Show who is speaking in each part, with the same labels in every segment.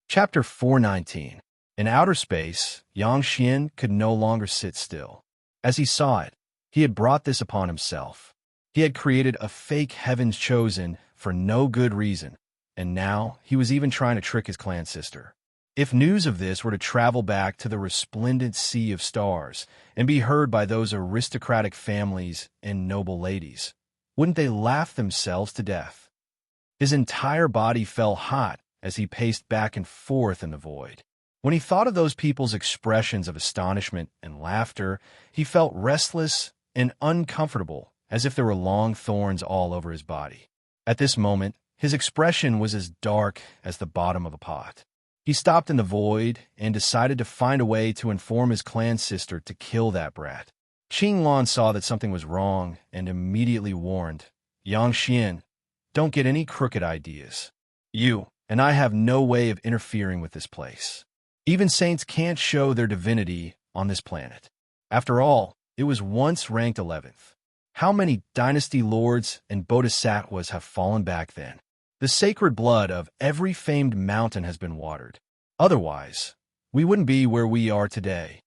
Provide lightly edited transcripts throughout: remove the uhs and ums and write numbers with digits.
Speaker 1: Chapter 419. In outer space, Yang Xian could no longer sit still. As he saw it, he had brought this upon himself. He had created a fake heavens chosen for no good reason, and now he was even trying to trick his clan sister. If news of this were to travel back to the resplendent sea of stars and be heard by those aristocratic families and noble ladies, wouldn't they laugh themselves to death? His entire body felt hot as he paced back and forth in the void. When he thought of those people's expressions of astonishment and laughter, he felt restless and uncomfortable, as if there were long thorns all over his body. At this moment, his expression was as dark as the bottom of a pot. He stopped in the void and decided to find a way to inform his clan sister to kill that brat. Qing Lan saw that something was wrong and immediately warned, "Yang Xian, don't get any crooked ideas. You and I have no way of interfering with this place. Even saints can't show their divinity on this planet. After all, it was once ranked 11th. How many dynasty lords and bodhisattvas have fallen back then? The sacred blood of every famed mountain has been watered. Otherwise, we wouldn't be where we are today.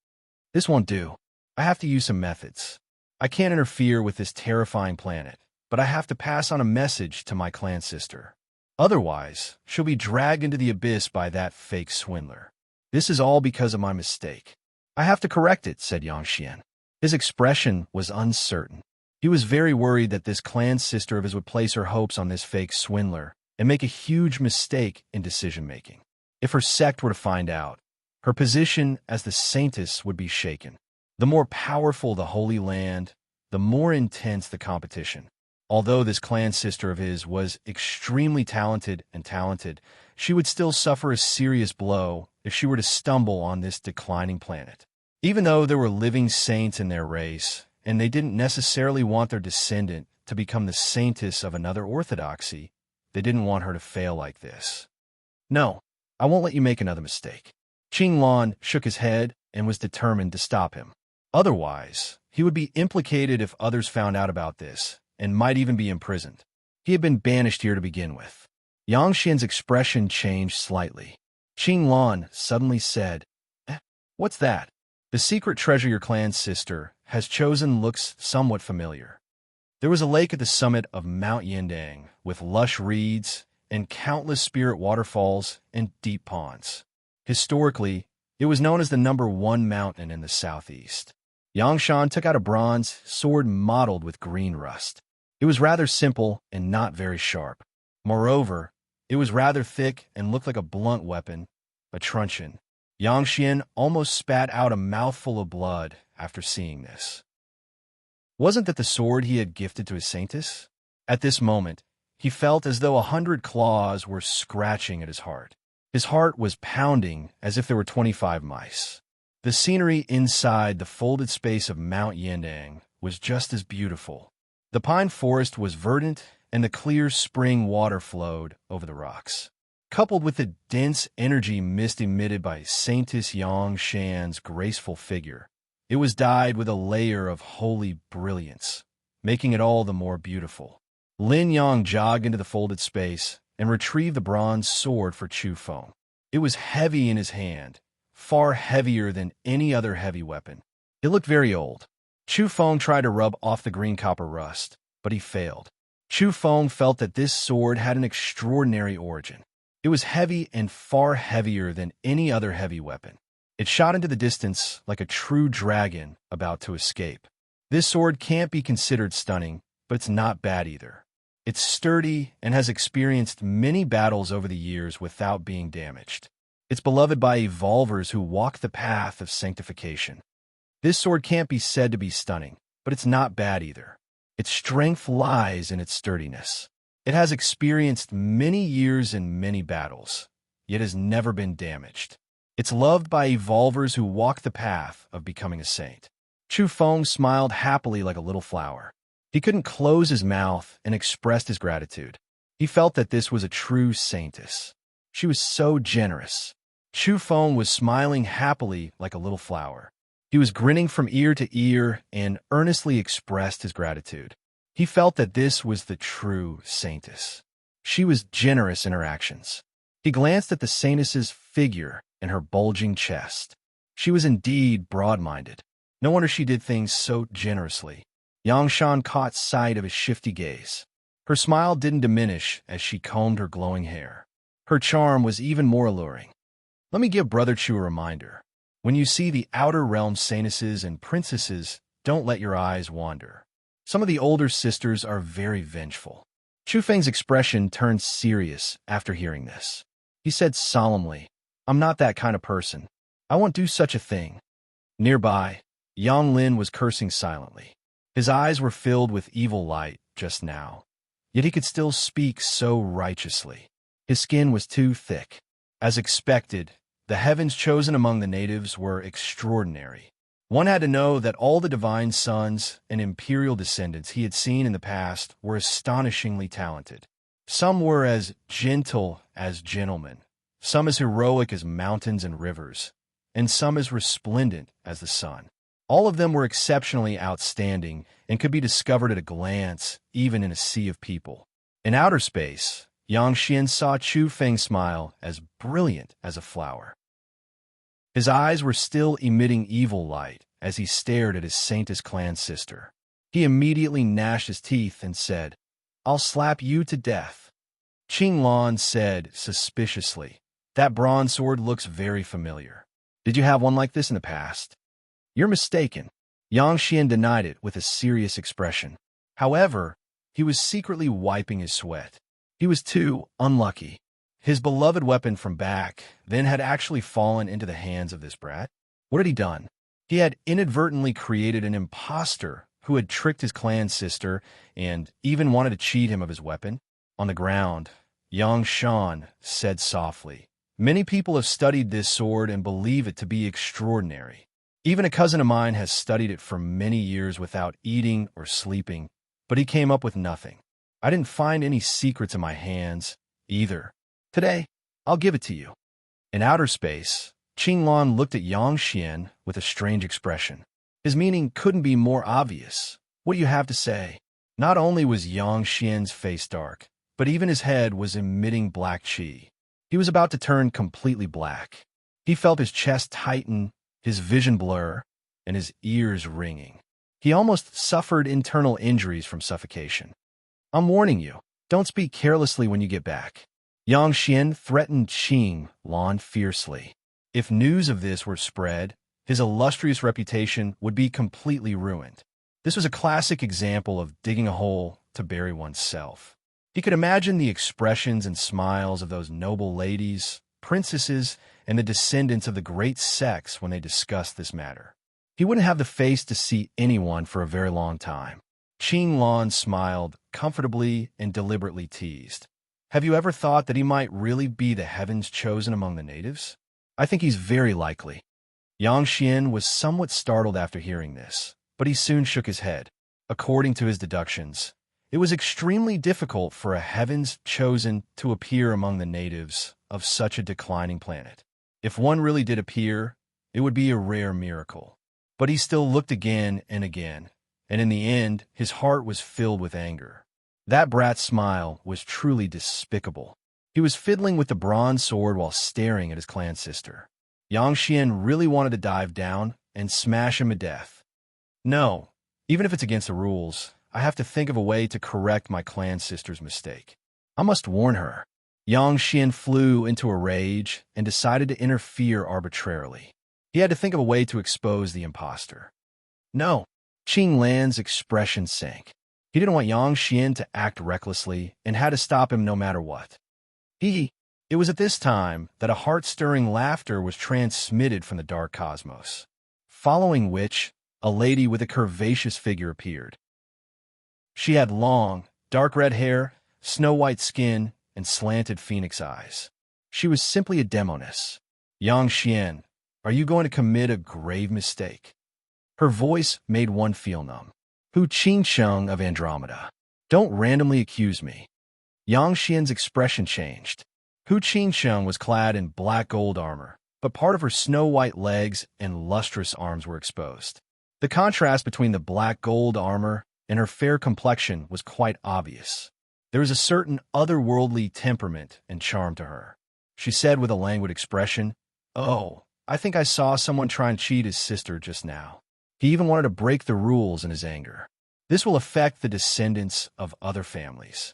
Speaker 1: This won't do. I have to use some methods. I can't interfere with this terrifying planet, but I have to pass on a message to my clan sister. Otherwise, she'll be dragged into the abyss by that fake swindler. This is all because of my mistake. I have to correct it," said Yang Xian. His expression was uncertain. He was very worried that this clan sister of his would place her hopes on this fake swindler and make a huge mistake in decision-making. If her sect were to find out, her position as the saintess would be shaken. The more powerful the Holy Land, the more intense the competition. Although this clan sister of his was extremely talented, she would still suffer a serious blow if she were to stumble on this declining planet. Even though there were living saints in their race, and they didn't necessarily want their descendant to become the saintess of another orthodoxy, they didn't want her to fail like this. "No, I won't let you make another mistake." Qing Lan shook his head and was determined to stop him. Otherwise, he would be implicated if others found out about this, and might even be imprisoned. He had been banished here to begin with. Yang Xian's expression changed slightly. Qing Lan suddenly said, "What's that?" "The secret treasure your clan sister has chosen looks somewhat familiar." There was a lake at the summit of Mount Yindang, with lush reeds and countless spirit waterfalls and deep ponds. Historically, it was known as the #1 mountain in the southeast. Yang Shan took out a bronze sword mottled with green rust. It was rather simple and not very sharp. Moreover, it was rather thick and looked like a blunt weapon, a truncheon. Yang Xian almost spat out a mouthful of blood after seeing this. Wasn't that the sword he had gifted to his saintess? At this moment, he felt as though 100 claws were scratching at his heart. His heart was pounding as if there were 25 mice. The scenery inside the folded space of Mount Yindang was just as beautiful. The pine forest was verdant, and the clear spring water flowed over the rocks. Coupled with the dense energy mist emitted by Saintess Yang Shan's graceful figure, it was dyed with a layer of holy brilliance, making it all the more beautiful. Lin Yang jogged into the folded space and retrieved the bronze sword for Chu Feng. It was heavy in his hand, far heavier than any other heavy weapon. It looked very old. Chu Feng tried to rub off the green copper rust, but he failed. Chu Feng felt that this sword had an extraordinary origin. It was heavy and far heavier than any other heavy weapon. It shot into the distance like a true dragon about to escape. This sword can't be considered stunning, but it's not bad either. It's sturdy and has experienced many battles over the years without being damaged. It's beloved by evolvers who walk the path of sanctification. This sword can't be said to be stunning, but it's not bad either. Its strength lies in its sturdiness. It has experienced many years and many battles, yet has never been damaged. It's loved by evolvers who walk the path of becoming a saint. Chu Feng smiled happily like a little flower. He couldn't close his mouth and expressed his gratitude. He felt that this was a true saintess. She was so generous. Chu Feng was smiling happily like a little flower. He was grinning from ear to ear and earnestly expressed his gratitude. He felt that this was the true saintess. She was generous in her actions. He glanced at the saintess's figure and her bulging chest. She was indeed broad-minded. No wonder she did things so generously. Yangshan caught sight of his shifty gaze. Her smile didn't diminish as she combed her glowing hair. Her charm was even more alluring. Let me give Brother Chu a reminder. When you see the outer realm saintesses and princesses, don't let your eyes wander. Some of the older sisters are very vengeful. Chu Feng's expression turned serious after hearing this. He said solemnly, I'm not that kind of person. I won't do such a thing. Nearby, Yang Lin was cursing silently. His eyes were filled with evil light just now. Yet he could still speak so righteously. His skin was too thick. As expected, the heavens chosen among the natives were extraordinary. One had to know that all the divine sons and imperial descendants he had seen in the past were astonishingly talented. Some were as gentle as gentlemen, some as heroic as mountains and rivers, and some as resplendent as the sun. All of them were exceptionally outstanding and could be discovered at a glance, even in a sea of people. In outer space, Yang Xian saw Chu Feng smile as brilliant as a flower. His eyes were still emitting evil light as he stared at his saintess clan sister. He immediately gnashed his teeth and said, I'll slap you to death. Qing Lan said suspiciously, That bronze sword looks very familiar. Did you have one like this in the past? You're mistaken. Yang Xian denied it with a serious expression. However, he was secretly wiping his sweat. He was too unlucky. His beloved weapon from back then had actually fallen into the hands of this brat. What had he done? He had inadvertently created an impostor who had tricked his clan sister and even wanted to cheat him of his weapon. On the ground, Yang Shan said softly, Many people have studied this sword and believe it to be extraordinary. Even a cousin of mine has studied it for many years without eating or sleeping, but he came up with nothing. I didn't find any secrets in my hands, either. Today, I'll give it to you. In outer space, Qing Lan looked at Yang Xian with a strange expression. His meaning couldn't be more obvious. What do you have to say? Not only was Yang Xian's face dark, but even his head was emitting black qi. He was about to turn completely black. He felt his chest tighten, his vision blur, and his ears ringing. He almost suffered internal injuries from suffocation. I'm warning you, don't speak carelessly when you get back. Yang Xian threatened Qing Lan fiercely. If news of this were spread, his illustrious reputation would be completely ruined. This was a classic example of digging a hole to bury oneself. He could imagine the expressions and smiles of those noble ladies, princesses, and the descendants of the great sex when they discussed this matter. He wouldn't have the face to see anyone for a very long time. Qing Lan smiled, comfortably and deliberately teased. Have you ever thought that he might really be the heavens chosen among the natives? I think he's very likely. Yang Xian was somewhat startled after hearing this, but he soon shook his head. According to his deductions, it was extremely difficult for a heavens chosen to appear among the natives of such a declining planet. If one really did appear, it would be a rare miracle. But he still looked again, and in the end, his heart was filled with anger. That brat's smile was truly despicable. He was fiddling with the bronze sword while staring at his clan sister. Yang Xian really wanted to dive down and smash him to death. No, even if it's against the rules, I have to think of a way to correct my clan sister's mistake. I must warn her. Yang Xian flew into a rage and decided to interfere arbitrarily. He had to think of a way to expose the impostor. No, Qing Lan's expression sank. He didn't want Yang Xian to act recklessly and had to stop him no matter what. It was at this time that a heart-stirring laughter was transmitted from the dark cosmos, following which a lady with a curvaceous figure appeared. She had long, dark red hair, snow-white skin, and slanted phoenix eyes. She was simply a demoness. Yang Xian, are you going to commit a grave mistake? Her voice made one feel numb. Hu Qingsheng of Andromeda. Don't randomly accuse me. Yang Xian's expression changed. Hu Qingsheng was clad in black gold armor, but part of her snow-white legs and lustrous arms were exposed. The contrast between the black gold armor and her fair complexion was quite obvious. There was a certain otherworldly temperament and charm to her. she said with a languid expression. "Oh, I think I saw someone try and cheat his sister just now. He even wanted to break the rules in his anger. This will affect the descendants of other families."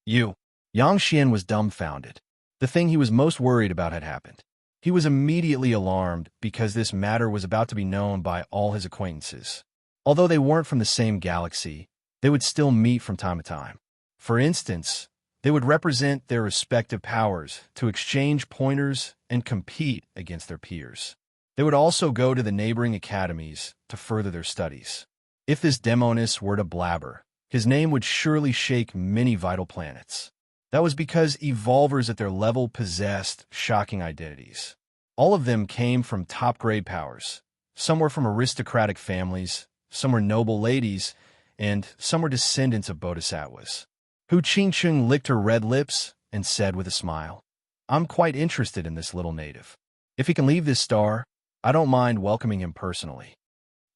Speaker 1: Yang Xian was dumbfounded. The thing he was most worried about had happened. He was immediately alarmed because this matter was about to be known by all his acquaintances. Although they weren't from the same galaxy, they would still meet from time to time. For instance, they would represent their respective powers to exchange pointers and compete against their peers. They would also go to the neighboring academies to further their studies. If this Demonis were to blabber, his name would surely shake many vital planets. That was because evolvers at their level possessed shocking identities. All of them came from top-grade powers. Some were from aristocratic families, some were noble ladies, and some were descendants of bodhisattvas. Hu Qingcheng licked her red lips and said with a smile, "I'm quite interested in this little native. If he can leave this star, I don't mind welcoming him personally."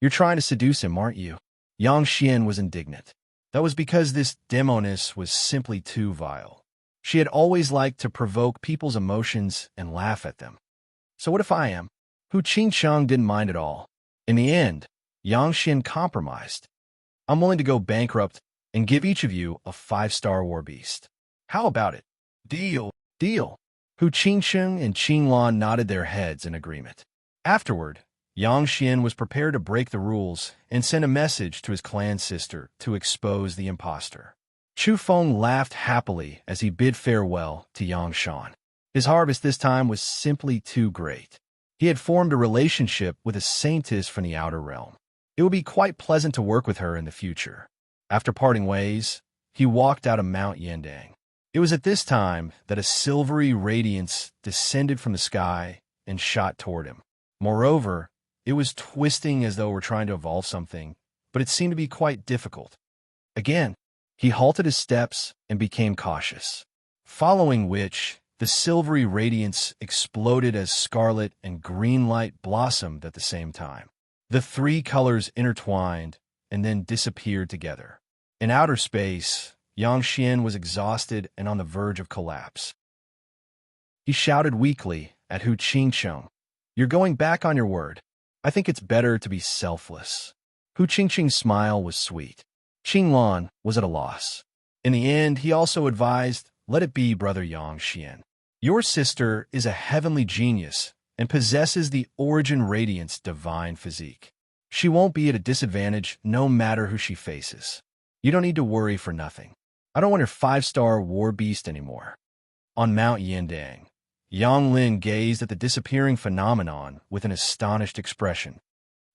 Speaker 1: "You're trying to seduce him, aren't you?" Yang Xian was indignant. That was because this Demonis was simply too vile. She had always liked to provoke people's emotions and laugh at them. "So what if I am?" Hu Qingcheng didn't mind at all. In the end, Yang Xian compromised. "I'm willing to go bankrupt and give each of you a 5-star war beast. How about it?" "Deal, deal." Hu Qingcheng and Qinglan nodded their heads in agreement. Afterward, Yang Xian was prepared to break the rules and send a message to his clan sister to expose the impostor. Chu Feng laughed happily as he bid farewell to Yang Shan. His harvest this time was simply too great. He had formed a relationship with a saintess from the outer realm. It would be quite pleasant to work with her in the future. After parting ways, he walked out of Mount Yandang. It was at this time that a silvery radiance descended from the sky and shot toward him. Moreover, it was twisting as though it were trying to evolve something, but it seemed to be quite difficult. Again, he halted his steps and became cautious, following which the silvery radiance exploded as scarlet and green light blossomed at the same time. The 3 colors intertwined and then disappeared together. In outer space, Yang Xian was exhausted and on the verge of collapse. He shouted weakly at Hu Qingcheng, "You're going back on your word. I think it's better to be selfless." Hu Qingcheng's smile was sweet. Qinglan was at a loss. In the end, he also advised, "Let it be, brother Yang Xian. Your sister is a heavenly genius and possesses the origin radiance divine physique. She won't be at a disadvantage no matter who she faces. You don't need to worry for nothing. I don't want your 5-star war beast anymore." On Mount Yandang, Yang Lin gazed at the disappearing phenomenon with an astonished expression.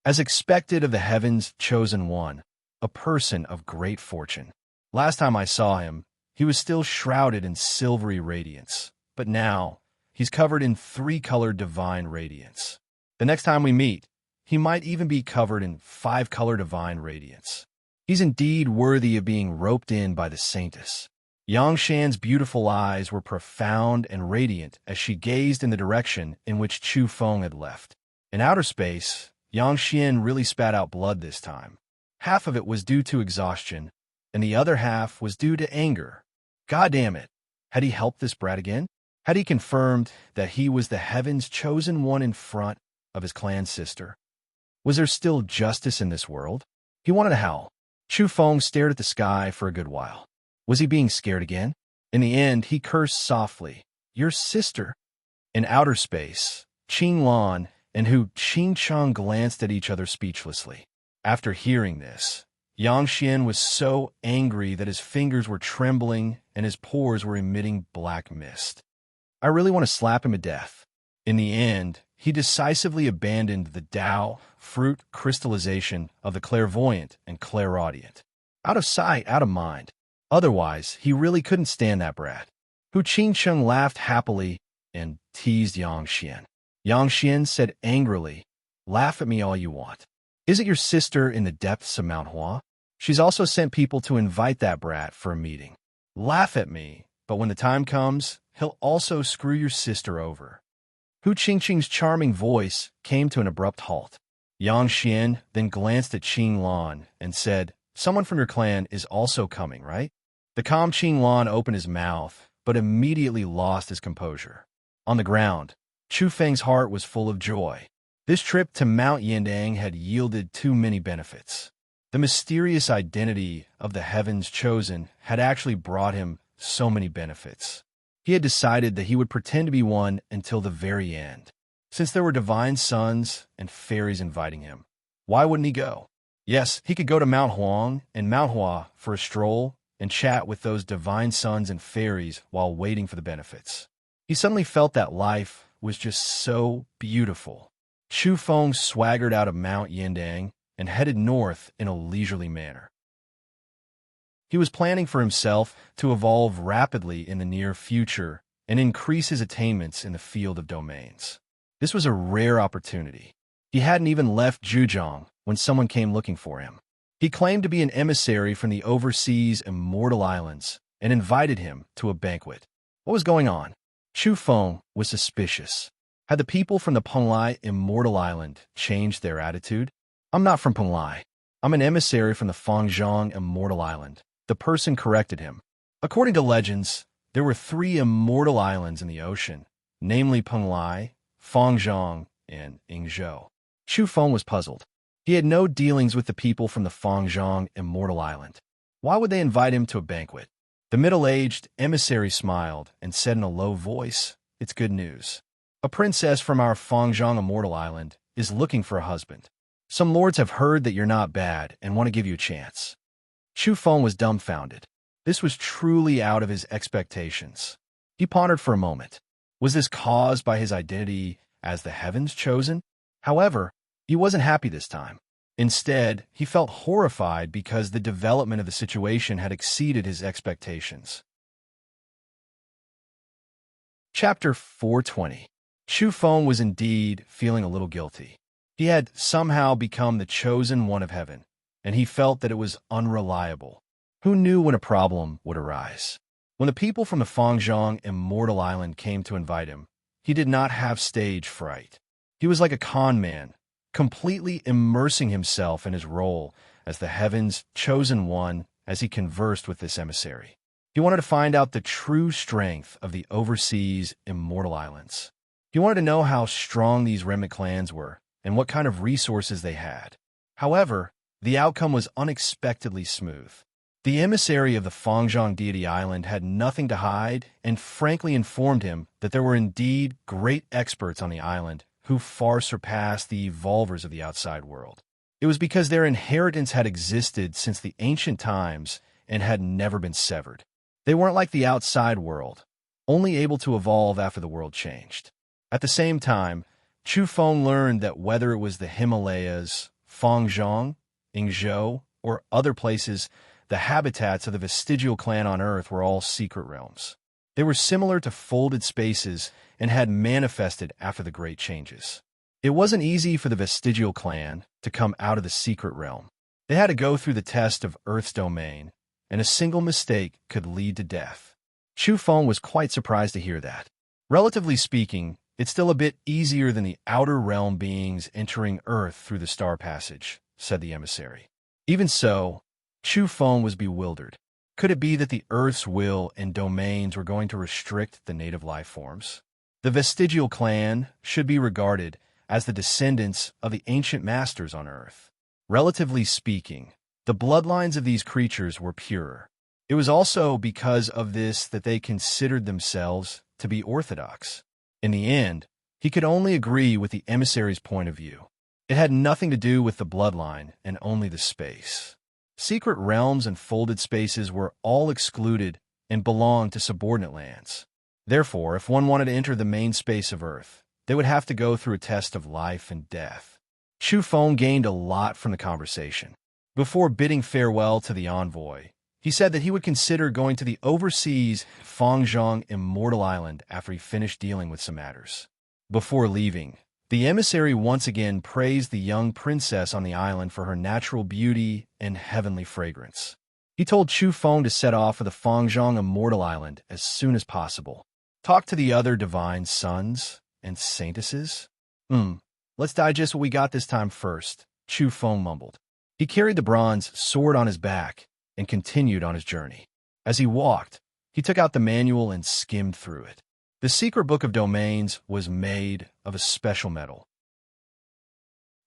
Speaker 1: As expected of the heaven's chosen one, a person of great fortune. Last time I saw him, he was still shrouded in silvery radiance, but now he's covered in 3-color divine radiance. The next time we meet, he might even be covered in 5-color divine radiance. He's indeed worthy of being roped in by the saintess. Yang Shan's beautiful eyes were profound and radiant as she gazed in the direction in which Chu Feng had left. In outer space, Yang Xian really spat out blood this time. Half of it was due to exhaustion, and the other half was due to anger. God damn it! Had he helped this brat again? Had he confirmed that he was the heaven's chosen one in front of his clan sister? Was there still justice in this world? He wanted to howl. Chu Feng stared at the sky for a good while. Was he being scared again? In the end, he cursed softly. "Your sister?" In outer space, Qinglan and Hu Qingcheng glanced at each other speechlessly. After hearing this, Yang Xian was so angry that his fingers were trembling and his pores were emitting black mist. I really want to slap him to death. In the end, he decisively abandoned the Tao, fruit crystallization of the clairvoyant and clairaudient. Out of sight, out of mind. Otherwise, he really couldn't stand that brat. Hu Qingcheng laughed happily and teased Yang Xian. Yang Xian said angrily, "Laugh at me all you want. Isn't your sister in the depths of Mount Hua? She's also sent people to invite that brat for a meeting. Laugh at me, but when the time comes, he'll also screw your sister over." Hu Qingcheng's charming voice came to an abrupt halt. Yang Xian then glanced at Qinglan and said, "Someone from your clan is also coming, right?" The calm Qinglan opened his mouth, but immediately lost his composure. On the ground, Chu Feng's heart was full of joy. This trip to Mount Yindang had yielded too many benefits. The mysterious identity of the heavens chosen had actually brought him so many benefits. He had decided that he would pretend to be one until the very end. Since there were divine sons and fairies inviting him, why wouldn't he go? Yes, he could go to Mount Huang and Mount Hua for a stroll and chat with those divine sons and fairies while waiting for the benefits. He suddenly felt that life was just so beautiful. Chu Feng swaggered out of Mount Yindang and headed north in a leisurely manner. He was planning for himself to evolve rapidly in the near future and increase his attainments in the field of domains. This was a rare opportunity. He hadn't even left Zhujiang when someone came looking for him. He claimed to be an emissary from the overseas immortal islands and invited him to a banquet. What was going on? Chu Feng was suspicious. Had the people from the Penglai immortal island changed their attitude? I'm not from Penglai. I'm an emissary from the Fangzhong immortal island. The person corrected him. According to legends, there were 3 immortal islands in the ocean, namely Penglai, Fangzhong, and Yingzhou. Chu Feng was puzzled. He had no dealings with the people from the Fangzhong immortal island. Why would they invite him to a banquet? The middle-aged emissary smiled and said in a low voice, "It's good news. A princess from our Fangzhong immortal island is looking for a husband. Some lords have heard that you're not bad and want to give you a chance." Chu Feng was dumbfounded. This was truly out of his expectations. He pondered for a moment. Was this caused by his identity as the heavens chosen? However, he wasn't happy this time. Instead, he felt horrified because the development of the situation had exceeded his expectations. Chapter 420. Chu Feng was indeed feeling a little guilty. He had somehow become the chosen one of heaven, and he felt that it was unreliable. Who knew when a problem would arise? When the people from the Fangzhong immortal island came to invite him, he did not have stage fright. He was like a con man, completely immersing himself in his role as the heavens' chosen one as he conversed with this emissary. He wanted to find out the true strength of the overseas immortal islands. He wanted to know how strong these remnant clans were and what kind of resources they had. However, the outcome was unexpectedly smooth. The emissary of the Fangzhong deity island had nothing to hide and frankly informed him that there were indeed great experts on the island who far surpassed the evolvers of the outside world. It was because their inheritance had existed since the ancient times and had never been severed. They weren't like the outside world, only able to evolve after the world changed. At the same time, Chu Feng learned that whether it was the Himalayas, Fangzhong, Yingzhou, or other places, the habitats of the vestigial clan on Earth were all secret realms. They were similar to folded spaces and had manifested after the great changes. It wasn't easy for the vestigial clan to come out of the secret realm. They had to go through the test of Earth's domain, and a single mistake could lead to death. Chu Feng was quite surprised to hear that. Relatively speaking, it's still a bit easier than the outer realm beings entering Earth through the star passage, said the emissary. Even so, Chu Feng was bewildered. Could it be that the Earth's will and domains were going to restrict the native life forms? The vestigial clan should be regarded as the descendants of the ancient masters on Earth. Relatively speaking, the bloodlines of these creatures were purer. It was also because of this that they considered themselves to be orthodox. In the end, he could only agree with the emissary's point of view. It had nothing to do with the bloodline and only the space. Secret realms and folded spaces were all excluded and belonged to subordinate lands. Therefore, if one wanted to enter the main space of Earth, they would have to go through a test of life and death. Chu Feng gained a lot from the conversation. Before bidding farewell to the envoy, he said that he would consider going to the overseas Fangzhong immortal island after he finished dealing with some matters. Before leaving, the emissary once again praised the young princess on the island for her natural beauty and heavenly fragrance. He told Chu Feng to set off for the Fangzhong immortal island as soon as possible. Talk to the other divine sons and saintesses? Let's digest what we got this time first, Chu Feng mumbled. He carried the bronze sword on his back and continued on his journey. As he walked, he took out the manual and skimmed through it. The secret book of domains was made of a special metal.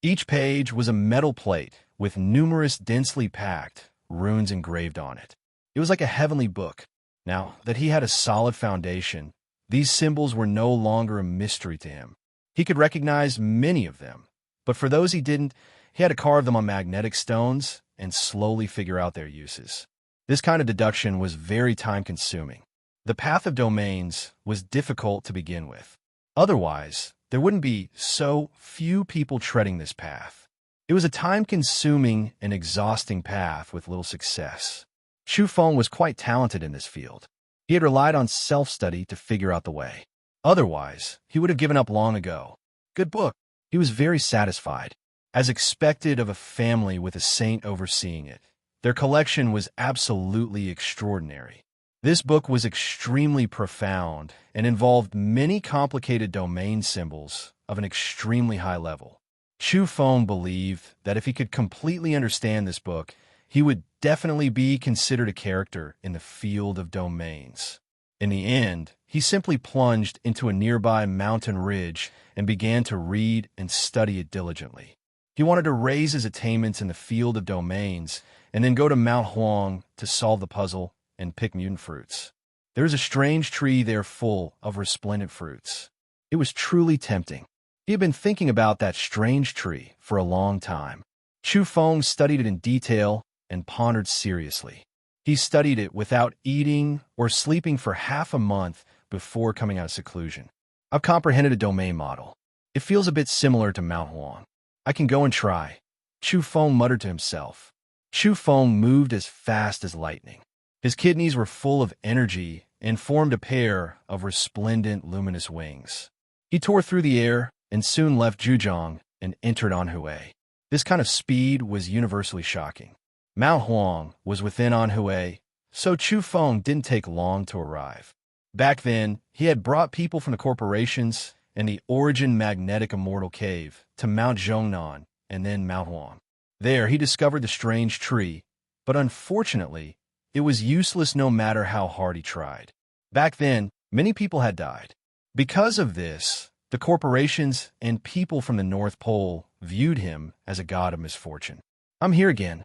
Speaker 1: Each page was a metal plate with numerous densely packed runes engraved on it. It was like a heavenly book. Now that he had a solid foundation, these symbols were no longer a mystery to him. He could recognize many of them, but for those he didn't, he had to carve them on magnetic stones and slowly figure out their uses. This kind of deduction was very time-consuming. The path of domains was difficult to begin with. Otherwise, there wouldn't be so few people treading this path. It was a time-consuming and exhausting path with little success. Chu Feng was quite talented in this field. He had relied on self-study to figure out the way. Otherwise, he would have given up long ago. Good book. He was very satisfied. As expected of a family with a saint overseeing it, their collection was absolutely extraordinary. This book was extremely profound and involved many complicated domain symbols of an extremely high level. Chu Feng believed that if he could completely understand this book, he would definitely be considered a character in the field of domains. In the end, he simply plunged into a nearby mountain ridge and began to read and study it diligently. He wanted to raise his attainments in the field of domains and then go to Mount Huang to solve the puzzle and pick mutant fruits. There is a strange tree there full of resplendent fruits. It was truly tempting. He had been thinking about that strange tree for a long time. Chu Feng studied it in detail and pondered seriously. He studied it without eating or sleeping for half a month before coming out of seclusion. I've comprehended a domain model. It feels a bit similar to Mount Huang. I can go and try. Chu Feng muttered to himself. Chu Feng moved as fast as lightning. His kidneys were full of energy and formed a pair of resplendent, luminous wings. He tore through the air and soon left Zhujiang and entered Anhui. This kind of speed was universally shocking. Mount Huang was within Anhui, so Chu Feng didn't take long to arrive. Back then, he had brought people from the corporations and the Origin Magnetic Immortal Cave to Mount Zhongnan and then Mount Huang. There, he discovered the strange tree, but unfortunately, it was useless no matter how hard he tried. Back then, many people had died. Because of this, the corporations and people from the North Pole viewed him as a god of misfortune. I'm here again.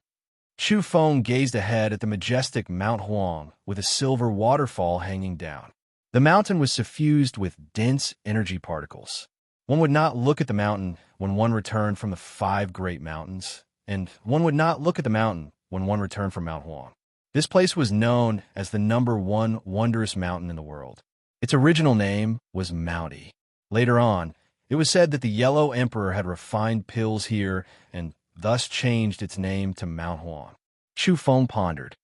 Speaker 1: Chu Feng gazed ahead at the majestic Mount Huang with a silver waterfall hanging down. The mountain was suffused with dense energy particles. One would not look at the mountain when one returned from the 5 great mountains, and one would not look at the mountain when one returned from Mount Huang. This place was known as the #1 wondrous mountain in the world. Its original name was Mounty. Later on, it was said that the Yellow Emperor had refined pills here and thus changed its name to Mount Huang. Chu Feng pondered.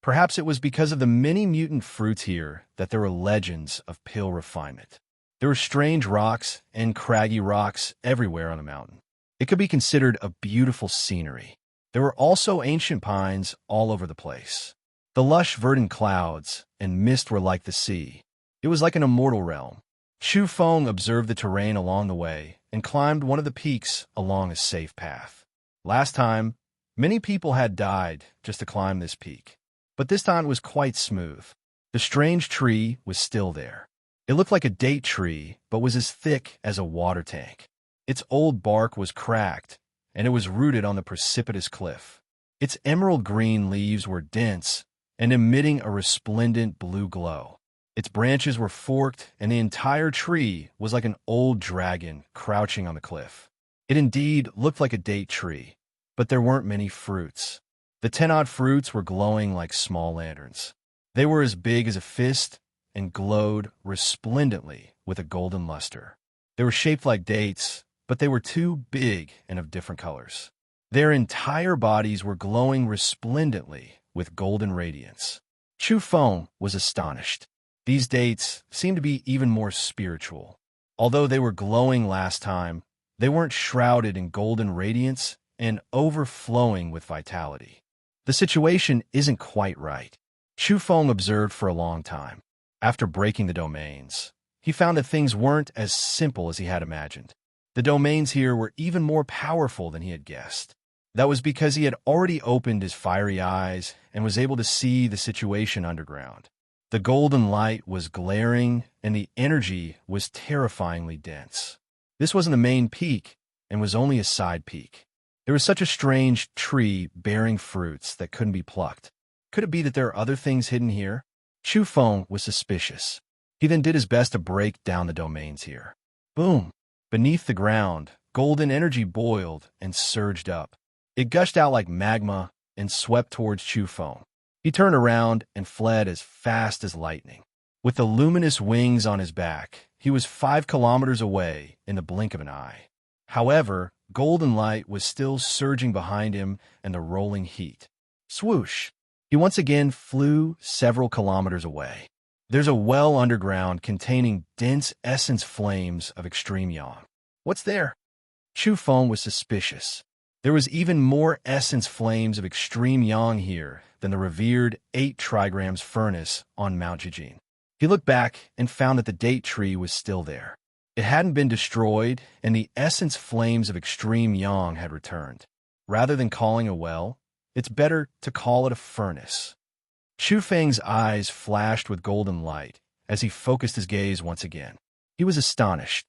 Speaker 1: Perhaps it was because of the many mutant fruits here that there were legends of pill refinement. There were strange rocks and craggy rocks everywhere on the mountain. It could be considered a beautiful scenery. There were also ancient pines all over the place. The lush verdant clouds and mist were like the sea. It was like an immortal realm. Chu Feng observed the terrain along the way and climbed one of the peaks along a safe path. Last time, many people had died just to climb this peak, but this time it was quite smooth. The strange tree was still there. It looked like a date tree, but was as thick as a water tank. Its old bark was cracked, and it was rooted on the precipitous cliff. Its emerald green leaves were dense and emitting a resplendent blue glow. Its branches were forked, and the entire tree was like an old dragon crouching on the cliff. It indeed looked like a date tree, but there weren't many fruits. The 10-odd fruits were glowing like small lanterns. They were as big as a fist and glowed resplendently with a golden luster. They were shaped like dates, but they were too big and of different colors. Their entire bodies were glowing resplendently with golden radiance. Chu Feng was astonished. These dates seemed to be even more spiritual. Although they were glowing last time, they weren't shrouded in golden radiance and overflowing with vitality. The situation isn't quite right. Chu Feng observed for a long time. After breaking the domains, he found that things weren't as simple as he had imagined. The domains here were even more powerful than he had guessed. That was because he had already opened his fiery eyes and was able to see the situation underground. The golden light was glaring, and the energy was terrifyingly dense. This wasn't the main peak, and was only a side peak. There was such a strange tree bearing fruits that couldn't be plucked. Could it be that there are other things hidden here? Chu Feng was suspicious. He then did his best to break down the domains here. Boom! Beneath the ground, golden energy boiled and surged up. It gushed out like magma and swept towards Chu Feng. He turned around and fled as fast as lightning. With the luminous wings on his back, he was 5 kilometers away in the blink of an eye. However, golden light was still surging behind him and the rolling heat. Swoosh! He once again flew several kilometers away. There's a well underground containing dense essence flames of extreme yang. What's there? Chu Feng was suspicious. There was even more essence flames of extreme yang here than the revered 8 trigrams furnace on Mount Jijin. He looked back and found that the date tree was still there. It hadn't been destroyed, and the essence flames of extreme yang had returned. Rather than calling a well, it's better to call it a furnace. Chu Feng's eyes flashed with golden light as he focused his gaze once again. He was astonished.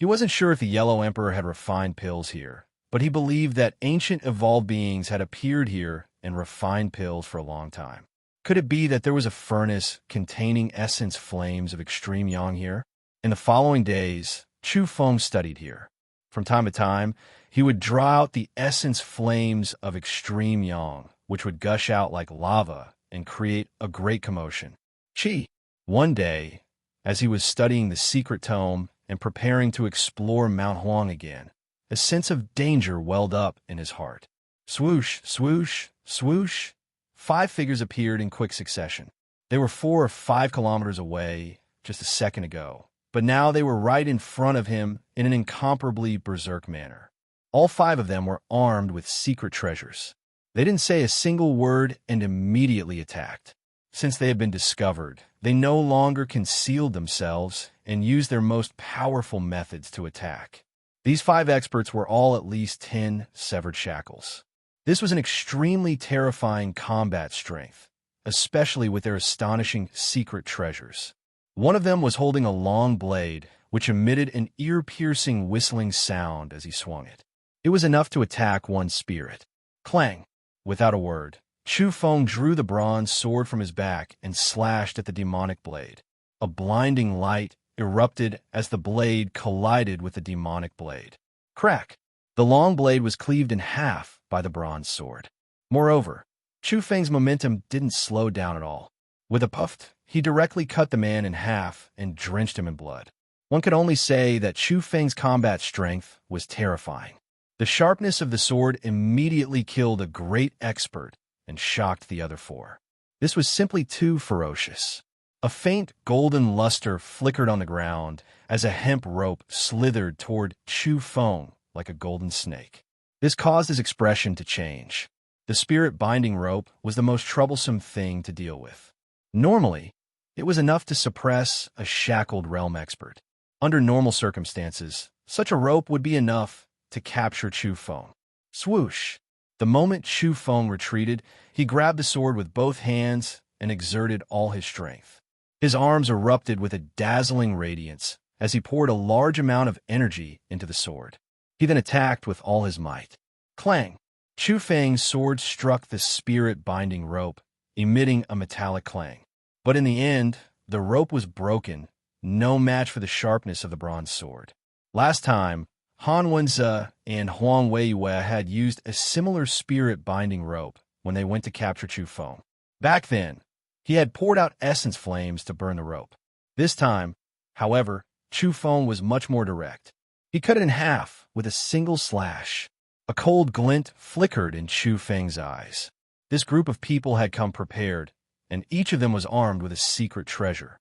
Speaker 1: He wasn't sure if the Yellow Emperor had refined pills here, but he believed that ancient evolved beings had appeared here and refined pills for a long time. Could it be that there was a furnace containing essence flames of extreme yang here? In the following days, Chu Feng studied here. From time to time, he would draw out the essence flames of extreme yang, which would gush out like lava and create a great commotion. Chi. One day, as he was studying the secret tome and preparing to explore Mount Huang again, a sense of danger welled up in his heart. Swoosh, swoosh, swoosh. 5 figures appeared in quick succession. They were 4 or 5 kilometers away just a second ago, but now they were right in front of him in an incomparably berserk manner. All 5 of them were armed with secret treasures. They didn't say a single word and immediately attacked. Since they had been discovered, they no longer concealed themselves and used their most powerful methods to attack. These 5 experts were all at least 10 severed shackles. This was an extremely terrifying combat strength, especially with their astonishing secret treasures. One of them was holding a long blade, which emitted an ear-piercing whistling sound as he swung it. It was enough to attack one spirit. Clang! Without a word, Chu Feng drew the bronze sword from his back and slashed at the demonic blade. A blinding light erupted as the blade collided with the demonic blade. Crack! The long blade was cleaved in half by the bronze sword. Moreover, Chu Feng's momentum didn't slow down at all. With a puff, he directly cut the man in half and drenched him in blood. One could only say that Chu Feng's combat strength was terrifying. The sharpness of the sword immediately killed a great expert and shocked the other 4. This was simply too ferocious. A faint golden luster flickered on the ground as a hemp rope slithered toward Chu Feng like a golden snake. This caused his expression to change. The spirit binding rope was the most troublesome thing to deal with. Normally, it was enough to suppress a shackled realm expert. Under normal circumstances, such a rope would be enough to capture Chu Feng. Swoosh! The moment Chu Feng retreated, he grabbed the sword with both hands and exerted all his strength. His arms erupted with a dazzling radiance as he poured a large amount of energy into the sword. He then attacked with all his might. Clang! Chu Feng's sword struck the spirit-binding rope, emitting a metallic clang. But in the end, the rope was broken, no match for the sharpness of the bronze sword. Last time, Han Wenze and Huang Weiyue had used a similar spirit-binding rope when they went to capture Chu Feng. Back then, he had poured out essence flames to burn the rope. This time, however, Chu Feng was much more direct. He cut it in half with a single slash. A cold glint flickered in Chu Feng's eyes. This group of people had come prepared, and each of them was armed with a secret treasure.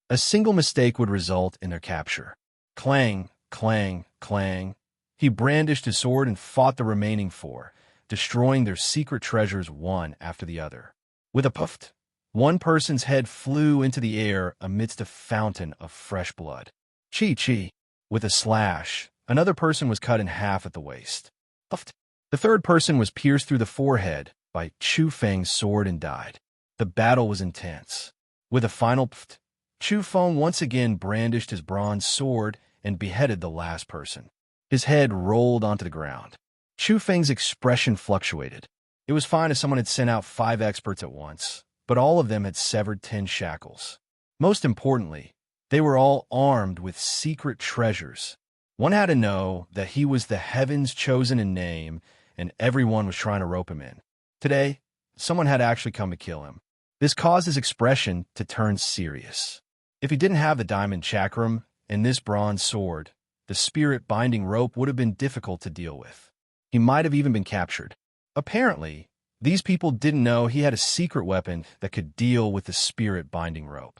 Speaker 1: A single mistake would result in their capture. Clang, clang, clang. He brandished his sword and fought the remaining 4, destroying their secret treasures one after the other. With a puff, one person's head flew into the air amidst a fountain of fresh blood. Chi chi. With a slash, another person was cut in half at the waist. Puffed. The third person was pierced through the forehead by Chu Feng's sword and died. The battle was intense. With a final pft, Chu Feng once again brandished his bronze sword and beheaded the last person. His head rolled onto the ground. Chu Feng's expression fluctuated. It was fine if someone had sent out 5 experts at once, but all of them had severed 10 shackles. Most importantly, they were all armed with secret treasures. One had to know that he was the heavens chosen in name, and everyone was trying to rope him in. Today, someone had actually come to kill him. This caused his expression to turn serious. If he didn't have the diamond chakram and this bronze sword, the spirit binding rope would have been difficult to deal with. He might have even been captured. Apparently, these people didn't know he had a secret weapon that could deal with the spirit binding rope.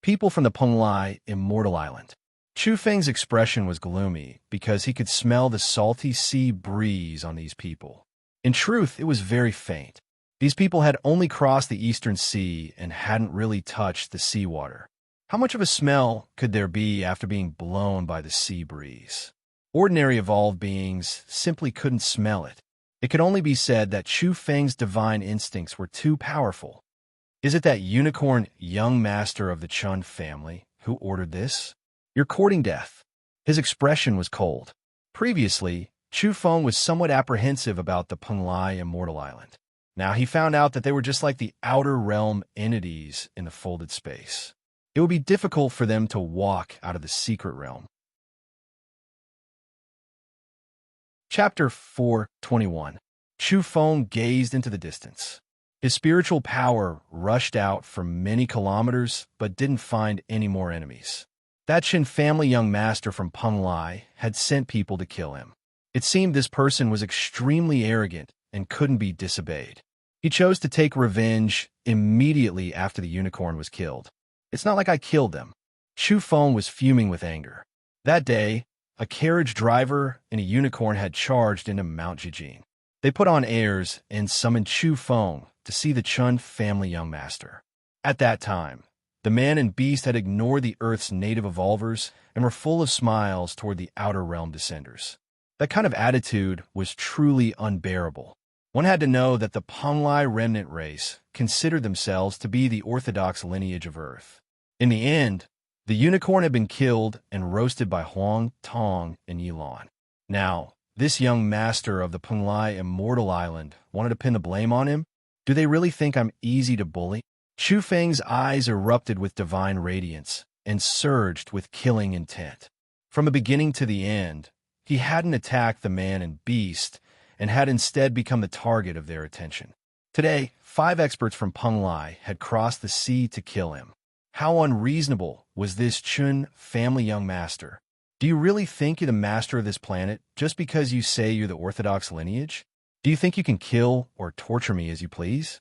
Speaker 1: People from the Penglai Immortal Island. Chu Feng's expression was gloomy because he could smell the salty sea breeze on these people. In truth, it was very faint. These people had only crossed the eastern sea and hadn't really touched the seawater. How much of a smell could there be after being blown by the sea breeze? Ordinary evolved beings simply couldn't smell it. It could only be said that Chu Feng's divine instincts were too powerful. Is it that unicorn young master of the Chun family who ordered this? You're courting death. His expression was cold. Previously, Chu Feng was somewhat apprehensive about the Penglai Immortal Island. Now he found out that they were just like the outer realm entities in the folded space. It would be difficult for them to walk out of the secret realm. Chapter 4:21. Chu Feng gazed into the distance. His spiritual power rushed out for many kilometers, but didn't find any more enemies. That Qin family young master from Penglai had sent people to kill him. It seemed this person was extremely arrogant and couldn't be disobeyed. He chose to take revenge immediately after the unicorn was killed. It's not like I killed them. Chu Feng was fuming with anger. That day, a carriage driver and a unicorn had charged into Mount Jijin. They put on airs and summoned Chu Feng to see the Chun family young master. At that time, the man and beast had ignored the Earth's native evolvers and were full of smiles toward the outer realm descenders. That kind of attitude was truly unbearable. One had to know that the Penglai remnant race considered themselves to be the orthodox lineage of Earth. In the end, the unicorn had been killed and roasted by Huang, Tong, and Yilan. Now, this young master of the Penglai Immortal Island wanted to pin the blame on him? Do they really think I'm easy to bully? Chu Feng's eyes erupted with divine radiance and surged with killing intent. From the beginning to the end, he hadn't attacked the man and beast and had instead become the target of their attention. Today, 5 experts from Penglai had crossed the sea to kill him. How unreasonable was this Chun family young master? Do you really think you're the master of this planet just because you say you're the orthodox lineage? Do you think you can kill or torture me as you please?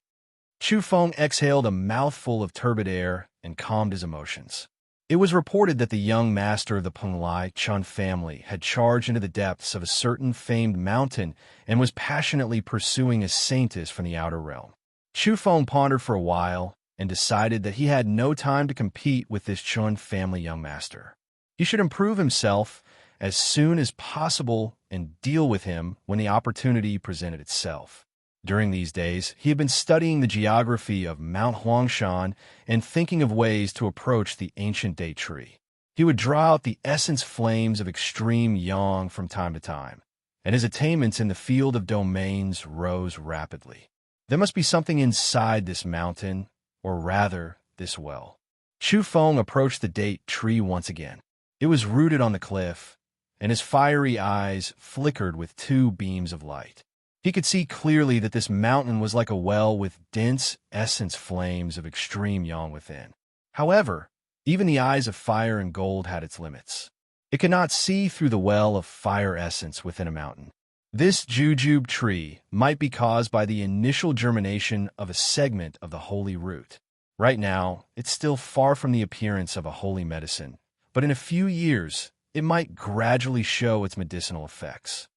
Speaker 1: Chu Feng exhaled a mouthful of turbid air and calmed his emotions. It was reported that the young master of the Penglai Chun family had charged into the depths of a certain famed mountain and was passionately pursuing a saintess from the outer realm. Chu Feng pondered for a while and decided that he had no time to compete with this Chun family young master. He should improve himself as soon as possible and deal with him when the opportunity presented itself. During these days, he had been studying the geography of Mount Huangshan and thinking of ways to approach the ancient date tree. He would draw out the essence flames of extreme yang from time to time, and his attainments in the field of domains rose rapidly. There must be something inside this mountain, or rather, this well. Chu Feng approached the date tree once again. It was rooted on the cliff, and his fiery eyes flickered with 2 beams of light. He could see clearly that this mountain was like a well with dense essence flames of extreme yang within. However, even the eyes of fire and gold had its limits. It could not see through the well of fire essence within a mountain. This jujube tree might be caused by the initial germination of a segment of the holy root. Right now, it's still far from the appearance of a holy medicine, but in a few years, it might gradually show its medicinal effects.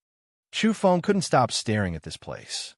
Speaker 1: Chu Feng couldn't stop staring at this place.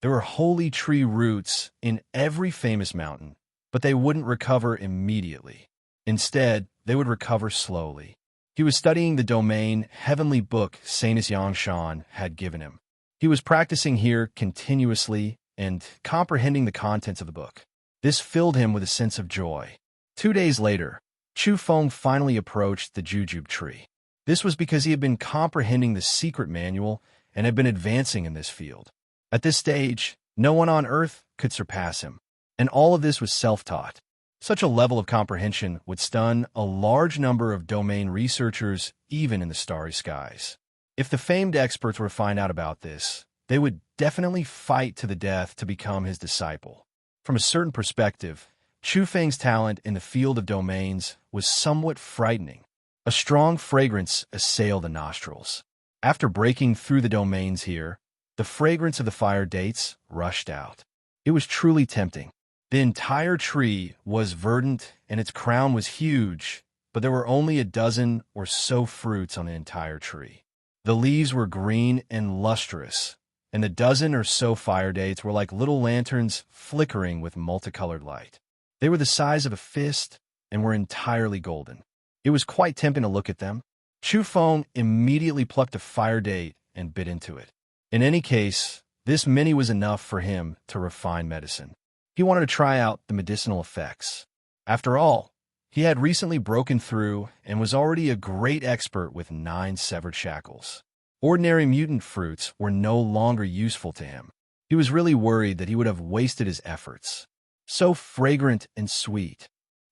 Speaker 1: There were holy tree roots in every famous mountain, but they wouldn't recover immediately. Instead, they would recover slowly. He was studying the domain heavenly book Sanus Yangshan had given him. He was practicing here continuously and comprehending the contents of the book. This filled him with a sense of joy. 2 days later, Chu Feng finally approached the jujube tree. This was because he had been comprehending the secret manual and had been advancing in this field. At this stage, no one on Earth could surpass him, and all of this was self-taught. Such a level of comprehension would stun a large number of domain researchers, even in the starry skies. If the famed experts were to find out about this, they would definitely fight to the death to become his disciple. From a certain perspective, Chu Feng's talent in the field of domains was somewhat frightening. A strong fragrance assailed the nostrils. After breaking through the domains here, the fragrance of the fire dates rushed out. It was truly tempting. The entire tree was verdant and its crown was huge, but there were only a dozen or so fruits on the entire tree. The leaves were green and lustrous, and the dozen or so fire dates were like little lanterns flickering with multicolored light. They were the size of a fist and were entirely golden. It was quite tempting to look at them. Chu Feng immediately plucked a fire date and bit into it. In any case, this mini was enough for him to refine medicine. He wanted to try out the medicinal effects. After all, he had recently broken through and was already a great expert with 9 severed shackles. Ordinary mutant fruits were no longer useful to him. He was really worried that he would have wasted his efforts. So fragrant and sweet.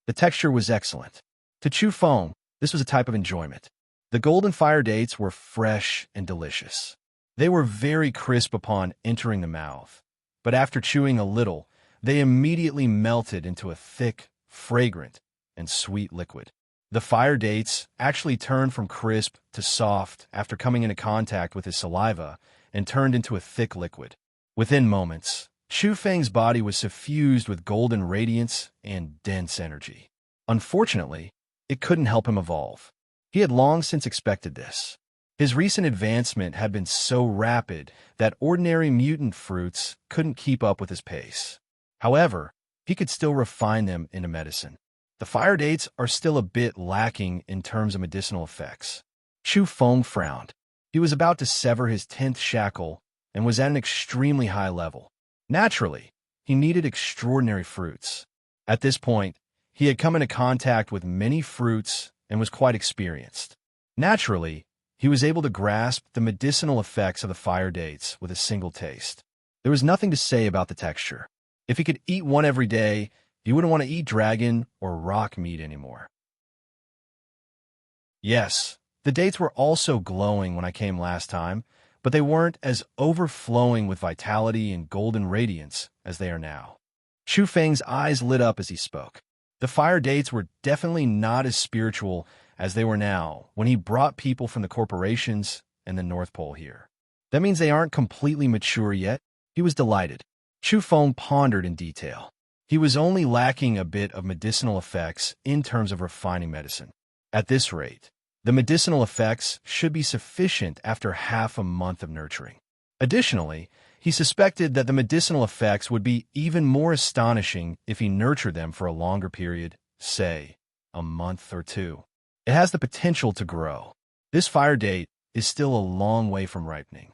Speaker 1: The texture was excellent. To Chu Feng, this was a type of enjoyment. The golden fire dates were fresh and delicious. They were very crisp upon entering the mouth, but after chewing a little, they immediately melted into a thick, fragrant, and sweet liquid. The fire dates actually turned from crisp to soft after coming into contact with his saliva and turned into a thick liquid. Within moments, Chu Feng's body was suffused with golden radiance and dense energy. Unfortunately, it couldn't help him evolve. He had long since expected this. His recent advancement had been so rapid that ordinary mutant fruits couldn't keep up with his pace. However, he could still refine them into medicine. The fire dates are still a bit lacking in terms of medicinal effects. Chu Feng frowned. He was about to sever his 10th shackle and was at an extremely high level. Naturally, he needed extraordinary fruits. At this point, he had come into contact with many fruits and was quite experienced. Naturally, he was able to grasp the medicinal effects of the fire dates with a single taste. There was nothing to say about the texture. If he could eat one every day, he wouldn't want to eat dragon or rock meat anymore. Yes, the dates were also glowing when I came last time, but they weren't as overflowing with vitality and golden radiance as they are now. Chu Feng's eyes lit up as he spoke. The fire dates were definitely not as spiritual as they were now when he brought people from the corporations and the North Pole here. That means they aren't completely mature yet. He was delighted. Chu Feng pondered in detail. He was only lacking a bit of medicinal effects in terms of refining medicine. At this rate, the medicinal effects should be sufficient after half a month of nurturing. Additionally, he suspected that the medicinal effects would be even more astonishing if he nurtured them for a longer period, say, a month or 2. It has the potential to grow. This fire date is still a long way from ripening.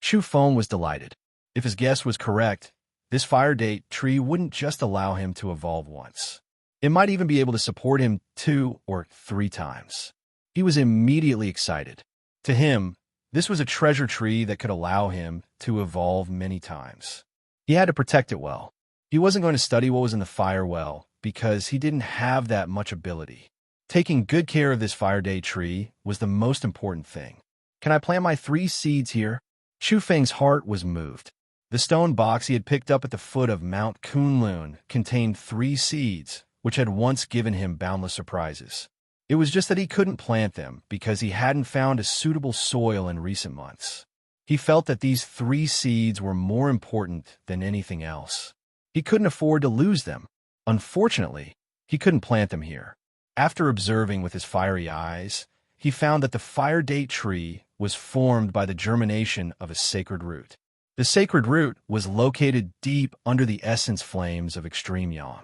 Speaker 1: Chu Feng was delighted. If his guess was correct, this fire date tree wouldn't just allow him to evolve once. It might even be able to support him 2 or 3 times. He was immediately excited. To him, this was a treasure tree that could allow him to evolve many times. He had to protect it well. He wasn't going to study what was in the fire well because he didn't have that much ability. Taking good care of this fire day tree was the most important thing. Can I plant my 3 seeds here? Chu Feng's heart was moved. The stone box he had picked up at the foot of Mount Kunlun contained 3 seeds, which had once given him boundless surprises. It was just that he couldn't plant them because he hadn't found a suitable soil in recent months. He felt that these 3 seeds were more important than anything else. He couldn't afford to lose them. Unfortunately, he couldn't plant them here. After observing with his fiery eyes, he found that the fire date tree was formed by the germination of a sacred root. The sacred root was located deep under the essence flames of extreme yang.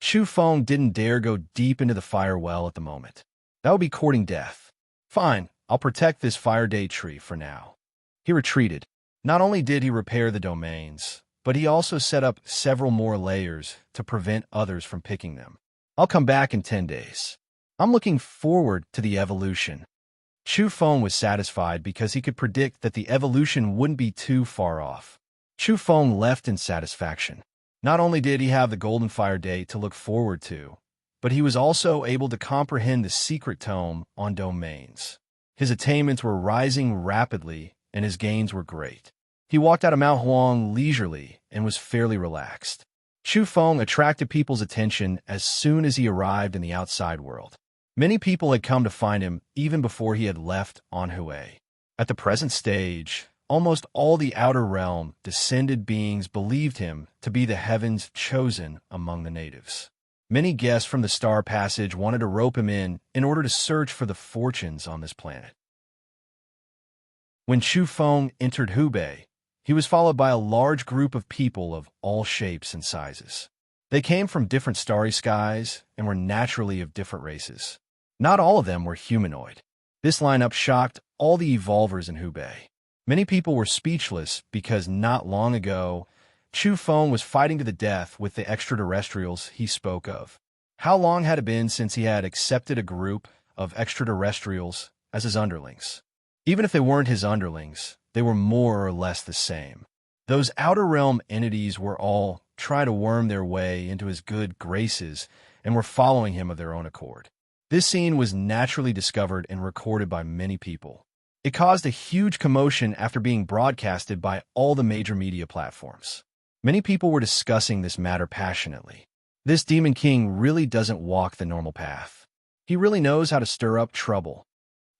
Speaker 1: Chu Feng didn't dare go deep into the fire well at the moment. That would be courting death. Fine, I'll protect this fire day tree for now. He retreated. Not only did he repair the domains, but he also set up several more layers to prevent others from picking them. I'll come back in 10 days. I'm looking forward to the evolution. Chu Feng was satisfied because he could predict that the evolution wouldn't be too far off. Chu Feng left in satisfaction. Not only did he have the Golden Fire Day to look forward to, but he was also able to comprehend the secret tome on domains. His attainments were rising rapidly, and his gains were great. He walked out of Mount Huang leisurely and was fairly relaxed. Chu Feng attracted people's attention as soon as he arrived in the outside world. Many people had come to find him even before he had left Anhui. At the present stage, almost all the outer realm descended beings believed him to be the heaven's chosen among the natives. Many guests from the Star Passage wanted to rope him in order to search for the fortunes on this planet. When Chu Feng entered Hubei, he was followed by a large group of people of all shapes and sizes. They came from different starry skies and were naturally of different races. Not all of them were humanoid. This lineup shocked all the evolvers in Hubei. Many people were speechless because not long ago, Chu Feng was fighting to the death with the extraterrestrials he spoke of. How long had it been since he had accepted a group of extraterrestrials as his underlings? Even if they weren't his underlings, they were more or less the same. Those outer realm entities were all trying to worm their way into his good graces and were following him of their own accord. This scene was naturally discovered and recorded by many people. It caused a huge commotion after being broadcasted by all the major media platforms. Many people were discussing this matter passionately. This Demon King really doesn't walk the normal path. He really knows how to stir up trouble.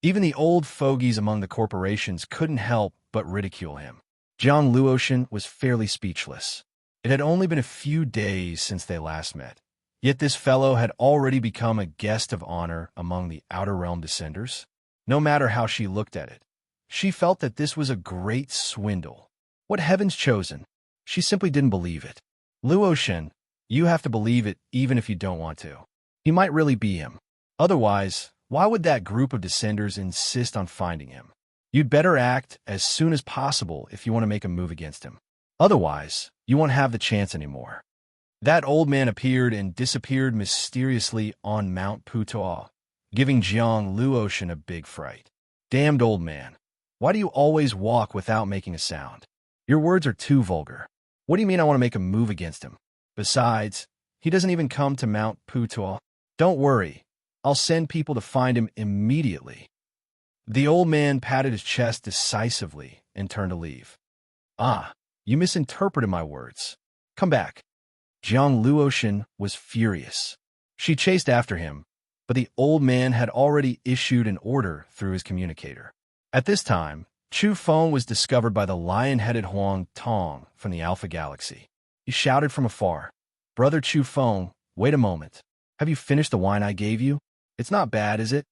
Speaker 1: Even the old fogies among the corporations couldn't help but ridicule him. Jiang Luotian was fairly speechless. It had only been a few days since they last met. Yet this fellow had already become a guest of honor among the Outer Realm descenders. No matter how she looked at it, she felt that this was a great swindle. What heaven's chosen? She simply didn't believe it. Luotian, you have to believe it even if you don't want to. He might really be him. Otherwise, why would that group of descenders insist on finding him? You'd better act as soon as possible if you want to make a move against him. Otherwise, you won't have the chance anymore. That old man appeared and disappeared mysteriously on Mount Putoa, giving Jiang Luotian a big fright. Damned old man, why do you always walk without making a sound? Your words are too vulgar. What do you mean I want to make a move against him? Besides, he doesn't even come to Mount Putoa. Don't worry, I'll send people to find him immediately. The old man patted his chest decisively and turned to leave. Ah, you misinterpreted my words. Come back. Jiang Luotian was furious. She chased after him, but the old man had already issued an order through his communicator. At this time, Chu Feng was discovered by the lion-headed Huang Tong from the Alpha Galaxy. He shouted from afar, "Brother Chu Feng, wait a moment. Have you finished the wine I gave you? It's not bad, is it?"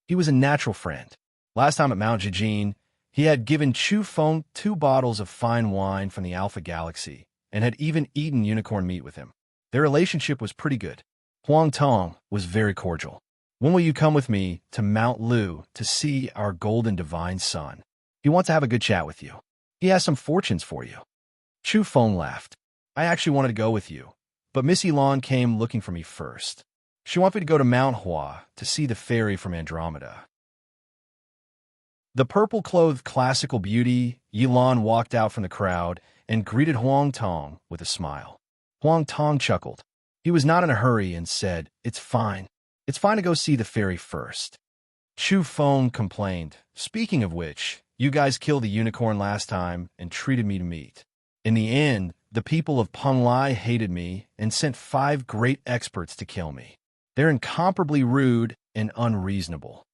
Speaker 1: He was a natural friend. Last time at Mount Jijin, he had given Chu Feng 2 bottles of fine wine from the Alpha Galaxy, and had even eaten unicorn meat with him. Their relationship was pretty good. Huang Tong was very cordial. "When will you come with me to Mount Lu to see our golden divine son? He wants to have a good chat with you. He has some fortunes for you." Chu Feng laughed. "I actually wanted to go with you, but Miss Elan came looking for me first. She wanted me to go to Mount Hua to see the fairy from Andromeda." The purple-clothed classical beauty, Yilan walked out from the crowd and greeted Huang Tong with a smile. Huang Tong chuckled. He was not in a hurry and said, "It's fine. It's fine to go see the fairy first." Chu Feng complained, "Speaking of which, you guys killed the unicorn last time and treated me to meat. In the end, the people of Penglai hated me and sent 5 great experts to kill me. They're incomparably rude and unreasonable.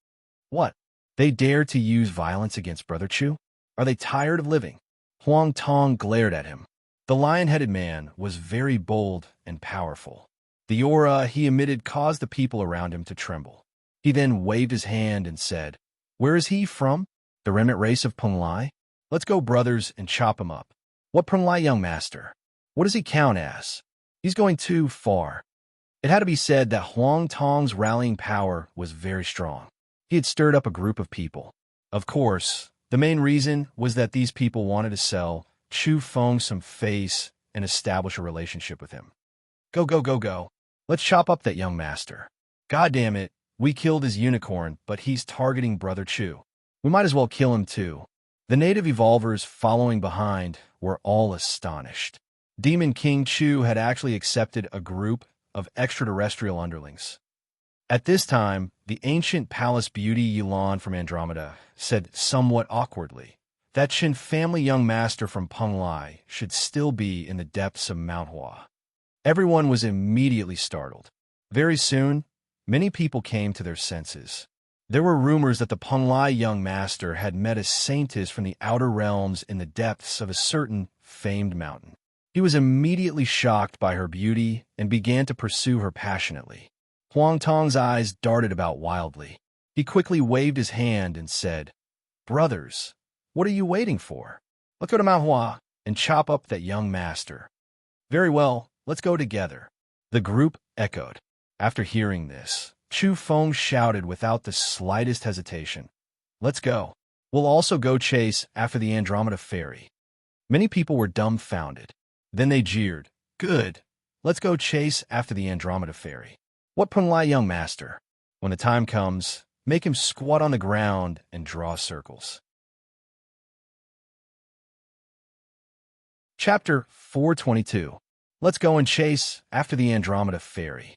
Speaker 1: What? They dare to use violence against Brother Chu? Are they tired of living?" Huang Tong glared at him. The lion-headed man was very bold and powerful. The aura he emitted caused the people around him to tremble. He then waved his hand and said, "Where is he from? The remnant race of Penglai? Let's go, brothers, and chop him up. What Penglai young master? What does he count as? He's going too far." It had to be said that Huang Tong's rallying power was very strong. He had stirred up a group of people. Of course, the main reason was that these people wanted to sell Chu Feng some face and establish a relationship with him. Go, go, go, go. Let's chop up that young master. God damn it, we killed his unicorn, but he's targeting Brother Chu. We might as well kill him too. The native evolvers following behind were all astonished. Demon King Chu had actually accepted a group of extraterrestrial underlings. At this time, the ancient palace beauty Yilan from Andromeda said somewhat awkwardly that Qin family young master from Peng Lai should still be in the depths of Mount Hua. Everyone was immediately startled. Very soon, many people came to their senses. There were rumors that the Peng Lai young master had met a saintess from the outer realms in the depths of a certain famed mountain. He was immediately shocked by her beauty and began to pursue her passionately. Huang Tong's eyes darted about wildly. He quickly waved his hand and said, "Brothers, what are you waiting for? Let's go to Mount Hua and chop up that young master." "Very well, let's go together," the group echoed. After hearing this, Chu Feng shouted without the slightest hesitation, "Let's go. We'll also go chase after the Andromeda fairy." Many people were dumbfounded. Then they jeered, "Good. Let's go chase after the Andromeda fairy. What Peng Lai young master? When the time comes, make him squat on the ground and draw circles." Chapter 422. Let's go and chase after the Andromeda fairy.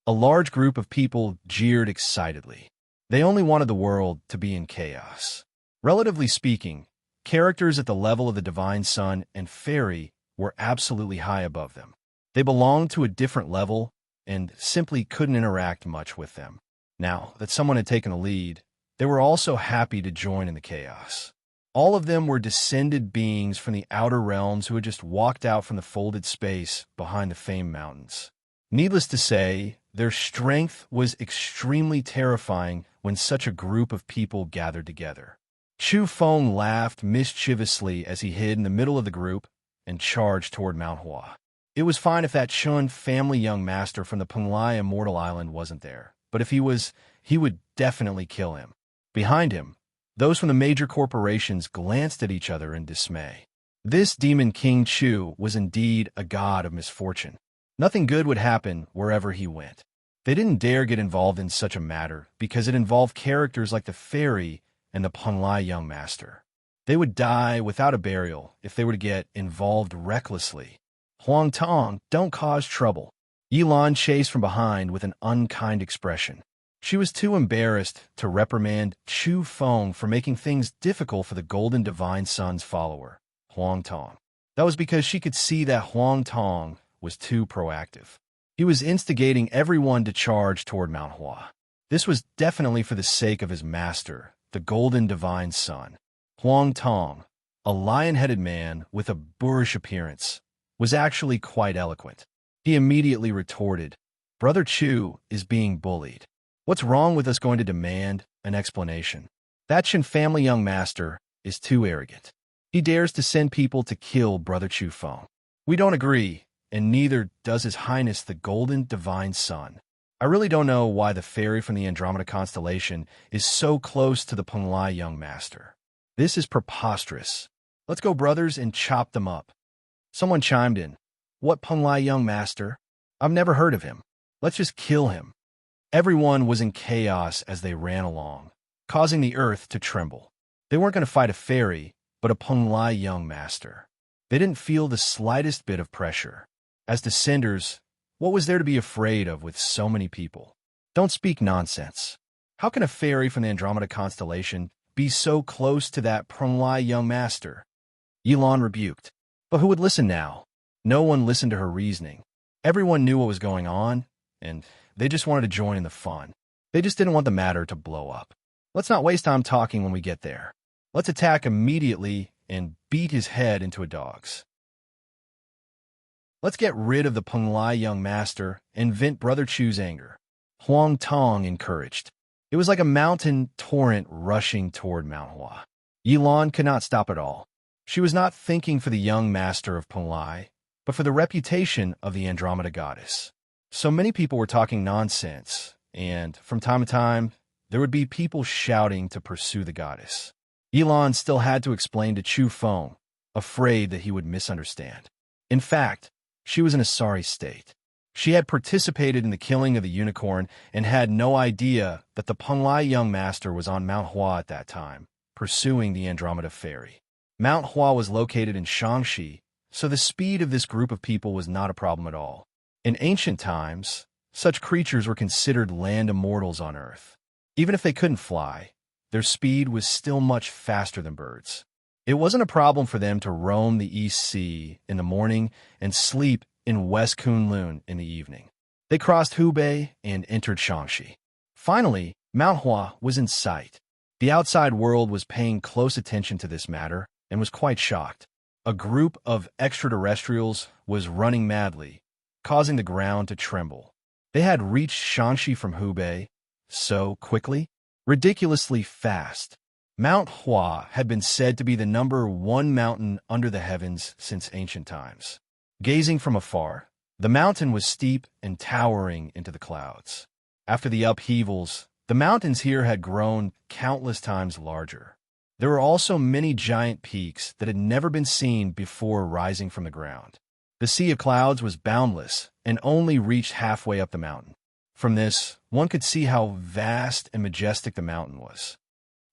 Speaker 1: A large group of people jeered excitedly. They only wanted the world to be in chaos. Relatively speaking, characters at the level of the Divine Sun and Fairy were absolutely high above them. They belonged to a different level and simply couldn't interact much with them. Now that someone had taken the lead, they were also happy to join in the chaos. All of them were descended beings from the outer realms who had just walked out from the folded space behind the famed mountains. Needless to say, their strength was extremely terrifying when such a group of people gathered together. Chu Feng laughed mischievously as he hid in the middle of the group and charged toward Mount Hua. It was fine if that Chun family young master from the Peng Lai Immortal Island wasn't there, but if he was, he would definitely kill him. Behind him, those from the major corporations glanced at each other in dismay. This Demon King Chu was indeed a god of misfortune. Nothing good would happen wherever he went. They didn't dare get involved in such a matter because it involved characters like the fairy and the Peng Lai young master. They would die without a burial if they were to get involved recklessly. "Huang Tong, don't cause trouble." Yilan chased from behind with an unkind expression. She was too embarrassed to reprimand Chu Feng for making things difficult for the Golden Divine Sun's follower, Huang Tong. That was because she could see that Huang Tong was too proactive. He was instigating everyone to charge toward Mount Hua. This was definitely for the sake of his master, the Golden Divine Sun. Huang Tong, a lion-headed man with a boorish appearance, was actually quite eloquent. He immediately retorted, "Brother Chu is being bullied. What's wrong with us going to demand an explanation? That Qin family young master is too arrogant. He dares to send people to kill Brother Chu Feng. We don't agree, and neither does His Highness the Golden Divine Sun. I really don't know why the fairy from the Andromeda constellation is so close to the Peng Lai young master. This is preposterous. Let's go, brothers, and chop them up." Someone chimed in, "What Peng Lai young master? I've never heard of him. Let's just kill him." Everyone was in chaos as they ran along, causing the earth to tremble. They weren't going to fight a fairy, but a Peng Lai young master. They didn't feel the slightest bit of pressure. As descenders, what was there to be afraid of with so many people? Don't speak nonsense. How can a fairy from the Andromeda constellation be so close to that Peng Lai young master? Yilan rebuked. But who would listen now? No one listened to her reasoning. Everyone knew what was going on, and they just wanted to join in the fun. They just didn't want the matter to blow up. Let's not waste time talking when we get there. Let's attack immediately and beat his head into a dog's. Let's get rid of the Peng Lai young master and vent Brother Chu's anger. Huang Tong encouraged. It was like a mountain torrent rushing toward Mount Hua. Yilan could not stop at all. She was not thinking for the young master of Peng Lai, but for the reputation of the Andromeda goddess. So many people were talking nonsense, and from time to time, there would be people shouting to pursue the goddess. Yilan still had to explain to Chu Feng, afraid that he would misunderstand. In fact, she was in a sorry state. She had participated in the killing of the unicorn and had no idea that the Penglai young master was on Mount Hua at that time, pursuing the Andromeda Fairy. Mount Hua was located in Shaanxi, so the speed of this group of people was not a problem at all. In ancient times, such creatures were considered land immortals on Earth. Even if they couldn't fly, their speed was still much faster than birds. It wasn't a problem for them to roam the East Sea in the morning and sleep in West Kunlun in the evening. They crossed Hubei and entered Shaanxi. Finally, Mount Hua was in sight. The outside world was paying close attention to this matter and was quite shocked. A group of extraterrestrials was running madly, causing the ground to tremble. They had reached Shaanxi from Hubei so quickly, ridiculously fast. Mount Hua had been said to be the #1 mountain under the heavens since ancient times. Gazing from afar, the mountain was steep and towering into the clouds. After the upheavals, the mountains here had grown countless times larger. There were also many giant peaks that had never been seen before rising from the ground. The sea of clouds was boundless and only reached halfway up the mountain. From this, one could see how vast and majestic the mountain was.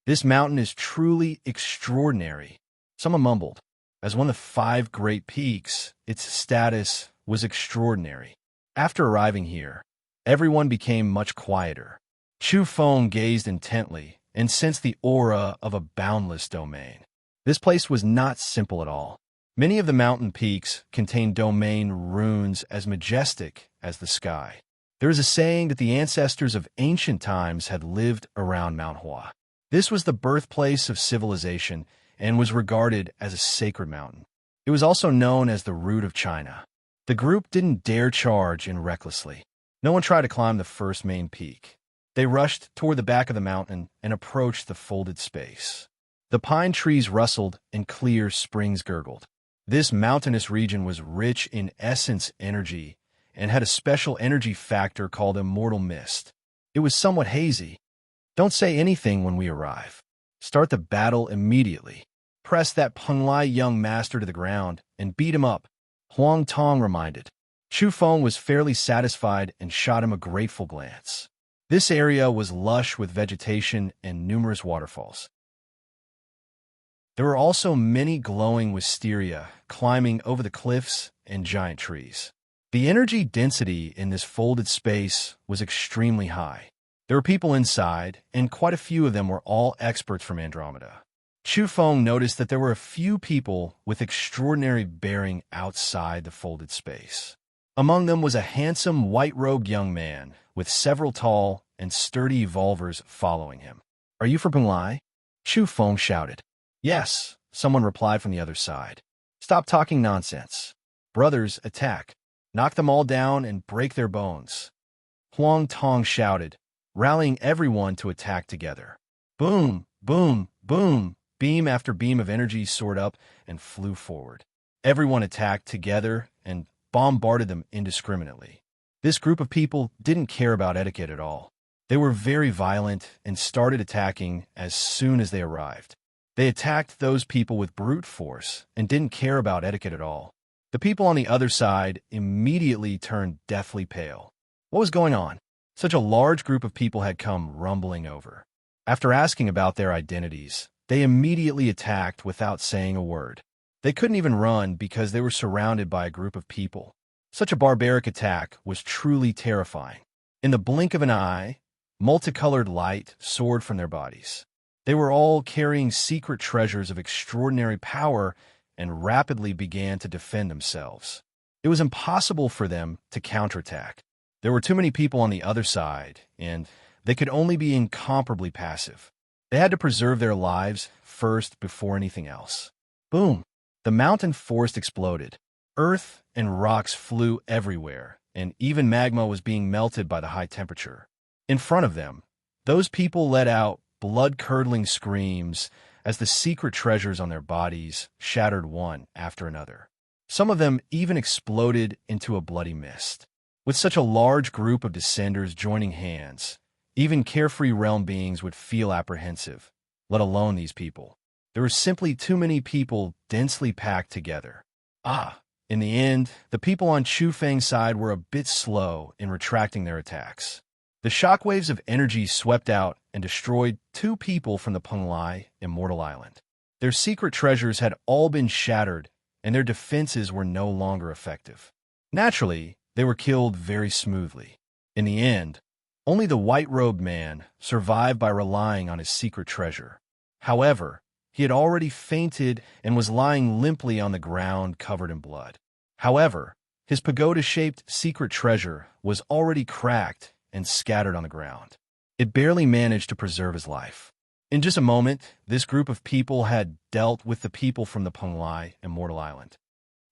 Speaker 1: "This mountain is truly extraordinary," someone mumbled. As one of the 5 great peaks, its status was extraordinary. After arriving here, everyone became much quieter. Chu Feng gazed intently and sensed the aura of a boundless domain. This place was not simple at all. Many of the mountain peaks contained domain runes as majestic as the sky. There is a saying that the ancestors of ancient times had lived around Mount Hua. This was the birthplace of civilization and was regarded as a sacred mountain. It was also known as the Root of China. The group didn't dare charge in recklessly. No one tried to climb the first main peak. They rushed toward the back of the mountain and approached the folded space. The pine trees rustled and clear springs gurgled. This mountainous region was rich in essence energy and had a special energy factor called immortal mist. It was somewhat hazy. "Don't say anything when we arrive. Start the battle immediately. Press that Penglai young master to the ground and beat him up," Huang Tong reminded. Chu Feng was fairly satisfied and shot him a grateful glance. This area was lush with vegetation and numerous waterfalls. There were also many glowing wisteria climbing over the cliffs and giant trees. The energy density in this folded space was extremely high. There were people inside, and quite a few of them were all experts from Andromeda. Chu Feng noticed that there were a few people with extraordinary bearing outside the folded space. Among them was a handsome white-robed young man with several tall and sturdy evolvers following him. "Are you from Penglai?" Chu Feng shouted. "Yes," someone replied from the other side. "Stop talking nonsense. Brothers, attack. Knock them all down and break their bones," Huang Tong shouted, rallying everyone to attack together. Boom, boom, boom. Beam after beam of energy soared up and flew forward. Everyone attacked together and bombarded them indiscriminately. This group of people didn't care about etiquette at all. They were very violent and started attacking as soon as they arrived. They attacked those people with brute force and didn't care about etiquette at all. The people on the other side immediately turned deathly pale. What was going on? Such a large group of people had come rumbling over. After asking about their identities, they immediately attacked without saying a word. They couldn't even run because they were surrounded by a group of people. Such a barbaric attack was truly terrifying. In the blink of an eye, multicolored light soared from their bodies. They were all carrying secret treasures of extraordinary power and rapidly began to defend themselves. It was impossible for them to counterattack. There were too many people on the other side, and they could only be incomparably passive. They had to preserve their lives first before anything else. Boom! The mountain forest exploded. Earth and rocks flew everywhere, and even magma was being melted by the high temperature. In front of them, those people let out blood-curdling screams as the secret treasures on their bodies shattered one after another. Some of them even exploded into a bloody mist. With such a large group of descenders joining hands, even carefree realm beings would feel apprehensive, let alone these people. There were simply too many people densely packed together. Ah, In the end, the people on Chu Feng's side were a bit slow in retracting their attacks. The shockwaves of energy swept out and destroyed 2 people from the Penglai Immortal Island. Their secret treasures had all been shattered, and their defenses were no longer effective. Naturally, they were killed very smoothly. In the end, only the white-robed man survived by relying on his secret treasure. However, he had already fainted and was lying limply on the ground covered in blood. However, his pagoda-shaped secret treasure was already cracked and scattered on the ground. It barely managed to preserve his life. In just a moment, this group of people had dealt with the people from the Penglai Immortal Island.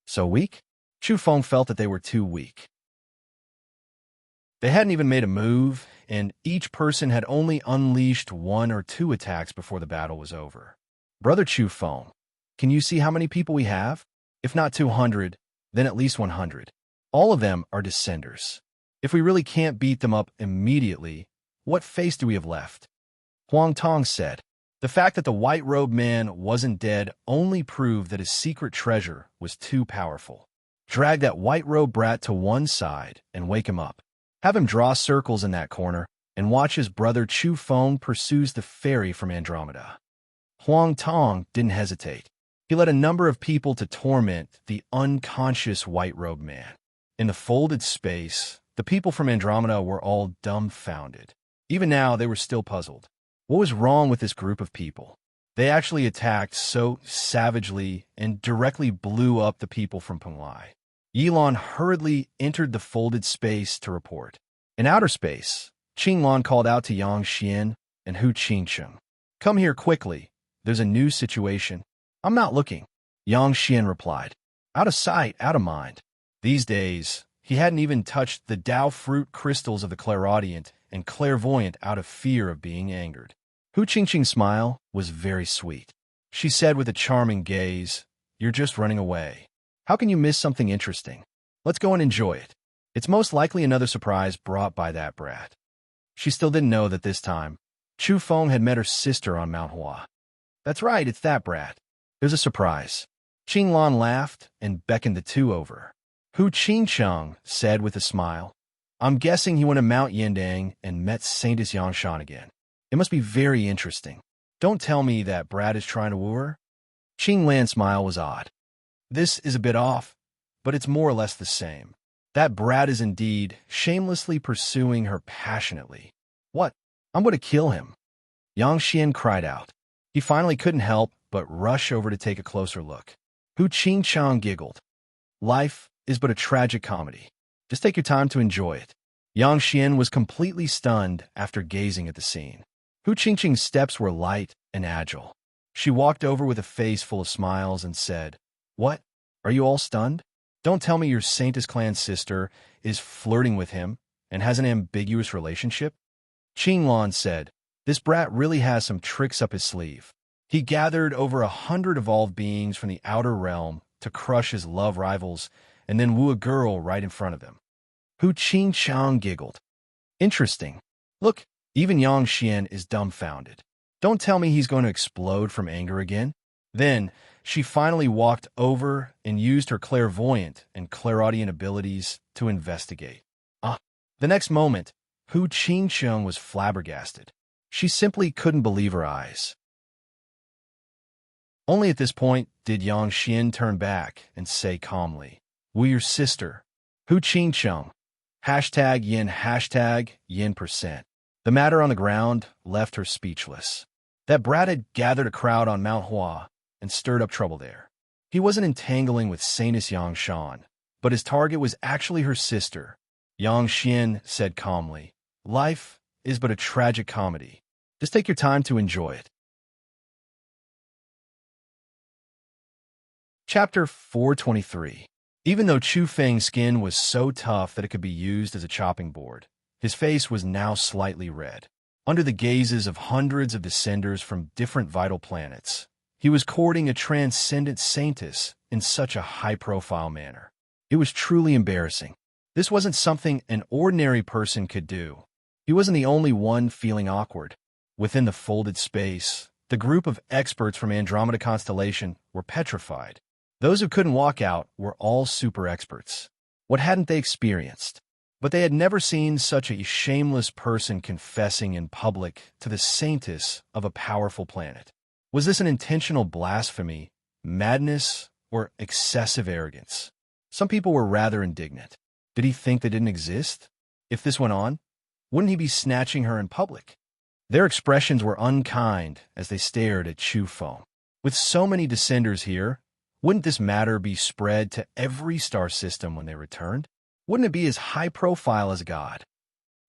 Speaker 1: So weak? Chu Feng felt that they were too weak. They hadn't even made a move, and each person had only unleashed 1 or 2 attacks before the battle was over. Brother Chu Feng, can you see how many people we have? If not 200, then at least 100. All of them are descenders. If we really can't beat them up immediately, what face do we have left? Huang Tong said. The fact that the white-robed man wasn't dead only proved that his secret treasure was too powerful. Drag that white-robed brat to one side and wake him up. Have him draw circles in that corner and watch his brother Chu Feng pursues the fairy from Andromeda. Huang Tong didn't hesitate. He led a number of people to torment the unconscious white-robed man. In the folded space, the people from Andromeda were all dumbfounded. Even now, they were still puzzled. What was wrong with this group of people? They actually attacked so savagely and directly blew up the people from Penglai. Yilan hurriedly entered the folded space to report. In outer space, Qinglan called out to Yang Xian and Hu Qingcheng. Come here quickly. There's a new situation. I'm not looking, Yang Xian replied. Out of sight, out of mind. These days, he hadn't even touched the Dao fruit crystals of the clairaudient and clairvoyant out of fear of being angered. Hu Qingcheng's smile was very sweet. She said with a charming gaze, You're just running away. How can you miss something interesting? Let's go and enjoy it. It's most likely another surprise brought by that brat. She still didn't know that this time, Chu Feng had met her sister on Mount Hua. That's right, it's that brat. There's a surprise. Qinglan laughed and beckoned the 2 over. Hu Qingcheng said with a smile, I'm guessing he went to Mount Yindang and met Saintess Yangshan again. It must be very interesting. Don't tell me that brat is trying to woo her? Qinglan's smile was odd. This is a bit off, but it's more or less the same. That brat is indeed shamelessly pursuing her passionately. What? I'm going to kill him. Yang Xian cried out. He finally couldn't help but rush over to take a closer look. Hu Qingcheng giggled. Life is but a tragic comedy. Just take your time to enjoy it. Yang Xian was completely stunned after gazing at the scene. Hu Qingcheng's steps were light and agile. She walked over with a face full of smiles and said, What? Are you all stunned? Don't tell me your Saintess clan's sister is flirting with him and has an ambiguous relationship? Qinglan said, This brat really has some tricks up his sleeve. He gathered over 100 evolved beings from the outer realm to crush his love rivals and then woo a girl right in front of them. Hu Qingcheng giggled. Interesting. Look, even Yang Xian is dumbfounded. Don't tell me he's going to explode from anger again. Then, she finally walked over and used her clairvoyant and clairaudient abilities to investigate. The next moment, Hu Qingcheng was flabbergasted. She simply couldn't believe her eyes. Only at this point did Yang Xian turn back and say calmly, Woo your sister. Hu Qingcheng. #yin%. The matter on the ground left her speechless. That brat had gathered a crowd on Mount Hua and stirred up trouble there. He wasn't entangling with Saintess Yangshan, but his target was actually her sister. Yang Xian said calmly, Life is but a tragic comedy. Just take your time to enjoy it. Chapter 423. Even though Chu Feng's skin was so tough that it could be used as a chopping board, his face was now slightly red. Under the gazes of hundreds of descenders from different vital planets, he was courting a transcendent saintess in such a high-profile manner. It was truly embarrassing. This wasn't something an ordinary person could do. He wasn't the only one feeling awkward. Within the folded space, the group of experts from Andromeda Constellation were petrified. Those who couldn't walk out were all super experts. What hadn't they experienced? But they had never seen such a shameless person confessing in public to the saintess of a powerful planet. Was this an intentional blasphemy, madness, or excessive arrogance? Some people were rather indignant. Did he think they didn't exist? If this went on, wouldn't he be snatching her in public? Their expressions were unkind as they stared at Chu Feng. With so many descenders here, wouldn't this matter be spread to every star system when they returned? Wouldn't it be as high profile as a god?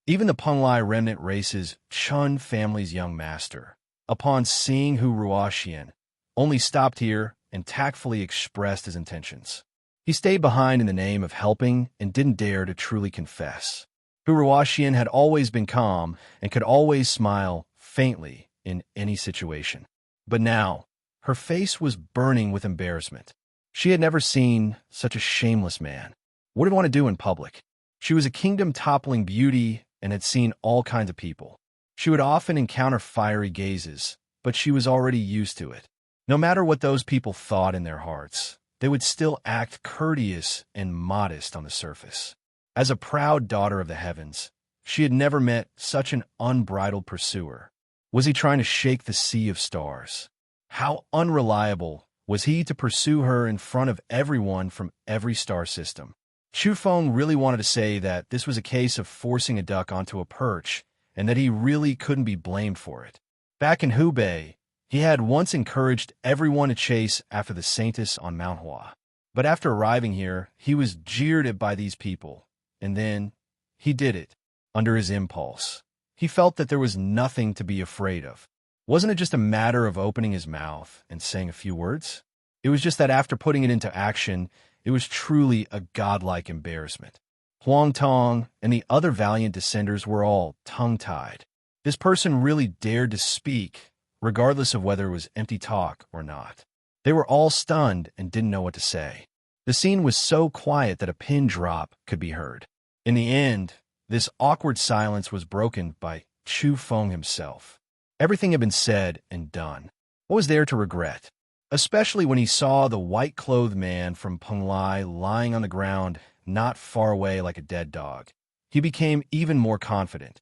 Speaker 1: Even the Penglai remnant race's Chun family's young master, upon seeing Hu Ruoxian, only stopped here and tactfully expressed his intentions. He stayed behind in the name of helping and didn't dare to truly confess. Hu Ruoxian had always been calm and could always smile faintly in any situation. But now, her face was burning with embarrassment. She had never seen such a shameless man. What did he want to do in public? She was a kingdom-toppling beauty and had seen all kinds of people. She would often encounter fiery gazes, but she was already used to it. No matter what those people thought in their hearts, they would still act courteous and modest on the surface. As a proud daughter of the heavens, she had never met such an unbridled pursuer. Was he trying to shake the sea of stars? How unreliable was he to pursue her in front of everyone from every star system? Chu Feng really wanted to say that this was a case of forcing a duck onto a perch, and that he really couldn't be blamed for it. Back in Hubei, he had once encouraged everyone to chase after the saintess on Mount Hua. But after arriving here, he was jeered at by these people, and then he did it, under his impulse. He felt that there was nothing to be afraid of. Wasn't it just a matter of opening his mouth and saying a few words? It was just that after putting it into action, it was truly a godlike embarrassment. Huang Tong and the other valiant descenders were all tongue-tied. This person really dared to speak, regardless of whether it was empty talk or not. They were all stunned and didn't know what to say. The scene was so quiet that a pin drop could be heard. In the end, this awkward silence was broken by Chu Feng himself. Everything had been said and done. What was there to regret? Especially when he saw the white-clothed man from Penglai lying on the ground not far away like a dead dog. He became even more confident.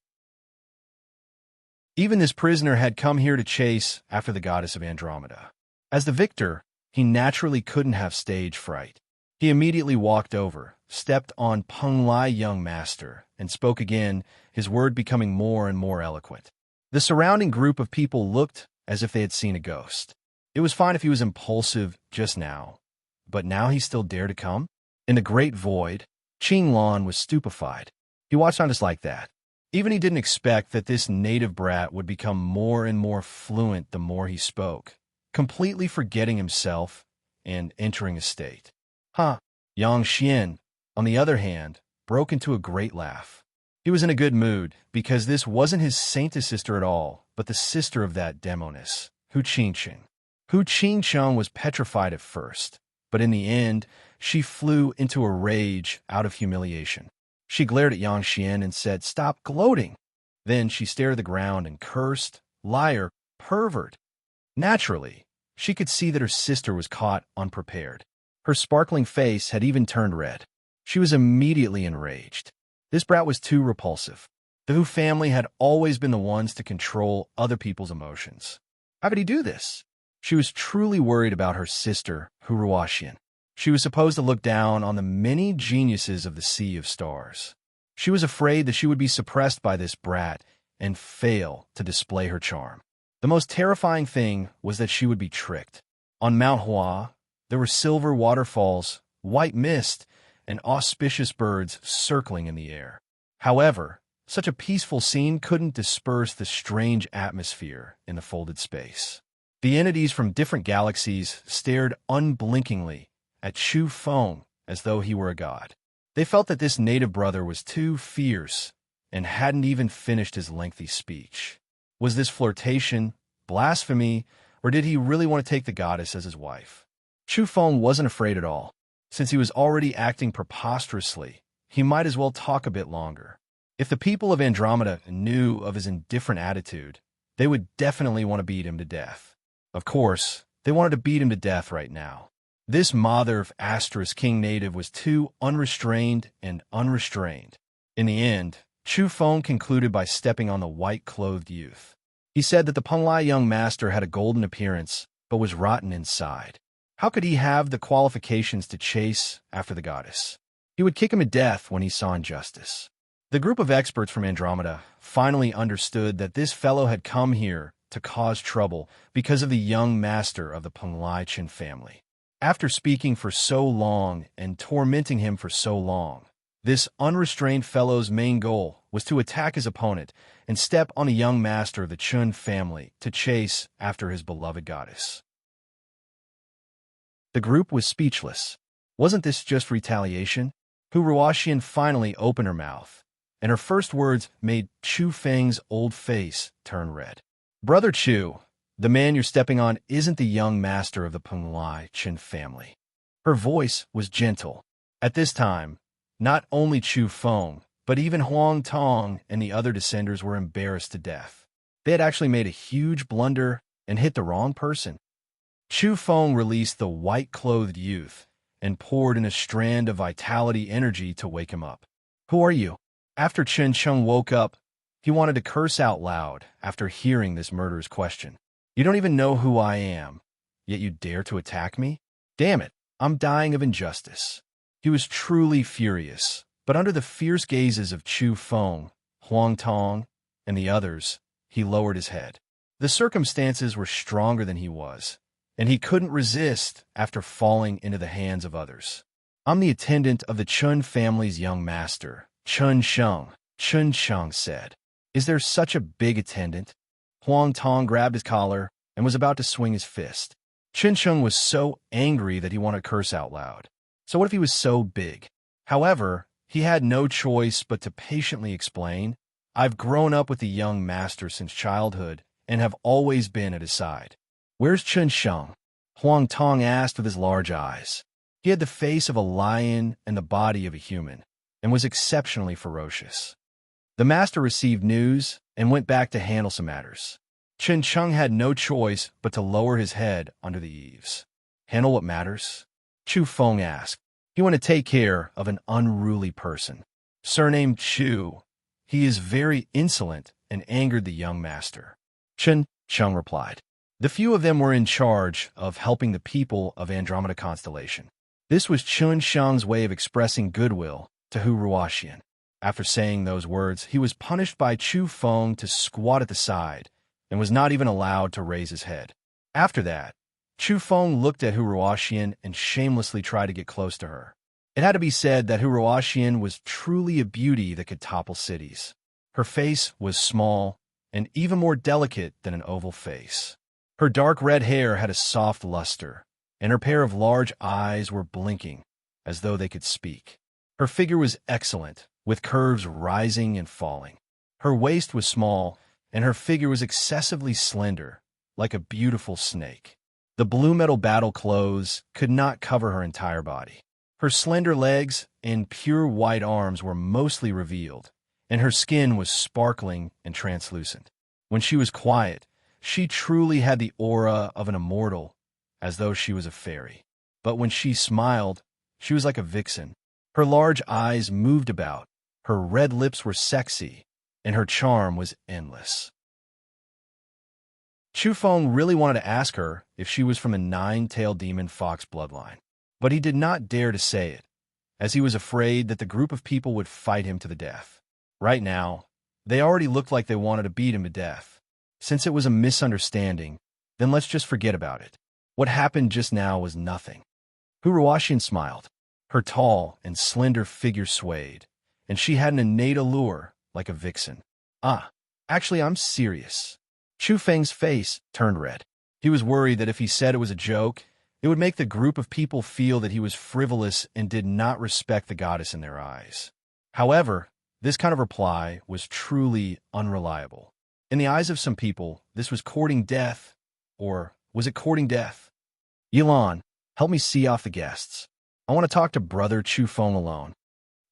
Speaker 1: Even this prisoner had come here to chase after the goddess of Andromeda. As the victor, he naturally couldn't have stage fright. He immediately walked over, stepped on Penglai young master, and spoke again, his word becoming more and more eloquent. The surrounding group of people looked as if they had seen a ghost. It was fine if he was impulsive just now, but now he still dared to come? In the great void, Qing Lan was stupefied. He watched on just like that. Even he didn't expect that this native brat would become more and more fluent the more he spoke, completely forgetting himself and entering a state. Yang Xian, on the other hand, broke into a great laugh. He was in a good mood, because this wasn't his saintess sister at all, but the sister of that demoness, Hu Qingcheng. Hu Qingcheng was petrified at first, but in the end, she flew into a rage out of humiliation. She glared at Yang Xian and said, "Stop gloating." Then she stared at the ground and cursed, "Liar, pervert." Naturally, she could see that her sister was caught unprepared. Her sparkling face had even turned red. She was immediately enraged. This brat was too repulsive. The Hu family had always been the ones to control other people's emotions. How could he do this? She was truly worried about her sister, Hu Ruoxian. She was supposed to look down on the many geniuses of the Sea of Stars. She was afraid that she would be suppressed by this brat and fail to display her charm. The most terrifying thing was that she would be tricked. On Mount Hua, there were silver waterfalls, white mist, and auspicious birds circling in the air. However, such a peaceful scene couldn't disperse the strange atmosphere in the folded space. The entities from different galaxies stared unblinkingly at Chu Feng as though he were a god. They felt that this native brother was too fierce and hadn't even finished his lengthy speech. Was this flirtation, blasphemy, or did he really want to take the goddess as his wife? Chu Feng wasn't afraid at all. Since he was already acting preposterously, he might as well talk a bit longer. If the people of Andromeda knew of his indifferent attitude, they would definitely want to beat him to death. Of course, they wanted to beat him to death right now. This mother of Astra's king native was too unrestrained and unrestrained. In the end, Chu Feng concluded by stepping on the white-clothed youth. He said that the Penglai young master had a golden appearance, but was rotten inside. How could he have the qualifications to chase after the goddess? He would kick him to death when he saw injustice. The group of experts from Andromeda finally understood that this fellow had come here to cause trouble because of the young master of the Penglai Chin family. After speaking for so long and tormenting him for so long, this unrestrained fellow's main goal was to attack his opponent and step on a young master of the Chun family to chase after his beloved goddess. The group was speechless. Wasn't this just retaliation? Hu Ruoxian finally opened her mouth, and her first words made Chu Feng's old face turn red. "Brother Chu, the man you're stepping on isn't the young master of the Penglai Chin family." Her voice was gentle. At this time, not only Chu Feng, but even Huang Tong and the other descenders were embarrassed to death. They had actually made a huge blunder and hit the wrong person. Chu Feng released the white-clothed youth and poured in a strand of vitality energy to wake him up. "Who are you?" After Chen Chung woke up, he wanted to curse out loud after hearing this murderous question. "You don't even know who I am, yet you dare to attack me? Damn it, I'm dying of injustice." He was truly furious, but under the fierce gazes of Chu Feng, Huang Tong, and the others, he lowered his head. The circumstances were stronger than he was, and he couldn't resist after falling into the hands of others. "I'm the attendant of the Chun family's young master, Chun Sheng," Chun Sheng said. "Is there such a big attendant?" Huang Tong grabbed his collar and was about to swing his fist. Chun Sheng was so angry that he wanted to curse out loud. So what if he was so big? However, he had no choice but to patiently explain, "I've grown up with the young master since childhood and have always been at his side." "Where's Chun Sheng?" Huang Tong asked with his large eyes. He had the face of a lion and the body of a human, and was exceptionally ferocious. The master received news and went back to handle some matters. Chun Sheng had no choice but to lower his head under the eaves. "Handle what matters?" Chu Feng asked. "He went to take care of an unruly person, surnamed Chu. He is very insolent and angered the young master." Chun Sheng replied. The few of them were in charge of helping the people of Andromeda Constellation. This was Chun Sheng's way of expressing goodwill to Hu Ruoxian. After saying those words, he was punished by Chu Feng to squat at the side and was not even allowed to raise his head. After that, Chu Feng looked at Hu Ruoxian and shamelessly tried to get close to her. It had to be said that Hu Ruoxian was truly a beauty that could topple cities. Her face was small and even more delicate than an oval face. Her dark red hair had a soft luster, and her pair of large eyes were blinking as though they could speak. Her figure was excellent, with curves rising and falling. Her waist was small, and her figure was excessively slender, like a beautiful snake. The blue metal battle clothes could not cover her entire body. Her slender legs and pure white arms were mostly revealed, and her skin was sparkling and translucent. When she was quiet, she truly had the aura of an immortal, as though she was a fairy. But when she smiled, she was like a vixen. Her large eyes moved about, her red lips were sexy, and her charm was endless. Chu Feng really wanted to ask her if she was from a nine-tailed demon fox bloodline, but he did not dare to say it, as he was afraid that the group of people would fight him to the death. Right now, they already looked like they wanted to beat him to death. Since it was a misunderstanding, then let's just forget about it. What happened just now was nothing. Hu Ruoxian smiled. Her tall and slender figure swayed, and she had an innate allure like a vixen. Actually, I'm serious." Chu Feng's face turned red. He was worried that if he said it was a joke, it would make the group of people feel that he was frivolous and did not respect the goddess in their eyes. However, this kind of reply was truly unreliable. In the eyes of some people, this was courting death, or was it courting death? "Yilan, help me see off the guests. I want to talk to Brother Chu Feng alone."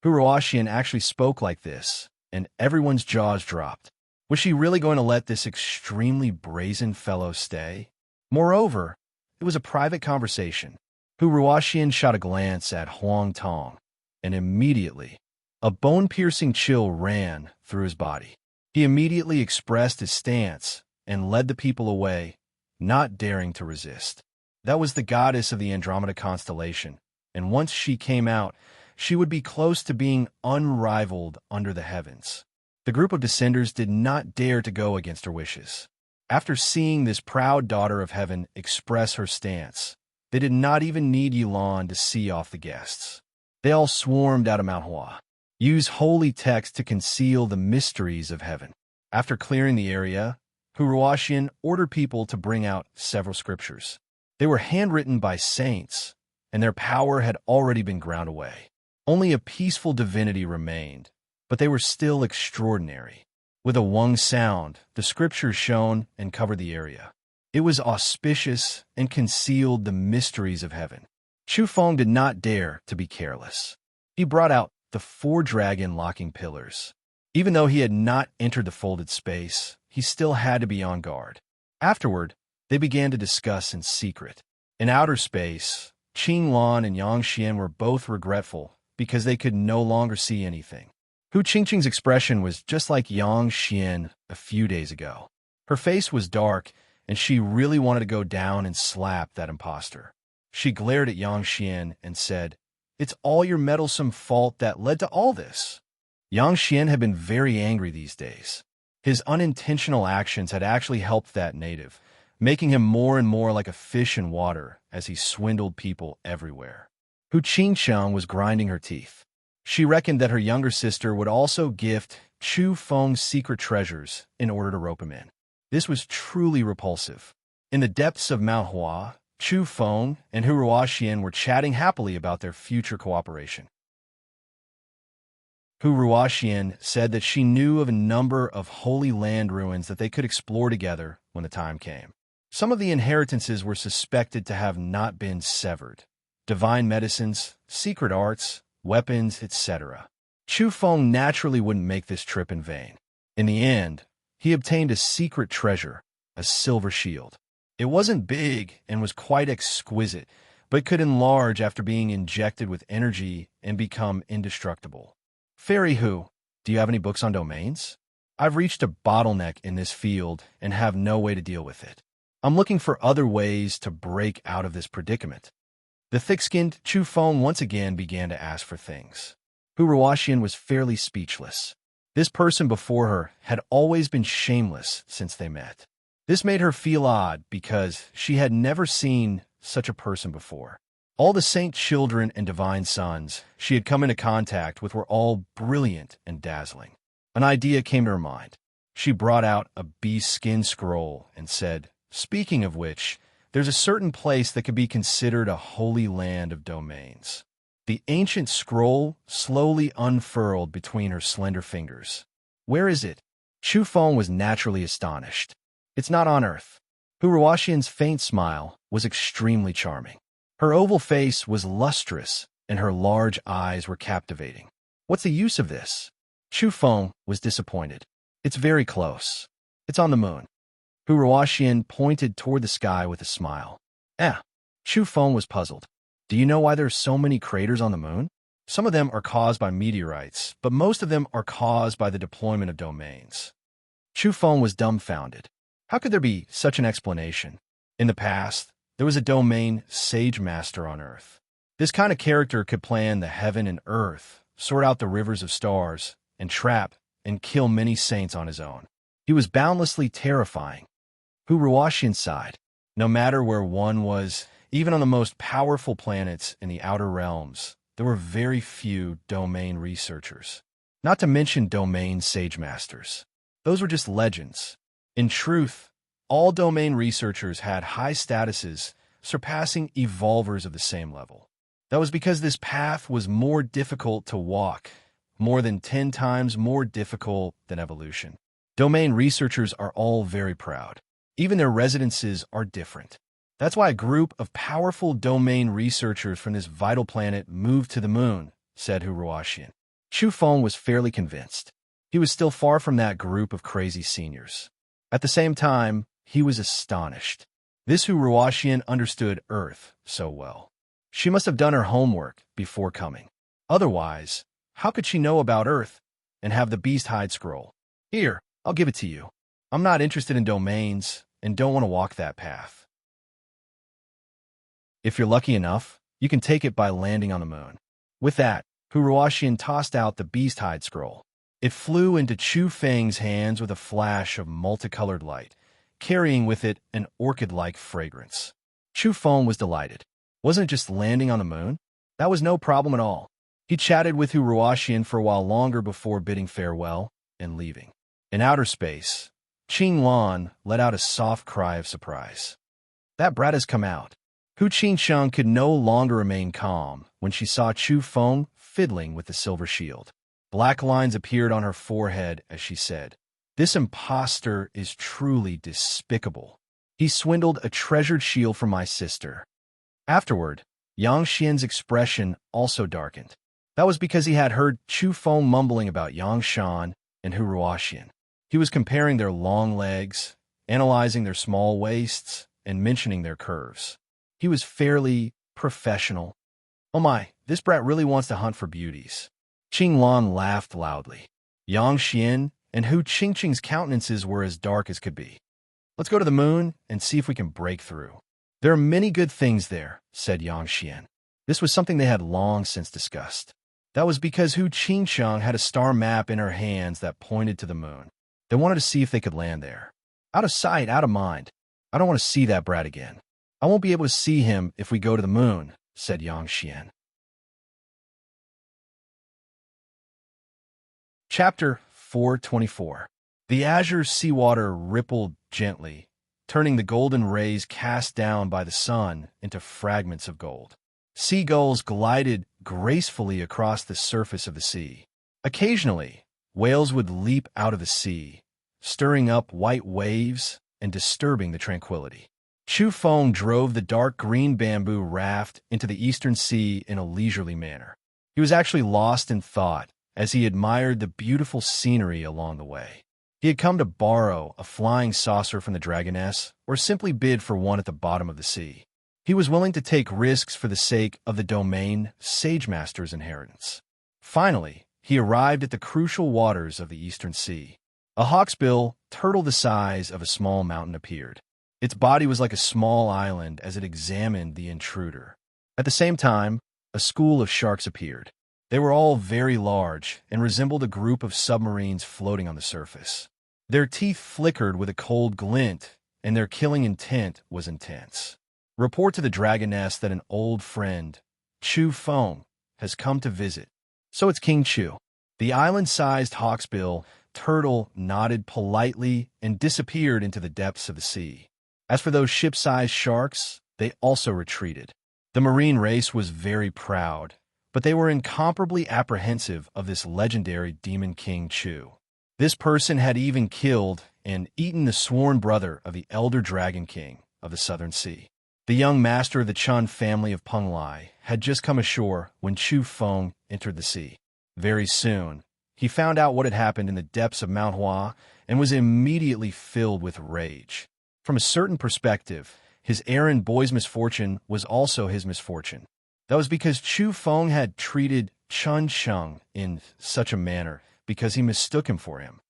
Speaker 1: Hu Ruoxian actually spoke like this, and everyone's jaws dropped. Was she really going to let this extremely brazen fellow stay? Moreover, it was a private conversation, Hu Ruoxian shot a glance at Huang Tong, and immediately, a bone-piercing chill ran through his body. He immediately expressed his stance and led the people away, not daring to resist. That was the goddess of the Andromeda constellation, and once she came out, she would be close to being unrivaled under the heavens. The group of descenders did not dare to go against her wishes. After seeing this proud daughter of heaven express her stance, they did not even need Yulan to see off the guests. They all swarmed out of Mount Hua. Use holy text to conceal the mysteries of heaven. After clearing the area, Hu Ruoxian ordered people to bring out several scriptures. They were handwritten by saints, and their power had already been ground away. Only a peaceful divinity remained, but they were still extraordinary. With a Weng sound, the scriptures shone and covered the area. It was auspicious and concealed the mysteries of heaven. Chu Feng did not dare to be careless. He brought out the 4 dragon locking pillars. Even though he had not entered the folded space, he still had to be on guard. Afterward, they began to discuss in secret. In outer space, Qing Lan and Yang Xian were both regretful because they could no longer see anything. Hu Qingqing's expression was just like Yang Xian a few days ago. Her face was dark, and she really wanted to go down and slap that imposter. She glared at Yang Xian and said, "It's all your meddlesome fault that led to all this." Yang Xian had been very angry these days. His unintentional actions had actually helped that native, making him more and more like a fish in water as he swindled people everywhere. Hu Qingqiang was grinding her teeth. She reckoned that her younger sister would also gift Chu Feng's secret treasures in order to rope him in. This was truly repulsive. In the depths of Mount Hua, Chu Feng and Hu Ruoxian were chatting happily about their future cooperation. Hu Ruoxian said that she knew of a number of holy land ruins that they could explore together when the time came. Some of the inheritances were suspected to have not been severed. Divine medicines, secret arts, weapons, etc. Chu Feng naturally wouldn't make this trip in vain. In the end, he obtained a secret treasure, a silver shield. It wasn't big and was quite exquisite, but could enlarge after being injected with energy and become indestructible. Fairy Hu, do you have any books on domains? I've reached a bottleneck in this field and have no way to deal with it. I'm looking for other ways to break out of this predicament. The thick-skinned Chu Feng once again began to ask for things. Hu Ruoxian was fairly speechless. This person before her had always been shameless since they met. This made her feel odd because she had never seen such a person before. All the saint children and divine sons she had come into contact with were all brilliant and dazzling. An idea came to her mind. She brought out a bee skin scroll and said, "Speaking of which, there's a certain place that could be considered a holy land of domains." The ancient scroll slowly unfurled between her slender fingers. "Where is it?" Chu Feng was naturally astonished. "It's not on Earth." Hu Ruoxian's faint smile was extremely charming. Her oval face was lustrous, and her large eyes were captivating. "What's the use of this?" Chu Feng was disappointed. "It's very close. It's on the moon." Hu Ruoxian pointed toward the sky with a smile. Chu Feng was puzzled. "Do you know why there are so many craters on the moon? Some of them are caused by meteorites, but most of them are caused by the deployment of domains." Chu Feng was dumbfounded. How could there be such an explanation? In the past, there was a domain sage master on Earth. This kind of character could plan the heaven and earth, sort out the rivers of stars, and trap and kill many saints on his own. He was boundlessly terrifying. Hu Ruoxian sighed. No matter where one was, even on the most powerful planets in the outer realms, there were very few domain researchers. Not to mention domain sage masters. Those were just legends. In truth, all domain researchers had high statuses, surpassing evolvers of the same level. That was because this path was more difficult to walk, more than 10 times more difficult than evolution. Domain researchers are all very proud. Even their residences are different. That's why a group of powerful domain researchers from this vital planet moved to the moon, said Hu Ruoxian. Chu Feng was fairly convinced. He was still far from that group of crazy seniors. At the same time, he was astonished. This Hu Ruoxian understood Earth so well. She must have done her homework before coming. Otherwise, how could she know about Earth and have the beast hide scroll? Here, I'll give it to you. I'm not interested in domains and don't want to walk that path. If you're lucky enough, you can take it by landing on the moon. With that, Huruashian tossed out the beast hide scroll. It flew into Chu Feng's hands with a flash of multicolored light, carrying with it an orchid-like fragrance. Chu Feng was delighted. Wasn't it just landing on the moon? That was no problem at all. He chatted with Huruashian for a while longer before bidding farewell and leaving. In outer space, Qing Lan let out a soft cry of surprise. That brat has come out. Hu Qingsheng could no longer remain calm when she saw Chu Feng fiddling with the silver shield. Black lines appeared on her forehead as she said, "This impostor is truly despicable. He swindled a treasured shield from my sister." Afterward, Yang Xian's expression also darkened. That was because he had heard Chu Feng mumbling about Yang Shan and Huruashian. He was comparing their long legs, analyzing their small waists, and mentioning their curves. He was fairly professional. Oh my, this brat really wants to hunt for beauties. Qing Lan laughed loudly. Yang Xian and Hu Qingqing's countenances were as dark as could be. Let's go to the moon and see if we can break through. There are many good things there, said Yang Xian. This was something they had long since discussed. That was because Hu Qingsheng had a star map in her hands that pointed to the moon. They wanted to see if they could land there. Out of sight, out of mind. I don't want to see that brat again. I won't be able to see him if we go to the moon, said Yang Xian. Chapter 424. The azure seawater rippled gently, turning the golden rays cast down by the sun into fragments of gold. Seagulls glided gracefully across the surface of the sea. Occasionally, whales would leap out of the sea, stirring up white waves and disturbing the tranquility. Chu Feng drove the dark green bamboo raft into the eastern sea in a leisurely manner. He was actually lost in thought as he admired the beautiful scenery along the way. He had come to borrow a flying saucer from the dragoness or simply bid for one at the bottom of the sea. He was willing to take risks for the sake of the domain Sagemaster's inheritance. Finally, he arrived at the crucial waters of the eastern sea. A hawksbill turtle the size of a small mountain appeared. Its body was like a small island as it examined the intruder. At the same time, a school of sharks appeared. They were all very large and resembled a group of submarines floating on the surface. Their teeth flickered with a cold glint, and their killing intent was intense. Report to the dragoness that an old friend, Chu Feng, has come to visit. So it's King Chu. The island-sized hawksbill turtle nodded politely and disappeared into the depths of the sea. As for those ship-sized sharks, they also retreated. The marine race was very proud, but they were incomparably apprehensive of this legendary demon king Chu. This person had even killed and eaten the sworn brother of the elder dragon king of the southern sea. The young master of the Chun family of Penglai had just come ashore when Chu Feng entered the sea. Very soon, he found out what had happened in the depths of Mount Hua and was immediately filled with rage. From a certain perspective, his errand boy's misfortune was also his misfortune. That was because Chu Feng had treated Chun Sheng in such a manner because he mistook him for him.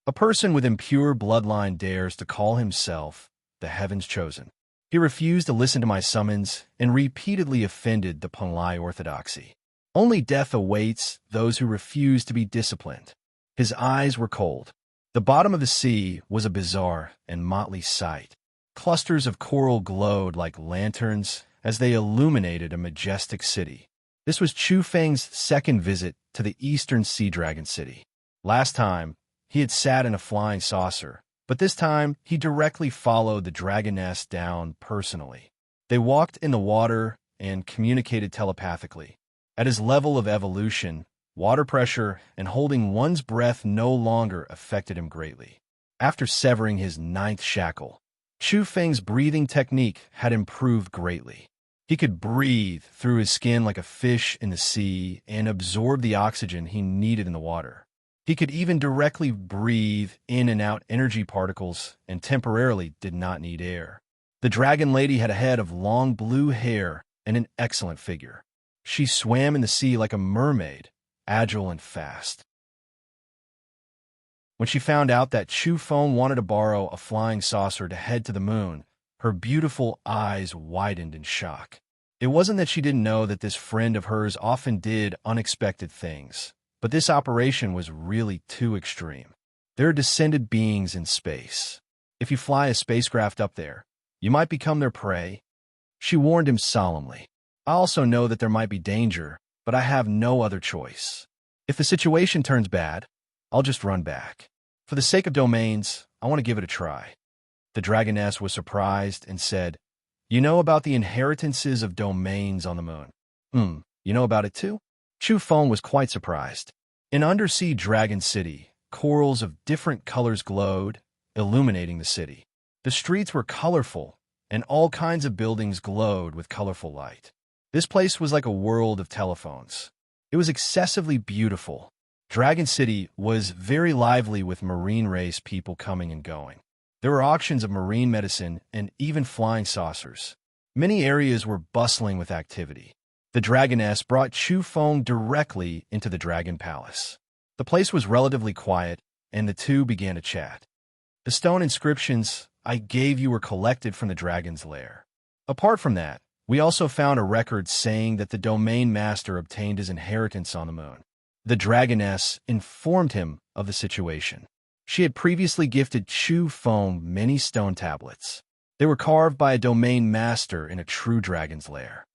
Speaker 1: A person with impure bloodline dares to call himself the Heaven's Chosen. He refused to listen to my summons and repeatedly offended the Penglai orthodoxy. Only death awaits those who refuse to be disciplined. His eyes were cold. The bottom of the sea was a bizarre and motley sight. Clusters of coral glowed like lanterns as they illuminated a majestic city. This was Chu Feng's second visit to the eastern sea dragon city. Last time, he had sat in a flying saucer, but this time he directly followed the dragoness down personally. They walked in the water and communicated telepathically. At his level of evolution, water pressure and holding one's breath no longer affected him greatly. After severing his 9th shackle, Chu Feng's breathing technique had improved greatly. He could breathe through his skin like a fish in the sea and absorb the oxygen he needed in the water. He could even directly breathe in and out energy particles and temporarily did not need air. The dragon lady had a head of long blue hair and an excellent figure. She swam in the sea like a mermaid, agile and fast. When she found out that Chu Feng wanted to borrow a flying saucer to head to the moon, her beautiful eyes widened in shock. It wasn't that she didn't know that this friend of hers often did unexpected things, but this operation was really too extreme. There are descended beings in space. If you fly a spacecraft up there, you might become their prey. She warned him solemnly. I also know that there might be danger, but I have no other choice. If the situation turns bad, I'll just run back. For the sake of domains, I want to give it a try. The dragoness was surprised and said, "You know about the inheritances of domains on the moon?" You know about it too? Chu Feng was quite surprised. In undersea Dragon City, corals of different colors glowed, illuminating the city. The streets were colorful, and all kinds of buildings glowed with colorful light. This place was like a world of telephones. It was excessively beautiful. Dragon City was very lively with marine race people coming and going. There were auctions of marine medicine and even flying saucers. Many areas were bustling with activity. The dragoness brought Chu Feng directly into the Dragon Palace. The place was relatively quiet, and the two began to chat. The stone inscriptions I gave you were collected from the dragon's lair. Apart from that, we also found a record saying that the domain master obtained his inheritance on the moon. The dragoness informed him of the situation. She had previously gifted Chu Feng many stone tablets. They were carved by a domain master in a true dragon's lair.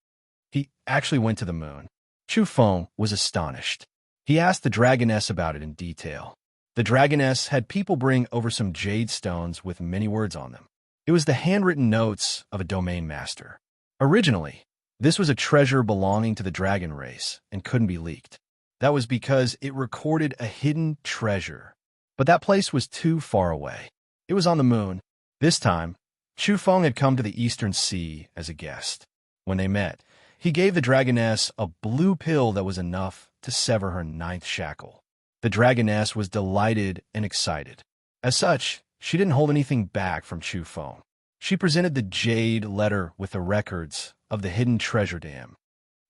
Speaker 1: He actually went to the moon. Chu Feng was astonished. He asked the dragoness about it in detail. The dragoness had people bring over some jade stones with many words on them. It was the handwritten notes of a domain master. Originally, this was a treasure belonging to the dragon race and couldn't be leaked. That was because it recorded a hidden treasure. But that place was too far away. It was on the moon. This time, Chu Feng had come to the Eastern Sea as a guest. When they met, he gave the dragoness a blue pill that was enough to sever her 9th shackle. The dragoness was delighted and excited. As such, she didn't hold anything back from Chu Feng. She presented the jade letter with the records of the hidden treasure to him.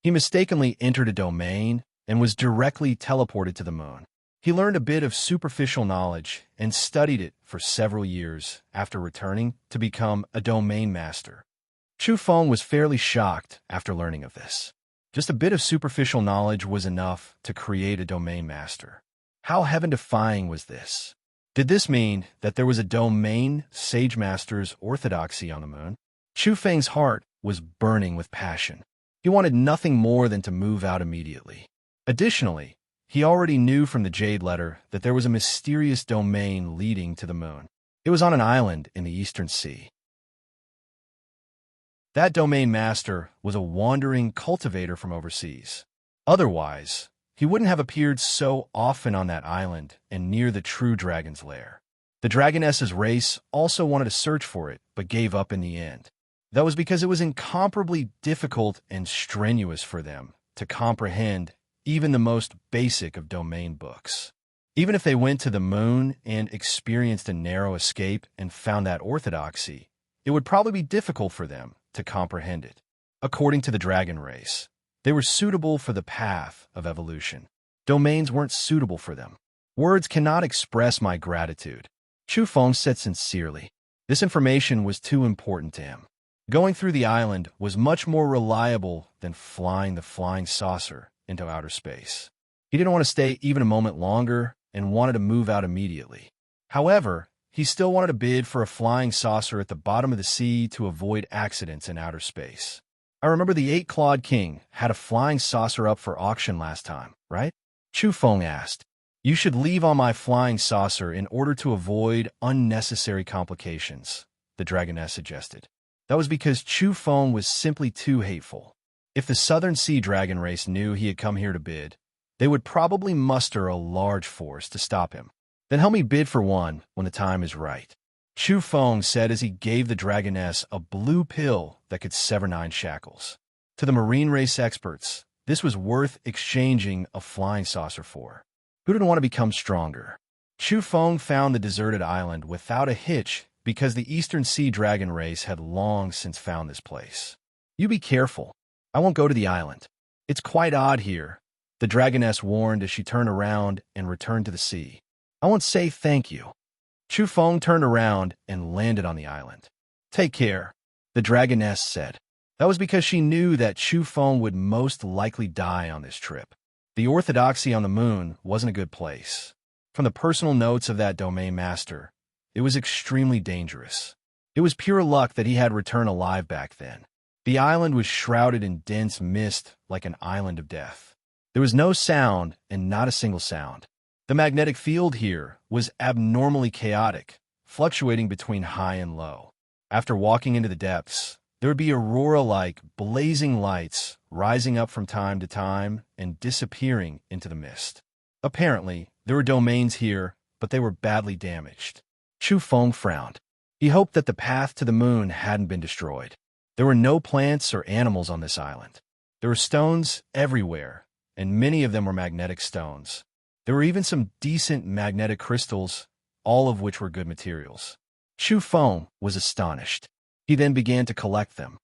Speaker 1: He mistakenly entered a domain and was directly teleported to the moon. He learned a bit of superficial knowledge and studied it for several years after returning to become a domain master. Chu Feng was fairly shocked after learning of this. Just a bit of superficial knowledge was enough to create a domain master. How heaven-defying was this? Did this mean that there was a domain sage master's orthodoxy on the moon? Chu Feng's heart was burning with passion. He wanted nothing more than to move out immediately. Additionally, he already knew from the Jade Letter that there was a mysterious domain leading to the moon. It was on an island in the Eastern Sea. That domain master was a wandering cultivator from overseas. Otherwise, he wouldn't have appeared so often on that island and near the true dragon's lair. The dragoness's race also wanted to search for it, but gave up in the end. That was because it was incomparably difficult and strenuous for them to comprehend even the most basic of domain books. Even if they went to the moon and experienced a narrow escape and found that orthodoxy, it would probably be difficult for them to comprehend it. According to the dragon race, they were suitable for the path of evolution. Domains weren't suitable for them. Words cannot express my gratitude, Chu Feng said sincerely. This information was too important to him. Going through the island was much more reliable than flying the flying saucer into outer space. He didn't want to stay even a moment longer and wanted to move out immediately. However, he still wanted to bid for a flying saucer at the bottom of the sea to avoid accidents in outer space. I remember the 8-clawed king had a flying saucer up for auction last time, right? Chu Feng asked. You should leave on my flying saucer in order to avoid unnecessary complications, the dragoness suggested. That was because Chu Feng was simply too hateful. If the Southern Sea Dragon race knew he had come here to bid, they would probably muster a large force to stop him. Then help me bid for one when the time is right, Chu Feng said as he gave the dragoness a blue pill that could sever 9 shackles. To the marine race experts, this was worth exchanging a flying saucer for. Who didn't want to become stronger? Chu Feng found the deserted island without a hitch because the Eastern Sea Dragon race had long since found this place. You be careful. I won't go to the island. It's quite odd here, the dragoness warned as she turned around and returned to the sea. I won't say thank you. Chu Feng turned around and landed on the island. Take care, the dragoness said. That was because she knew that Chu Feng would most likely die on this trip. The orthodoxy on the moon wasn't a good place. From the personal notes of that domain master, it was extremely dangerous. It was pure luck that he had returned alive back then. The island was shrouded in dense mist like an island of death. There was no sound and not a single sound. The magnetic field here was abnormally chaotic, fluctuating between high and low. After walking into the depths, there would be aurora-like, blazing lights rising up from time to time and disappearing into the mist. Apparently, there were domains here, but they were badly damaged. Chu Feng frowned. He hoped that the path to the moon hadn't been destroyed. There were no plants or animals on this island. There were stones everywhere, and many of them were magnetic stones. There were even some decent magnetic crystals, all of which were good materials. Chu Feng was astonished. He then began to collect them.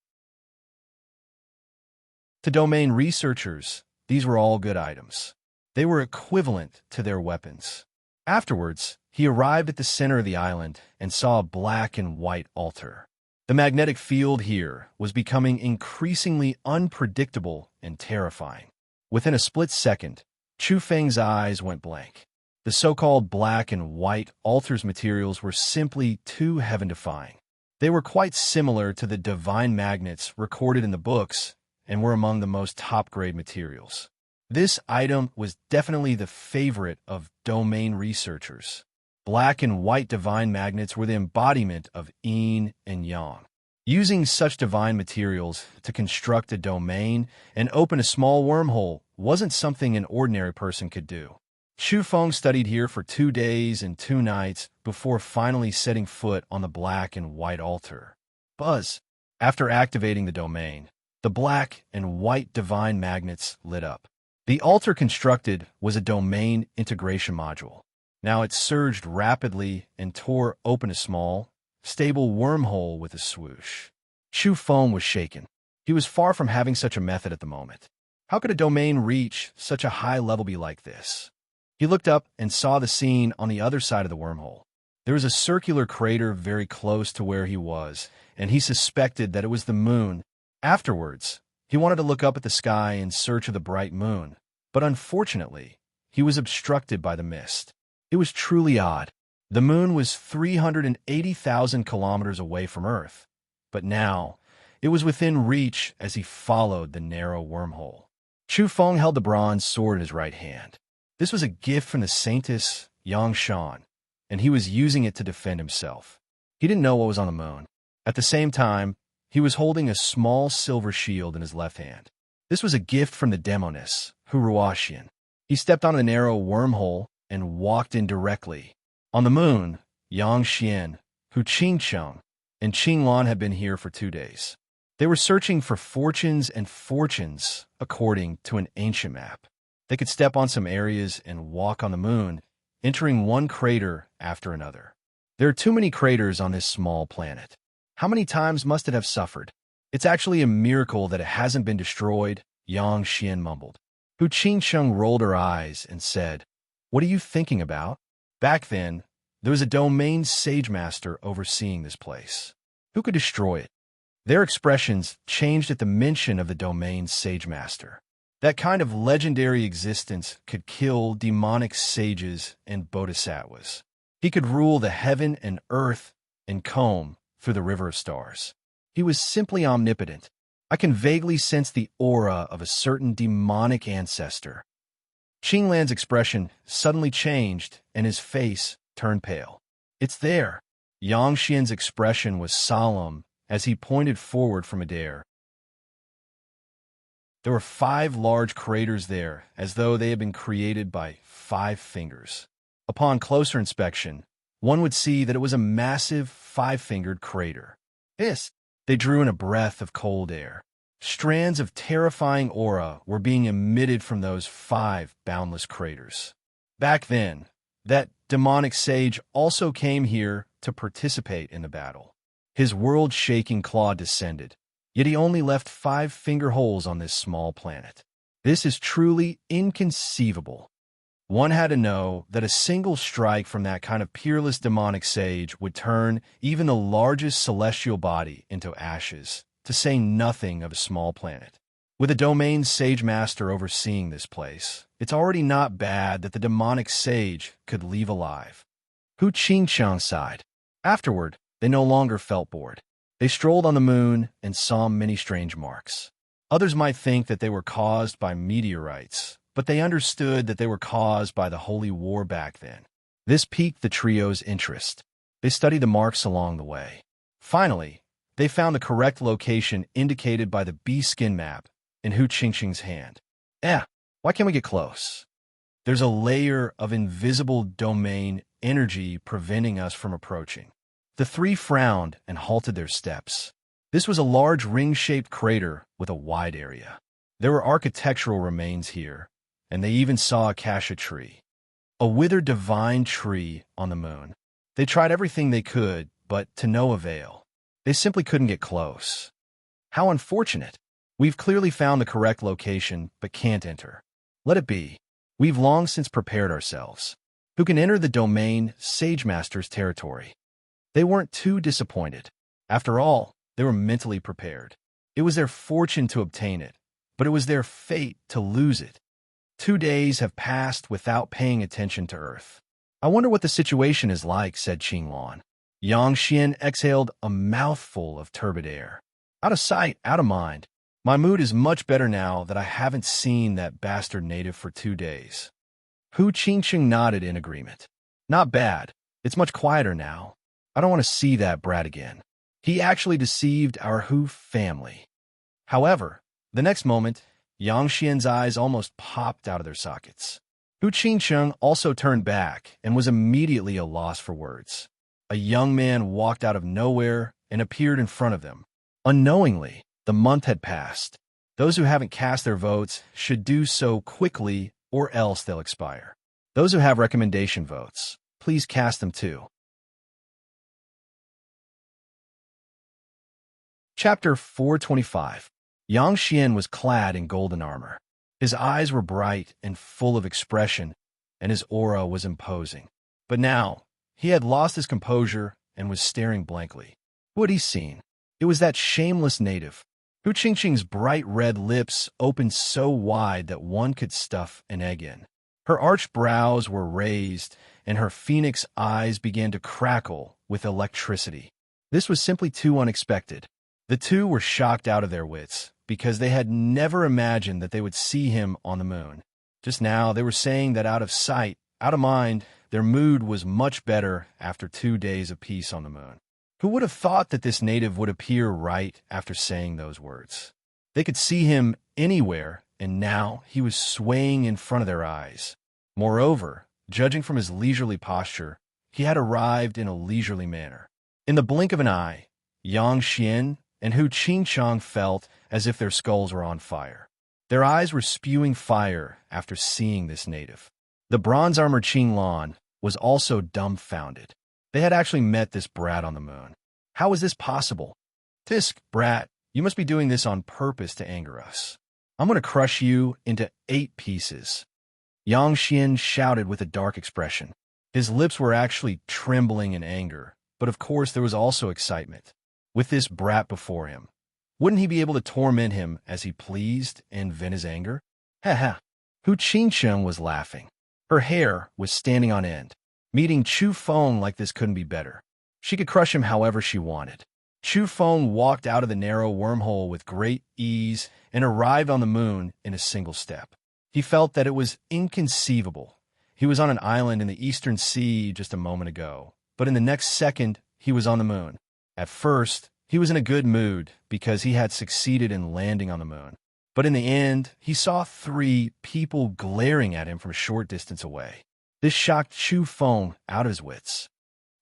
Speaker 1: To domain researchers, these were all good items. They were equivalent to their weapons. Afterwards, he arrived at the center of the island and saw a black and white altar. The magnetic field here was becoming increasingly unpredictable and terrifying. Within a split second, Chu Feng's eyes went blank. The so-called black and white altar's materials were simply too heaven-defying. They were quite similar to the divine magnets recorded in the books and were among the most top-grade materials. This item was definitely the favorite of domain researchers. Black and white divine magnets were the embodiment of yin and yang. Using such divine materials to construct a domain and open a small wormhole wasn't something an ordinary person could do. Chu Feng studied here for 2 days and 2 nights before finally setting foot on the black and white altar. Buzz! After activating the domain, the black and white divine magnets lit up. The altar constructed was a domain integration module. Now it surged rapidly and tore open a small, stable wormhole with a swoosh. Chu Feng was shaken. He was far from having such a method at the moment. How could a domain reach such a high level be like this? He looked up and saw the scene on the other side of the wormhole. There was a circular crater very close to where he was, and he suspected that it was the moon. Afterwards, he wanted to look up at the sky in search of the bright moon, but unfortunately, he was obstructed by the mist. It was truly odd. The moon was 380,000 kilometers away from Earth, but now it was within reach as he followed the narrow wormhole. Chu Feng held the bronze sword in his right hand. This was a gift from the saintess Yang Shan, and he was using it to defend himself. He didn't know what was on the moon. At the same time, he was holding a small silver shield in his left hand. This was a gift from the demoness, Huruashian. He stepped on a narrow wormhole and walked in directly. On the moon, Yang Xian, Hu Qingcheng, and Qinglan had been here for 2 days. They were searching for fortunes and fortunes according to an ancient map. They could step on some areas and walk on the moon, entering one crater after another. There are too many craters on this small planet. How many times must it have suffered? It's actually a miracle that it hasn't been destroyed, Yang Xian mumbled. Hu Qingcheng rolled her eyes and said, "What are you thinking about?" Back then, there was a domain sage master overseeing this place. Who could destroy it? Their expressions changed at the mention of the domain sage master. That kind of legendary existence could kill demonic sages and bodhisattvas. He could rule the heaven and earth and comb through the river of stars. He was simply omnipotent. I can vaguely sense the aura of a certain demonic ancestor. Qinglan's expression suddenly changed and his face turned pale. It's there. Yang Xian's expression was solemn as he pointed forward from Adair. There were 5 large craters there, as though they had been created by 5 fingers. Upon closer inspection, one would see that it was a massive 5-fingered crater. Hiss! They drew in a breath of cold air. Strands of terrifying aura were being emitted from those 5 boundless craters. Back then, that demonic sage also came here to participate in the battle. His world-shaking claw descended. Yet he only left 5 finger holes on this small planet. This is truly inconceivable. One had to know that a single strike from that kind of peerless demonic sage would turn even the largest celestial body into ashes, to say nothing of a small planet. With a domain sage master overseeing this place, it's already not bad that the demonic sage could leave alive. Hu Qingqiang sighed. Afterward, they no longer felt bored. They strolled on the moon and saw many strange marks. Others might think that they were caused by meteorites, but they understood that they were caused by the holy war back then. This piqued the trio's interest. They studied the marks along the way. Finally, they found the correct location indicated by the bee skin map in Hu Qingqing's hand. Why can't we get close? There's a layer of invisible domain energy preventing us from approaching. The 3 frowned and halted their steps. This was a large ring-shaped crater with a wide area. There were architectural remains here, and they even saw a acacia tree. A withered divine tree on the moon. They tried everything they could, but to no avail. They simply couldn't get close. How unfortunate. We've clearly found the correct location, but can't enter. Let it be. We've long since prepared ourselves. Who can enter the domain Sage Master's territory? They weren't too disappointed. After all, they were mentally prepared. It was their fortune to obtain it, but it was their fate to lose it. 2 days have passed without paying attention to Earth. I wonder what the situation is like, said Qinglan. Yang Xian exhaled a mouthful of turbid air. Out of sight, out of mind. My mood is much better now that I haven't seen that bastard native for 2 days. Hu Qingqing nodded in agreement. Not bad. It's much quieter now. I don't want to see that brat again. He actually deceived our Hu family. However, the next moment, Yang Xian's eyes almost popped out of their sockets. Hu Qingqing also turned back and was immediately at a loss for words. A young man walked out of nowhere and appeared in front of them. Unknowingly, the month had passed. Those who haven't cast their votes should do so quickly or else they'll expire. Those who have recommendation votes, please cast them too. Chapter 425. Yang Xian was clad in golden armor. His eyes were bright and full of expression, and his aura was imposing. But now, he had lost his composure and was staring blankly. Who had he seen? It was that shameless native. Hu Qingqing's bright red lips opened so wide that one could stuff an egg in. Her arched brows were raised, and her phoenix eyes began to crackle with electricity. This was simply too unexpected. The two were shocked out of their wits, because they had never imagined that they would see him on the moon. Just now, they were saying that out of sight, out of mind, their mood was much better after 2 days of peace on the moon. Who would have thought that this native would appear right after saying those words? They could see him anywhere, and now he was swaying in front of their eyes. Moreover, judging from his leisurely posture, he had arrived in a leisurely manner. In the blink of an eye, Yang Xian and Hu Qingqiang felt as if their skulls were on fire. Their eyes were spewing fire after seeing this native. The bronze-armored Qinglan was also dumbfounded. They had actually met this brat on the moon. How was this possible? Tisk, brat, you must be doing this on purpose to anger us. I'm going to crush you into 8 pieces. Yang Xian shouted with a dark expression. His lips were actually trembling in anger, but of course there was also excitement. With this brat before him, wouldn't he be able to torment him as he pleased and vent his anger? Ha ha. Hu Qingqiang was laughing. Her hair was standing on end. Meeting Chu Feng like this couldn't be better. She could crush him however she wanted. Chu Feng walked out of the narrow wormhole with great ease and arrived on the moon in a single step. He felt that it was inconceivable. He was on an island in the Eastern Sea just a moment ago, but in the next second, he was on the moon. At first, he was in a good mood because he had succeeded in landing on the moon. But in the end, he saw 3 people glaring at him from a short distance away. This shocked Chu Feng out of his wits.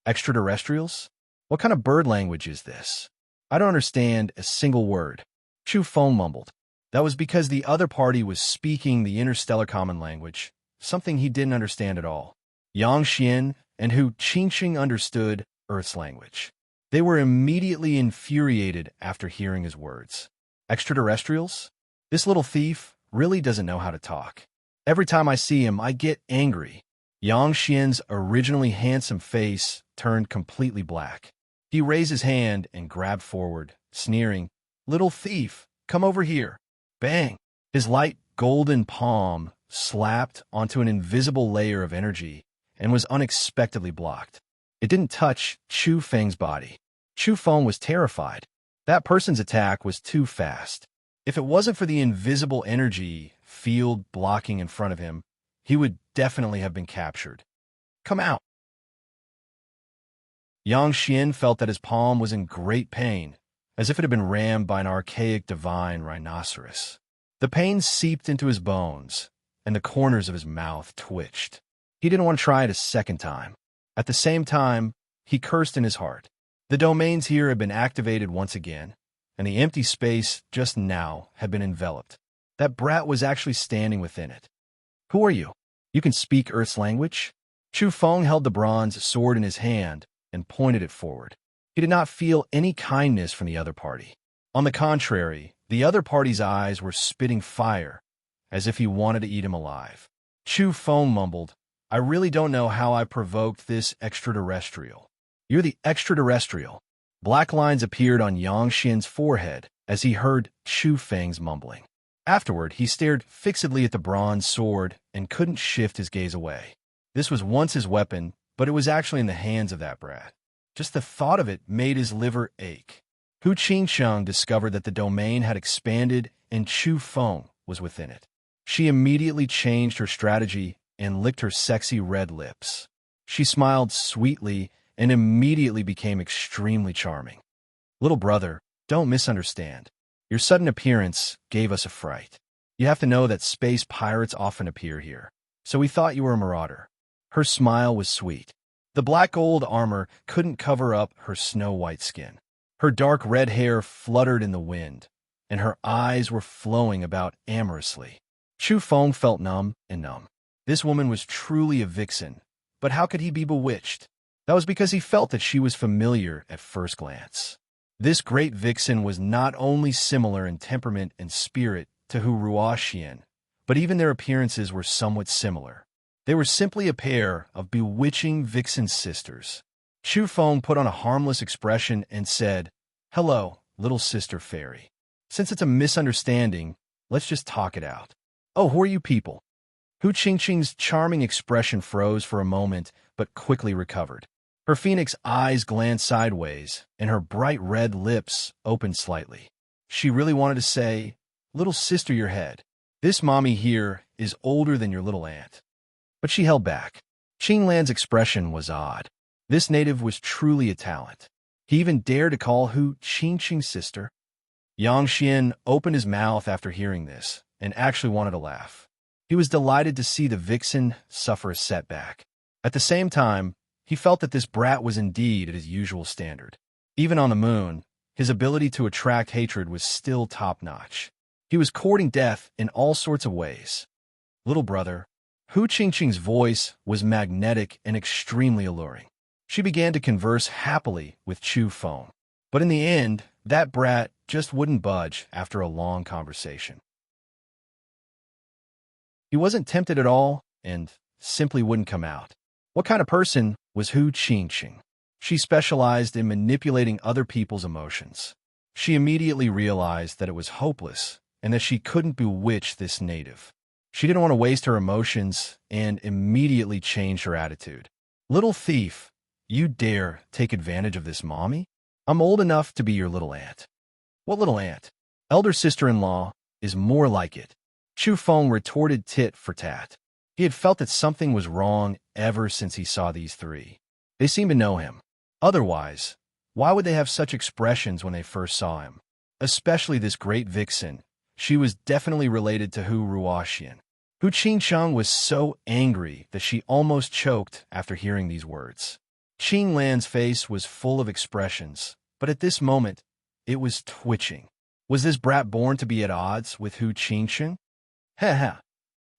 Speaker 1: Extraterrestrials? What kind of bird language is this? I don't understand a single word. Chu Feng mumbled. That was because the other party was speaking the interstellar common language, something he didn't understand at all. Yang Xian and Hu Qingqing understood Earth's language. They were immediately infuriated after hearing his words. Extraterrestrials? This little thief really doesn't know how to talk. Every time I see him, I get angry. Yang Xian's originally handsome face turned completely black. He raised his hand and grabbed forward, sneering, "Little thief, come over here." Bang! His light golden palm slapped onto an invisible layer of energy and was unexpectedly blocked. It didn't touch Chu Feng's body. Chu Feng was terrified. That person's attack was too fast. If it wasn't for the invisible energy field blocking in front of him, he would definitely have been captured. "Come out." Yang Xian felt that his palm was in great pain, as if it had been rammed by an archaic divine rhinoceros. The pain seeped into his bones, and the corners of his mouth twitched. He didn't want to try it a second time. At the same time, he cursed in his heart. The domains here had been activated once again, and the empty space just now had been enveloped. That brat was actually standing within it. "Who are you? You can speak Earth's language?" Chu Feng held the bronze sword in his hand and pointed it forward. He did not feel any kindness from the other party. On the contrary, the other party's eyes were spitting fire, as if he wanted to eat him alive. Chu Feng mumbled, "I really don't know how I provoked this extraterrestrial." "You're the extraterrestrial." Black lines appeared on Yang Xian's forehead as he heard Chu Feng's mumbling. Afterward, he stared fixedly at the bronze sword and couldn't shift his gaze away. This was once his weapon, but it was actually in the hands of that brat. Just the thought of it made his liver ache. Hu Qingsheng discovered that the domain had expanded and Chu Feng was within it. She immediately changed her strategy and licked her sexy red lips. She smiled sweetly and immediately became extremely charming. "Little brother, don't misunderstand. Your sudden appearance gave us a fright. You have to know that space pirates often appear here, so we thought you were a marauder." Her smile was sweet. The black gold armor couldn't cover up her snow-white skin. Her dark red hair fluttered in the wind, and her eyes were flowing about amorously. Chu Feng felt numb and numb. This woman was truly a vixen, but how could he be bewitched? That was because he felt that she was familiar at first glance. This great vixen was not only similar in temperament and spirit to Hu Ruoxian, but even their appearances were somewhat similar. They were simply a pair of bewitching vixen sisters. Chu Feng put on a harmless expression and said, "Hello, little sister fairy. Since it's a misunderstanding, let's just talk it out." "Oh, who are you people?" Hu Qingqing's charming expression froze for a moment, but quickly recovered. Her phoenix eyes glanced sideways, and her bright red lips opened slightly. She really wanted to say, "Little sister, your head. This mommy here is older than your little aunt." But she held back. Qing Lan's expression was odd. This native was truly a talent. He even dared to call Hu Qingqing's sister. Yang Xian opened his mouth after hearing this, and actually wanted to laugh. He was delighted to see the vixen suffer a setback. At the same time, he felt that this brat was indeed at his usual standard. Even on the moon, his ability to attract hatred was still top-notch. He was courting death in all sorts of ways. "Little brother." Hu Qingqing's voice was magnetic and extremely alluring. She began to converse happily with Chu Feng. But in the end, that brat just wouldn't budge after a long conversation. He wasn't tempted at all and simply wouldn't come out. What kind of person was Hu Qingqing? She specialized in manipulating other people's emotions. She immediately realized that it was hopeless and that she couldn't bewitch this native. She didn't want to waste her emotions and immediately changed her attitude. "Little thief, you dare take advantage of this mommy? I'm old enough to be your little aunt." "What little aunt? Elder sister-in-law is more like it." Chu Feng retorted tit for tat. He had felt that something was wrong ever since he saw these three. They seemed to know him. Otherwise, why would they have such expressions when they first saw him? Especially this great vixen. She was definitely related to Hu Ruoxian. Hu Qingsheng was so angry that she almost choked after hearing these words. Qing Lan's face was full of expressions, but at this moment, it was twitching. Was this brat born to be at odds with Hu Qingsheng? Heh heh.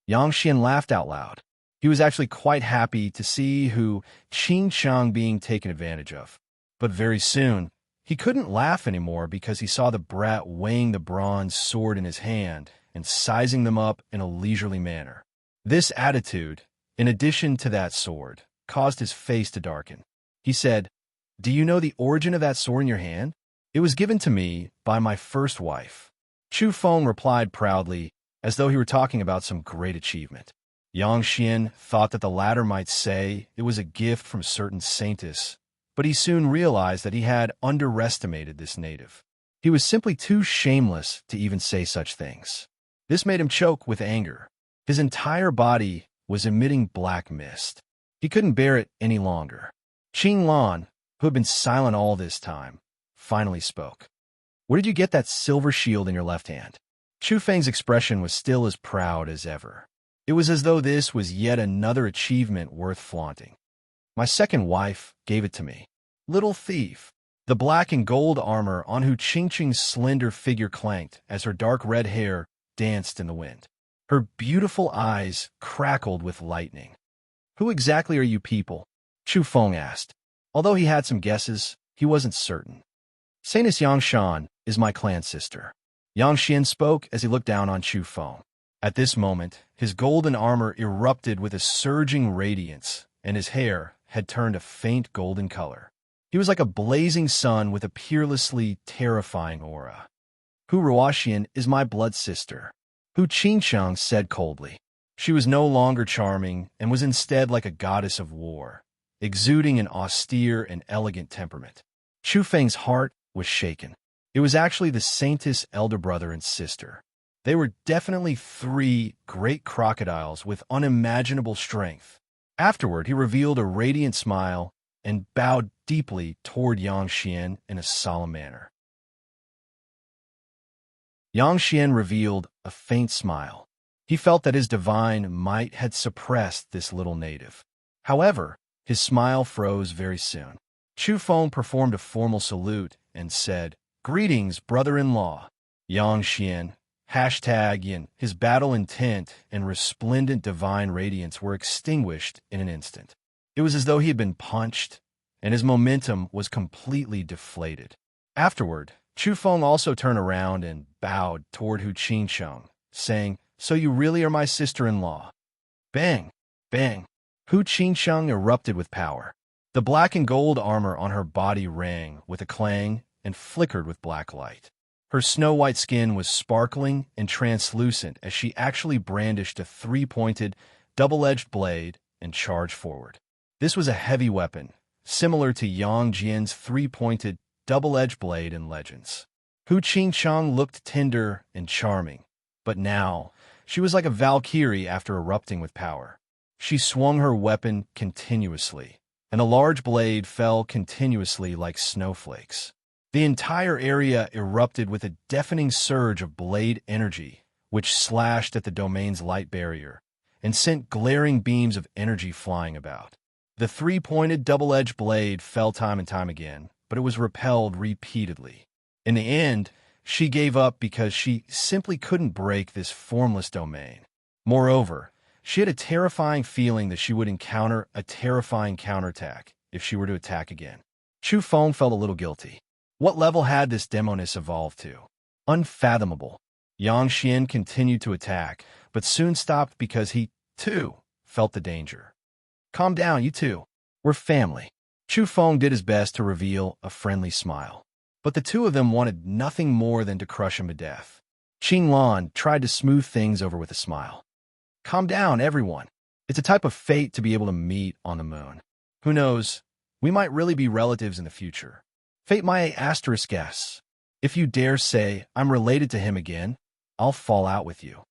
Speaker 1: Yang Xian laughed out loud. He was actually quite happy to see Hu Qingsheng being taken advantage of. But very soon, he couldn't laugh anymore because he saw the brat weighing the bronze sword in his hand and sizing them up in a leisurely manner. This attitude, in addition to that sword, caused his face to darken. He said, "Do you know the origin of that sword in your hand? It was given to me by my first wife." Chu Feng replied proudly, as though he were talking about some great achievement. Yang Xian thought that the latter might say it was a gift from certain saintess, but he soon realized that he had underestimated this native. He was simply too shameless to even say such things. This made him choke with anger. His entire body was emitting black mist. He couldn't bear it any longer. Qing Lan, who had been silent all this time, finally spoke. "Where did you get that silver shield in your left hand?" Chu Feng's expression was still as proud as ever. It was as though this was yet another achievement worth flaunting. "My second wife gave it to me." Little thief. The black and gold armor on Hu Qingqing's slender figure clanked as her dark red hair danced in the wind. Her beautiful eyes crackled with lightning. "Who exactly are you people?" Chu Feng asked. Although he had some guesses, he wasn't certain. "Saintess Yangshan is my clan sister." Yang Xian spoke as he looked down on Chu Feng. At this moment, his golden armor erupted with a surging radiance, and his hair had turned a faint golden color. He was like a blazing sun with a peerlessly terrifying aura. "Hu Ruoxian is my blood sister," Hu Qingqiang said coldly. She was no longer charming and was instead like a goddess of war, exuding an austere and elegant temperament. Chu Feng's heart was shaken. It was actually the saintess' elder brother and sister. They were definitely three great crocodiles with unimaginable strength. Afterward, he revealed a radiant smile and bowed deeply toward Yang Xian in a solemn manner. Yang Xian revealed a faint smile. He felt that his divine might had suppressed this little native. However, his smile froze very soon. Chu Feng performed a formal salute and said, "Greetings, brother-in-law." Yang Xian, #Yin, his battle intent and resplendent divine radiance were extinguished in an instant. It was as though he had been punched, and his momentum was completely deflated. Afterward, Chu Feng also turned around and bowed toward Hu Qingqiang, saying, "So you really are my sister-in-law." Bang! Bang! Hu Qingqiang erupted with power. The black and gold armor on her body rang with a clang and flickered with black light. Her snow-white skin was sparkling and translucent as she actually brandished a three-pointed, double-edged blade and charged forward. This was a heavy weapon, similar to Yang Jian's three-pointed, double-edged blade in Legends. Hu Qingqiang looked tender and charming, but now she was like a valkyrie after erupting with power. She swung her weapon continuously, and a large blade fell continuously like snowflakes. The entire area erupted with a deafening surge of blade energy, which slashed at the domain's light barrier and sent glaring beams of energy flying about. The three-pointed double-edged blade fell time and time again, but it was repelled repeatedly. In the end, she gave up because she simply couldn't break this formless domain. Moreover, she had a terrifying feeling that she would encounter a terrifying counterattack if she were to attack again. Chu Feng felt a little guilty. What level had this demoness evolved to? Unfathomable. Yang Xian continued to attack, but soon stopped because he, too, felt the danger. "Calm down, you two. We're family." Chu Feng did his best to reveal a friendly smile. But the two of them wanted nothing more than to crush him to death. Qing Lan tried to smooth things over with a smile. "Calm down, everyone. It's a type of fate to be able to meet on the moon. Who knows, we might really be relatives in the future. Fate might asterisk guess. If you dare say I'm related to him again, I'll fall out with you."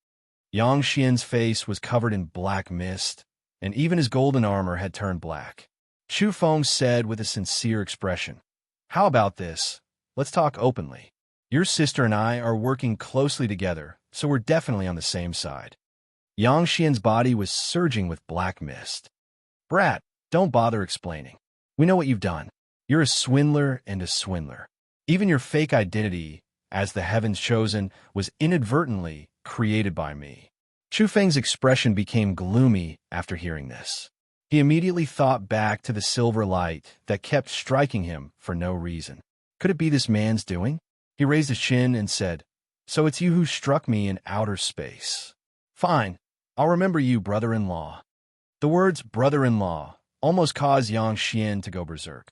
Speaker 1: Yang Xian's face was covered in black mist, and even his golden armor had turned black. Chu Feng said with a sincere expression, "How about this? Let's talk openly. Your sister and I are working closely together, so we're definitely on the same side." Yang Xian's body was surging with black mist. "Brat, don't bother explaining. We know what you've done. You're a swindler and a swindler. Even your fake identity, as the Heaven's Chosen, was inadvertently created by me." Chu Feng's expression became gloomy after hearing this. He immediately thought back to the silver light that kept striking him for no reason. Could it be this man's doing? He raised his chin and said, "So it's you who struck me in outer space. Fine, I'll remember you, brother-in-law." The words brother-in-law almost caused Yang Xian to go berserk.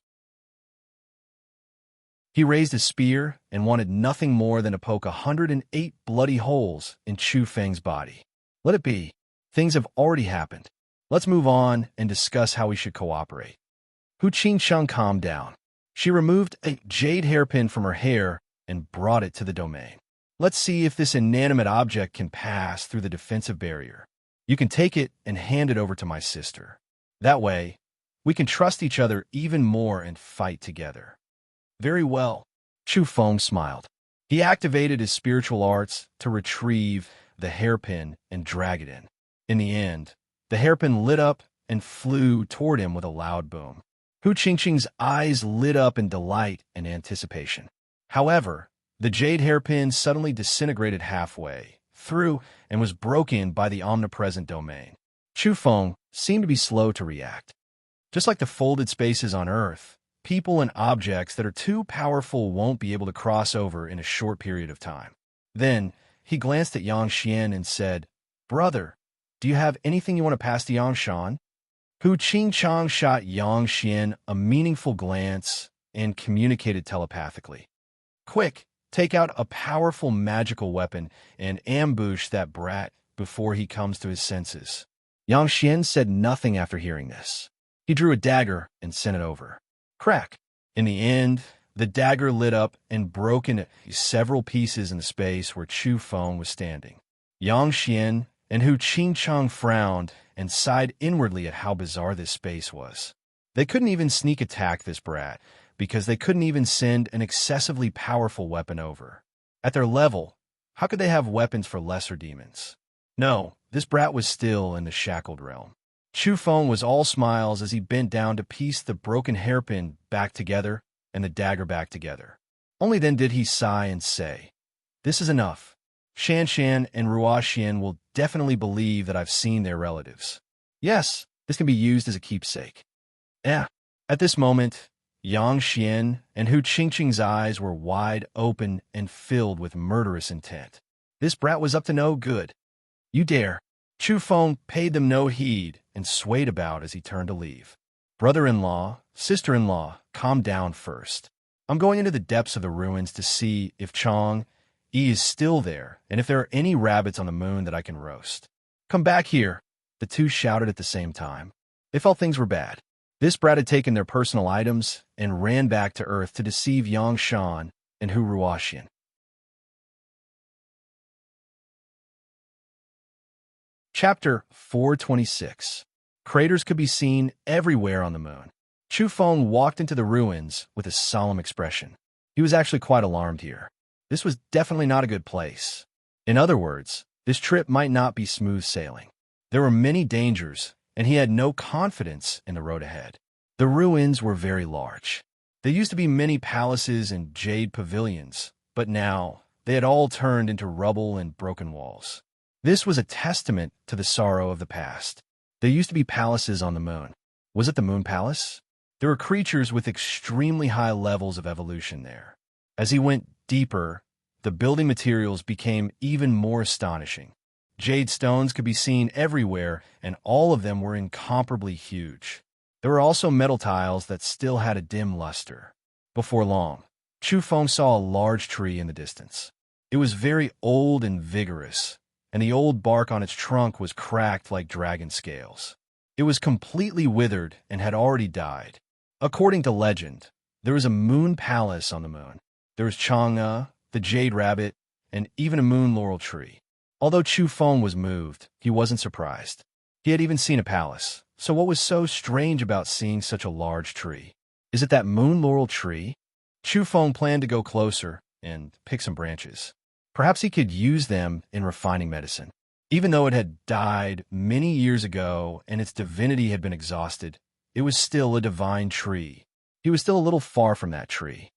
Speaker 1: He raised his spear and wanted nothing more than to poke 108 bloody holes in Chu Feng's body. Let it be. Things have already happened. Let's move on and discuss how we should cooperate. Hu Qingcheng calmed down. She removed a jade hairpin from her hair and brought it to the domain. Let's see if this inanimate object can pass through the defensive barrier. You can take it and hand it over to my sister. That way, we can trust each other even more and fight together. Very well. Chu Feng smiled. He activated his spiritual arts to retrieve the hairpin and drag it in. In the end, the hairpin lit up and flew toward him with a loud boom. Hu Qingqing's eyes lit up in delight and anticipation. However, the jade hairpin suddenly disintegrated halfway through and was broken by the omnipresent domain. Chu Feng seemed to be slow to react. Just like the folded spaces on Earth, people and objects that are too powerful won't be able to cross over in a short period of time. Then, he glanced at Yang Xian and said, "Brother, do you have anything you want to pass to Yang Shan?" Hu Qingchang shot Yang Xian a meaningful glance and communicated telepathically. "Quick, take out a powerful magical weapon and ambush that brat before he comes to his senses." Yang Xian said nothing after hearing this. He drew a dagger and sent it over. Crack! In the end, the dagger lit up and broke into several pieces in the space where Chu Feng was standing. Yang Xian and Hu Qingchang frowned and sighed inwardly at how bizarre this space was. They couldn't even sneak attack this brat, because they couldn't even send an excessively powerful weapon over. At their level, how could they have weapons for lesser demons? No, this brat was still in the shackled realm. Chu Feng was all smiles as he bent down to piece the broken hairpin back together and the dagger back together. Only then did he sigh and say, "This is enough. Shan Shan and Ruoxian will definitely believe that I've seen their relatives. Yes, this can be used as a keepsake." At this moment, Yang Xian and Hu Qingqing's eyes were wide open and filled with murderous intent. This brat was up to no good. "You dare." Chu Feng paid them no heed and swayed about as he turned to leave. "Brother-in-law, sister-in-law, calm down first. I'm going into the depths of the ruins to see if Chong Yi is still there and if there are any rabbits on the moon that I can roast. Come back here," the two shouted at the same time. They felt things were bad. This brat had taken their personal items and ran back to Earth to deceive Yang Shan and Hu Ruoxian. Chapter 426. Craters could be seen everywhere on the moon. Chu Feng walked into the ruins with a solemn expression. He was actually quite alarmed here. This was definitely not a good place. In other words, this trip might not be smooth sailing. There were many dangers, and he had no confidence in the road ahead. The ruins were very large. There used to be many palaces and jade pavilions, but now they had all turned into rubble and broken walls. This was a testament to the sorrow of the past. There used to be palaces on the moon. Was it the Moon Palace? There were creatures with extremely high levels of evolution there. As he went deeper, the building materials became even more astonishing. Jade stones could be seen everywhere, and all of them were incomparably huge. There were also metal tiles that still had a dim luster. Before long, Chu Feng saw a large tree in the distance. It was very old and vigorous, and the old bark on its trunk was cracked like dragon scales. It was completely withered and had already died. According to legend, there was a moon palace on the moon. There was Chang'e, the jade rabbit, and even a moon laurel tree. Although Chu Feng was moved, he wasn't surprised. He had even seen a palace, so what was so strange about seeing such a large tree? Is it that moon laurel tree? Chu Feng planned to go closer and pick some branches. Perhaps he could use them in refining medicine. Even though it had died many years ago and its divinity had been exhausted, it was still a divine tree. He was still a little far from that tree.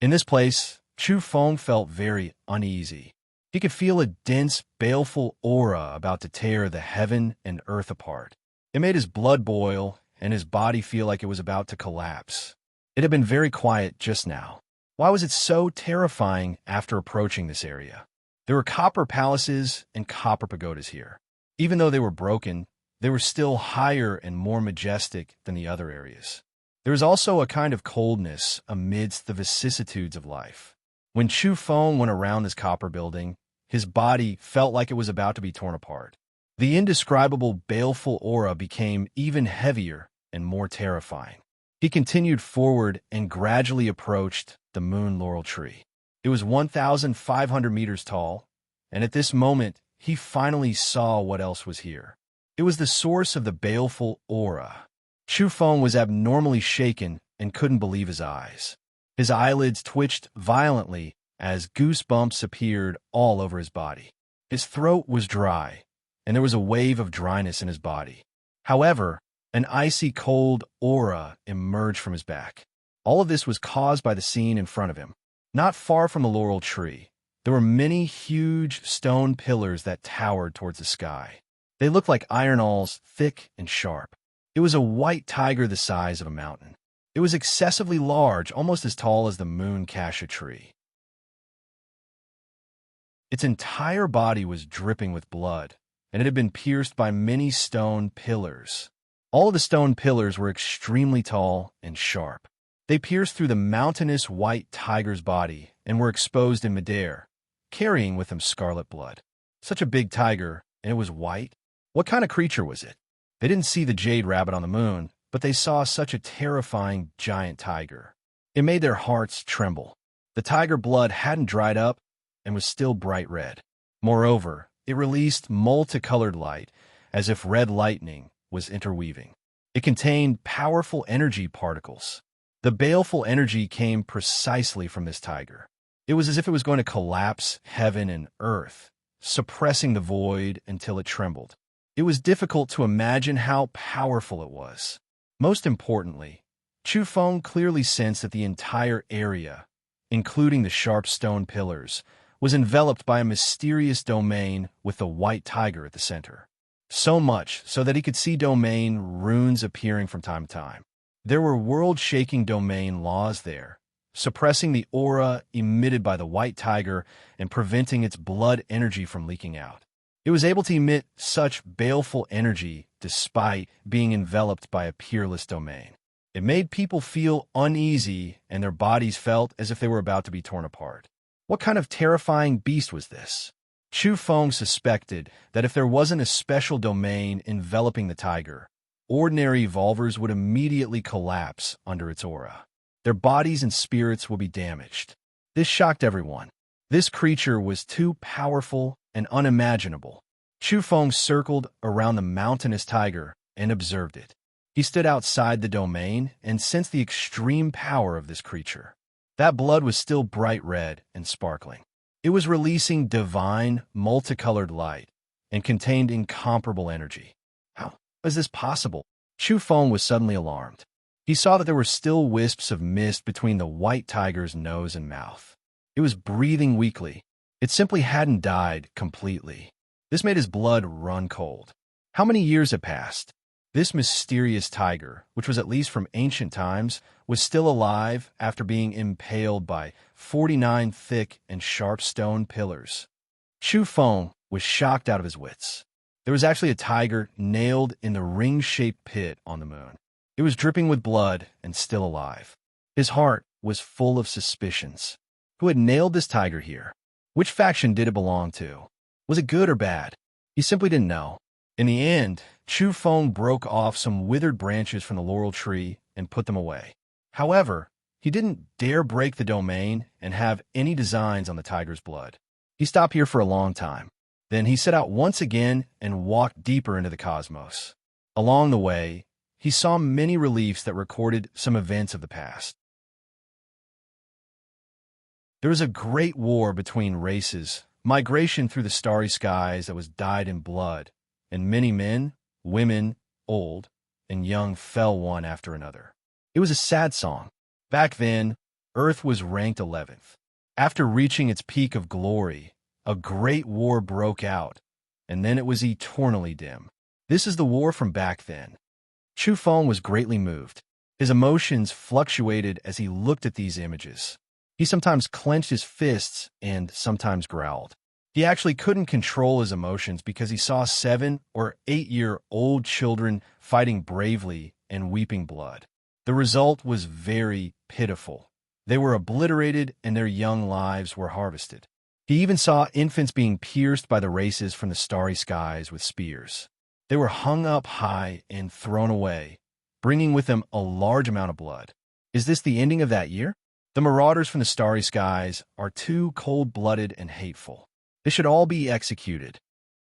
Speaker 1: In this place, Chu Feng felt very uneasy. He could feel a dense, baleful aura about to tear the heaven and earth apart. It made his blood boil and his body feel like it was about to collapse. It had been very quiet just now. Why was it so terrifying after approaching this area? There were copper palaces and copper pagodas here. Even though they were broken, they were still higher and more majestic than the other areas. There was also a kind of coldness amidst the vicissitudes of life. When Chu Feng went around this copper building, his body felt like it was about to be torn apart. The indescribable baleful aura became even heavier and more terrifying. He continued forward and gradually approached the moon laurel tree. It was 1,500 meters tall, and at this moment, he finally saw what else was here. It was the source of the baleful aura. Chu Feng was abnormally shaken and couldn't believe his eyes. His eyelids twitched violently as goosebumps appeared all over his body. His throat was dry, and there was a wave of dryness in his body. However, an icy cold aura emerged from his back. All of this was caused by the scene in front of him. Not far from the laurel tree, there were many huge stone pillars that towered towards the sky. They looked like iron awls, thick and sharp. It was a white tiger the size of a mountain. It was excessively large, almost as tall as the moon cassia tree. Its entire body was dripping with blood, and it had been pierced by many stone pillars. All of the stone pillars were extremely tall and sharp. They pierced through the mountainous white tiger's body and were exposed in midair, carrying with them scarlet blood. Such a big tiger, and it was white? What kind of creature was it? They didn't see the jade rabbit on the moon, but they saw such a terrifying giant tiger. It made their hearts tremble. The tiger blood hadn't dried up and was still bright red. Moreover, it released multicolored light, as if red lightning was interweaving. It contained powerful energy particles. The baleful energy came precisely from this tiger. It was as if it was going to collapse heaven and earth, suppressing the void until it trembled. It was difficult to imagine how powerful it was. Most importantly, Chu Feng clearly sensed that the entire area, including the sharp stone pillars, was enveloped by a mysterious domain with the white tiger at the center. So much so that he could see domain runes appearing from time to time. There were world-shaking domain laws there, suppressing the aura emitted by the white tiger and preventing its blood energy from leaking out. It was able to emit such baleful energy despite being enveloped by a peerless domain. It made people feel uneasy, and their bodies felt as if they were about to be torn apart. What kind of terrifying beast was this? Chu Feng suspected that if there wasn't a special domain enveloping the tiger, ordinary evolvers would immediately collapse under its aura. Their bodies and spirits will be damaged. This shocked everyone. This creature was too powerful and unimaginable. Chu Feng circled around the mountainous tiger and observed it. He stood outside the domain and sensed the extreme power of this creature. That blood was still bright red and sparkling. It was releasing divine, multicolored light and contained incomparable energy. How was this possible? Chu Feng was suddenly alarmed. He saw that there were still wisps of mist between the white tiger's nose and mouth. It was breathing weakly. It simply hadn't died completely. This made his blood run cold. How many years had passed? This mysterious tiger, which was at least from ancient times, was still alive after being impaled by 49 thick and sharp stone pillars. Chu Feng was shocked out of his wits. There was actually a tiger nailed in the ring-shaped pit on the moon. It was dripping with blood and still alive. His heart was full of suspicions. Who had nailed this tiger here? Which faction did it belong to? Was it good or bad? He simply didn't know. In the end, Chu Feng broke off some withered branches from the laurel tree and put them away. However, he didn't dare break the domain and have any designs on the tiger's blood. He stopped here for a long time. Then he set out once again and walked deeper into the cosmos. Along the way, he saw many reliefs that recorded some events of the past. There was a great war between races, migration through the starry skies that was dyed in blood, and many men, women, old, and young fell one after another. It was a sad song. Back then, Earth was ranked 11th. After reaching its peak of glory, a great war broke out, and then it was eternally dim. This is the war from back then. Chu Feng was greatly moved. His emotions fluctuated as he looked at these images. He sometimes clenched his fists and sometimes growled. He actually couldn't control his emotions because he saw 7 or 8-year-old children fighting bravely and weeping blood. The result was very pitiful. They were obliterated and their young lives were harvested. He even saw infants being pierced by the races from the starry skies with spears. They were hung up high and thrown away, bringing with them a large amount of blood. Is this the ending of that year? The marauders from the starry skies are too cold-blooded and hateful. They should all be executed.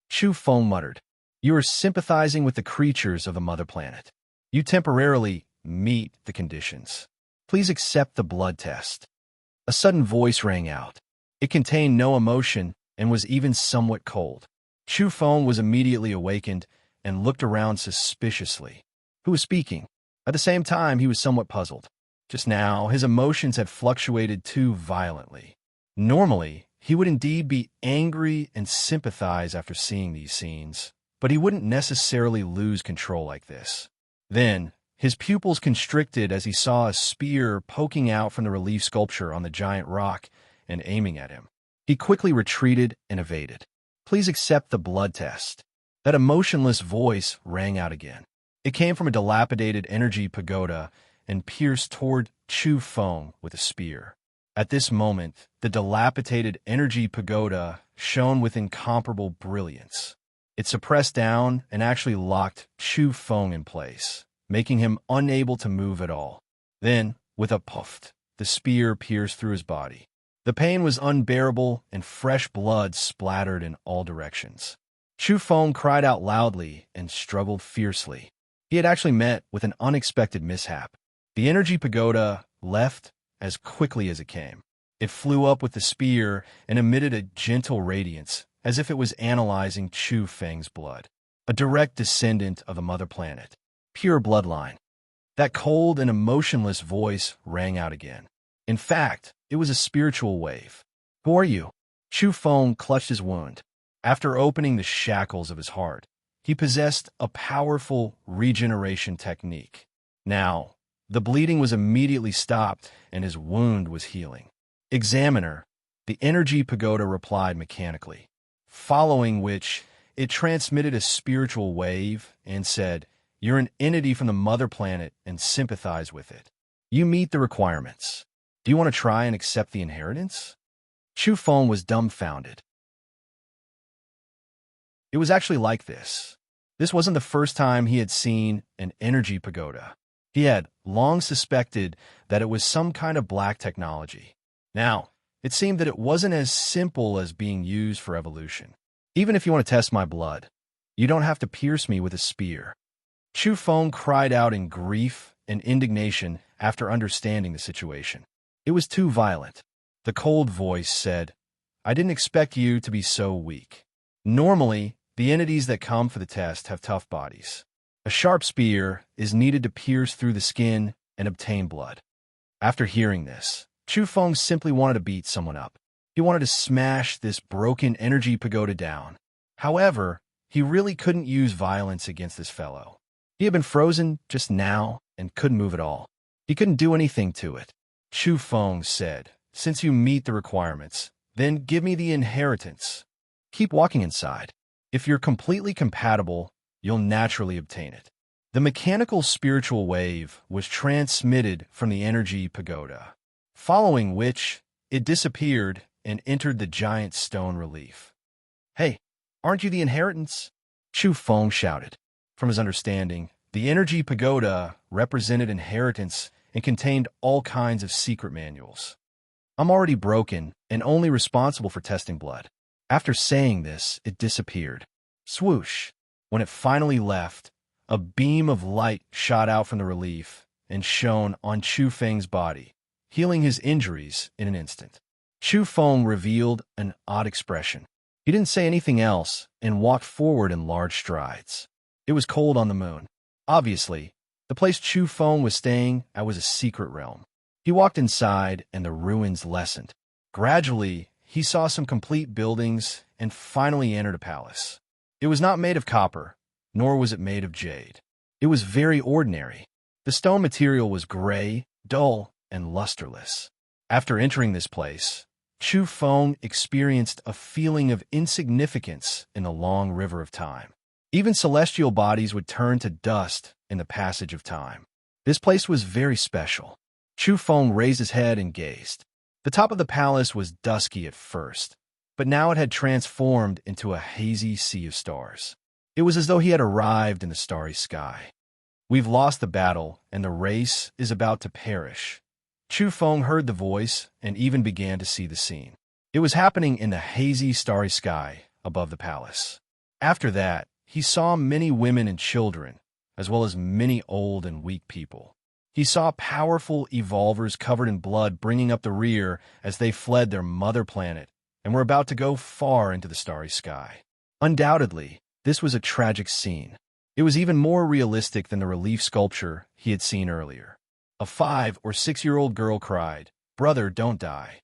Speaker 1: Chu Feng muttered. You are sympathizing with the creatures of the mother planet. You temporarily meet the conditions. Please accept the blood test. A sudden voice rang out. It contained no emotion and was even somewhat cold. Chu Feng was immediately awakened and looked around suspiciously. Who was speaking? At the same time, he was somewhat puzzled. Just now, his emotions had fluctuated too violently. Normally, he would indeed be angry and sympathize after seeing these scenes, but he wouldn't necessarily lose control like this. Then, his pupils constricted as he saw a spear poking out from the relief sculpture on the giant rock and aiming at him. He quickly retreated and evaded. Please accept the blood test. That emotionless voice rang out again. It came from a dilapidated energy pagoda and pierced toward Chu Feng with a spear. At this moment, the dilapidated energy pagoda shone with incomparable brilliance. It suppressed down and actually locked Chu Feng in place, making him unable to move at all. Then, with a puff, the spear pierced through his body. The pain was unbearable and fresh blood splattered in all directions. Chu Feng cried out loudly and struggled fiercely. He had actually met with an unexpected mishap. The energy pagoda left as quickly as it came. It flew up with the spear and emitted a gentle radiance, as if it was analyzing Chu Feng's blood. A direct descendant of the mother planet. Pure bloodline. That cold and emotionless voice rang out again. In fact, it was a spiritual wave. Who are you? Chu Feng clutched his wound. After opening the shackles of his heart, he possessed a powerful regeneration technique. Now, the bleeding was immediately stopped and his wound was healing. Examiner, the energy pagoda replied mechanically, following which it transmitted a spiritual wave and said, You're an entity from the mother planet and sympathize with it. You meet the requirements. Do you want to try and accept the inheritance? Chu Feng was dumbfounded. It was actually like this. This wasn't the first time he had seen an energy pagoda. He had long suspected that it was some kind of black technology. Now, it seemed that it wasn't as simple as being used for evolution. Even if you want to test my blood, you don't have to pierce me with a spear. Chu Feng cried out in grief and indignation after understanding the situation. It was too violent. The cold voice said, I didn't expect you to be so weak. Normally, the entities that come for the test have tough bodies. A sharp spear is needed to pierce through the skin and obtain blood. After hearing this, Chu Feng simply wanted to beat someone up. He wanted to smash this broken energy pagoda down. However, he really couldn't use violence against this fellow. He had been frozen just now and couldn't move at all. He couldn't do anything to it. Chu Feng said, Since you meet the requirements, then give me the inheritance. Keep walking inside. If you're completely compatible, you'll naturally obtain it. The mechanical spiritual wave was transmitted from the energy pagoda, following which it disappeared and entered the giant stone relief. Hey, aren't you the inheritance? Chu Feng shouted. From his understanding, the energy pagoda represented inheritance and contained all kinds of secret manuals. I'm already broken and only responsible for testing blood. After saying this, it disappeared. Swoosh! When it finally left, a beam of light shot out from the relief and shone on Chu Feng's body, healing his injuries in an instant. Chu Feng revealed an odd expression. He didn't say anything else and walked forward in large strides. It was cold on the moon. Obviously, the place Chu Feng was staying at was a secret realm. He walked inside and the ruins lessened. Gradually, he saw some complete buildings and finally entered a palace. It was not made of copper, nor was it made of jade. It was very ordinary. The stone material was gray, dull, and lusterless. After entering this place, Chu Feng experienced a feeling of insignificance in the long river of time. Even celestial bodies would turn to dust in the passage of time. This place was very special. Chu Feng raised his head and gazed. The top of the palace was dusky at first, but now it had transformed into a hazy sea of stars. It was as though he had arrived in the starry sky. "We've lost the battle, and the race is about to perish." Chu Feng heard the voice and even began to see the scene. It was happening in the hazy, starry sky above the palace. After that, he saw many women and children, as well as many old and weak people. He saw powerful evolvers covered in blood bringing up the rear as they fled their mother planet and were about to go far into the starry sky. Undoubtedly, this was a tragic scene. It was even more realistic than the relief sculpture he had seen earlier. A 5- or 6-year-old girl cried, "Brother, don't die.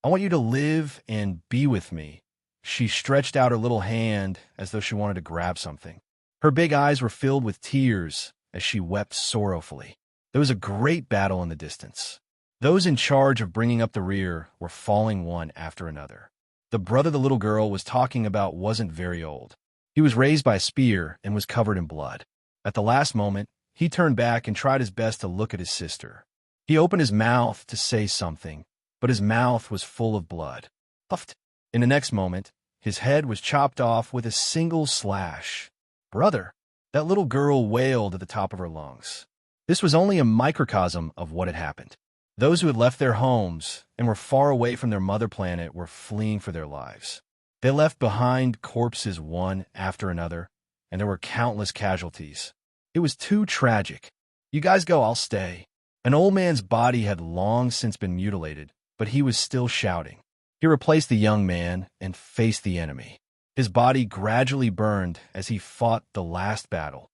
Speaker 1: I want you to live and be with me." She stretched out her little hand as though she wanted to grab something. Her big eyes were filled with tears as she wept sorrowfully. There was a great battle in the distance. Those in charge of bringing up the rear were falling one after another. The brother the little girl was talking about wasn't very old. He was raised by a spear and was covered in blood. At the last moment, he turned back and tried his best to look at his sister. He opened his mouth to say something, but his mouth was full of blood. Puffed. In the next moment, his head was chopped off with a single slash. "Brother!" That little girl wailed at the top of her lungs. This was only a microcosm of what had happened. Those who had left their homes and were far away from their mother planet were fleeing for their lives. They left behind corpses one after another, and there were countless casualties. It was too tragic. "You guys go, I'll stay." An old man's body had long since been mutilated, but he was still shouting. He replaced the young man and faced the enemy. His body gradually burned as he fought the last battle.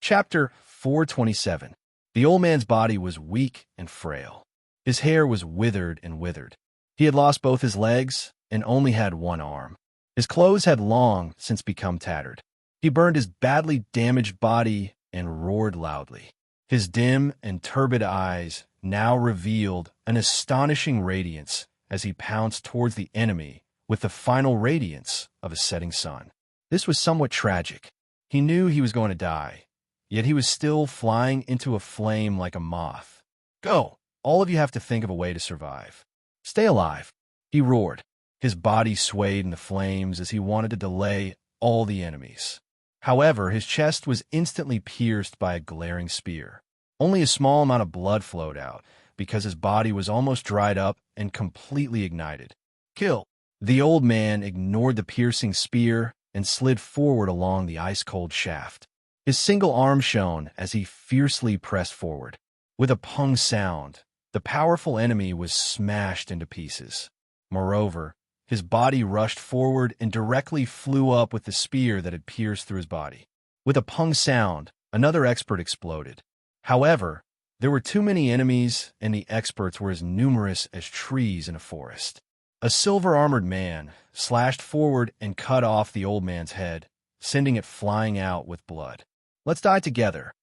Speaker 1: Chapter 427. The old man's body was weak and frail. His hair was withered and withered. He had lost both his legs and only had one arm. His clothes had long since become tattered. He burned his badly damaged body and roared loudly. His dim and turbid eyes now revealed an astonishing radiance as he pounced towards the enemy with the final radiance of a setting sun. This was somewhat tragic. He knew he was going to die, yet he was still flying into a flame like a moth. "Go! All of you have to think of a way to survive. Stay alive," he roared. His body swayed in the flames as he wanted to delay all the enemies. However, his chest was instantly pierced by a glaring spear. Only a small amount of blood flowed out, because his body was almost dried up and completely ignited. "Kill!" The old man ignored the piercing spear and slid forward along the ice-cold shaft. His single arm shone as he fiercely pressed forward. With a pung sound, the powerful enemy was smashed into pieces. Moreover, his body rushed forward and directly flew up with the spear that had pierced through his body. With a pung sound, another expert exploded. However, there were too many enemies, and the experts were as numerous as trees in a forest. A silver-armored man slashed forward and cut off the old man's head, sending it flying out with blood. "Let's die together."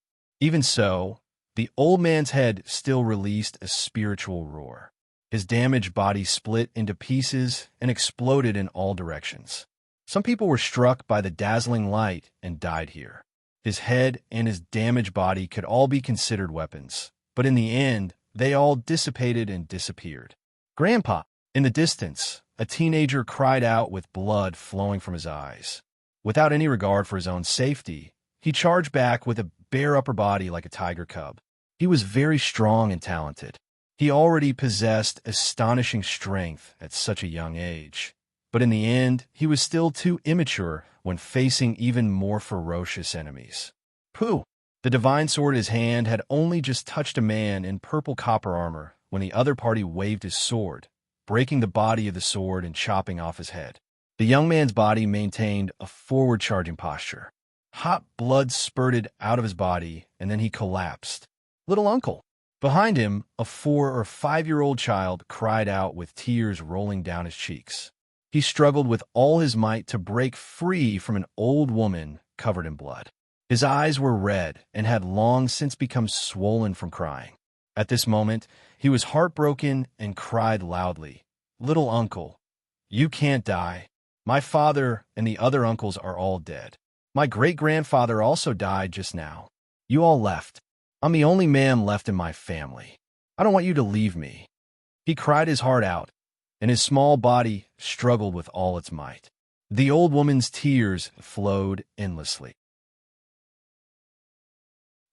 Speaker 1: Even so, the old man's head still released a spiritual roar. His damaged body split into pieces and exploded in all directions. Some people were struck by the dazzling light and died here. His head and his damaged body could all be considered weapons, but in the end, they all dissipated and disappeared. "Grandpa!" In the distance, a teenager cried out with blood flowing from his eyes. Without any regard for his own safety, he charged back with a bare upper body like a tiger cub. He was very strong and talented. He already possessed astonishing strength at such a young age. But in the end, he was still too immature when facing even more ferocious enemies. "Pooh!" The divine sword in his hand had only just touched a man in purple copper armor when the other party waved his sword, breaking the body of the sword and chopping off his head. The young man's body maintained a forward-charging posture. Hot blood spurted out of his body, and then he collapsed. "Little uncle!" Behind him, a 4 or 5-year-old child cried out with tears rolling down his cheeks. He struggled with all his might to break free from an old woman covered in blood. His eyes were red and had long since become swollen from crying. At this moment, he was heartbroken and cried loudly, "Little uncle, you can't die. My father and the other uncles are all dead. My great-grandfather also died just now. You all left. I'm the only man left in my family. I don't want you to leave me." He cried his heart out, and his small body struggled with all its might. The old woman's tears flowed endlessly.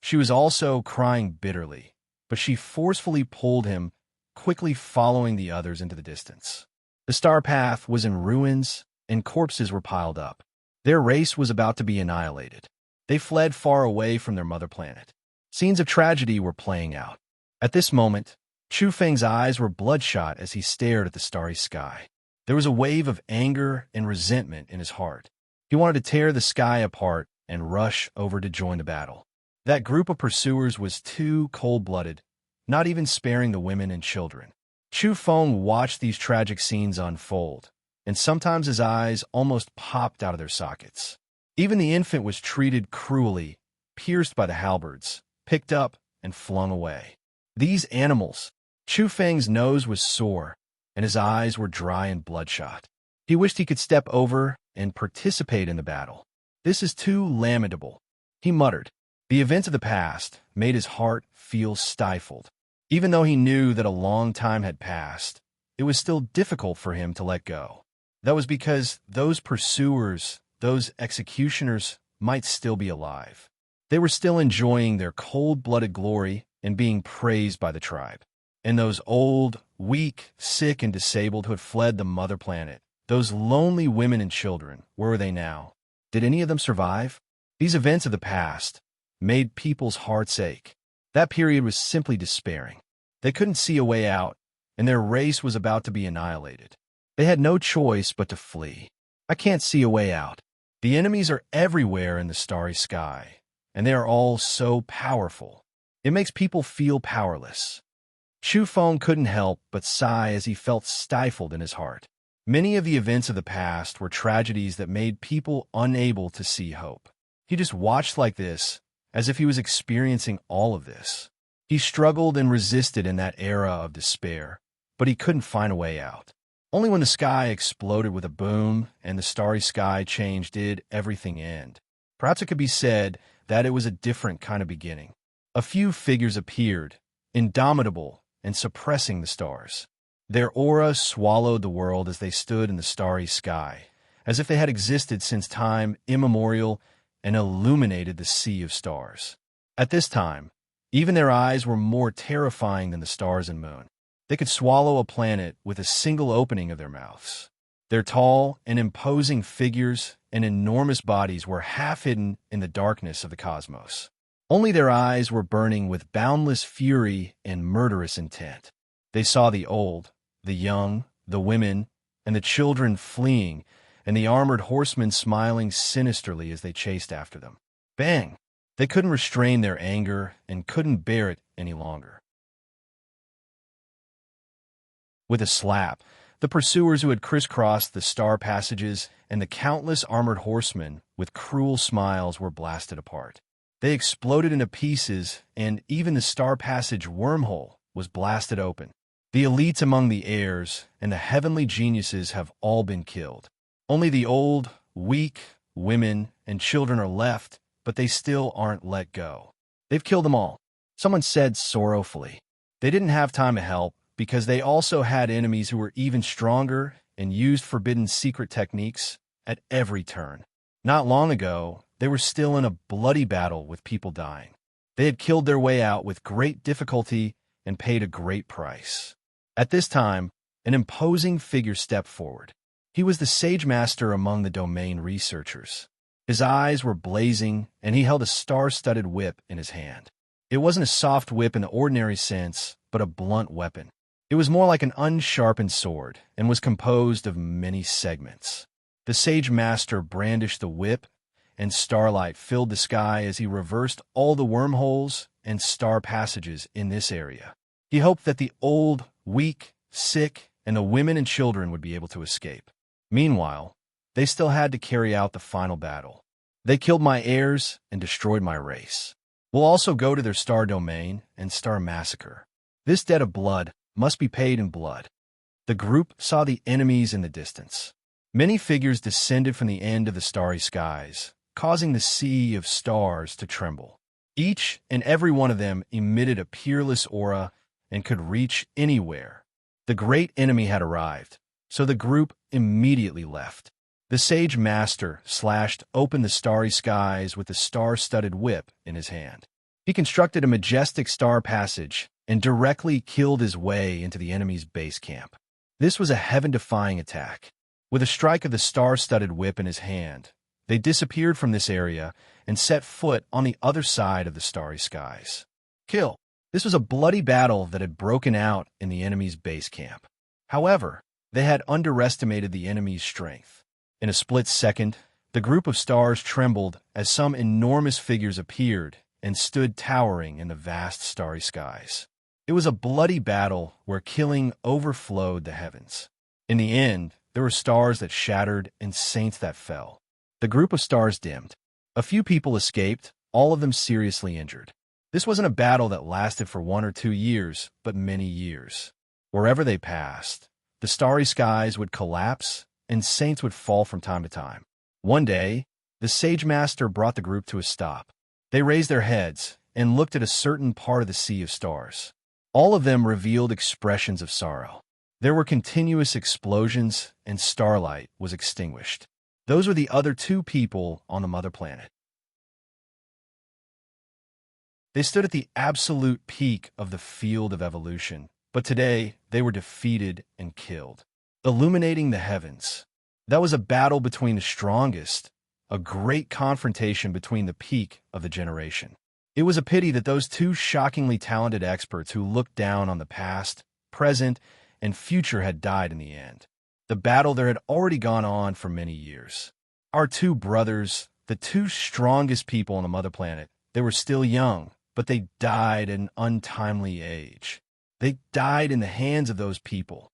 Speaker 1: She was also crying bitterly, but she forcefully pulled him, quickly following the others into the distance. The star path was in ruins, and corpses were piled up. Their race was about to be annihilated. They fled far away from their mother planet. Scenes of tragedy were playing out. At this moment, Chu Feng's eyes were bloodshot as he stared at the starry sky. There was a wave of anger and resentment in his heart. He wanted to tear the sky apart and rush over to join the battle. That group of pursuers was too cold-blooded, not even sparing the women and children. Chu Feng watched these tragic scenes unfold, and sometimes his eyes almost popped out of their sockets. Even the infant was treated cruelly, pierced by the halberds, picked up, and flung away. These animals! Chu Feng's nose was sore, and his eyes were dry and bloodshot. He wished he could step over and participate in the battle. "This is too lamentable," he muttered. The events of the past made his heart feel stifled. Even though he knew that a long time had passed, it was still difficult for him to let go. That was because those pursuers, those executioners, might still be alive. They were still enjoying their cold-blooded glory and being praised by the tribe. And those old, weak, sick, and disabled who had fled the mother planet, those lonely women and children, where were they now? Did any of them survive? These events of the past made people's hearts ache. That period was simply despairing. They couldn't see a way out, and their race was about to be annihilated. They had no choice but to flee. "I can't see a way out. The enemies are everywhere in the starry sky, and they are all so powerful. It makes people feel powerless." Chu Feng couldn't help but sigh as he felt stifled in his heart. Many of the events of the past were tragedies that made people unable to see hope. He just watched like this, as if he was experiencing all of this. He struggled and resisted in that era of despair, but he couldn't find a way out. Only when the sky exploded with a boom and the starry sky change did everything end. Perhaps it could be said that it was a different kind of beginning. A few figures appeared, indomitable and suppressing the stars. Their aura swallowed the world as they stood in the starry sky, as if they had existed since time immemorial and illuminated the sea of stars. At this time, even their eyes were more terrifying than the stars and moon. They could swallow a planet with a single opening of their mouths. Their tall and imposing figures and enormous bodies were half hidden in the darkness of the cosmos. Only their eyes were burning with boundless fury and murderous intent. They saw the old, the young, the women, and the children fleeing, and the armored horsemen smiling sinisterly as they chased after them. Bang! They couldn't restrain their anger and couldn't bear it any longer. With a slap, the pursuers who had crisscrossed the star passages and the countless armored horsemen with cruel smiles were blasted apart. They exploded into pieces, and even the star passage wormhole was blasted open. The elites among the heirs and the heavenly geniuses have all been killed. Only the old, weak, women, and children are left, but they still aren't let go. They've killed them all, someone said sorrowfully. They didn't have time to help because they also had enemies who were even stronger and used forbidden secret techniques at every turn. Not long ago, they were still in a bloody battle with people dying. They had killed their way out with great difficulty and paid a great price. At this time, an imposing figure stepped forward. He was the sage master among the domain researchers. His eyes were blazing, and he held a star-studded whip in his hand. It wasn't a soft whip in the ordinary sense, but a blunt weapon. It was more like an unsharpened sword, and was composed of many segments. The sage master brandished the whip, and starlight filled the sky as he reversed all the wormholes and star passages in this area. He hoped that the old, weak, sick, and the women and children would be able to escape. Meanwhile, they still had to carry out the final battle. They killed my heirs and destroyed my race. We'll also go to their star domain and star massacre. This debt of blood must be paid in blood. The group saw the enemies in the distance. Many figures descended from the end of the starry skies, causing the sea of stars to tremble. Each and every one of them emitted a peerless aura and could reach anywhere. The great enemy had arrived, so the group immediately left. The Sage Master slashed open the starry skies with the star-studded whip in his hand. He constructed a majestic star passage and directly killed his way into the enemy's base camp. This was a heaven-defying attack. With a strike of the star-studded whip in his hand, they disappeared from this area and set foot on the other side of the starry skies. Kill. This was a bloody battle that had broken out in the enemy's base camp. However, they had underestimated the enemy's strength. In a split second, the group of stars trembled as some enormous figures appeared and stood towering in the vast starry skies. It was a bloody battle where killing overflowed the heavens. In the end, there were stars that shattered and saints that fell. The group of stars dimmed. A few people escaped, all of them seriously injured. This wasn't a battle that lasted for 1 or 2 years, but many years. Wherever they passed, the starry skies would collapse and saints would fall from time to time. One day, the Sage Master brought the group to a stop. They raised their heads and looked at a certain part of the sea of stars. All of them revealed expressions of sorrow. There were continuous explosions and starlight was extinguished. Those were the other 2 people on the mother planet. They stood at the absolute peak of the field of evolution, but today they were defeated and killed. Illuminating the heavens. That was a battle between the strongest, a great confrontation between the peak of the generation. It was a pity that those 2 shockingly talented experts who looked down on the past, present, and future had died in the end. The battle there had already gone on for many years. Our 2 brothers, the 2 strongest people on the mother planet, they were still young, but they died at an untimely age. They died in the hands of those people.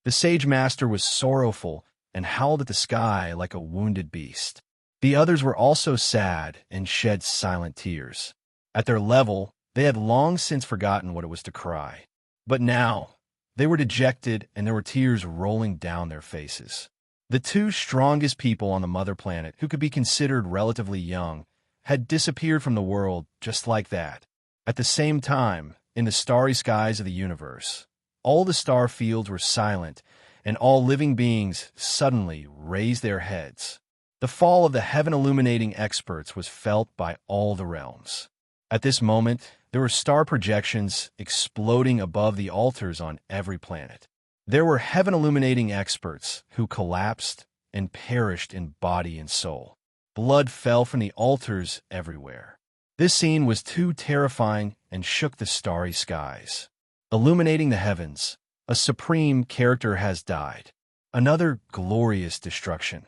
Speaker 1: The Sage Master was sorrowful and howled at the sky like a wounded beast. The others were also sad and shed silent tears. At their level, they had long since forgotten what it was to cry. But now, they were dejected and there were tears rolling down their faces. The 2 strongest people on the mother planet, who could be considered relatively young, had disappeared from the world just like that. At the same time, in the starry skies of the universe, all the star fields were silent, and all living beings suddenly raised their heads. The fall of the heaven-illuminating experts was felt by all the realms. At this moment, there were star projections exploding above the altars on every planet. There were heaven-illuminating experts who collapsed and perished in body and soul. Blood fell from the altars everywhere. This scene was too terrifying and shook the starry skies. Illuminating the heavens, a supreme character has died. Another glorious destruction.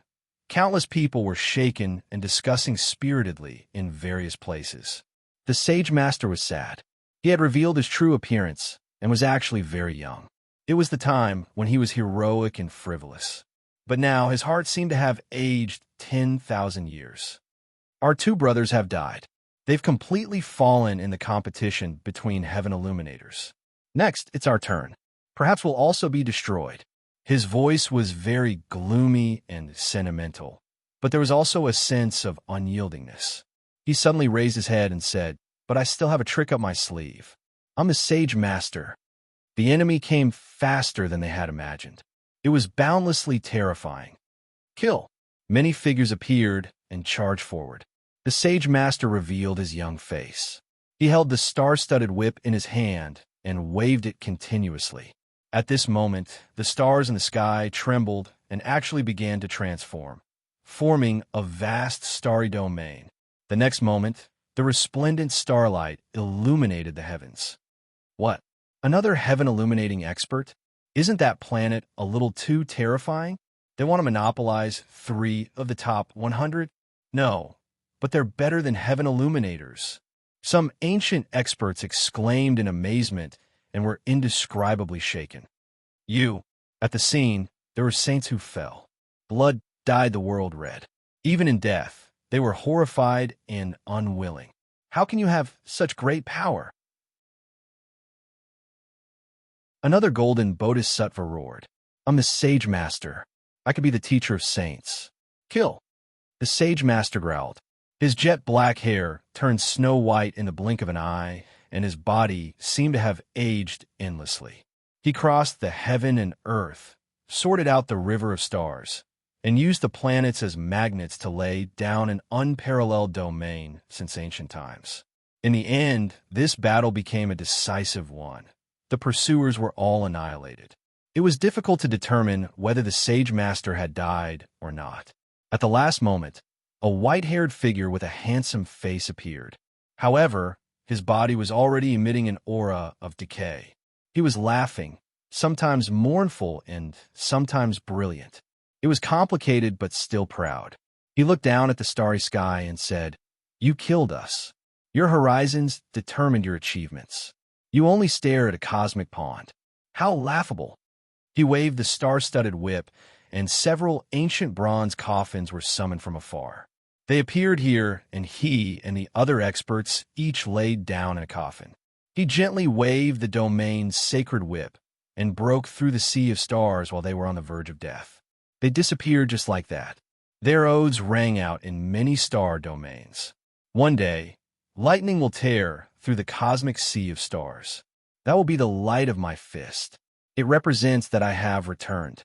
Speaker 1: Countless people were shaken and discussing spiritedly in various places. The Sage Master was sad. He had revealed his true appearance and was actually very young. It was the time when he was heroic and frivolous. But now his heart seemed to have aged 10,000 years. Our 2 brothers have died. They've completely fallen in the competition between heaven illuminators. Next, it's our turn. Perhaps we'll also be destroyed. His voice was very gloomy and sentimental, but there was also a sense of unyieldingness. He suddenly raised his head and said, "But I still have a trick up my sleeve. I'm the Sage Master." The enemy came faster than they had imagined. It was boundlessly terrifying. Kill. Many figures appeared and charged forward. The Sage Master revealed his young face. He held the star-studded whip in his hand and waved it continuously. At this moment, the stars in the sky trembled and actually began to transform, forming a vast starry domain. The next moment, the resplendent starlight illuminated the heavens. What? Another heaven-illuminating expert? Isn't that planet a little too terrifying? They want to monopolize 3 of the top 100? No, but they're better than heaven illuminators. Some ancient experts exclaimed in amazement and were indescribably shaken. At the scene, there were saints who fell. Blood dyed the world red. Even in death, they were horrified and unwilling. How can you have such great power? Another golden bodhisattva roared. I'm the sage master. I could be the teacher of saints. Kill. The sage master growled. His jet black hair turned snow white in the blink of an eye, and his body seemed to have aged endlessly. He crossed the heaven and earth, sorted out the river of stars, and used the planets as magnets to lay down an unparalleled domain since ancient times. In the end, this battle became a decisive one. The pursuers were all annihilated. It was difficult to determine whether the sage master had died or not. At the last moment, a white-haired figure with a handsome face appeared. However, his body was already emitting an aura of decay. He was laughing, sometimes mournful and sometimes brilliant. It was complicated but still proud. He looked down at the starry sky and said, "You killed us. Your horizons determined your achievements. You only stare at a cosmic pond. How laughable!" He waved the star-studded whip, and several ancient bronze coffins were summoned from afar. They appeared here, and he and the other experts each laid down in a coffin. He gently waved the domain's sacred whip and broke through the sea of stars while they were on the verge of death. They disappeared just like that. Their odes rang out in many star domains. One day, lightning will tear through the cosmic sea of stars. That will be the light of my fist. It represents that I have returned.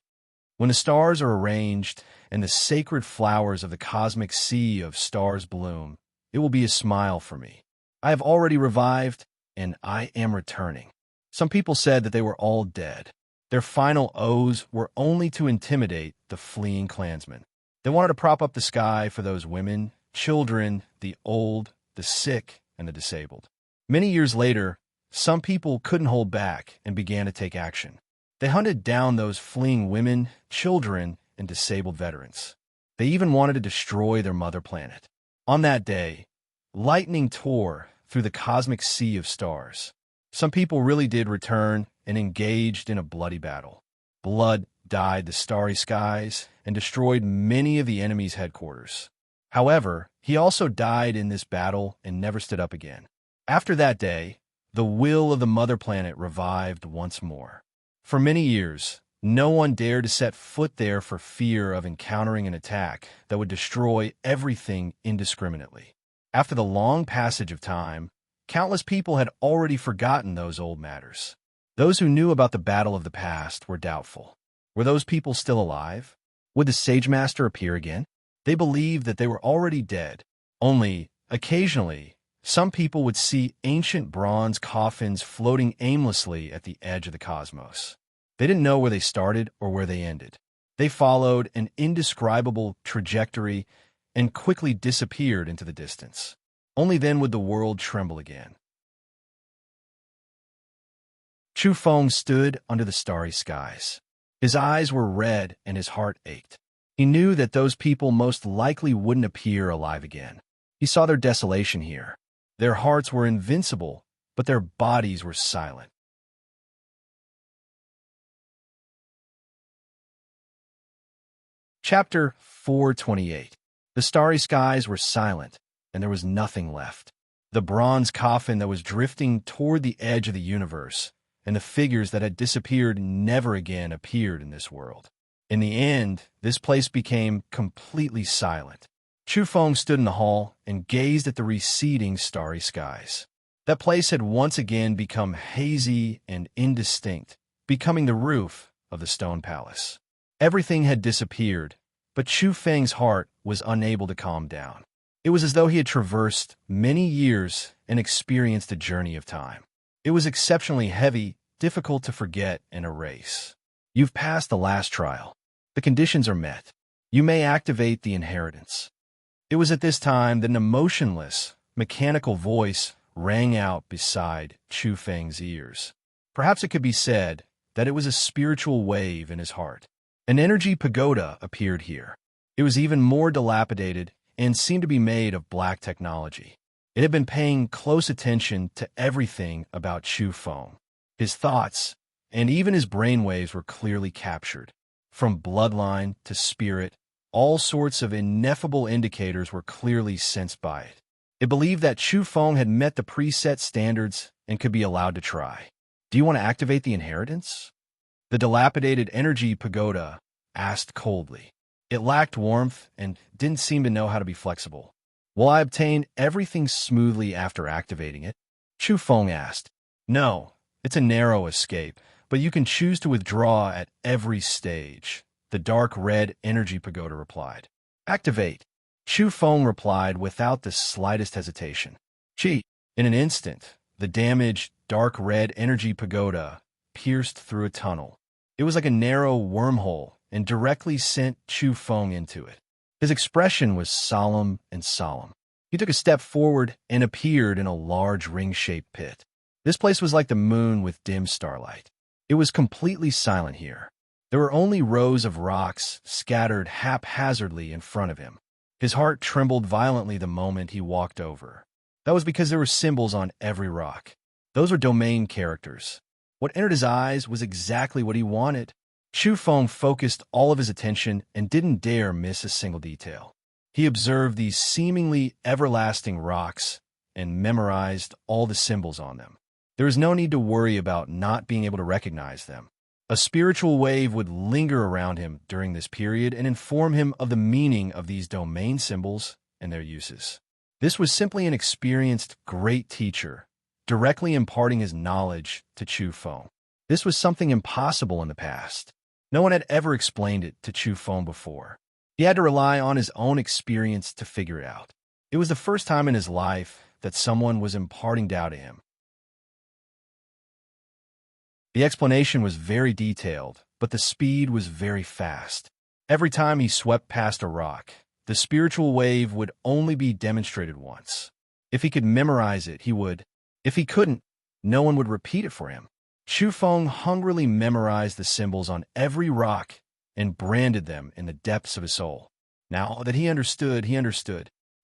Speaker 1: When the stars are arranged and the sacred flowers of the cosmic sea of stars bloom, it will be a smile for me. I have already revived, and I am returning. Some people said that they were all dead. Their final oaths were only to intimidate the fleeing clansmen. They wanted to prop up the sky for those women, children, the old, the sick, and the disabled. Many years later, some people couldn't hold back and began to take action. They hunted down those fleeing women, children, and disabled veterans. They even wanted to destroy their mother planet. On that day, lightning tore through the cosmic sea of stars. Some people really did return and engaged in a bloody battle. Blood dyed the starry skies and destroyed many of the enemy's headquarters. However, he also died in this battle and never stood up again. After that day, the will of the mother planet revived once more. For many years, no one dared to set foot there for fear of encountering an attack that would destroy everything indiscriminately. After the long passage of time, countless people had already forgotten those old matters. Those who knew about the battle of the past were doubtful. Were those people still alive? Would the Sage Master appear again? They believed that they were already dead. Only, occasionally, some people would see ancient bronze coffins floating aimlessly at the edge of the cosmos. They didn't know where they started or where they ended. They followed an indescribable trajectory and quickly disappeared into the distance. Only then would the world tremble again. Chu Feng stood under the starry skies. His eyes were red and his heart ached. He knew that those people most likely wouldn't appear alive again. He saw their desolation here. Their hearts were invincible, but their bodies were silent. Chapter 428. The starry skies were silent, and there was nothing left. The bronze coffin that was drifting toward the edge of the universe, and the figures that had disappeared never again appeared in this world. In the end, this place became completely silent. Chu Feng stood in the hall and gazed at the receding starry skies. That place had once again become hazy and indistinct, becoming the roof of the stone palace. Everything had disappeared, but Chu Feng's heart was unable to calm down. It was as though he had traversed many years and experienced a journey of time. It was exceptionally heavy, difficult to forget and erase. You've passed the last trial. The conditions are met. You may activate the inheritance. It was at this time that an emotionless, mechanical voice rang out beside Chu Feng's ears. Perhaps it could be said that it was a spiritual wave in his heart. An energy pagoda appeared here. It was even more dilapidated and seemed to be made of black technology. It had been paying close attention to everything about Chu Feng. His thoughts, and even his brainwaves were clearly captured. From bloodline to spirit, all sorts of ineffable indicators were clearly sensed by it. It believed that Chu Feng had met the preset standards and could be allowed to try. "Do you want to activate the inheritance?" The dilapidated energy pagoda asked coldly. It lacked warmth and didn't seem to know how to be flexible. "Will I obtain everything smoothly after activating it?" Chu Feng asked. "No, it's a narrow escape, but you can choose to withdraw at every stage," the dark red energy pagoda replied. "Activate." Chu Feng replied without the slightest hesitation. Cheat. In an instant, the damaged, dark red energy pagoda pierced through a tunnel. It was like a narrow wormhole and directly sent Chu Feng into it. His expression was solemn and solemn. He took a step forward and appeared in a large ring-shaped pit. This place was like the moon with dim starlight. It was completely silent here. There were only rows of rocks scattered haphazardly in front of him. His heart trembled violently the moment he walked over. That was because there were symbols on every rock. Those were domain characters. What entered his eyes was exactly what he wanted. Chu Feng focused all of his attention and didn't dare miss a single detail. He observed these seemingly everlasting rocks and memorized all the symbols on them. There was no need to worry about not being able to recognize them. A spiritual wave would linger around him during this period and inform him of the meaning of these domain symbols and their uses. This was simply an experienced, great teacher, directly imparting his knowledge to Chu Feng. This was something impossible in the past. No one had ever explained it to Chu Feng before. He had to rely on his own experience to figure it out. It was the first time in his life that someone was imparting Tao to him. The explanation was very detailed, but the speed was very fast. Every time he swept past a rock, the spiritual wave would only be demonstrated once. If he could memorize it, he would. If he couldn't, no one would repeat it for him. Chu Feng hungrily memorized the symbols on every rock and branded them in the depths of his soul. Now that he understood,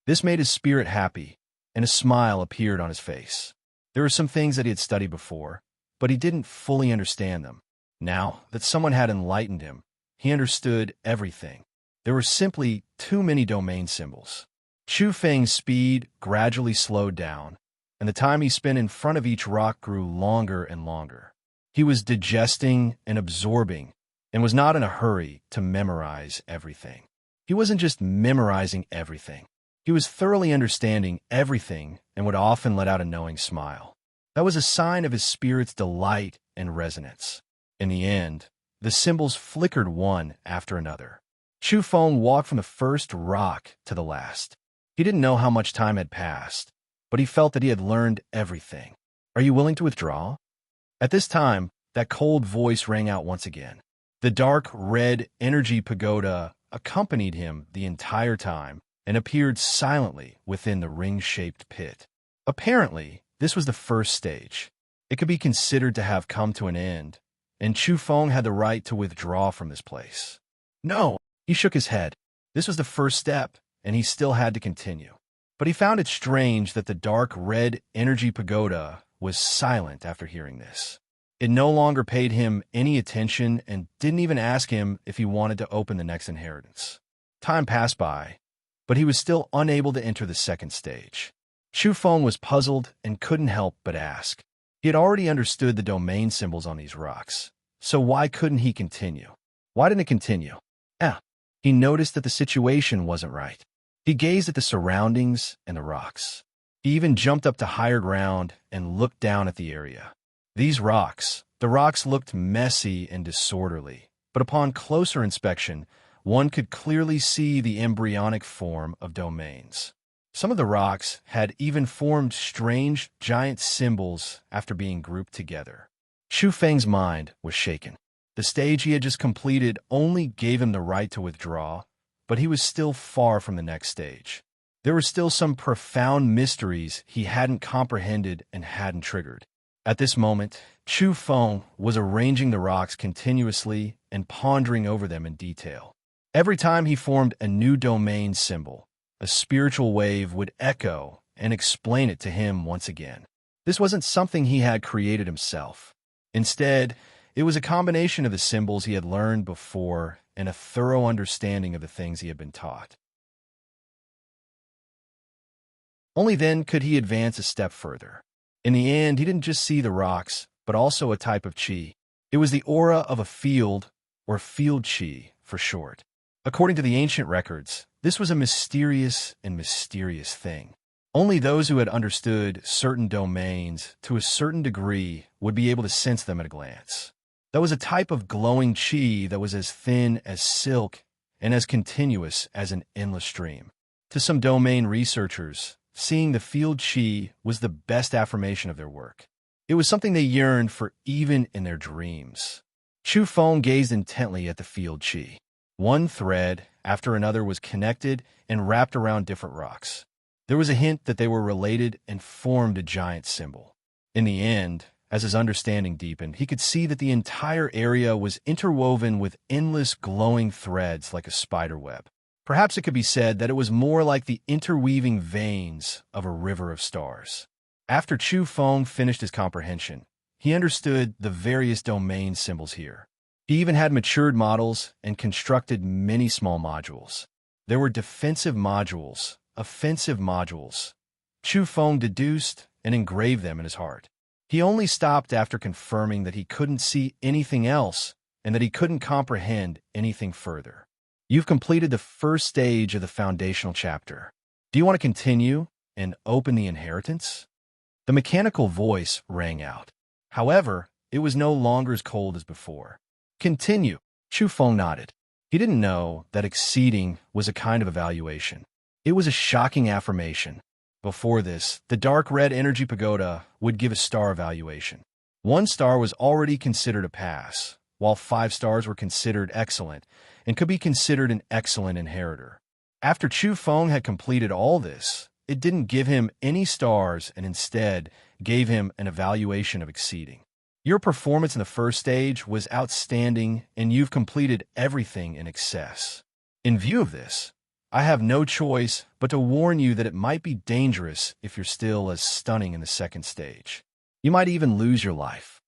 Speaker 1: This made his spirit happy, and a smile appeared on his face. There were some things that he had studied before, but he didn't fully understand them. Now that someone had enlightened him, he understood everything. There were simply too many domain symbols. Chu Feng's speed gradually slowed down, and the time he spent in front of each rock grew longer and longer. He was digesting and absorbing, and was not in a hurry to memorize everything. He wasn't just memorizing everything. He was thoroughly understanding everything and would often let out a knowing smile. That was a sign of his spirit's delight and resonance. In the end, the symbols flickered one after another. Chu Feng walked from the first rock to the last. He didn't know how much time had passed, but he felt that he had learned everything. "Are you willing to withdraw?" At this time, that cold voice rang out once again. The dark red energy pagoda accompanied him the entire time and appeared silently within the ring-shaped pit. Apparently, this was the first stage. It could be considered to have come to an end, and Chu Feng had the right to withdraw from this place. No, he shook his head. This was the first step, and he still had to continue. But he found it strange that the dark red energy pagoda was silent after hearing this. It no longer paid him any attention and didn't even ask him if he wanted to open the next inheritance. Time passed by, but he was still unable to enter the second stage. Chu Feng was puzzled and couldn't help but ask. He had already understood the domain symbols on these rocks, so why couldn't he continue? Why didn't it continue? He noticed that the situation wasn't right. He gazed at the surroundings and the rocks. He even jumped up to higher ground and looked down at the area. The rocks looked messy and disorderly, but upon closer inspection, one could clearly see the embryonic form of domains. Some of the rocks had even formed strange, giant symbols after being grouped together. Chu Feng's mind was shaken. The stage he had just completed only gave him the right to withdraw, but he was still far from the next stage. There were still some profound mysteries he hadn't comprehended and hadn't triggered. At this moment, Chu Feng was arranging the rocks continuously and pondering over them in detail. Every time he formed a new domain symbol, a spiritual wave would echo and explain it to him once again. This wasn't something he had created himself. Instead, it was a combination of the symbols he had learned before and a thorough understanding of the things he had been taught. Only then could he advance a step further. In the end, he didn't just see the rocks, but also a type of chi. It was the aura of a field, or field chi for short. According to the ancient records, this was a mysterious thing. Only those who had understood certain domains to a certain degree would be able to sense them at a glance. That was a type of glowing chi that was as thin as silk and as continuous as an endless stream. To some domain researchers, seeing the field chi was the best affirmation of their work. It was something they yearned for even in their dreams. Chu Feng gazed intently at the field chi. One thread after another was connected and wrapped around different rocks. There was a hint that they were related and formed a giant symbol. In the end, as his understanding deepened, he could see that the entire area was interwoven with endless glowing threads like a spider web. Perhaps it could be said that it was more like the interweaving veins of a river of stars. After Chu Feng finished his comprehension, he understood the various domain symbols here. He even had matured models and constructed many small modules. There were defensive modules, offensive modules. Chu Feng deduced and engraved them in his heart. He only stopped after confirming that he couldn't see anything else and that he couldn't comprehend anything further. You've completed the first stage of the foundational chapter. Do you want to continue and open the inheritance? The mechanical voice rang out. However, it was no longer as cold as before. Continue. Chu Feng nodded. He didn't know that exceeding was a kind of evaluation. It was a shocking affirmation. Before this, the dark red energy pagoda would give a star evaluation. 1 star was already considered a pass, while 5 stars were considered excellent and could be considered an excellent inheritor. After Chu Feng had completed all this, it didn't give him any stars and instead gave him an evaluation of exceeding. Your performance in the first stage was outstanding and you've completed everything in excess. In view of this, I have no choice but to warn you that it might be dangerous if you're still as stunning in the second stage. You might even lose your life.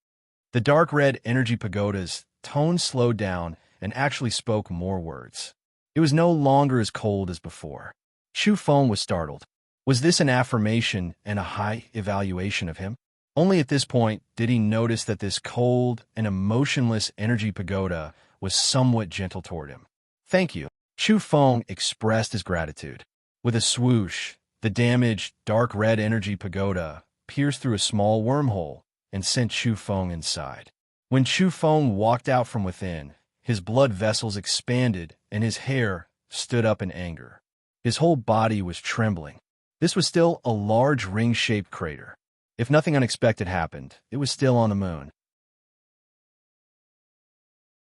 Speaker 1: The dark red energy pagoda's tone slowed down and actually spoke more words. It was no longer as cold as before. Chu Feng was startled. Was this an affirmation and a high evaluation of him? Only at this point did he notice that this cold and emotionless energy pagoda was somewhat gentle toward him. Thank you. Chu Feng expressed his gratitude. With a swoosh, the damaged, dark red energy pagoda pierced through a small wormhole and sent Chu Feng inside. When Chu Feng walked out from within, his blood vessels expanded and his hair stood up in anger. His whole body was trembling. This was still a large ring-shaped crater. If nothing unexpected happened, it was still on the moon.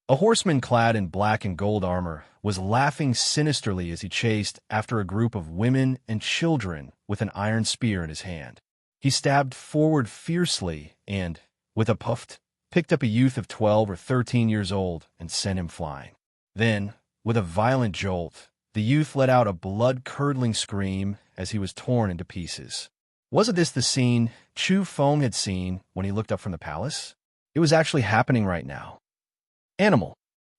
Speaker 1: A horseman clad in black and gold armor was laughing sinisterly as he chased after a group of women and children with an iron spear in his hand. He stabbed forward fiercely and, with a puff, picked up a youth of 12 or 13 years old and sent him flying. Then, with a violent jolt, the youth let out a blood-curdling scream as he was torn into pieces. Wasn't this the scene Chu Feng had seen when he looked up from the palace? It was actually happening right now. Animal!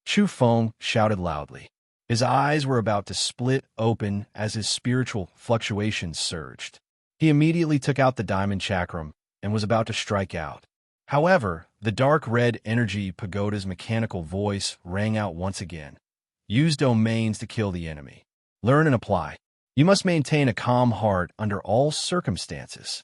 Speaker 1: Chu Feng shouted loudly. His eyes were about to split open as his spiritual fluctuations surged. He immediately took out the diamond chakram and was about to strike out. However, the dark red energy pagoda's mechanical voice rang out once again. Use domains to kill the enemy. Learn and apply. You must maintain a calm heart under all circumstances.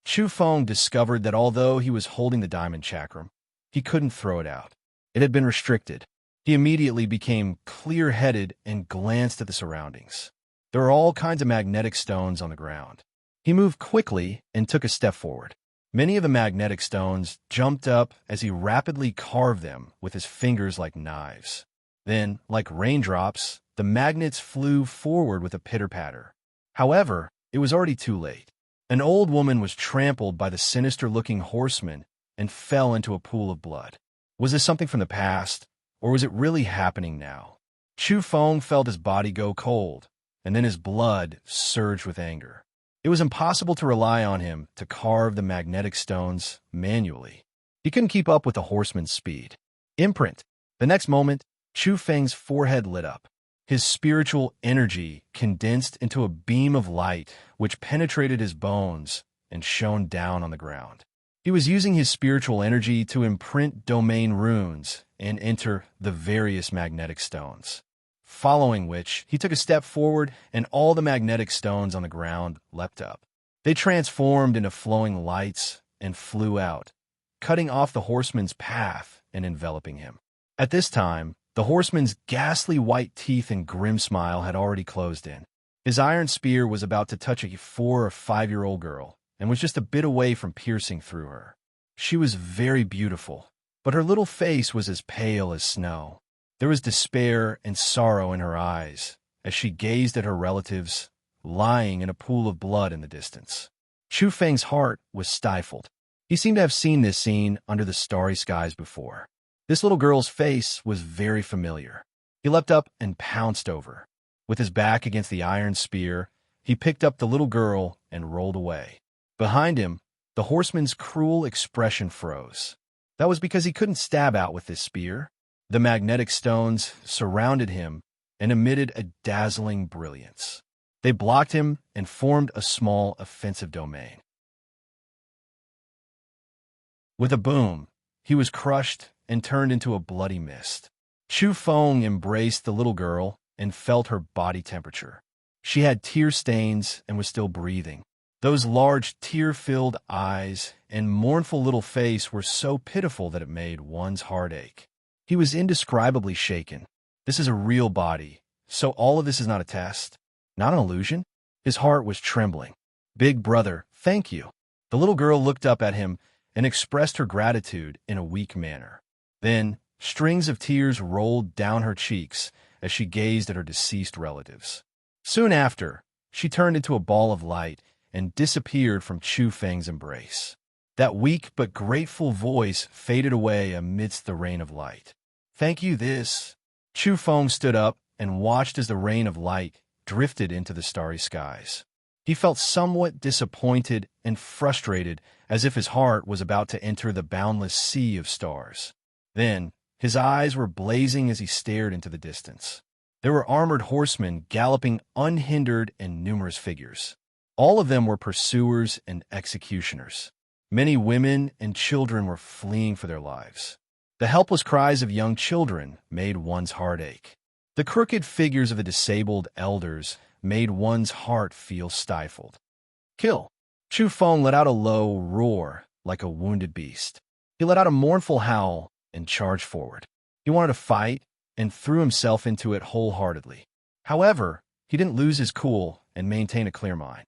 Speaker 1: Chu Feng discovered that although he was holding the diamond chakram, he couldn't throw it out. It had been restricted. He immediately became clear-headed and glanced at the surroundings. There were all kinds of magnetic stones on the ground. He moved quickly and took a step forward. Many of the magnetic stones jumped up as he rapidly carved them with his fingers like knives. Then, like raindrops, the magnets flew forward with a pitter-patter. However, it was already too late. An old woman was trampled by the sinister-looking horseman and fell into a pool of blood. Was this something from the past, or was it really happening now? Chu Feng felt his body go cold, and then his blood surged with anger. It was impossible to rely on him to carve the magnetic stones manually. He couldn't keep up with the horseman's speed. Imprint. The next moment, Chu Feng's forehead lit up. His spiritual energy condensed into a beam of light which penetrated his bones and shone down on the ground. He was using his spiritual energy to imprint domain runes and enter the various magnetic stones. Following which, he took a step forward and all the magnetic stones on the ground leapt up. They transformed into flowing lights and flew out, cutting off the horseman's path and enveloping him. At this time, the horseman's ghastly white teeth and grim smile had already closed in. His iron spear was about to touch a 4 or 5-year-old girl and was just a bit away from piercing through her. She was very beautiful, but her little face was as pale as snow. There was despair and sorrow in her eyes as she gazed at her relatives lying in a pool of blood in the distance. Chu Feng's heart was stifled. He seemed to have seen this scene under the starry skies before. This little girl's face was very familiar. He leapt up and pounced over. With his back against the iron spear, he picked up the little girl and rolled away. Behind him, the horseman's cruel expression froze. That was because he couldn't stab out with this spear. The magnetic stones surrounded him and emitted a dazzling brilliance. They blocked him and formed a small offensive domain. With a boom, he was crushed and turned into a bloody mist. Chu Feng embraced the little girl and felt her body temperature. She had tear stains and was still breathing. Those large tear-filled eyes and mournful little face were so pitiful that it made one's heart ache. He was indescribably shaken. This is a real body, so all of this is not a test, not an illusion. His heart was trembling. Big brother, thank you. The little girl looked up at him and expressed her gratitude in a weak manner. Then, strings of tears rolled down her cheeks as she gazed at her deceased relatives. Soon after, she turned into a ball of light and disappeared from Chu Feng's embrace. That weak but grateful voice faded away amidst the rain of light. Thank you, this. Chu Feng stood up and watched as the rain of light drifted into the starry skies. He felt somewhat disappointed and frustrated, as if his heart was about to enter the boundless sea of stars. Then, his eyes were blazing as he stared into the distance. There were armored horsemen galloping unhindered and numerous figures. All of them were pursuers and executioners. Many women and children were fleeing for their lives. The helpless cries of young children made one's heart ache. The crooked figures of the disabled elders made one's heart feel stifled. Kill! Chu Feng let out a low roar like a wounded beast. He let out a mournful howl and charged forward. He wanted to fight and threw himself into it wholeheartedly. However, he didn't lose his cool and maintain a clear mind.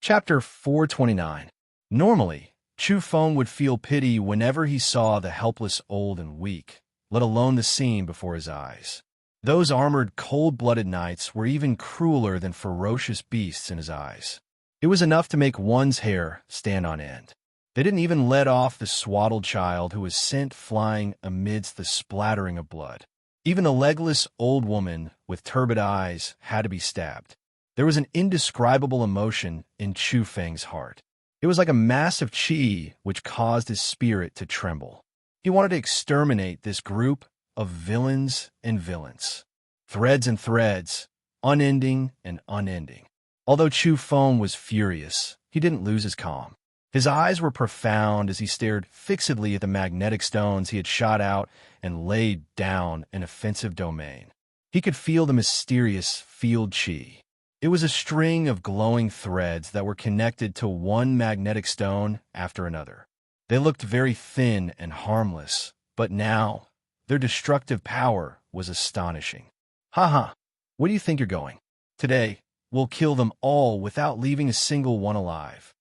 Speaker 1: Chapter 429. Normally, Chu Feng would feel pity whenever he saw the helpless old and weak, let alone the scene before his eyes. Those armored, cold-blooded knights were even crueler than ferocious beasts in his eyes. It was enough to make one's hair stand on end. They didn't even let off the swaddled child who was sent flying amidst the splattering of blood. Even the legless old woman with turbid eyes had to be stabbed. There was an indescribable emotion in Chu Feng's heart. It was like a mass of qi which caused his spirit to tremble. He wanted to exterminate this group of villains and villains. Threads and threads, unending and unending. Although Chu Feng was furious, he didn't lose his calm. His eyes were profound as he stared fixedly at the magnetic stones he had shot out and laid down an offensive domain. He could feel the mysterious field qi. It was a string of glowing threads that were connected to one magnetic stone after another. They looked very thin and harmless, but now their destructive power was astonishing. Haha, where do you think you're going? Today, we'll kill them all without leaving a single one alive.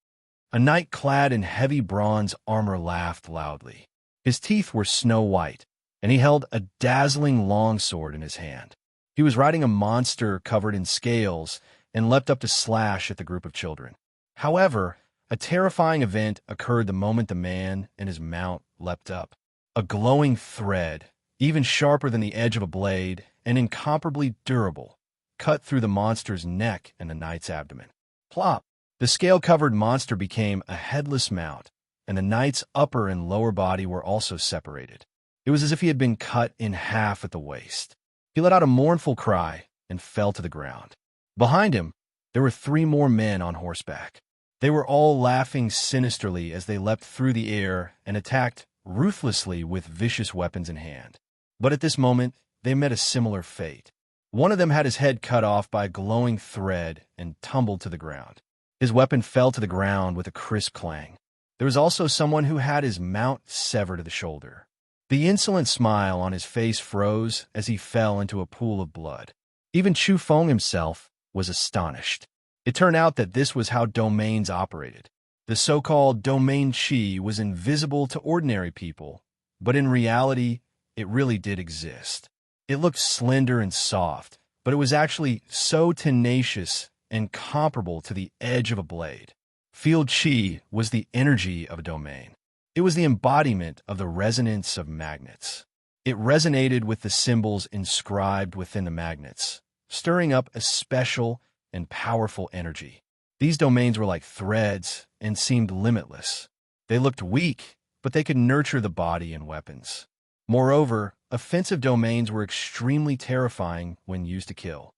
Speaker 1: A knight clad in heavy bronze armor laughed loudly. His teeth were snow white, and he held a dazzling longsword in his hand. He was riding a monster covered in scales and leapt up to slash at the group of children. However, a terrifying event occurred the moment the man and his mount leapt up. A glowing thread even sharper than the edge of a blade and incomparably durable, cut through the monster's neck and the knight's abdomen. Plop! The scale-covered monster became a headless mount, and the knight's upper and lower body were also separated. It was as if he had been cut in half at the waist. He let out a mournful cry and fell to the ground. Behind him, there were 3 more men on horseback. They were all laughing sinisterly as they leapt through the air and attacked ruthlessly with vicious weapons in hand. But at this moment, they met a similar fate. One of them had his head cut off by a glowing thread and tumbled to the ground. His weapon fell to the ground with a crisp clang. There was also someone who had his mount severed at the shoulder. The insolent smile on his face froze as he fell into a pool of blood. Even Chu Feng himself was astonished. It turned out that this was how domains operated. The so-called domain chi was invisible to ordinary people, but in reality, it really did exist. It looked slender and soft, but it was actually so tenacious and comparable to the edge of a blade. Field chi was the energy of a domain. It was the embodiment of the resonance of magnets. It resonated with the symbols inscribed within the magnets, stirring up a special and powerful energy. These domains were like threads and seemed limitless. They looked weak, but they could nurture the body and weapons. Moreover, offensive domains were extremely terrifying when used to kill.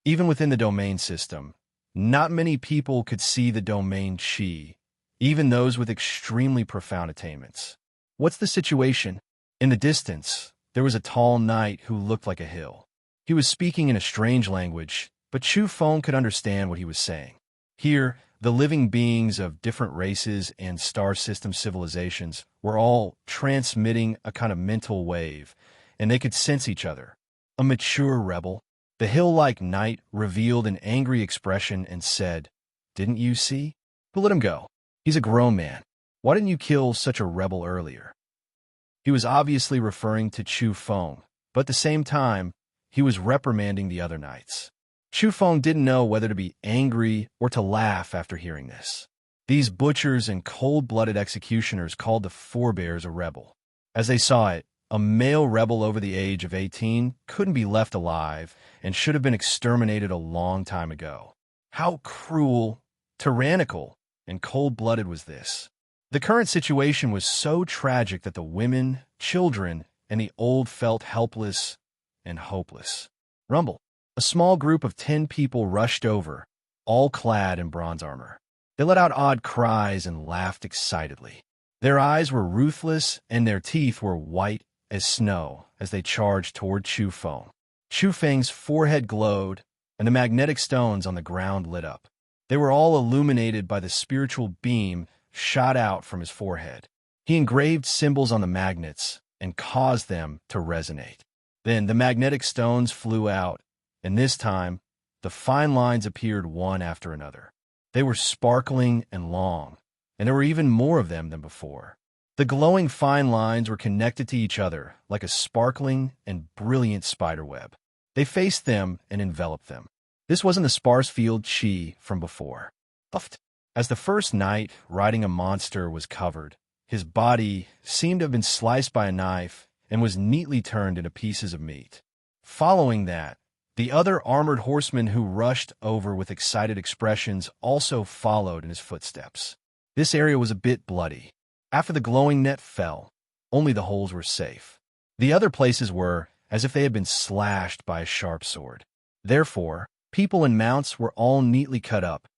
Speaker 1: Even within the domain system, not many people could see the domain chi, even those with extremely profound attainments. What's the situation? In the distance, there was a tall knight who looked like a hill. He was speaking in a strange language, but Chu Feng could understand what he was saying. Here, the living beings of different races and star system civilizations were all transmitting a kind of mental wave, and they could sense each other. A mature rebel. The hill-like knight revealed an angry expression and said, "Didn't you see? But let him go. He's a grown man. Why didn't you kill such a rebel earlier?" He was obviously referring to Chu Feng, but at the same time, he was reprimanding the other knights. Chu Feng didn't know whether to be angry or to laugh after hearing this. These butchers and cold-blooded executioners called the forebears a rebel. As they saw it, a male rebel over the age of 18 couldn't be left alive and should have been exterminated a long time ago. How cruel, tyrannical, and cold-blooded was this? The current situation was so tragic that the women, children, and the old felt helpless and hopeless. Rumble. A small group of 10 people rushed over, all clad in bronze armor. They let out odd cries and laughed excitedly. Their eyes were ruthless and their teeth were white as snow as they charged toward Chu Feng. Chu Feng's forehead glowed, and the magnetic stones on the ground lit up. They were all illuminated by the spiritual beam shot out from his forehead. He engraved symbols on the magnets and caused them to resonate. Then the magnetic stones flew out, and this time, the fine lines appeared one after another. They were sparkling and long, and there were even more of them than before. The glowing fine lines were connected to each other like a sparkling and brilliant spiderweb. They faced them and enveloped them. This wasn't the sparse field chi from before. Puffed. As the first knight riding a monster was covered, his body seemed to have been sliced by a knife and was neatly turned into pieces of meat. Following that, the other armored horsemen who rushed over with excited expressions also followed in his footsteps. This area was a bit bloody. After the glowing net fell, only the holes were safe. The other places were as if they had been slashed by a sharp sword. Therefore, people and mounts were all neatly cut up.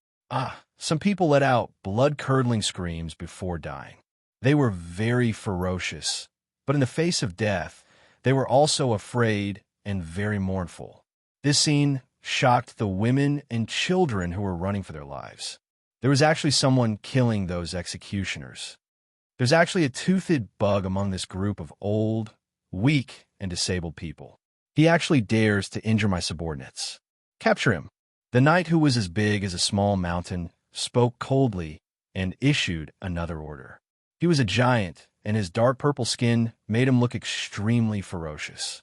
Speaker 1: Some people let out blood-curdling screams before dying. They were very ferocious, but in the face of death, they were also afraid and very mournful. This scene shocked the women and children who were running for their lives. There was actually someone killing those executioners. There's actually a toothed bug among this group of old, weak, and disabled people. He actually dares to injure my subordinates. Capture him. The knight, who was as big as a small mountain, spoke coldly and issued another order. He was a giant, and his dark purple skin made him look extremely ferocious.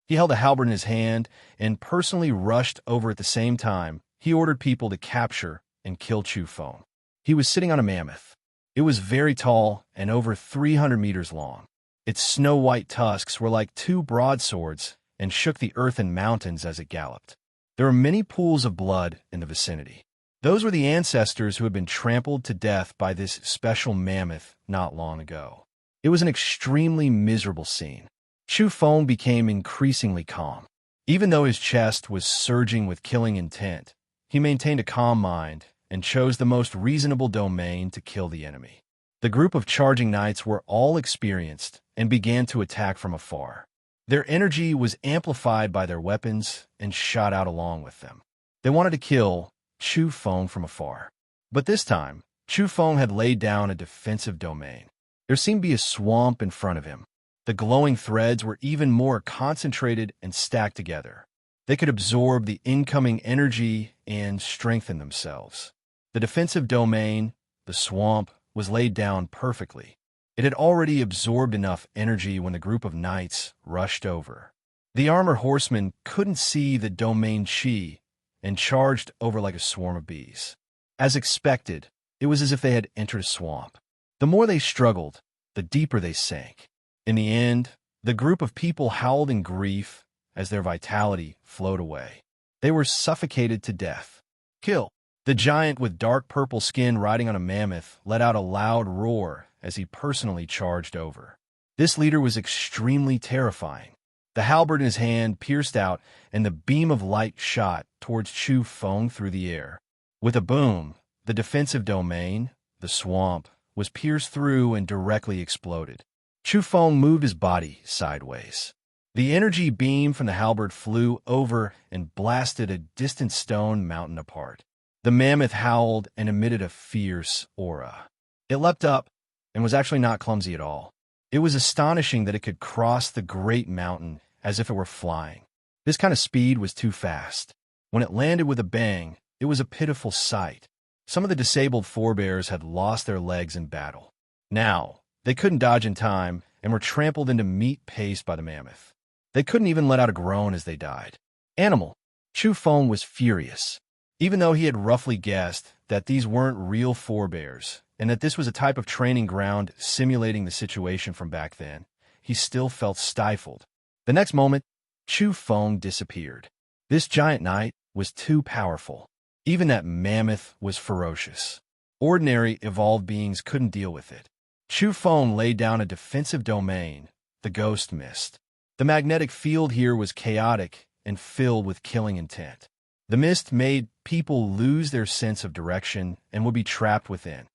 Speaker 1: He held a halberd in his hand and personally rushed over at the same time. He ordered people to capture and kill Chu Feng. He was sitting on a mammoth. It was very tall and over 300 meters long. Its snow-white tusks were like two broadswords and shook the earth and mountains as it galloped. There were many pools of blood in the vicinity. Those were the ancestors who had been trampled to death by this special mammoth not long ago. It was an extremely miserable scene. Chu Feng became increasingly calm. Even though his chest was surging with killing intent, he maintained a calm mind and chose the most reasonable domain to kill the enemy. The group of charging knights were all experienced and began to attack from afar. Their energy was amplified by their weapons and shot out along with them. They wanted to kill Chu Feng from afar. But this time, Chu Feng had laid down a defensive domain. There seemed to be a swamp in front of him. The glowing threads were even more concentrated and stacked together. They could absorb the incoming energy and strengthen themselves. The defensive domain, the swamp, was laid down perfectly. It had already absorbed enough energy when the group of knights rushed over. The armored horsemen couldn't see the domain chi and charged over like a swarm of bees. As expected, it was as if they had entered a swamp. The more they struggled, the deeper they sank. In the end, the group of people howled in grief as their vitality flowed away. They were suffocated to death. Kill! The giant with dark purple skin riding on a mammoth let out a loud roar as he personally charged over. This leader was extremely terrifying. The halberd in his hand pierced out, and the beam of light shot towards Chu Feng through the air. With a boom, the defensive domain, the swamp, was pierced through and directly exploded. Chu Feng moved his body sideways. The energy beam from the halberd flew over and blasted a distant stone mountain apart. The mammoth howled and emitted a fierce aura. It leapt up and was actually not clumsy at all. It was astonishing that it could cross the great mountain as if it were flying. This kind of speed was too fast. When it landed with a bang, it was a pitiful sight. Some of the disabled forebears had lost their legs in battle. Now, they couldn't dodge in time and were trampled into meat paste by the mammoth. They couldn't even let out a groan as they died. Animal! Chu Feng was furious. Even though he had roughly guessed that these weren't real forebears and that this was a type of training ground simulating the situation from back then, he still felt stifled. The next moment, Chu Feng disappeared. This giant knight was too powerful. Even that mammoth was ferocious. Ordinary evolved beings couldn't deal with it. Chu Feng laid down a defensive domain, the ghost mist. The magnetic field here was chaotic and filled with killing intent. The mist made people lose their sense of direction and would be trapped within.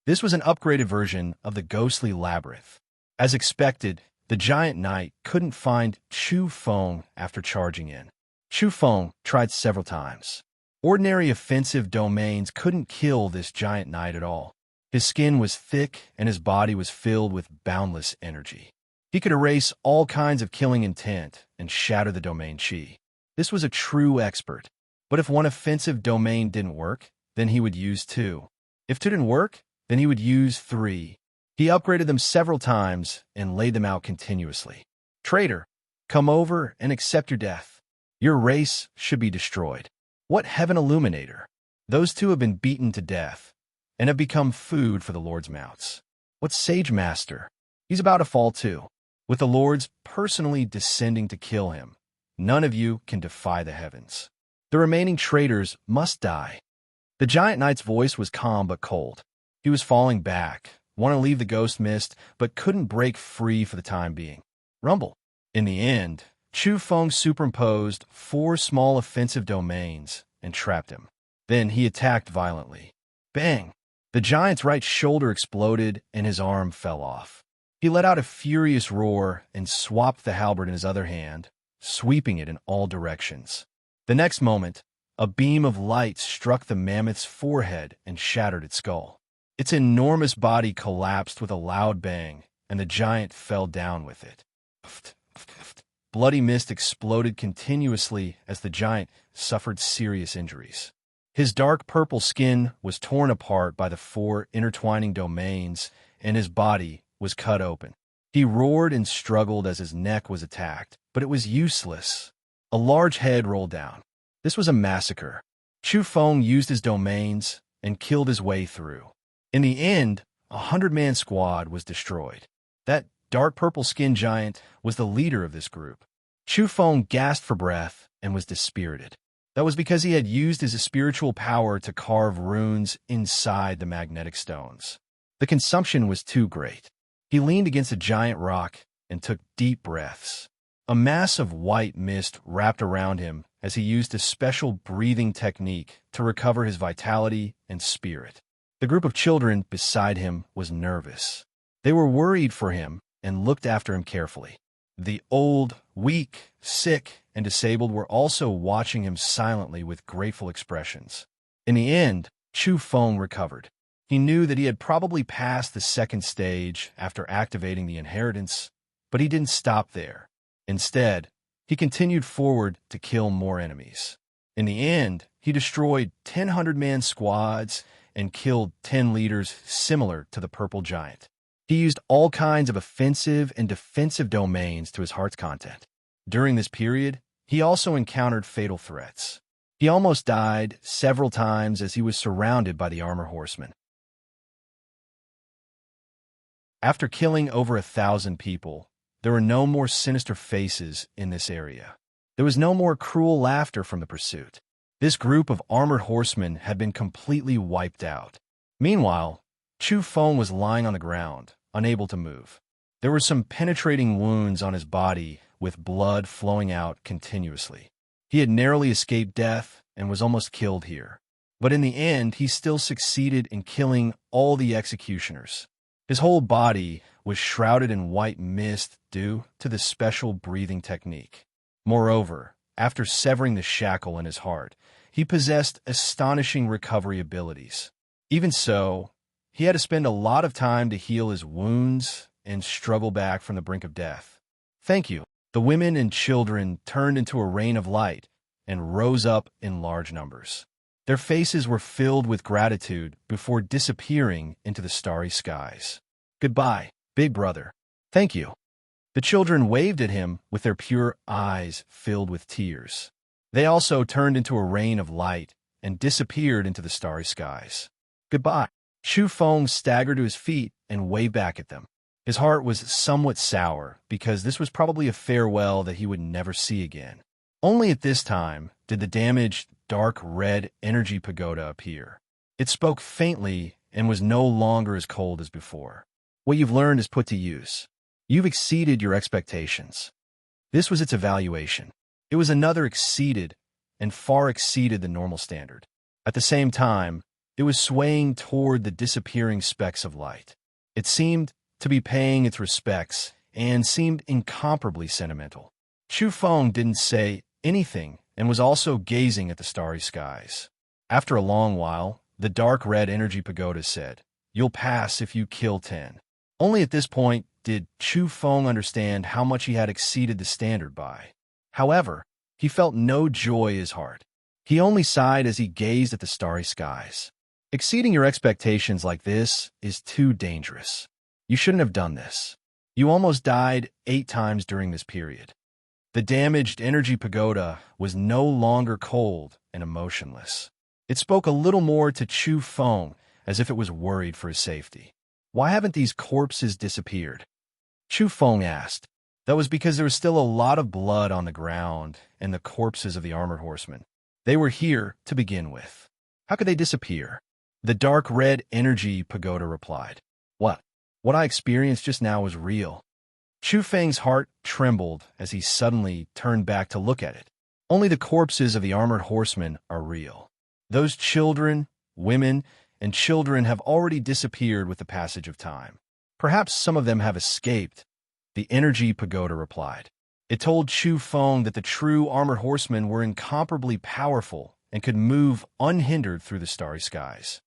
Speaker 1: This was an upgraded version of the ghostly labyrinth. As expected, the giant knight couldn't find Chu Feng after charging in. Chu Feng tried several times. Ordinary offensive domains couldn't kill this giant knight at all. His skin was thick and his body was filled with boundless energy. He could erase all kinds of killing intent and shatter the domain chi. This was a true expert. But if one offensive domain didn't work, then he would use two. If two didn't work, then he would use three. He upgraded them several times and laid them out continuously. Traitor, come over and accept your death. Your race should be destroyed. What heaven illuminator! Those two have been beaten to death and have become food for the Lord's mouths. What sage master! He's about to fall too. With the Lords personally descending to kill him, none of you can defy the heavens. The remaining traitors must die. The giant knight's voice was calm but cold. He was falling back, wanting to leave the ghost mist, but couldn't break free for the time being. Rumble. In the end, Chu Feng superimposed 4 small offensive domains and trapped him. Then he attacked violently. Bang! The giant's right shoulder exploded and his arm fell off. He let out a furious roar and swapped the halberd in his other hand, sweeping it in all directions. The next moment, a beam of light struck the mammoth's forehead and shattered its skull. Its enormous body collapsed with a loud bang, and the giant fell down with it. Bloody mist exploded continuously as the giant suffered serious injuries. His dark purple skin was torn apart by the 4 intertwining domains, and his body was cut open. He roared and struggled as his neck was attacked, but it was useless. A large head rolled down. This was a massacre. Chu Feng used his domains and killed his way through. In the end, a 100-man squad was destroyed. That dark purple-skinned giant was the leader of this group. Chu Feng gasped for breath and was dispirited. That was because he had used his spiritual power to carve runes inside the magnetic stones. The consumption was too great. He leaned against a giant rock and took deep breaths. A mass of white mist wrapped around him as he used a special breathing technique to recover his vitality and spirit. The group of children beside him was nervous. They were worried for him and looked after him carefully. The old, weak, sick, and disabled were also watching him silently with grateful expressions. In the end, Chu Feng recovered. He knew that he had probably passed the second stage after activating the inheritance, but he didn't stop there. Instead, he continued forward to kill more enemies. In the end, he destroyed 10 100-man squads and killed 10 leaders similar to the purple giant. He used all kinds of offensive and defensive domains to his heart's content. During this period, he also encountered fatal threats. He almost died several times as he was surrounded by the armor horsemen. After killing over 1,000 people, there were no more sinister faces in this area. There was no more cruel laughter from the pursuit. This group of armored horsemen had been completely wiped out. Meanwhile, Chu Feng was lying on the ground, unable to move. There were some penetrating wounds on his body, with blood flowing out continuously. He had narrowly escaped death and was almost killed here. But in the end, he still succeeded in killing all the executioners. His whole body was shrouded in white mist due to the special breathing technique. Moreover, after severing the shackle in his heart, he possessed astonishing recovery abilities. Even so, he had to spend a lot of time to heal his wounds and struggle back from the brink of death. Thank you. The women and children turned into a rain of light and rose up in large numbers. Their faces were filled with gratitude before disappearing into the starry skies. Goodbye, big brother. Thank you. The children waved at him with their pure eyes filled with tears. They also turned into a rain of light and disappeared into the starry skies. Goodbye. Chu Feng staggered to his feet and waved back at them. His heart was somewhat sour because this was probably a farewell that he would never see again. Only at this time did the damaged, dark red energy pagoda appear. It spoke faintly and was no longer as cold as before. What you've learned is put to use. You've exceeded your expectations. This was its evaluation. It was another exceeded and far exceeded the normal standard. At the same time, it was swaying toward the disappearing specks of light. It seemed to be paying its respects and seemed incomparably sentimental. Chu Feng didn't say anything and was also gazing at the starry skies. After a long while, the dark red energy pagoda said, "You'll pass if you kill 10. Only at this point did Chu Feng understand how much he had exceeded the standard by. However, he felt no joy in his heart. He only sighed as he gazed at the starry skies. Exceeding your expectations like this is too dangerous. You shouldn't have done this. You almost died 8 times during this period." The damaged energy pagoda was no longer cold and emotionless. It spoke a little more to Chu Feng as if it was worried for his safety. "Why haven't these corpses disappeared?" Chu Feng asked. That was because there was still a lot of blood on the ground and the corpses of the armored horsemen. They were here to begin with. How could they disappear? The dark red energy pagoda replied. What I experienced just now was real." Chu Feng's heart trembled as he suddenly turned back to look at it. Only the corpses of the armored horsemen are real. Those children, women, and children have already disappeared with the passage of time. Perhaps some of them have escaped, the energy pagoda replied. It told Chu Feng that the true armored horsemen were incomparably powerful and could move unhindered through the starry skies.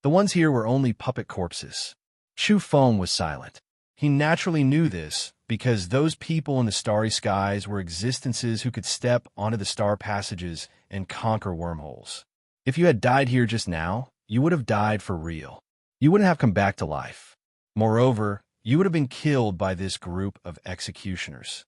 Speaker 1: The ones here were only puppet corpses. Chu Feng was silent. He naturally knew this because those people in the starry skies were existences who could step onto the star passages and conquer wormholes. If you had died here just now, you would have died for real. You wouldn't have come back to life. Moreover, you would have been killed by this group of executioners.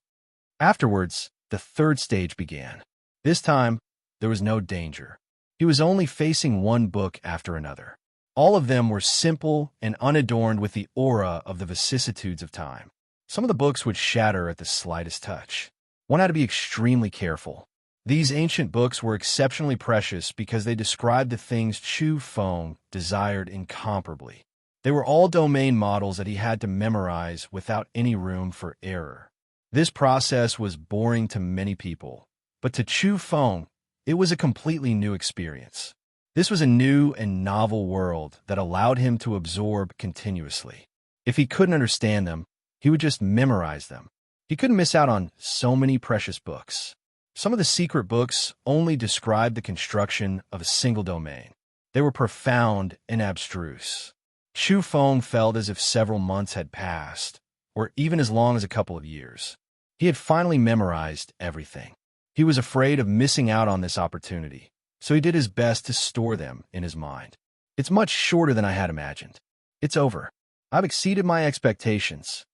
Speaker 1: Afterwards, the third stage began. This time, there was no danger. He was only facing one book after another. All of them were simple and unadorned with the aura of the vicissitudes of time. Some of the books would shatter at the slightest touch. One had to be extremely careful. These ancient books were exceptionally precious because they described the things Chu Feng desired incomparably. They were all domain models that he had to memorize without any room for error. This process was boring to many people, but to Chu Feng, it was a completely new experience. This was a new and novel world that allowed him to absorb continuously. If he couldn't understand them, he would just memorize them. He couldn't miss out on so many precious books. Some of the secret books only described the construction of a single domain. They were profound and abstruse. Chu Feng felt as if several months had passed, or even as long as a couple of years. He had finally memorized everything. He was afraid of missing out on this opportunity, so he did his best to store them in his mind. It's much shorter than I had imagined. It's over. I've exceeded my expectations.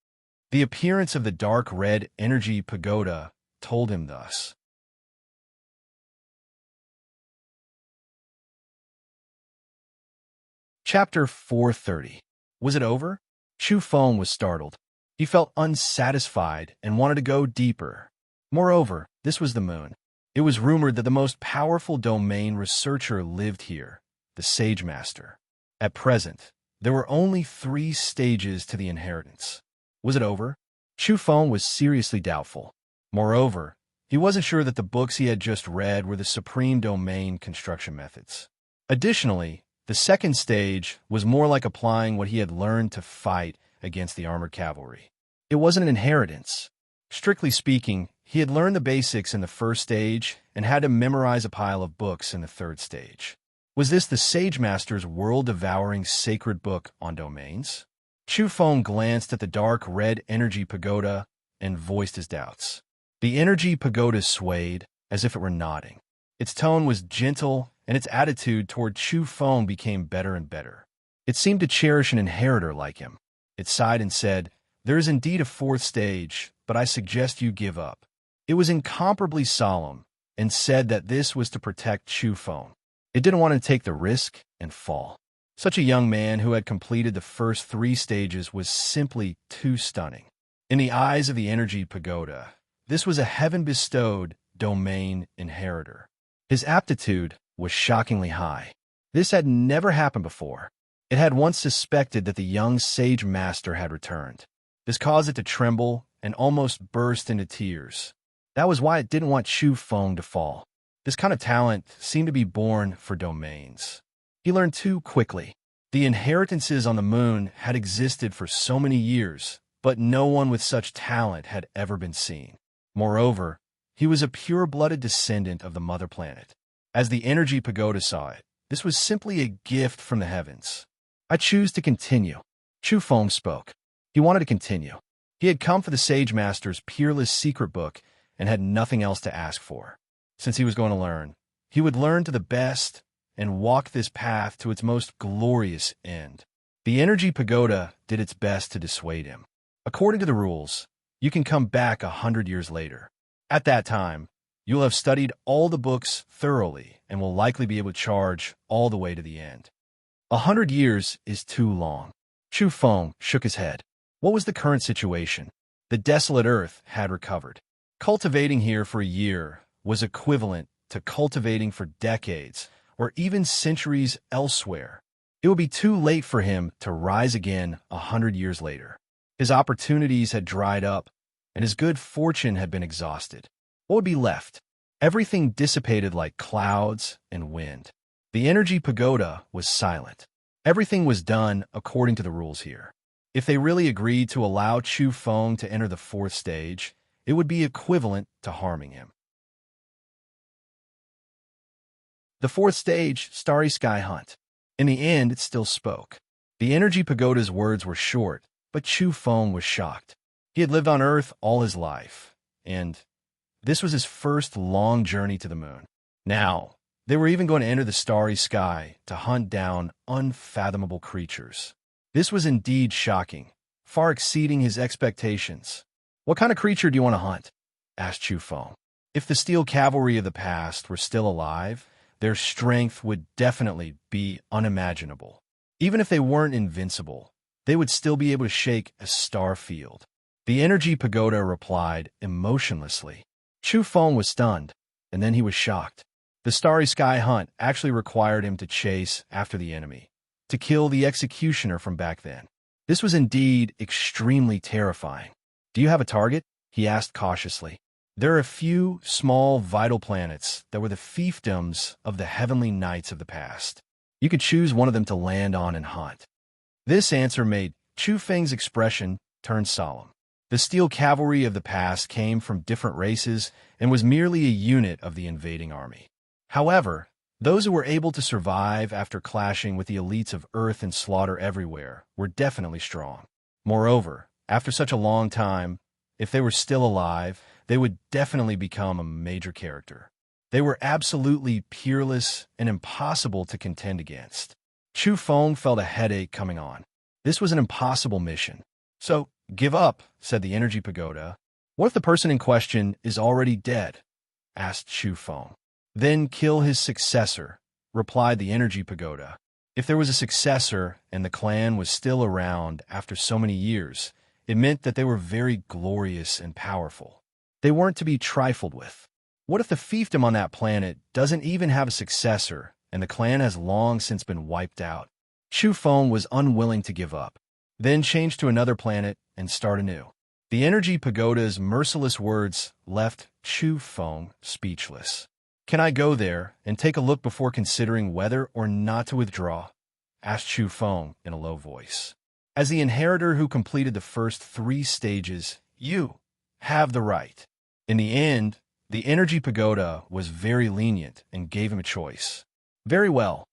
Speaker 1: The appearance of the dark red energy pagoda told him thus. Chapter 430. Was it over? Chu Feng was startled. He felt unsatisfied and wanted to go deeper. Moreover, this was the moon. It was rumored that the most powerful domain researcher lived here, the Sage Master. At present, there were only 3 stages to the inheritance. Was it over? Chu Feng was seriously doubtful. Moreover, he wasn't sure that the books he had just read were the supreme domain construction methods. Additionally, the second stage was more like applying what he had learned to fight against the armored cavalry. It wasn't an inheritance. Strictly speaking, he had learned the basics in the first stage and had to memorize a pile of books in the third stage. Was this the Sage Master's world-devouring sacred book on domains? Chu Feng glanced at the dark red energy pagoda and voiced his doubts. The energy pagoda swayed as if it were nodding. Its tone was gentle, and its attitude toward Chu Feng became better and better. It seemed to cherish an inheritor like him. It sighed and said, "There is indeed a 4th stage, but I suggest you give up." It was incomparably solemn and said that this was to protect Chu Feng. It didn't want to take the risk and fall. Such a young man who had completed the first 3 stages was simply too stunning. In the eyes of the energy pagoda, this was a heaven-bestowed domain inheritor. His aptitude was shockingly high. This had never happened before. It had once suspected that the young Sage Master had returned. This caused it to tremble and almost burst into tears. That was why it didn't want Chu Feng to fall. This kind of talent seemed to be born for domains. He learned too quickly. The inheritances on the moon had existed for so many years, but no one with such talent had ever been seen. Moreover, he was a pure-blooded descendant of the mother planet. As the energy pagoda saw it, this was simply a gift from the heavens. "I choose to continue." Chu Feng spoke. He wanted to continue. He had come for the Sage Master's peerless secret book and had nothing else to ask for. Since he was going to learn, he would learn to the best and walk this path to its most glorious end. The energy pagoda did its best to dissuade him. According to the rules, you can come back 100 years later. At that time, you'll have studied all the books thoroughly and will likely be able to charge all the way to the end. 100 years is too long. Chu Feng shook his head. What was the current situation? The desolate earth had recovered. Cultivating here for a year was equivalent to cultivating for decades or even centuries elsewhere. It would be too late for him to rise again 100 years later. His opportunities had dried up, and his good fortune had been exhausted. What would be left? Everything dissipated like clouds and wind. The energy pagoda was silent. Everything was done according to the rules here. If they really agreed to allow Chu Feng to enter the 4th stage, it would be equivalent to harming him. The 4th stage, Starry Sky Hunt. In the end, it still spoke. The energy pagoda's words were short, but Chu Feng was shocked. He had lived on Earth all his life, and this was his first long journey to the moon. Now, they were even going to enter the starry sky to hunt down unfathomable creatures. This was indeed shocking, far exceeding his expectations. "What kind of creature do you want to hunt?" asked Chu Feng. If the steel cavalry of the past were still alive, their strength would definitely be unimaginable. Even if they weren't invincible, they would still be able to shake a star field. The energy pagoda replied emotionlessly. Chu Feng was stunned, and then he was shocked. The Starry Sky hunt actually required him to chase after the enemy, to kill the executioner from back then. This was indeed extremely terrifying. "Do you have a target?" he asked cautiously. "There are a few small vital planets that were the fiefdoms of the heavenly knights of the past. You could choose one of them to land on and hunt." This answer made Chu Feng's expression turn solemn. The steel cavalry of the past came from different races and was merely a unit of the invading army. However, those who were able to survive after clashing with the elites of Earth and slaughter everywhere were definitely strong. Moreover, after such a long time, if they were still alive, they would definitely become a major character. They were absolutely peerless and impossible to contend against. Chu Feng felt a headache coming on. This was an impossible mission. "So, give up," said the energy pagoda. "What if the person in question is already dead?" asked Chu Feng. "Then kill his successor," replied the energy pagoda. If there was a successor and the clan was still around after so many years, it meant that they were very glorious and powerful. They weren't to be trifled with. What if the fiefdom on that planet doesn't even have a successor and the clan has long since been wiped out? Chu Feng was unwilling to give up, then change to another planet and start anew. The energy pagoda's merciless words left Chu Feng speechless. "Can I go there and take a look before considering whether or not to withdraw?" asked Chu Feng in a low voice. "As the inheritor who completed the first 3 stages, you have the right." In the end, the energy pagoda was very lenient and gave him a choice. Very well.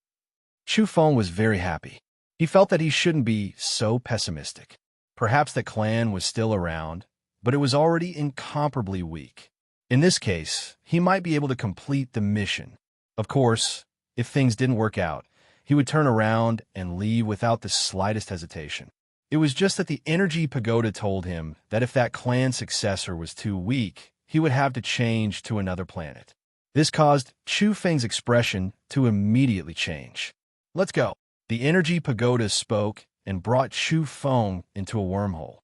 Speaker 1: Chu Feng was very happy. He felt that he shouldn't be so pessimistic. Perhaps the clan was still around, but it was already incomparably weak. In this case, he might be able to complete the mission. Of course, if things didn't work out, he would turn around and leave without the slightest hesitation. It was just that the energy pagoda told him that if that clan successor was too weak, he would have to change to another planet. This caused Chu Feng's expression to immediately change. "Let's go." The energy pagoda spoke and brought Chu Feng into a wormhole.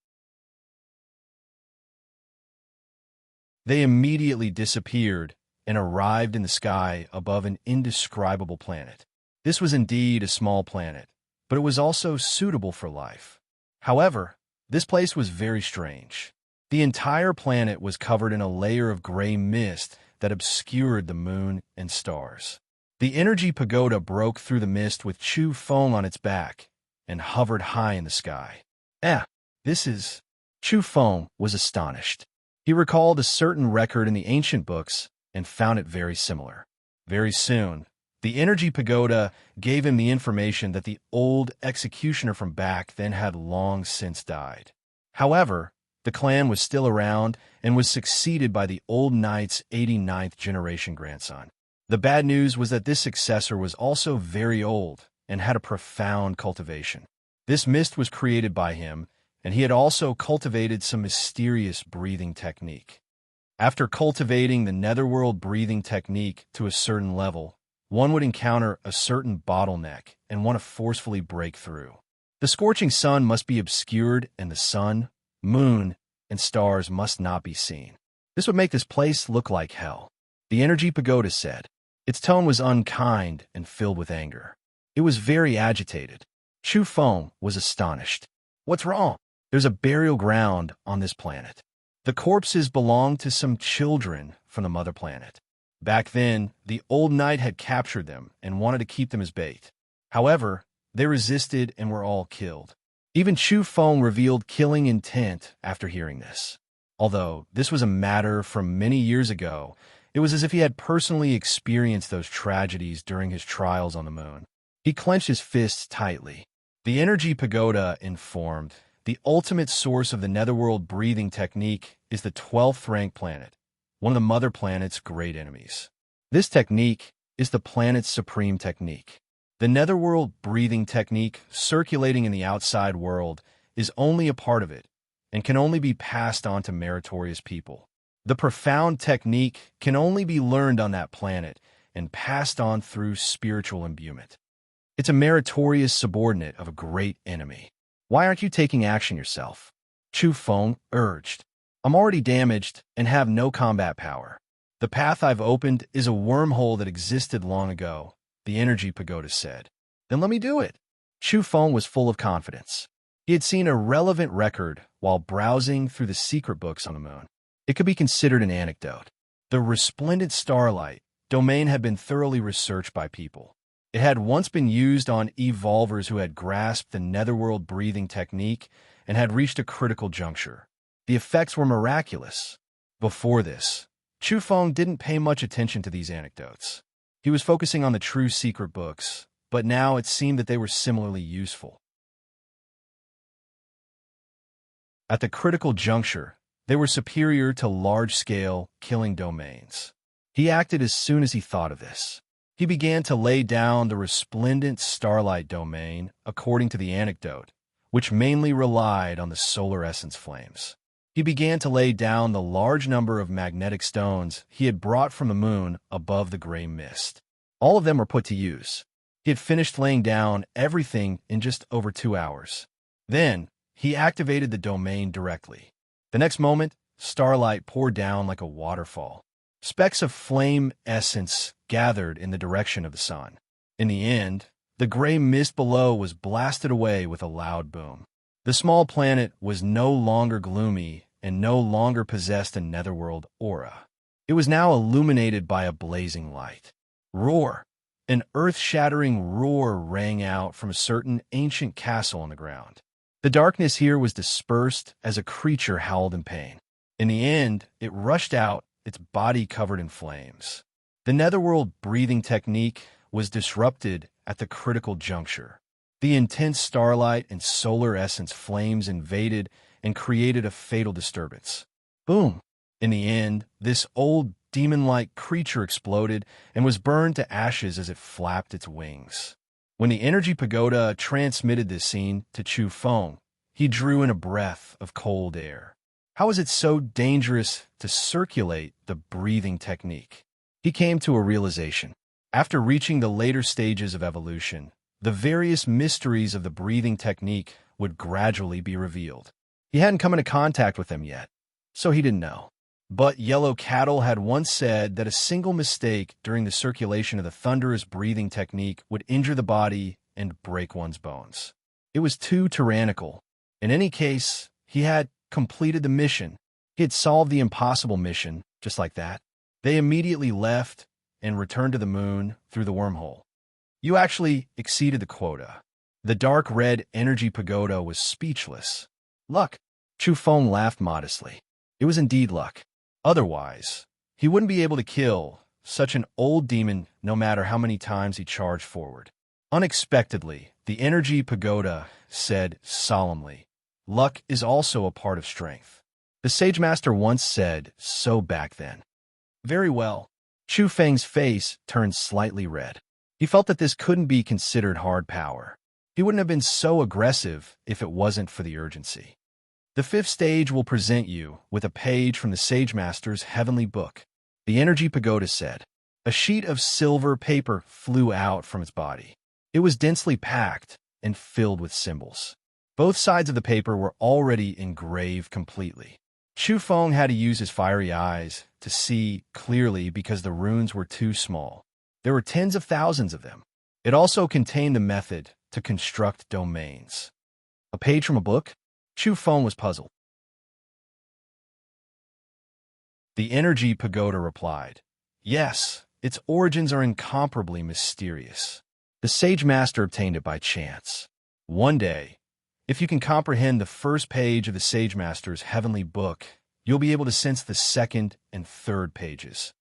Speaker 1: They immediately disappeared and arrived in the sky above an indescribable planet. This was indeed a small planet, but it was also suitable for life. However, this place was very strange. The entire planet was covered in a layer of gray mist that obscured the moon and stars. The energy pagoda broke through the mist with Chu Feng on its back and hovered high in the sky. This is... Chu Feng was astonished. He recalled a certain record in the ancient books and found it very similar. Very soon, the energy pagoda gave him the information that the old executioner from back then had long since died. However, the clan was still around and was succeeded by the old knight's 89th generation grandson. The bad news was that this successor was also very old and had a profound cultivation. This mist was created by him, and he had also cultivated some mysterious breathing technique. After cultivating the netherworld breathing technique to a certain level, one would encounter a certain bottleneck and want to forcefully break through. The scorching sun must be obscured, and the sun, moon, and stars must not be seen. This would make this place look like hell, the energy pagoda said. Its tone was unkind and filled with anger. It was very agitated. Chu Feng was astonished. "What's wrong?" "There's a burial ground on this planet. The corpses belonged to some children from the mother planet. Back then, the old knight had captured them and wanted to keep them as bait. However, they resisted and were all killed." Even Chu Feng revealed killing intent after hearing this. Although this was a matter from many years ago, it was as if he had personally experienced those tragedies during his trials on the moon. He clenched his fists tightly. The energy pagoda informed, "The ultimate source of the netherworld breathing technique is the 12th rank planet, one of the mother planet's great enemies. This technique is the planet's supreme technique. The netherworld breathing technique circulating in the outside world is only a part of it and can only be passed on to meritorious people. The profound technique can only be learned on that planet and passed on through spiritual imbuement. It's a meritorious subordinate of a great enemy. Why aren't you taking action yourself? Chu Feng urged. I'm already damaged and have no combat power. The path I've opened is a wormhole that existed long ago, the energy pagoda said. Then let me do it. Chu Feng was full of confidence. He had seen a relevant record while browsing through the secret books on the moon. It could be considered an anecdote. The resplendent starlight domain had been thoroughly researched by people. It had once been used on evolvers who had grasped the netherworld breathing technique and had reached a critical juncture. The effects were miraculous. Before this, Chu Feng didn't pay much attention to these anecdotes. He was focusing on the true secret books, but now it seemed that they were similarly useful. At the critical juncture, they were superior to large-scale, killing domains. He acted as soon as he thought of this. He began to lay down the resplendent starlight domain, according to the anecdote, which mainly relied on the solar essence flames. He began to lay down the large number of magnetic stones he had brought from the moon above the gray mist. All of them were put to use. He had finished laying down everything in just over 2 hours. Then, he activated the domain directly. The next moment, starlight poured down like a waterfall. Specks of flame essence gathered in the direction of the sun. In the end, the gray mist below was blasted away with a loud boom. The small planet was no longer gloomy and no longer possessed a netherworld aura. It was now illuminated by a blazing light. Roar! An earth-shattering roar rang out from a certain ancient castle on the ground. The darkness here was dispersed as a creature howled in pain. In the end, it rushed out, its body covered in flames. The netherworld breathing technique was disrupted at the critical juncture. The intense starlight and solar essence flames invaded and created a fatal disturbance. Boom! In the end, this old demon-like creature exploded and was burned to ashes as it flapped its wings. When the energy pagoda transmitted this scene to Chu Feng, he drew in a breath of cold air. How is it so dangerous to circulate the breathing technique? He came to a realization. After reaching the later stages of evolution, the various mysteries of the breathing technique would gradually be revealed. He hadn't come into contact with them yet, so he didn't know. But Yellow Cattle had once said that a single mistake during the circulation of the thunderous breathing technique would injure the body and break one's bones. It was too tyrannical. In any case, he had completed the mission. He had solved the impossible mission, just like that. They immediately left and returned to the moon through the wormhole. You actually exceeded the quota. The dark red energy pagoda was speechless. Luck. Chu Feng laughed modestly. It was indeed luck. Otherwise, he wouldn't be able to kill such an old demon no matter how many times he charged forward. Unexpectedly, the energy pagoda said solemnly, luck is also a part of strength. The Sage Master once said so back then. Very well. Chu Feng's face turned slightly red. He felt that this couldn't be considered hard power. He wouldn't have been so aggressive if it wasn't for the urgency. The 5th stage will present you with a page from the Sage Master's heavenly book. The energy pagoda said. A sheet of silver paper flew out from its body. It was densely packed and filled with symbols. Both sides of the paper were already engraved completely. Chu Feng had to use his fiery eyes to see clearly because the runes were too small. There were tens of thousands of them. It also contained the method to construct domains. A page from a book? Chu Feng was puzzled. The energy pagoda replied, yes, its origins are incomparably mysterious. The Sage Master obtained it by chance. One day, if you can comprehend the first page of the Sage Master's heavenly book, you'll be able to sense the 2nd and 3rd pages.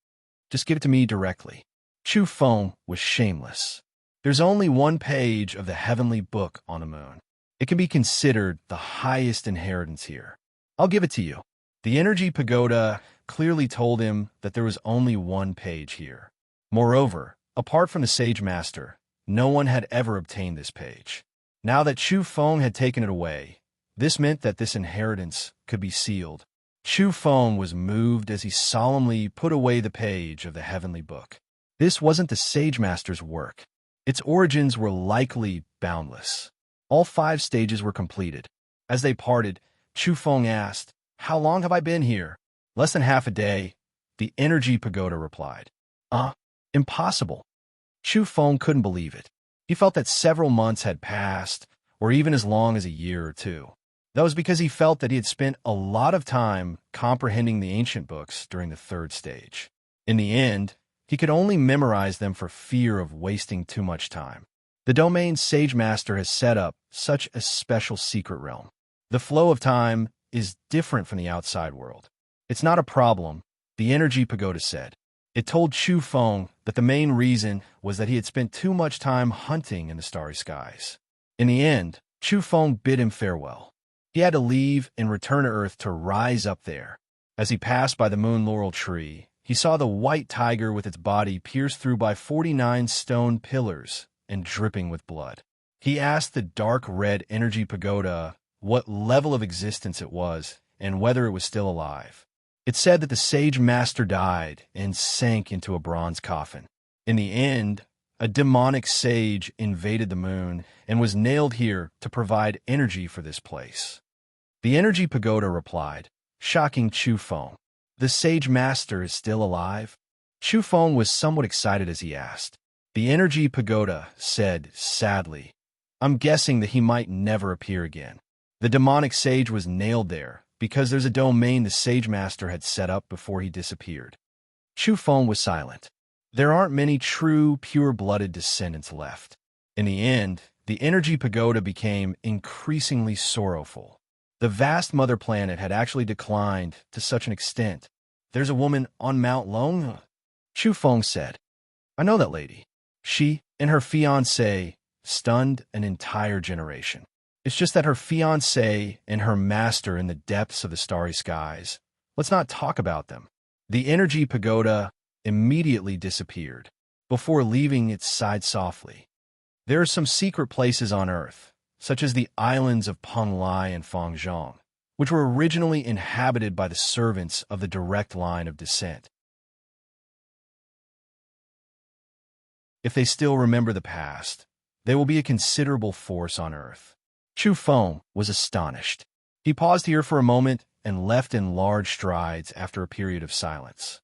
Speaker 1: Just give it to me directly. Chu Feng was shameless. There's only one page of the heavenly book on the moon. It can be considered the highest inheritance here. I'll give it to you. The energy pagoda clearly told him that there was only one page here. Moreover, apart from the Sage Master, no one had ever obtained this page. Now that Chu Feng had taken it away, this meant that this inheritance could be sealed. Chu Feng was moved as he solemnly put away the page of the heavenly book. This wasn't the Sage Master's work. Its origins were likely boundless. All 5 stages were completed. As they parted, Chu Feng asked, "How long have I been here?" "Less than half a day," the energy pagoda replied. Impossible. Chu Feng couldn't believe it. He felt that several months had passed, or even as long as a year or two. That was because he felt that he had spent a lot of time comprehending the ancient books during the 3rd stage. In the end, he could only memorize them for fear of wasting too much time. The domain Sage Master has set up such a special secret realm. The flow of time is different from the outside world. It's not a problem, the energy pagoda said. It told Chu Feng that the main reason was that he had spent too much time hunting in the starry skies. In the end, Chu Feng bid him farewell. He had to leave and return to Earth to rise up there. As he passed by the moon laurel tree, he saw the white tiger with its body pierced through by 49 stone pillars and dripping with blood. He asked the dark red energy pagoda what level of existence it was and whether it was still alive. It said that the Sage Master died and sank into a bronze coffin. In the end, a demonic sage invaded the moon and was nailed here to provide energy for this place. The energy pagoda replied, shocking Chu Feng. "The Sage Master is still alive?" Chu Feng was somewhat excited as he asked. The energy pagoda said sadly, "I'm guessing that he might never appear again. The demonic sage was nailed there because there's a domain the Sage Master had set up before he disappeared." Chu Feng was silent. There aren't many true, pure-blooded descendants left. In the end, the energy pagoda became increasingly sorrowful. The vast mother planet had actually declined to such an extent. "There's a woman on Mount Long?" Chu Feng said. "I know that lady. She and her fiancé stunned an entire generation. It's just that her fiancé and her master in the depths of the starry skies. Let's not talk about them." The energy pagoda immediately disappeared. Before leaving, it sighed softly. "There are some secret places on Earth, such as the islands of Penglai and Fangzhong, which were originally inhabited by the servants of the direct line of descent. If they still remember the past, they will be a considerable force on Earth." Chu Feng was astonished. He paused here for a moment and left in large strides after a period of silence.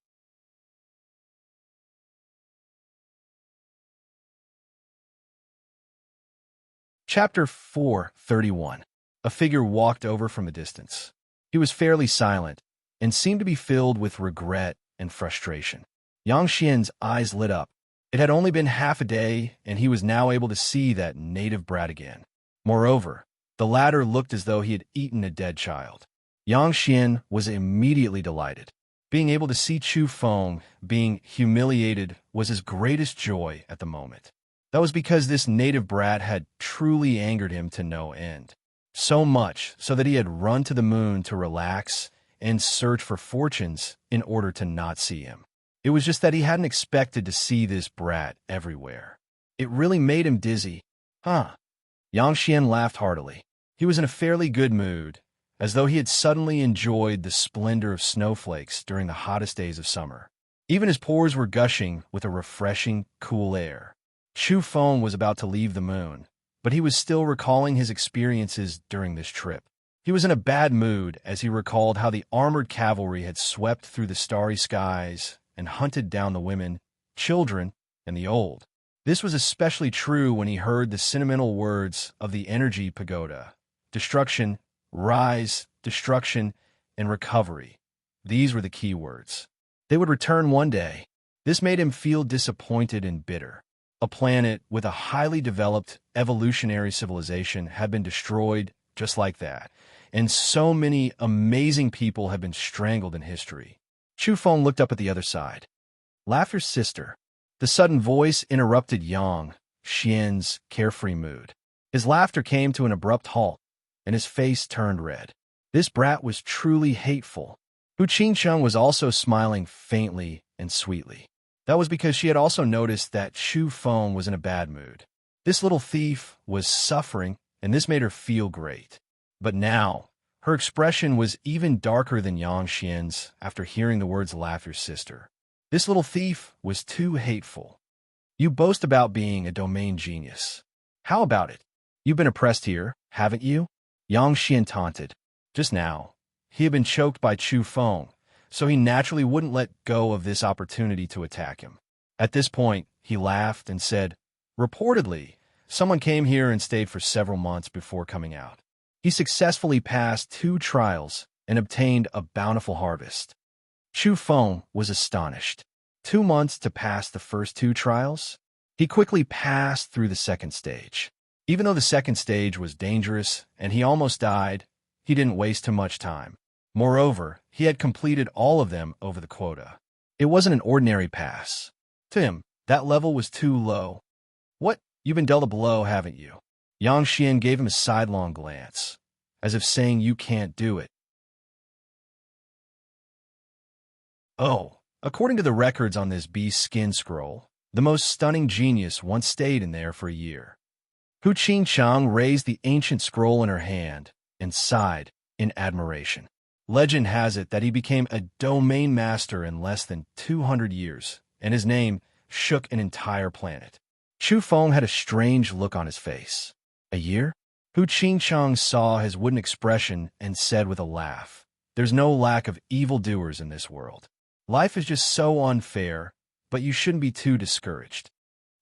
Speaker 1: Chapter 4:31. A figure walked over from a distance. He was fairly silent and seemed to be filled with regret and frustration. Yang Xian's eyes lit up. It had only been half a day, and he was now able to see that native brat again. Moreover, the latter looked as though he had eaten a dead child. Yang Xian was immediately delighted. Being able to see Chu Feng being humiliated was his greatest joy at the moment. That was because this native brat had truly angered him to no end. So much so that he had run to the moon to relax and search for fortunes in order to not see him. It was just that he hadn't expected to see this brat everywhere. It really made him dizzy. Yang Xian laughed heartily. He was in a fairly good mood, as though he had suddenly enjoyed the splendor of snowflakes during the hottest days of summer. Even his pores were gushing with a refreshing, cool air. Chu Feng was about to leave the moon, but he was still recalling his experiences during this trip. He was in a bad mood as he recalled how the armored cavalry had swept through the starry skies and hunted down the women, children, and the old. This was especially true when he heard the sentimental words of the energy pagoda: destruction, rise, destruction, and recovery. These were the key words. They would return one day. This made him feel disappointed and bitter. A planet with a highly developed evolutionary civilization had been destroyed just like that, and so many amazing people have been strangled in history. Chu Feng looked up at the other side. Laughter's sister. The sudden voice interrupted Yang Xian's carefree mood. His laughter came to an abrupt halt, and his face turned red. This brat was truly hateful. Hu Qingcheng was also smiling faintly and sweetly. That was because she had also noticed that Chu Feng was in a bad mood. This little thief was suffering, and this made her feel great. But now, her expression was even darker than Yang Xian's after hearing the words Laughter's sister. This little thief was too hateful. You boast about being a domain genius. How about it? You've been oppressed here, haven't you? Yang Xian taunted. Just now, he had been choked by Chu Feng, so he naturally wouldn't let go of this opportunity to attack him. At this point, he laughed and said, reportedly, someone came here and stayed for several months before coming out. He successfully passed 2 trials and obtained a bountiful harvest. Chu Feng was astonished. 2 months to pass the first 2 trials? He quickly passed through the second stage. Even though the second stage was dangerous and he almost died, he didn't waste too much time. Moreover, he had completed all of them over the quota. It wasn't an ordinary pass. To him, that level was too low. What? You've been dealt a blow, haven't you? Yang Xian gave him a sidelong glance, as if saying you can't do it. Oh, according to the records on this beast skin scroll, the most stunning genius once stayed in there for a year. Hu Qingchang raised the ancient scroll in her hand and sighed in admiration. Legend has it that he became a domain master in less than 200 years, and his name shook an entire planet. Chu Feng had a strange look on his face. A year? Hu Qingchang saw his wooden expression and said with a laugh, there's no lack of evildoers in this world. Life is just so unfair, but you shouldn't be too discouraged.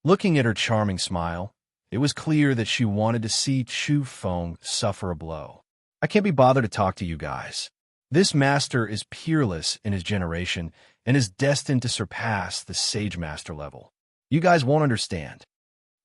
Speaker 1: Looking at her charming smile, it was clear that she wanted to see Chu Feng suffer a blow. I can't be bothered to talk to you guys. This master is peerless in his generation and is destined to surpass the Sage Master level. You guys won't understand.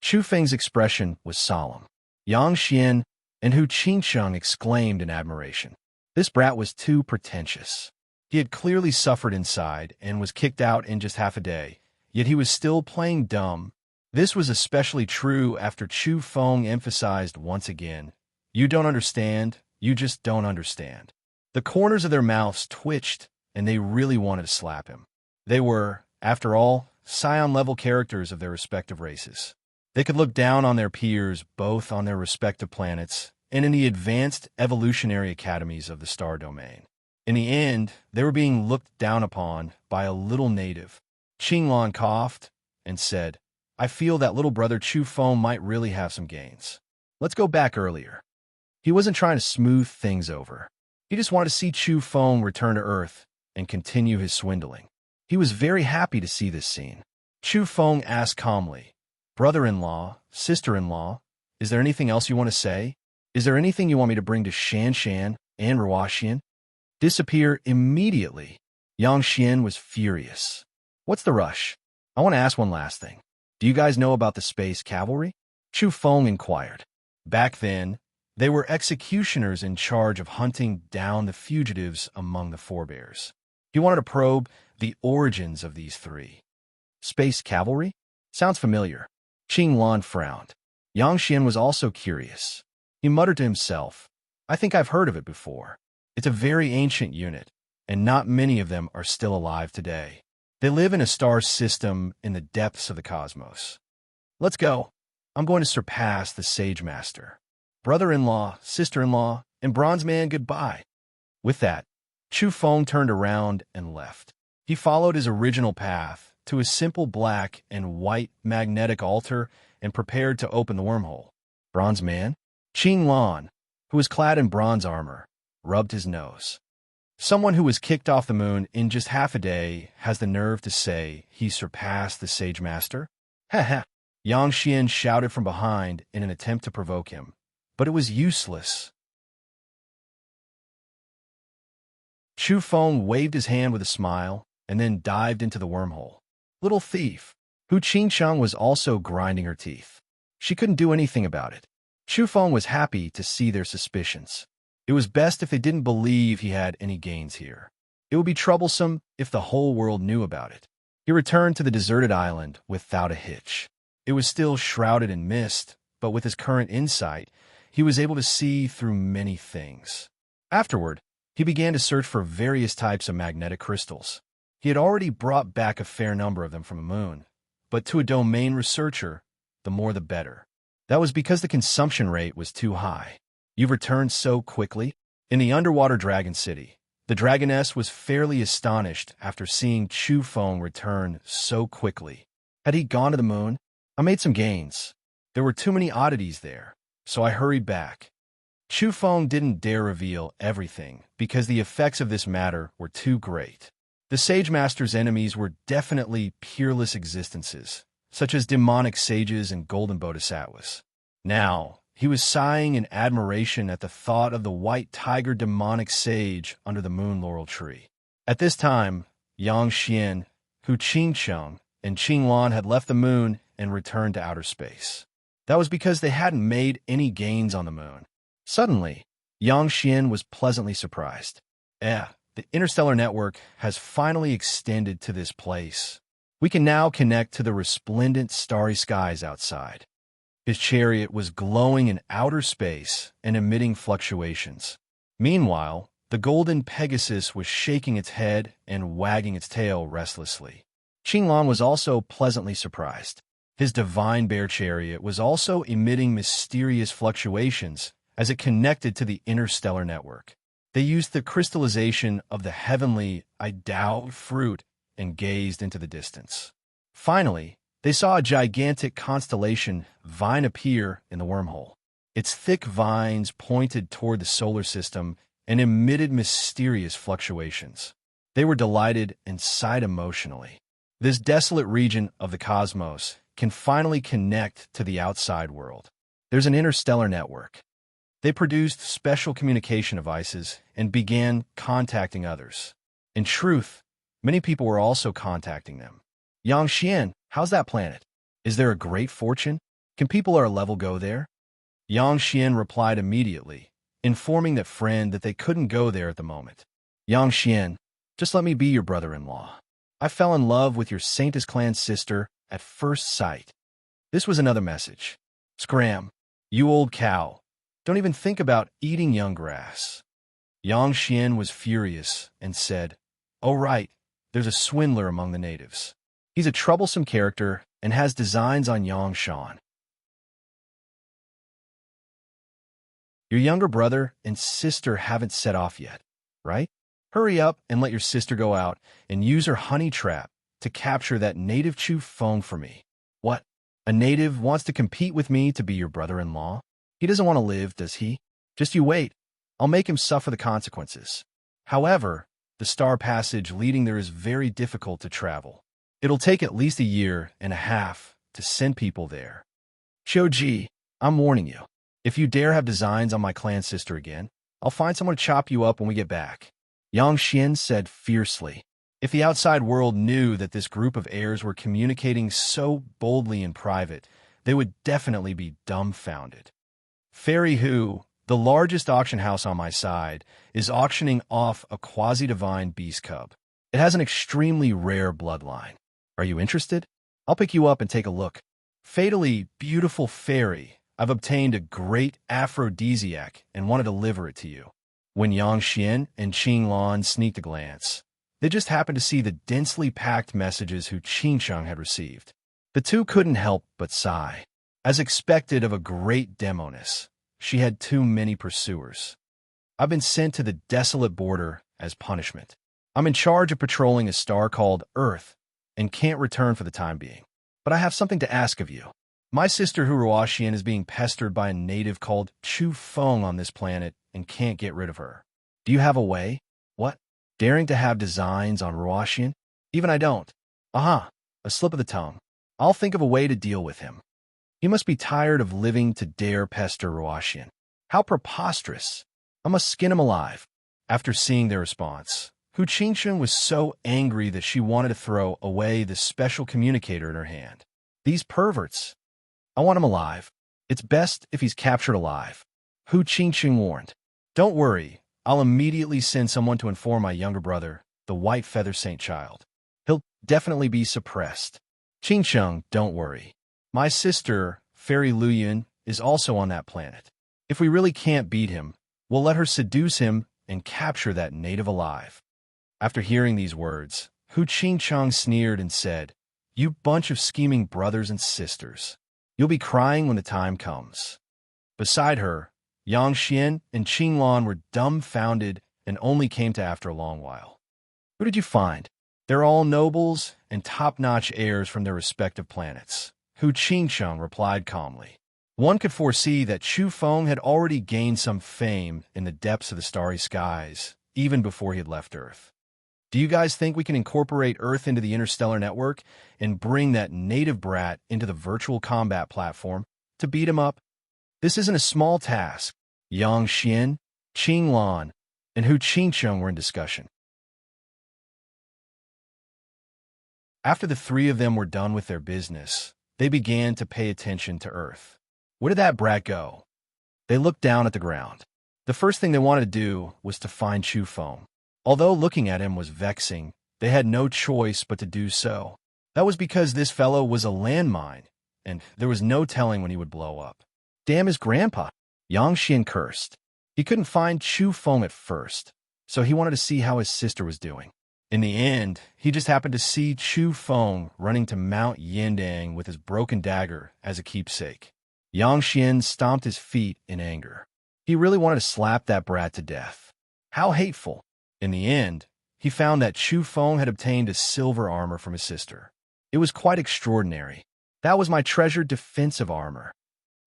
Speaker 1: Chu Feng's expression was solemn. Yang Xian and Hu Qingchang exclaimed in admiration. This brat was too pretentious. He had clearly suffered inside and was kicked out in just half a day, yet he was still playing dumb. This was especially true after Chu Feng emphasized once again, you don't understand, you just don't understand. The corners of their mouths twitched, and they really wanted to slap him. They were, after all, scion-level characters of their respective races. They could look down on their peers both on their respective planets and in the advanced evolutionary academies of the star domain. In the end, they were being looked down upon by a little native. Qinglan coughed and said, I feel that little brother Chu Feng might really have some gains. Let's go back earlier. He wasn't trying to smooth things over. He just wanted to see Chu Feng return to Earth and continue his swindling. He was very happy to see this scene. Chu Feng asked calmly, brother-in-law, sister-in-law, is there anything else you want to say? Is there anything you want me to bring to Shan Shan and Ruaxian? Disappear immediately. Yang Xian was furious. What's the rush? I want to ask one last thing. Do you guys know about the space cavalry? Chu Feng inquired. Back then, they were executioners in charge of hunting down the fugitives among the forebears. He wanted to probe the origins of these 3. Space cavalry? Sounds familiar. Qinglan frowned. Yang Xian was also curious. He muttered to himself, I think I've heard of it before. It's a very ancient unit, and not many of them are still alive today. They live in a star system in the depths of the cosmos. Let's go. I'm going to surpass the Sage Master. Brother-in-law, sister-in-law, and bronze man, goodbye. With that, Chu Feng turned around and left. He followed his original path to a simple black and white magnetic altar and prepared to open the wormhole. Bronze man? Qinglan, who was clad in bronze armor, rubbed his nose. Someone who was kicked off the moon in just half a day has the nerve to say he surpassed the Sage Master? Ha ha! Yang Xian shouted from behind in an attempt to provoke him, but it was useless. Chu Feng waved his hand with a smile and then dived into the wormhole. Little thief! Hu Qingchang was also grinding her teeth. She couldn't do anything about it. Chu Feng was happy to see their suspicions. It was best if they didn't believe he had any gains here. It would be troublesome if the whole world knew about it. He returned to the deserted island without a hitch. It was still shrouded in mist, but with his current insight, he was able to see through many things. Afterward, he began to search for various types of magnetic crystals. He had already brought back a fair number of them from the moon, but to a domain researcher, the more the better. That was because the consumption rate was too high. You returned so quickly? In the underwater dragon city, The dragoness was fairly astonished after seeing Chu Feng return so quickly. Had he gone to the moon? I made some gains. There were too many oddities there, so I hurried back. Chu Feng didn't dare reveal everything because the effects of this matter were too great. The Sage Master's enemies were definitely peerless existences, such as demonic sages and golden bodhisattvas. Now, he was sighing in admiration at the thought of the white tiger demonic sage under the moon laurel tree. At this time, Yang Xian, Hu Qingcheng, and Qinglan had left the moon and returned to outer space. That was because they hadn't made any gains on the moon. Suddenly, Yang Xian was pleasantly surprised. The interstellar network has finally extended to this place. We can now connect to the resplendent starry skies outside. His chariot was glowing in outer space and emitting fluctuations. Meanwhile, the golden Pegasus was shaking its head and wagging its tail restlessly. Qinglan was also pleasantly surprised. His divine bear chariot was also emitting mysterious fluctuations as it connected to the interstellar network. They used the crystallization of the heavenly Idao fruit and gazed into the distance. Finally, they saw a gigantic constellation vine appear in the wormhole. Its thick vines pointed toward the solar system and emitted mysterious fluctuations. They were delighted and sighed emotionally. This desolate region of the cosmos can finally connect to the outside world. There's an interstellar network. They produced special communication devices and began contacting others. In truth, many people were also contacting them. Yang Xian, how's that planet? Is there a great fortune? Can people our level go there? Yang Xian replied immediately, informing that friend that they couldn't go there at the moment. Yang Xian, just let me be your brother-in-law. I fell in love with your Saintis clan sister at first sight. This was another message. Scram, you old cow. Don't even think about eating young grass. Yang Xian was furious and said, "Oh right, there's a swindler among the natives. He's a troublesome character and has designs on Yang Shan. Your younger brother and sister haven't set off yet, right? Hurry up and let your sister go out and use her honey trap to capture that native Chu Feng for me." What? A native wants to compete with me to be your brother-in-law? He doesn't want to live, does he? Just you wait. I'll make him suffer the consequences. However, the star passage leading there is very difficult to travel. It'll take at least 1.5 years to send people there. Qiuji, I'm warning you. If you dare have designs on my clan sister again, I'll find someone to chop you up when we get back. Yang Xian said fiercely. If the outside world knew that this group of heirs were communicating so boldly in private, they would definitely be dumbfounded. Fairy Hu, the largest auction house on my side, is auctioning off a quasi-divine beast cub. It has an extremely rare bloodline. Are you interested? I'll pick you up and take a look. Fatally beautiful fairy, I've obtained a great aphrodisiac and want to deliver it to you. When Yang Xian and Qinglan sneaked a glance, they just happened to see the densely packed messages Hu Qingcheng had received. The two couldn't help but sigh. As expected of a great demoness, she had too many pursuers. I've been sent to the desolate border as punishment. I'm in charge of patrolling a star called Earth and can't return for the time being. But I have something to ask of you. My sister Huruashian is being pestered by a native called Chu Feng on this planet and can't get rid of her. Do you have a way? What? Daring to have designs on Ruashian? Even I don't. Aha, a slip of the tongue. I'll think of a way to deal with him. He must be tired of living to dare pester Ruashian. How preposterous. I must skin him alive. After seeing their response, Hu Qingcheng was so angry that she wanted to throw away the special communicator in her hand. These perverts. I want him alive. It's best if he's captured alive. Hu Qingcheng warned. Don't worry. I'll immediately send someone to inform my younger brother, the White Feather Saint Child. He'll definitely be suppressed. Qingcheng, don't worry. My sister, Fairy Luyun, is also on that planet. If we really can't beat him, we'll let her seduce him and capture that native alive. After hearing these words, Hu Qingcheng sneered and said, "You bunch of scheming brothers and sisters. You'll be crying when the time comes." Beside her, Yang Xian and Qinglan were dumbfounded and only came to after a long while. Who did you find? They're all nobles and top-notch heirs from their respective planets, Hu Qingcheng replied calmly. One could foresee that Chu Feng had already gained some fame in the depths of the starry skies, even before he had left Earth. Do you guys think we can incorporate Earth into the interstellar network and bring that native brat into the virtual combat platform to beat him up? This isn't a small task. Yang Xian, Qing Lan, and Hu Qingcheng were in discussion. After the three of them were done with their business, they began to pay attention to Earth. Where did that brat go? They looked down at the ground. The first thing they wanted to do was to find Chu Feng. Although looking at him was vexing, they had no choice but to do so. That was because this fellow was a landmine, and there was no telling when he would blow up. Damn his grandpa! Yang Xian cursed. He couldn't find Chu Feng at first, so he wanted to see how his sister was doing. In the end, he just happened to see Chu Feng running to Mount Yindang with his broken dagger as a keepsake. Yang Xian stomped his feet in anger. He really wanted to slap that brat to death. How hateful! In the end, he found that Chu Feng had obtained a silver armor from his sister. It was quite extraordinary. That was my treasured defensive armor.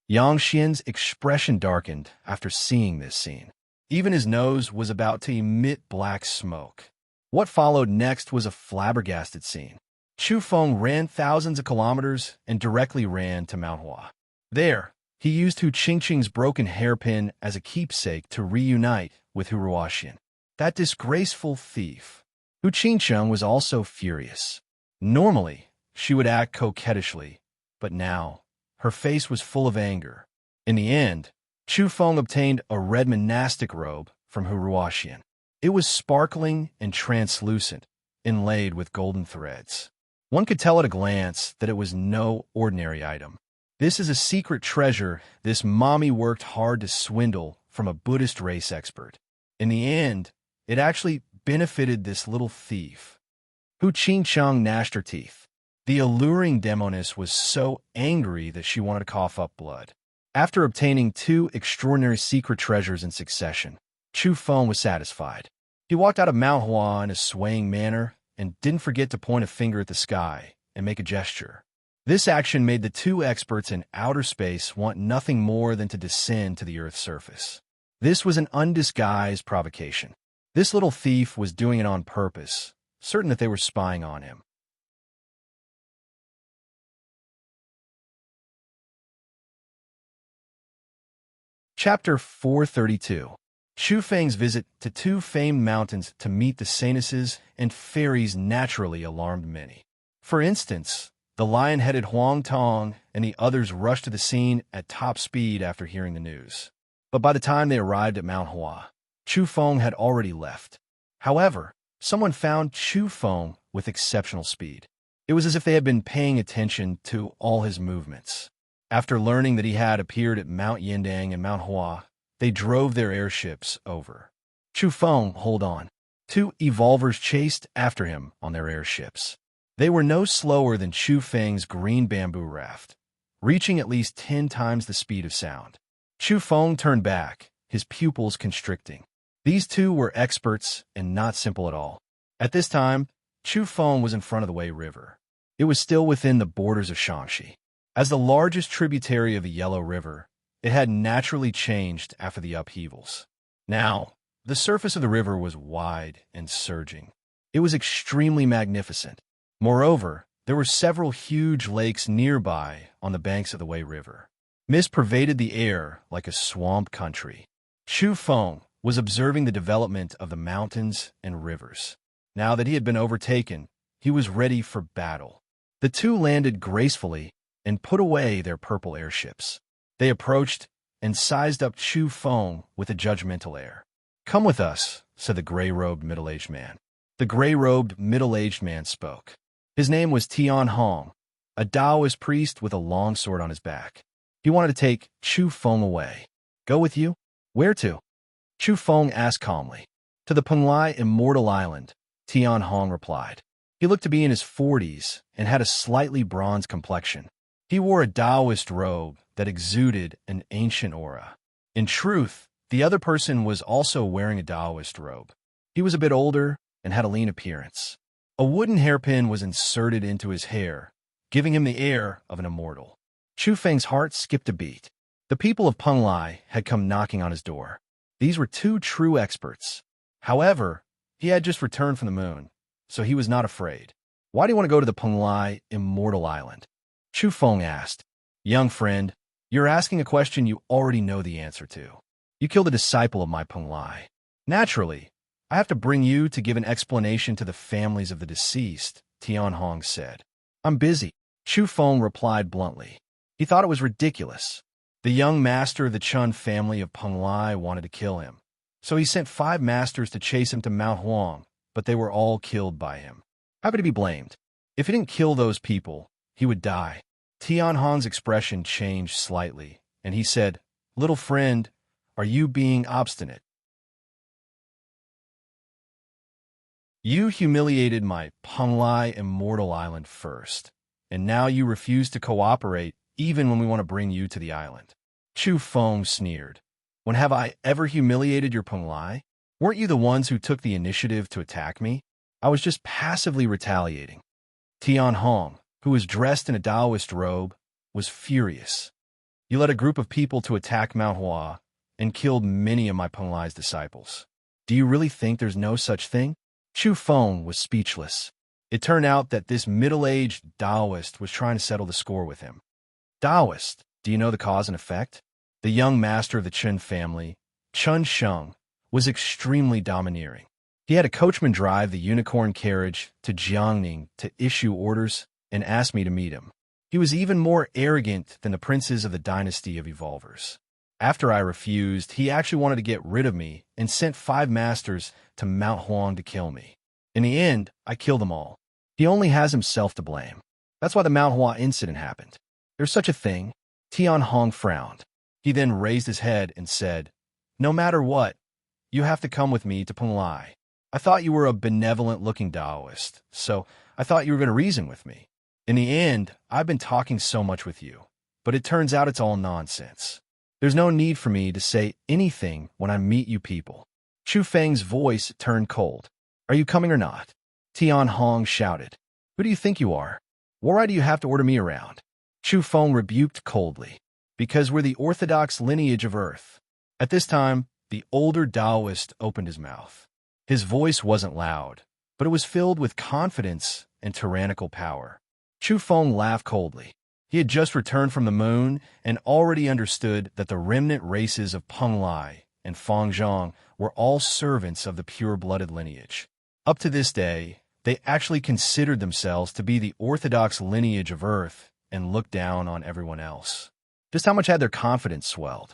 Speaker 1: Yang Xian's expression darkened after seeing this scene. Even his nose was about to emit black smoke. What followed next was a flabbergasted scene. Chu Feng ran thousands of kilometers and directly ran to Mount Hua. There, he used Hu Qingcheng's broken hairpin as a keepsake to reunite with Hu Ruoxian. That disgraceful thief. Hu Qingcheng was also furious. Normally, she would act coquettishly, but now, her face was full of anger. In the end, Chu Feng obtained a red monastic robe from Hu Ruoxian. It was sparkling and translucent, inlaid with golden threads. One could tell at a glance that it was no ordinary item. This is a secret treasure this mommy worked hard to swindle from a Buddhist race expert. In the end, it actually benefited this little thief. Hu Qingcheng gnashed her teeth. The alluring demoness was so angry that she wanted to cough up blood. After obtaining two extraordinary secret treasures in succession, Chu Feng was satisfied. He walked out of Mount Hua in a swaying manner and didn't forget to point a finger at the sky and make a gesture. This action made the two experts in outer space want nothing more than to descend to the Earth's surface. This was an undisguised provocation. This little thief was doing it on purpose, certain that they were spying on him. Chapter 432. Xu Feng's visit to two famed mountains to meet the Sanuses and fairies naturally alarmed many. For instance, the lion-headed Huang Tong and the others rushed to the scene at top speed after hearing the news. But by the time they arrived at Mount Hua, Chu Feng had already left. However, someone found Chu Feng with exceptional speed. It was as if they had been paying attention to all his movements. After learning that he had appeared at Mount Yindang and Mount Hua, they drove their airships over. Chu Feng, hold on. Two evolvers chased after him on their airships. They were no slower than Chu Feng's green bamboo raft, reaching at least 10 times the speed of sound. Chu Feng turned back, his pupils constricting. These two were experts and not simple at all. At this time, Chu Feng was in front of the Wei River. It was still within the borders of Shaanxi. As the largest tributary of the Yellow River, it had naturally changed after the upheavals. Now, the surface of the river was wide and surging. It was extremely magnificent. Moreover, there were several huge lakes nearby on the banks of the Wei River. Mist pervaded the air like a swamp country. Chu Feng was observing the development of the mountains and rivers. Now that he had been overtaken, he was ready for battle. The two landed gracefully and put away their purple airships. They approached and sized up Chu Feng with a judgmental air. "Come with us," said the gray-robed middle-aged man. The gray-robed middle-aged man spoke. His name was Tian Hong, a Taoist priest with a long sword on his back. He wanted to take Chu Feng away. "Go with you? Where to?" Chu Feng asked calmly. "To the Penglai Immortal Island," Tian Hong replied. He looked to be in his 40s and had a slightly bronze complexion. He wore a Taoist robe that exuded an ancient aura. In truth, The other person was also wearing a Taoist robe. He was a bit older and had a lean appearance. A wooden hairpin was inserted into his hair, giving him the air of an immortal. Chu Feng's heart skipped a beat. The people of Peng Lai had come knocking on his door. These were two true experts. However, he had just returned from the moon, so he was not afraid. Why do you want to go to the Peng Lai Immortal Island? Chu Feng asked. Young friend, you're asking a question you already know the answer to. You killed a disciple of my Peng Lai. Naturally, I have to bring you to give an explanation to the families of the deceased, Tian Hong said. I'm busy. Chu Feng replied bluntly. He thought it was ridiculous. The young master of the Chun family of Peng Lai wanted to kill him, so he sent 5 masters to chase him to Mount Huang, but they were all killed by him. Happy to be blamed. If he didn't kill those people, he would die. Tian Hong's expression changed slightly, and he said, Little friend, are you being obstinate? You humiliated my Peng Lai Immortal Island first, and now you refuse to cooperate even when we want to bring you to the island. Chu Feng sneered. When have I ever humiliated your Peng Lai? Weren't you the ones who took the initiative to attack me? I was just passively retaliating. Tian Hong, who was dressed in a Taoist robe, was furious. You led a group of people to attack Mount Hua and killed many of my Peng Lai's disciples. Do you really think there's no such thing? Chu Feng was speechless. It turned out that this middle-aged Taoist was trying to settle the score with him. Taoist, do you know the cause and effect? The young master of the Chun family, Chun Sheng, was extremely domineering. He had a coachman drive the unicorn carriage to Jiangning to issue orders and asked me to meet him. He was even more arrogant than the princes of the dynasty of Evolvers. After I refused, he actually wanted to get rid of me and sent 5 masters to Mount Huang to kill me. In the end, I killed them all. He only has himself to blame. That's why the Mount Hua incident happened. There's such a thing. Tian Hong frowned. He then raised his head and said, No matter what, you have to come with me to Peng Lai. I thought you were a benevolent-looking Taoist, so I thought you were going to reason with me. In the end, I've been talking so much with you, but it turns out it's all nonsense. There's no need for me to say anything when I meet you people. Chu Feng's voice turned cold. Are you coming or not? Tian Hong shouted. Who do you think you are? Why do you have to order me around? Chu Feng rebuked coldly. Because we're the orthodox lineage of Earth. At this time, the older Taoist opened his mouth. His voice wasn't loud, but it was filled with confidence and tyrannical power. Chu Feng laughed coldly. He had just returned from the moon and already understood that the remnant races of Peng Lai and Fangzhong were all servants of the pure-blooded lineage. Up to this day, they actually considered themselves to be the orthodox lineage of Earth and looked down on everyone else. Just how much had their confidence swelled?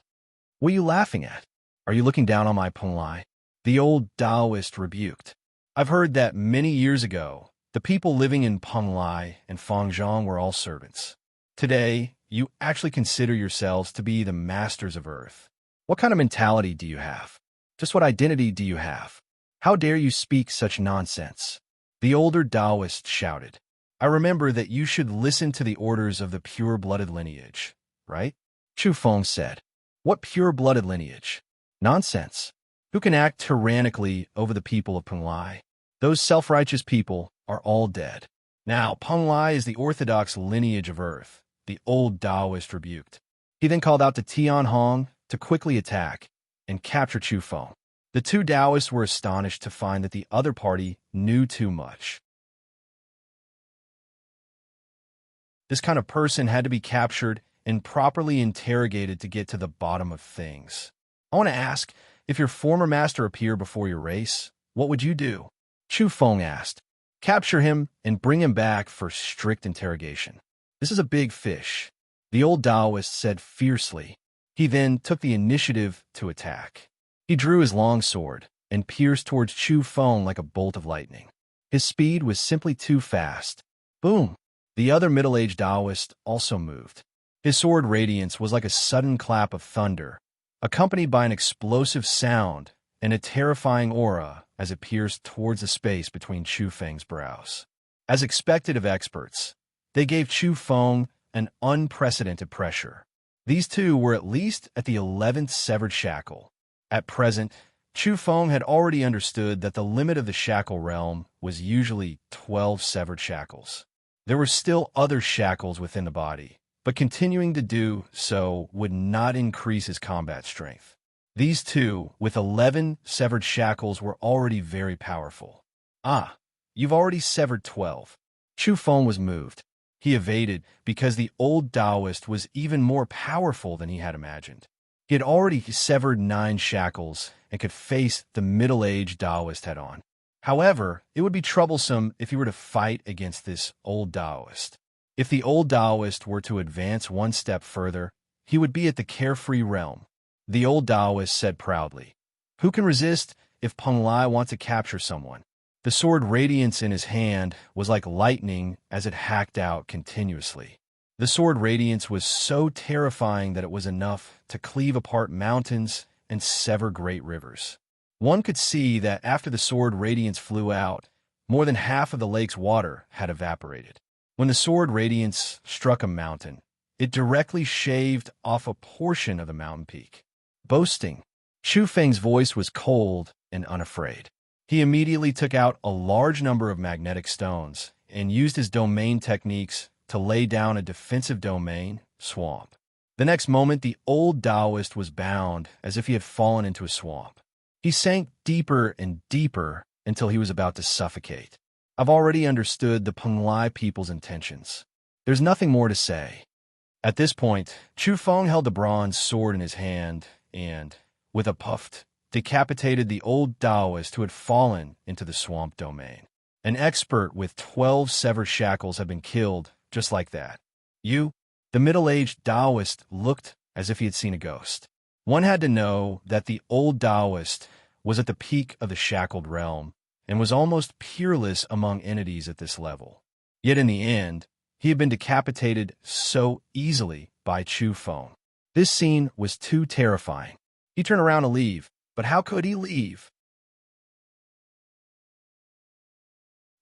Speaker 1: What are you laughing at? Are you looking down on my Peng Lai? The old Taoist rebuked. I've heard that many years ago, the people living in Peng Lai and Fangzhong were all servants. Today, you actually consider yourselves to be the masters of Earth. What kind of mentality do you have? Just what identity do you have? How dare you speak such nonsense? The older Taoist shouted. I remember that you should listen to the orders of the pure-blooded lineage, right? Chu Feng said. What pure-blooded lineage? Nonsense. Who can act tyrannically over the people of Peng Lai? Those self-righteous people are all dead. Now, Peng Lai is the orthodox lineage of Earth, the old Taoist rebuked. He then called out to Tian Hong to quickly attack and capture Chu Feng. The two Taoists were astonished to find that the other party knew too much. This kind of person had to be captured and properly interrogated to get to the bottom of things. I want to ask, if your former master appeared before your race, what would you do? Chu Feng asked. Capture him and bring him back for strict interrogation. This is a big fish, the old Taoist said fiercely. He then took the initiative to attack. He drew his long sword and pierced towards Chu Feng like a bolt of lightning. His speed was simply too fast. Boom! The other middle-aged Taoist also moved. His sword radiance was like a sudden clap of thunder, accompanied by an explosive sound and a terrifying aura as it pierced towards the space between Chu Feng's brows. As expected of experts, they gave Chu Feng an unprecedented pressure. These two were at least at the 11th severed shackle. At present, Chu Feng had already understood that the limit of the shackle realm was usually 12 severed shackles. There were still other shackles within the body, but continuing to do so would not increase his combat strength. These two, with 11 severed shackles, were already very powerful. Ah, you've already severed 12. Chu Feng was moved. He evaded because the old Taoist was even more powerful than he had imagined. He had already severed 9 shackles and could face the middle-aged Taoist head-on. However, it would be troublesome if he were to fight against this old Taoist. If the old Taoist were to advance one step further, he would be at the carefree realm. The old Taoist said proudly, "Who can resist if Peng Lai wants to capture someone?" The sword radiance in his hand was like lightning as it hacked out continuously. The sword radiance was so terrifying that it was enough to cleave apart mountains and sever great rivers. One could see that after the sword radiance flew out, more than half of the lake's water had evaporated. When the sword radiance struck a mountain, it directly shaved off a portion of the mountain peak. Boasting. Chu Feng's voice was cold and unafraid. He immediately took out a large number of magnetic stones and used his domain techniques to lay down a defensive domain, swamp. The next moment, the old Taoist was bound as if he had fallen into a swamp. He sank deeper and deeper until he was about to suffocate. I've already understood the Peng Lai people's intentions. There's nothing more to say. At this point, Chu Feng held the bronze sword in his hand and, with a puff, decapitated the old Taoist who had fallen into the swamp domain. An expert with 12 severed shackles had been killed just like that. You? The middle-aged Taoist looked as if he had seen a ghost. One had to know that the old Taoist was at the peak of the shackled realm and was almost peerless among entities at this level. Yet in the end, he had been decapitated so easily by Chu Feng. This scene was too terrifying. He turned around to leave, but how could he leave?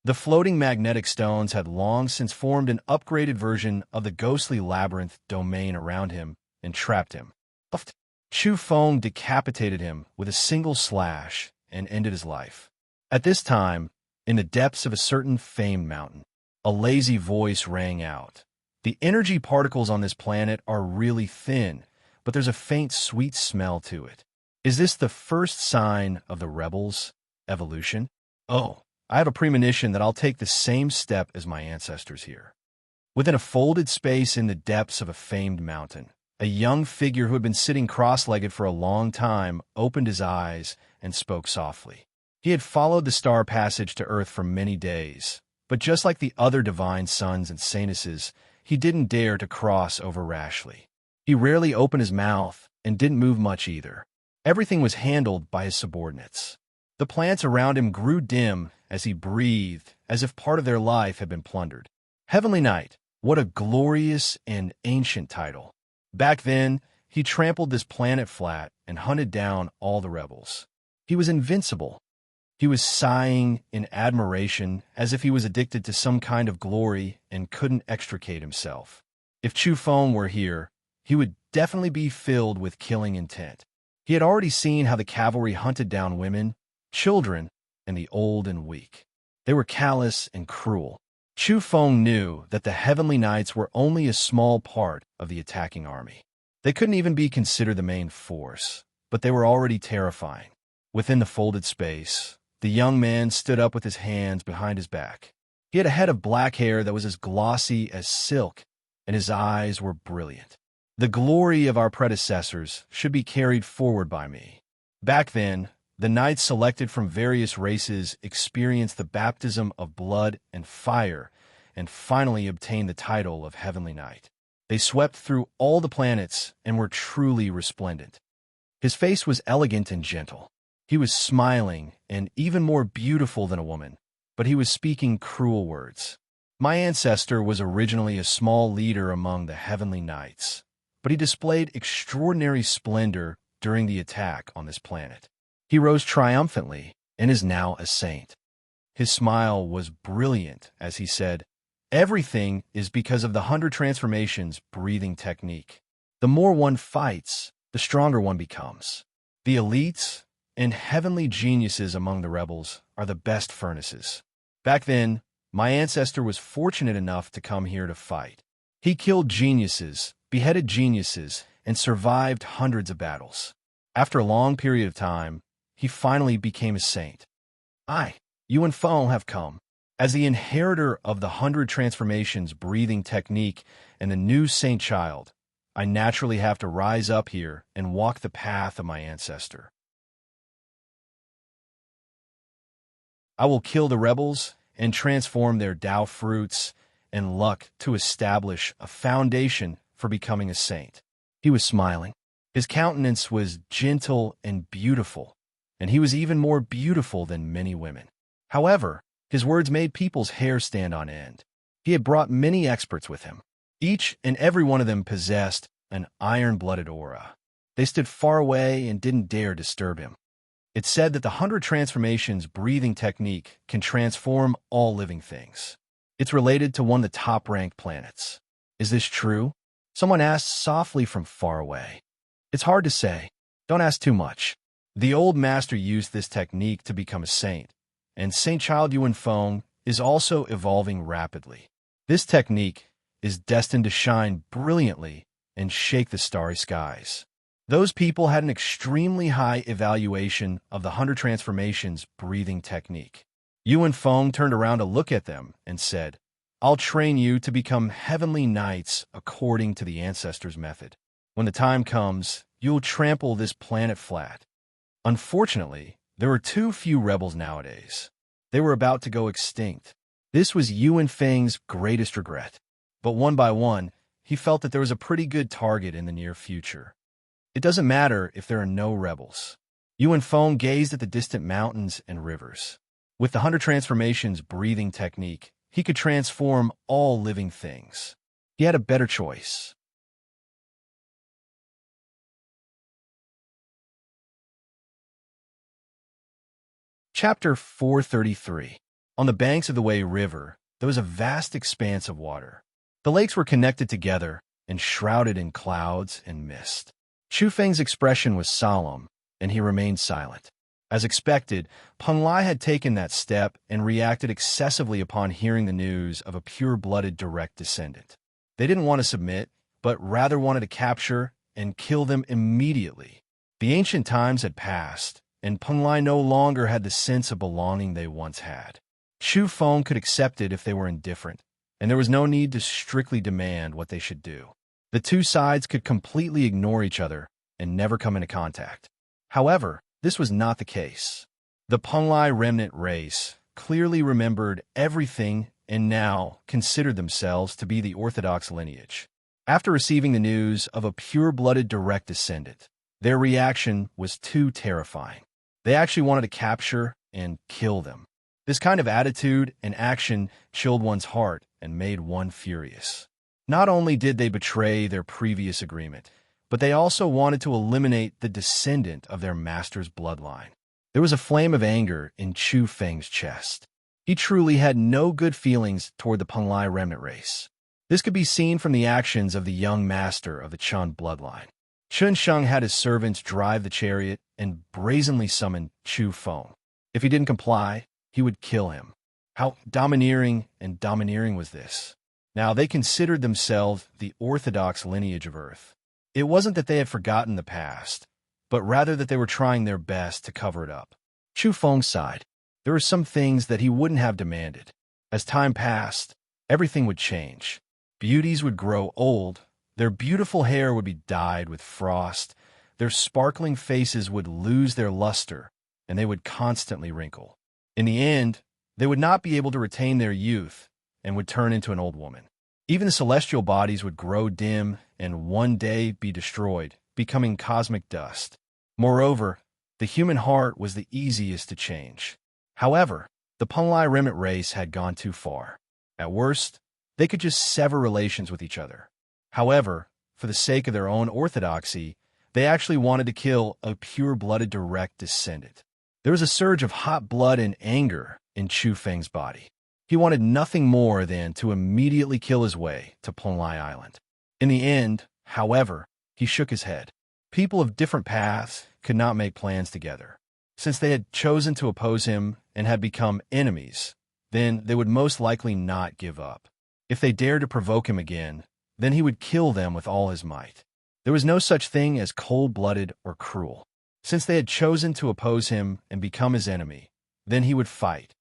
Speaker 1: The floating magnetic stones had long since formed an upgraded version of the ghostly labyrinth domain around him and trapped him. Chu Feng decapitated him with a single slash and ended his life. At this time, in the depths of a certain famed mountain, a lazy voice rang out. The energy particles on this planet are really thin, but there's a faint sweet smell to it. Is this the first sign of the rebels' evolution? Oh, I have a premonition that I'll take the same step as my ancestors here. Within a folded space in the depths of a famed mountain, a young figure who had been sitting cross-legged for a long time opened his eyes and spoke softly. He had followed the star passage to Earth for many days, but just like the other divine sons and saintesses, he didn't dare to cross over rashly. He rarely opened his mouth and didn't move much either. Everything was handled by his subordinates. The plants around him grew dim as he breathed, as if part of their life had been plundered. Heavenly Knight, what a glorious and ancient title. Back then, he trampled this planet flat and hunted down all the rebels. He was invincible. He was sighing in admiration as if he was addicted to some kind of glory and couldn't extricate himself. If Chu Feng were here, he would definitely be filled with killing intent. He had already seen how the cavalry hunted down women, children, and the old and weak. They were callous and cruel. Chu Feng knew that the Heavenly Knights were only a small part of the attacking army. They couldn't even be considered the main force, but they were already terrifying. Within the folded space, the young man stood up with his hands behind his back. He had a head of black hair that was as glossy as silk, and his eyes were brilliant. The glory of our predecessors should be carried forward by me. Back then, the knights selected from various races experienced the baptism of blood and fire, and finally obtained the title of Heavenly Knight. They swept through all the planets and were truly resplendent. His face was elegant and gentle. He was smiling and even more beautiful than a woman, but he was speaking cruel words. My ancestor was originally a small leader among the Heavenly Knights, but he displayed extraordinary splendor during the attack on this planet. He rose triumphantly and is now a saint. His smile was brilliant as he said, "Everything is because of the 100 transformations breathing technique. The more one fights, the stronger one becomes." The elites and heavenly geniuses among the rebels are the best furnaces. Back then, my ancestor was fortunate enough to come here to fight. He killed geniuses, beheaded geniuses, and survived hundreds of battles. After a long period of time, he finally became a saint. You and Feng have come. As the inheritor of the 100 transformations breathing technique and the new saint child, I naturally have to rise up here and walk the path of my ancestor. I will kill the rebels and transform their Tao fruits and luck to establish a foundation for becoming a saint. He was smiling. His countenance was gentle and beautiful, and he was even more beautiful than many women. However, his words made people's hair stand on end. He had brought many experts with him. Each and every one of them possessed an iron-blooded aura. They stood far away and didn't dare disturb him. It said that the 100 transformations breathing technique can transform all living things. It's related to one of the top-ranked planets. Is this true? Someone asked softly from far away. It's hard to say. Don't ask too much. The old master used this technique to become a saint, and Saint Child Yuan Feng is also evolving rapidly. This technique is destined to shine brilliantly and shake the starry skies. Those people had an extremely high evaluation of the 100 transformations breathing technique. Yuan Feng turned around to look at them and said, I'll train you to become heavenly knights according to the ancestors' method. When the time comes, you'll trample this planet flat. Unfortunately, there were too few rebels nowadays. They were about to go extinct. This was Yuan Feng's greatest regret. But one by one, he felt that there was a pretty good target in the near future. It doesn't matter if there are no rebels. Yuan Feng gazed at the distant mountains and rivers. With the 100 transformations breathing technique, he could transform all living things. He had a better choice. Chapter 433. On the banks of the Wei River, there was a vast expanse of water. The lakes were connected together and shrouded in clouds and mist. Chu Feng's expression was solemn, and he remained silent. As expected, Peng Lai had taken that step and reacted excessively upon hearing the news of a pure-blooded direct descendant. They didn't want to submit, but rather wanted to capture and kill them immediately. The ancient times had passed, and Peng Lai no longer had the sense of belonging they once had. Chu Feng could accept it if they were indifferent, and there was no need to strictly demand what they should do. The two sides could completely ignore each other and never come into contact. However, this was not the case. The Peng Lai remnant race clearly remembered everything and now considered themselves to be the orthodox lineage. After receiving the news of a pure-blooded direct descendant, their reaction was too terrifying. They actually wanted to capture and kill them. This kind of attitude and action chilled one's heart and made one furious. Not only did they betray their previous agreement, but they also wanted to eliminate the descendant of their master's bloodline. There was a flame of anger in Chu Feng's chest. He truly had no good feelings toward the Peng Lai remnant race. This could be seen from the actions of the young master of the Chun bloodline. Chun Sheng had his servants drive the chariot and brazenly summon Chu Feng. If he didn't comply, he would kill him. How domineering was this? Now, they considered themselves the orthodox lineage of Earth. It wasn't that they had forgotten the past, but rather that they were trying their best to cover it up. Chu Feng sighed. There were some things that he wouldn't have demanded. As time passed, everything would change. Beauties would grow old, their beautiful hair would be dyed with frost, their sparkling faces would lose their luster, and they would constantly wrinkle. In the end, they would not be able to retain their youth and would turn into an old woman. Even the celestial bodies would grow dim and one day be destroyed, becoming cosmic dust. Moreover, the human heart was the easiest to change. However, the Peng Lai remnant race had gone too far. At worst, they could just sever relations with each other. However, for the sake of their own orthodoxy, they actually wanted to kill a pure-blooded direct descendant. There was a surge of hot blood and anger in Chu Feng's body. He wanted nothing more than to immediately kill his way to Peng Lai Island. In the end, however, he shook his head. People of different paths could not make plans together. Since they had chosen to oppose him and had become enemies, then they would most likely not give up. If they dared to provoke him again, then he would kill them with all his might. There was no such thing as cold-blooded or cruel. Since they had chosen to oppose him and become his enemy, then he would fight.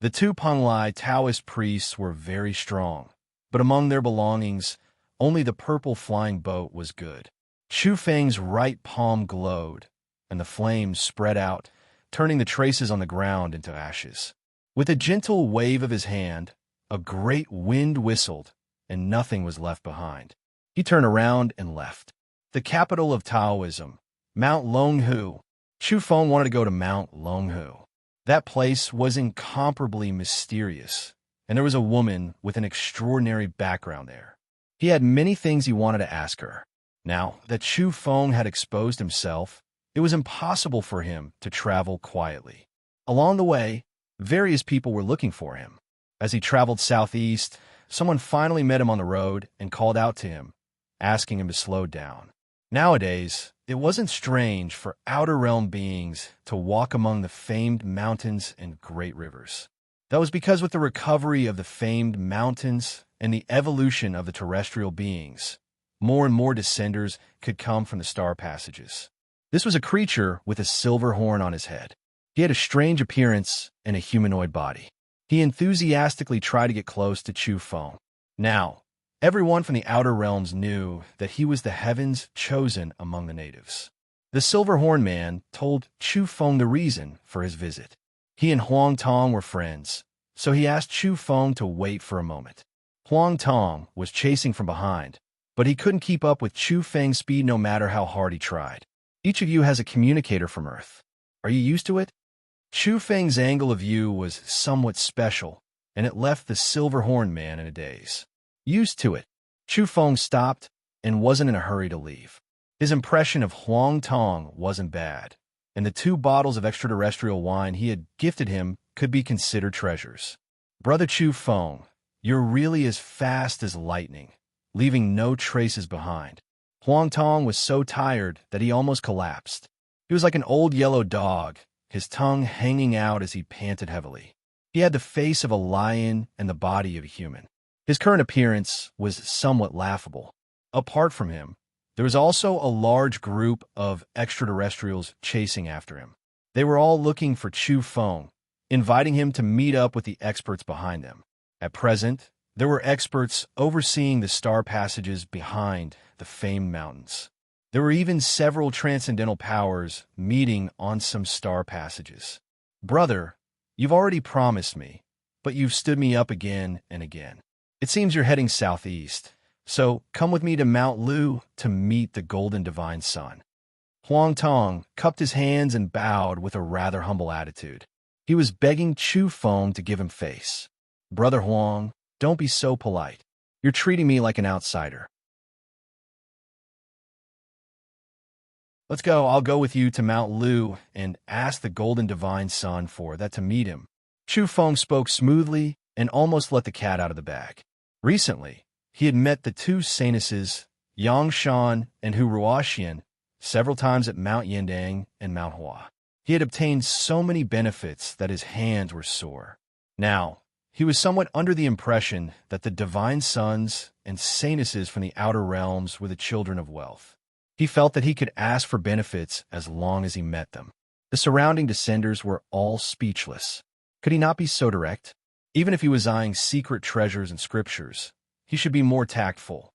Speaker 1: The two Penglai Taoist priests were very strong, but among their belongings, only the purple flying boat was good. Chu Feng's right palm glowed, and the flames spread out, turning the traces on the ground into ashes. With a gentle wave of his hand, a great wind whistled, and nothing was left behind. He turned around and left. The capital of Taoism, Mount Longhu. Chu Feng wanted to go to Mount Longhu. That place was incomparably mysterious, and there was a woman with an extraordinary background there. He had many things he wanted to ask her. Now that Chu Feng had exposed himself, it was impossible for him to travel quietly. Along the way, various people were looking for him. As he traveled southeast, someone finally met him on the road and called out to him, asking him to slow down. Nowadays, it wasn't strange for outer realm beings to walk among the famed mountains and great rivers. That was because with the recovery of the famed mountains and the evolution of the terrestrial beings, more and more descenders could come from the star passages. This was a creature with a silver horn on his head. He had a strange appearance and a humanoid body. He enthusiastically tried to get close to Chu Feng. Now, everyone from the outer realms knew that he was the heavens chosen among the natives. The Silver Horn Man told Chu Feng the reason for his visit. He and Huang Tong were friends, so he asked Chu Feng to wait for a moment. Huang Tong was chasing from behind, but he couldn't keep up with Chu Feng's speed no matter how hard he tried. Each of you has a communicator from Earth. Are you used to it? Chu Feng's angle of view was somewhat special, and it left the Silver Horn Man in a daze. Used to it, Chu Feng stopped and wasn't in a hurry to leave. His impression of Huang Tong wasn't bad, and the 2 bottles of extraterrestrial wine he had gifted him could be considered treasures. Brother Chu Feng, you're really as fast as lightning, leaving no traces behind. Huang Tong was so tired that he almost collapsed. He was like an old yellow dog, his tongue hanging out as he panted heavily. He had the face of a lion and the body of a human. His current appearance was somewhat laughable. Apart from him, there was also a large group of extraterrestrials chasing after him. They were all looking for Chu Feng, inviting him to meet up with the experts behind them. At present, there were experts overseeing the star passages behind the famed mountains. There were even several transcendental powers meeting on some star passages. Brother, you've already promised me, but you've stood me up again and again. It seems you're heading southeast, so come with me to Mount Lu to meet the Golden Divine Sun. Huang Tong cupped his hands and bowed with a rather humble attitude. He was begging Chu Feng to give him face. Brother Huang, don't be so polite. You're treating me like an outsider. Let's go. I'll go with you to Mount Lu and ask the Golden Divine Sun for that to meet him. Chu Feng spoke smoothly and almost let the cat out of the bag. Recently, he had met the 2 Sanuses, Yang Shan and Hu Ruoxian, several times at Mount Yindang and Mount Hua. He had obtained so many benefits that his hands were sore. Now, he was somewhat under the impression that the Divine Sons and Sanuses from the outer realms were the children of wealth. He felt that he could ask for benefits as long as he met them. The surrounding descenders were all speechless. Could he not be so direct? Even if he was eyeing secret treasures and scriptures, he should be more tactful.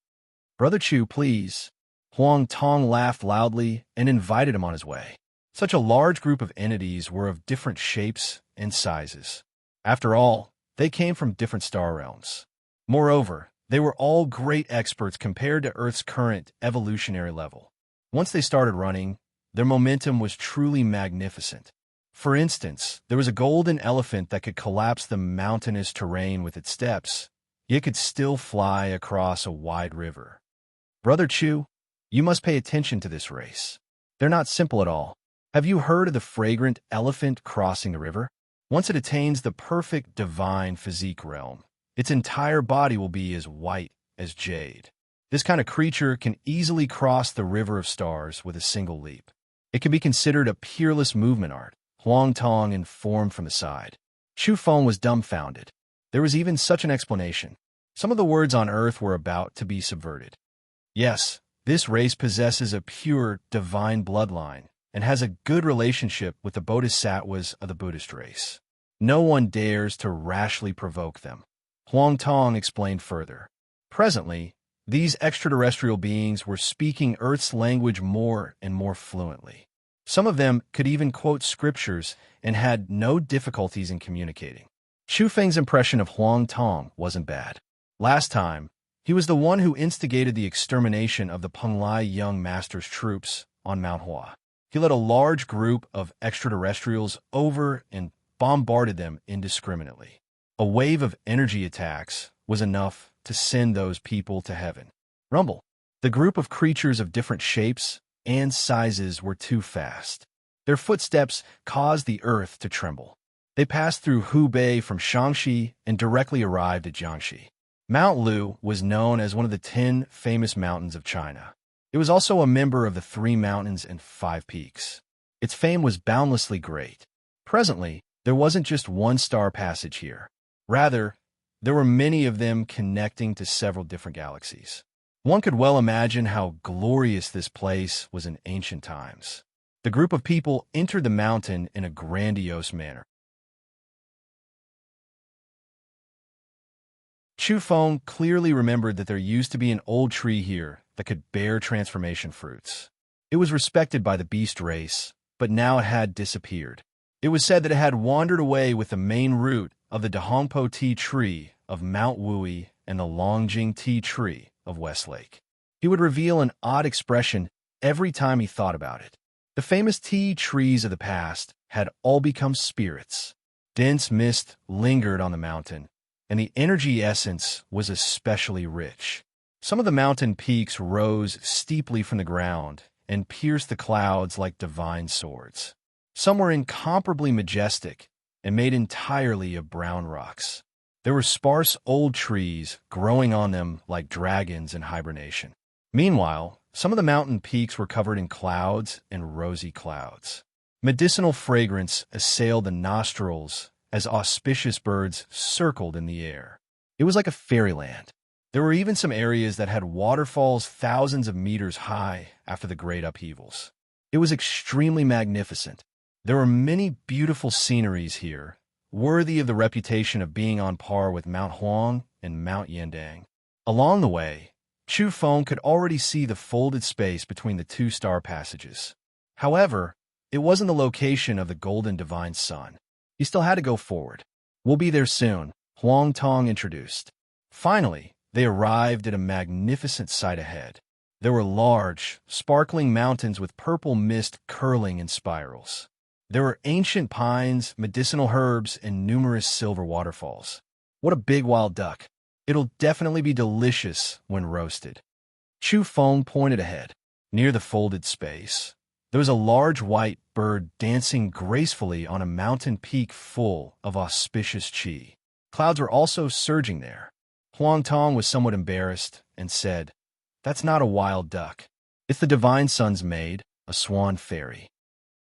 Speaker 1: Brother Chu, please. Huang Tong laughed loudly and invited him on his way. Such a large group of entities were of different shapes and sizes. After all, they came from different star realms. Moreover, they were all great experts compared to Earth's current evolutionary level. Once they started running, their momentum was truly magnificent. For instance, there was a golden elephant that could collapse the mountainous terrain with its steps, yet could still fly across a wide river. Brother Chu, you must pay attention to this race. They're not simple at all. Have you heard of the fragrant elephant crossing the river? Once it attains the perfect divine physique realm, its entire body will be as white as jade. This kind of creature can easily cross the river of stars with a single leap. It can be considered a peerless movement art, Huang Tong informed from the side. Chu Feng was dumbfounded. There was even such an explanation. Some of the words on earth were about to be subverted. Yes, this race possesses a pure, divine bloodline and has a good relationship with the bodhisattvas of the Buddhist race. No one dares to rashly provoke them. Huang Tong explained further. Presently, these extraterrestrial beings were speaking Earth's language more and more fluently. Some of them could even quote scriptures and had no difficulties in communicating. Chu Feng's impression of Huang Tong wasn't bad. Last time, he was the one who instigated the extermination of the Penglai young master's troops on Mount Hua. He led a large group of extraterrestrials over and bombarded them indiscriminately. A wave of energy attacks was enough to send those people to heaven. Rumble. The group of creatures of different shapes and sizes were too fast. Their footsteps caused the earth to tremble. They passed through Hubei from Shaanxi and directly arrived at Jiangxi. Mount Lu was known as one of the 10 famous mountains of China. It was also a member of the 3 mountains and 5 peaks. Its fame was boundlessly great. Presently, there wasn't just one star passage here. Rather, there were many of them connecting to several different galaxies. One could well imagine how glorious this place was in ancient times. The group of people entered the mountain in a grandiose manner. Chu Feng clearly remembered that there used to be an old tree here that could bear transformation fruits. It was respected by the beast race, but now it had disappeared. It was said that it had wandered away with the main root of the Dahongpo tea tree of Mount Wui and the Longjing tea tree of Westlake. He would reveal an odd expression every time he thought about it. The famous tea trees of the past had all become spirits. Dense mist lingered on the mountain, and the energy essence was especially rich. Some of the mountain peaks rose steeply from the ground and pierced the clouds like divine swords. Some were incomparably majestic and made entirely of brown rocks. There were sparse old trees growing on them like dragons in hibernation. Meanwhile, some of the mountain peaks were covered in clouds and rosy clouds. Medicinal fragrance assailed the nostrils as auspicious birds circled in the air. It was like a fairyland. There were even some areas that had waterfalls thousands of meters high after the great upheavals. It was extremely magnificent. There were many beautiful sceneries here, worthy of the reputation of being on par with Mount Huang and Mount Yandang. Along the way, Chu Feng could already see the folded space between the 2 star passages. However, it wasn't the location of the golden divine sun. He still had to go forward. "We'll be there soon," Huang Tong introduced. Finally, they arrived at a magnificent sight ahead. There were large, sparkling mountains with purple mist curling in spirals. There were ancient pines, medicinal herbs, and numerous silver waterfalls. What a big wild duck. It'll definitely be delicious when roasted. Chu Feng pointed ahead. Near the folded space, there was a large white bird dancing gracefully on a mountain peak full of auspicious qi. Clouds were also surging there. Huang Tong was somewhat embarrassed and said, "That's not a wild duck. It's the divine sun's maid, a swan fairy."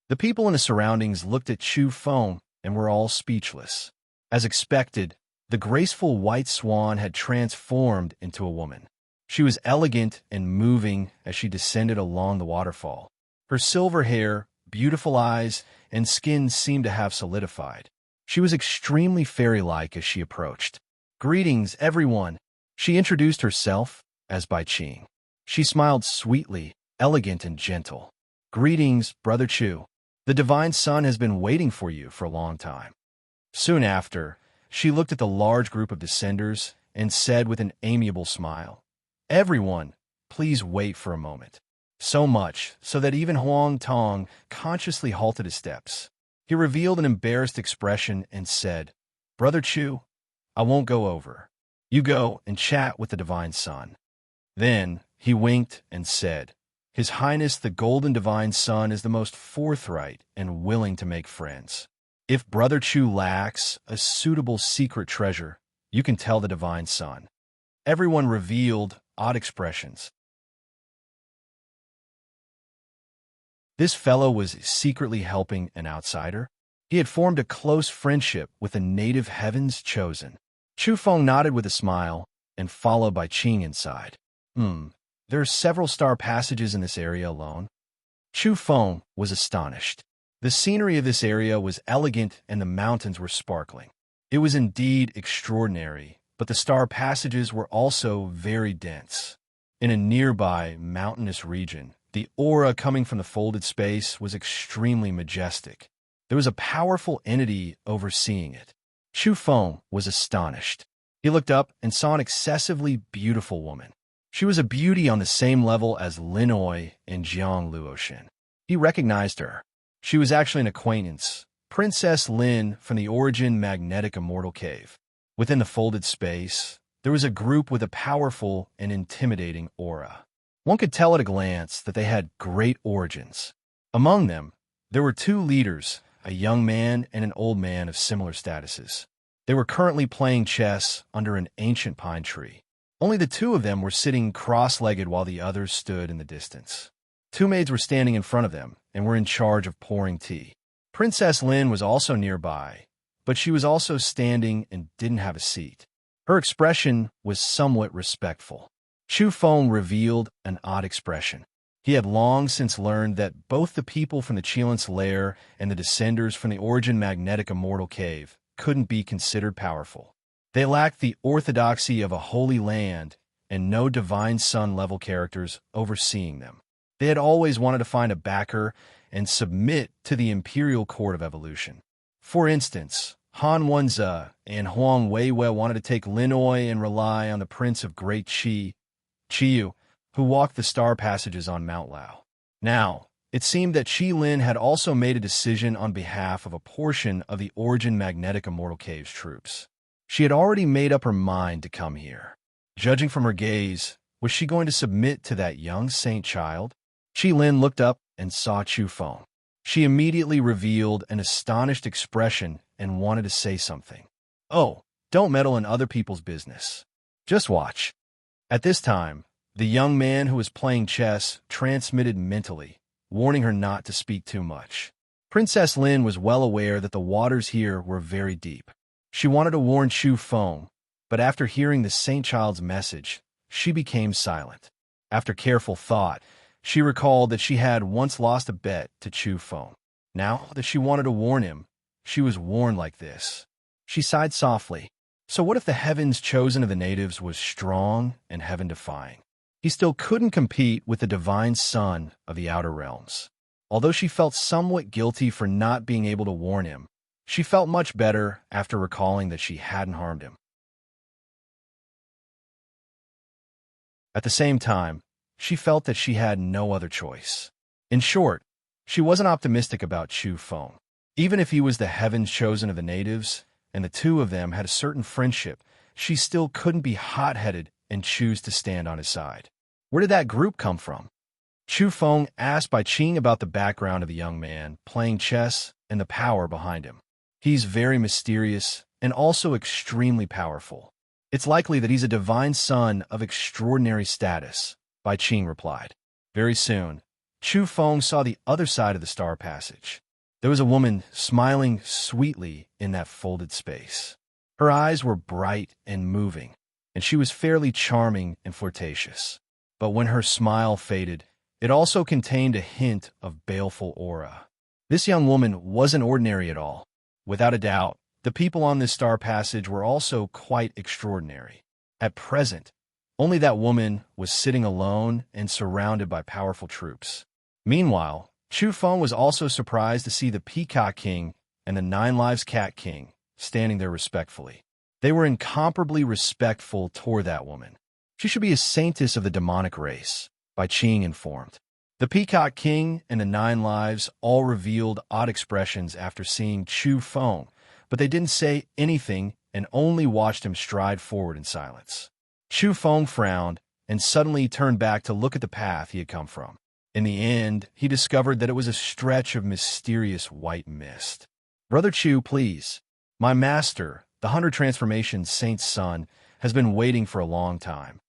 Speaker 1: The people in the surroundings looked at Chu Feng and were all speechless. As expected, the graceful white swan had transformed into a woman. She was elegant and moving as she descended along the waterfall. Her silver hair, beautiful eyes, and skin seemed to have solidified. She was extremely fairy-like as she approached. "Greetings, everyone." She introduced herself as Bai Qing. She smiled sweetly, elegant and gentle. "Greetings, Brother Chu. The divine sun has been waiting for you for a long time." Soon after, she looked at the large group of descenders and said with an amiable smile, "Everyone, please wait for a moment." So much so that even Huang Tong consciously halted his steps. He revealed an embarrassed expression and said, "Brother Chu, I won't go over. You go and chat with the divine sun." Then he winked and said, "His Highness the Golden Divine Sun is the most forthright and willing to make friends. If Brother Chu lacks a suitable secret treasure, you can tell the Divine Sun." Everyone revealed odd expressions. This fellow was secretly helping an outsider. He had formed a close friendship with a native heaven's chosen. Chu Feng nodded with a smile, and followed by Qing inside. There are several star passages in this area alone. Chu Feng was astonished. The scenery of this area was elegant and the mountains were sparkling. It was indeed extraordinary, but the star passages were also very dense. In a nearby mountainous region, the aura coming from the folded space was extremely majestic. There was a powerful entity overseeing it. Chu Feng was astonished. He looked up and saw an excessively beautiful woman. She was a beauty on the same level as Linoi and Jiang Luoshin. He recognized her. She was actually an acquaintance, Princess Lin from the Origin Magnetic Immortal Cave. Within the folded space, there was a group with a powerful and intimidating aura. One could tell at a glance that they had great origins. Among them, there were two leaders, a young man and an old man of similar statuses. They were currently playing chess under an ancient pine tree. Only the two of them were sitting cross-legged while the others stood in the distance. Two maids were standing in front of them and were in charge of pouring tea. Princess Lin was also nearby, but she was also standing and didn't have a seat. Her expression was somewhat respectful. Chu Feng revealed an odd expression. He had long since learned that both the people from the Qilin's lair and the descenders from the Origin Magnetic Immortal Cave couldn't be considered powerful. They lacked the orthodoxy of a holy land and no divine sun-level characters overseeing them. They had always wanted to find a backer and submit to the imperial court of evolution. For instance, Han Wenze and Huang Weiwei wanted to take Linoi and rely on the Prince of Great Qi, Qiyu, who walked the star passages on Mount Lao. Now, it seemed that Qi Lin had also made a decision on behalf of a portion of the Origin Magnetic Immortal Cave's troops. She had already made up her mind to come here. Judging from her gaze, was she going to submit to that young saint child? Qi Lin looked up and saw Chu Feng. She immediately revealed an astonished expression and wanted to say something. "Oh, don't meddle in other people's business. Just watch." At this time, the young man who was playing chess transmitted mentally, warning her not to speak too much. Princess Lin was well aware that the waters here were very deep. She wanted to warn Chu Feng, but after hearing the saint child's message, she became silent. After careful thought, she recalled that she had once lost a bet to Chu Feng. Now that she wanted to warn him, she was warned like this. She sighed softly. So what if the heavens chosen of the natives was strong and heaven-defying? He still couldn't compete with the divine sun of the outer realms. Although she felt somewhat guilty for not being able to warn him, she felt much better after recalling that she hadn't harmed him. At the same time, she felt that she had no other choice. In short, she wasn't optimistic about Chu Feng. Even if he was the heavens chosen of the natives, and the two of them had a certain friendship, she still couldn't be hot-headed and choose to stand on his side. Where did that group come from? Chu Feng asked Bai Qing about the background of the young man playing chess and the power behind him. He's very mysterious and also extremely powerful. It's likely that he's a divine son of extraordinary status, Bai Qing replied. Very soon, Chu Feng saw the other side of the star passage. There was a woman smiling sweetly in that folded space. Her eyes were bright and moving, and she was fairly charming and flirtatious. But when her smile faded, it also contained a hint of baleful aura. This young woman wasn't ordinary at all. Without a doubt, the people on this star passage were also quite extraordinary. At present, only that woman was sitting alone and surrounded by powerful troops. Meanwhile, Chu Feng was also surprised to see the Peacock King and the Nine Lives Cat King standing there respectfully. They were incomparably respectful toward that woman. She should be a saintess of the demonic race, Bai Qing informed. The Peacock King and the Nine Lives all revealed odd expressions after seeing Chu Feng, but they didn't say anything and only watched him stride forward in silence. Chu Feng frowned and suddenly turned back to look at the path he had come from. In the end, he discovered that it was a stretch of mysterious white mist. "Brother Chu, please. My master, the 100 Transformation Saint's son, has been waiting for a long time."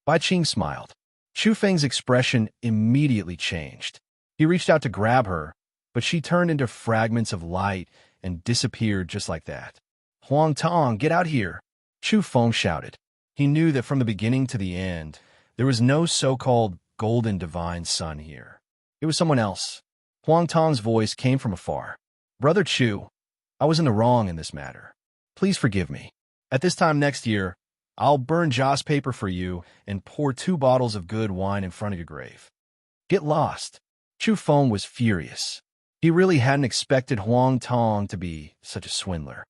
Speaker 1: Bai Qing smiled. Chu Feng's expression immediately changed. He reached out to grab her, but she turned into fragments of light and disappeared just like that. Huang Tong, get out here! Chu Feng shouted. He knew that from the beginning to the end, there was no so-called golden divine sun here. It was someone else. Huang Tong's voice came from afar. Brother Chu, I was in the wrong in this matter. Please forgive me. At this time next year, I'll burn joss paper for you and pour 2 bottles of good wine in front of your grave. Get lost. Chu Feng was furious. He really hadn't expected Huang Tong to be such a swindler.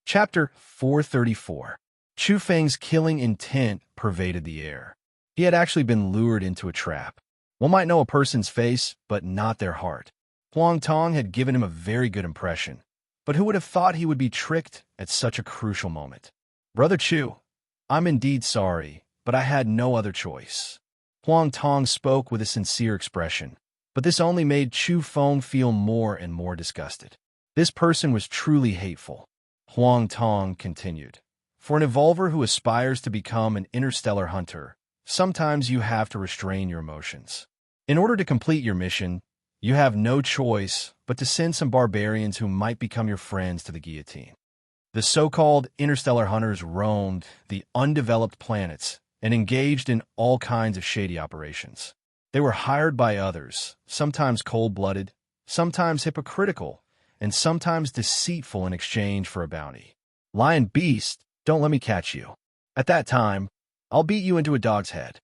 Speaker 1: Chapter 434. Chu Feng's killing intent pervaded the air. He had actually been lured into a trap. One might know a person's face, but not their heart. Huang Tong had given him a very good impression, but who would have thought he would be tricked at such a crucial moment? Brother Chu, I'm indeed sorry, but I had no other choice. Huang Tong spoke with a sincere expression, but this only made Chu Feng feel more and more disgusted. This person was truly hateful. Huang Tong continued. For an evolver who aspires to become an interstellar hunter, sometimes you have to restrain your emotions. In order to complete your mission, you have no choice but to send some barbarians who might become your friends to the guillotine. The so-called interstellar hunters roamed the undeveloped planets and engaged in all kinds of shady operations. They were hired by others, sometimes cold-blooded, sometimes hypocritical, and sometimes deceitful in exchange for a bounty. Lion beast, don't let me catch you. At that time, I'll beat you into a dog's head.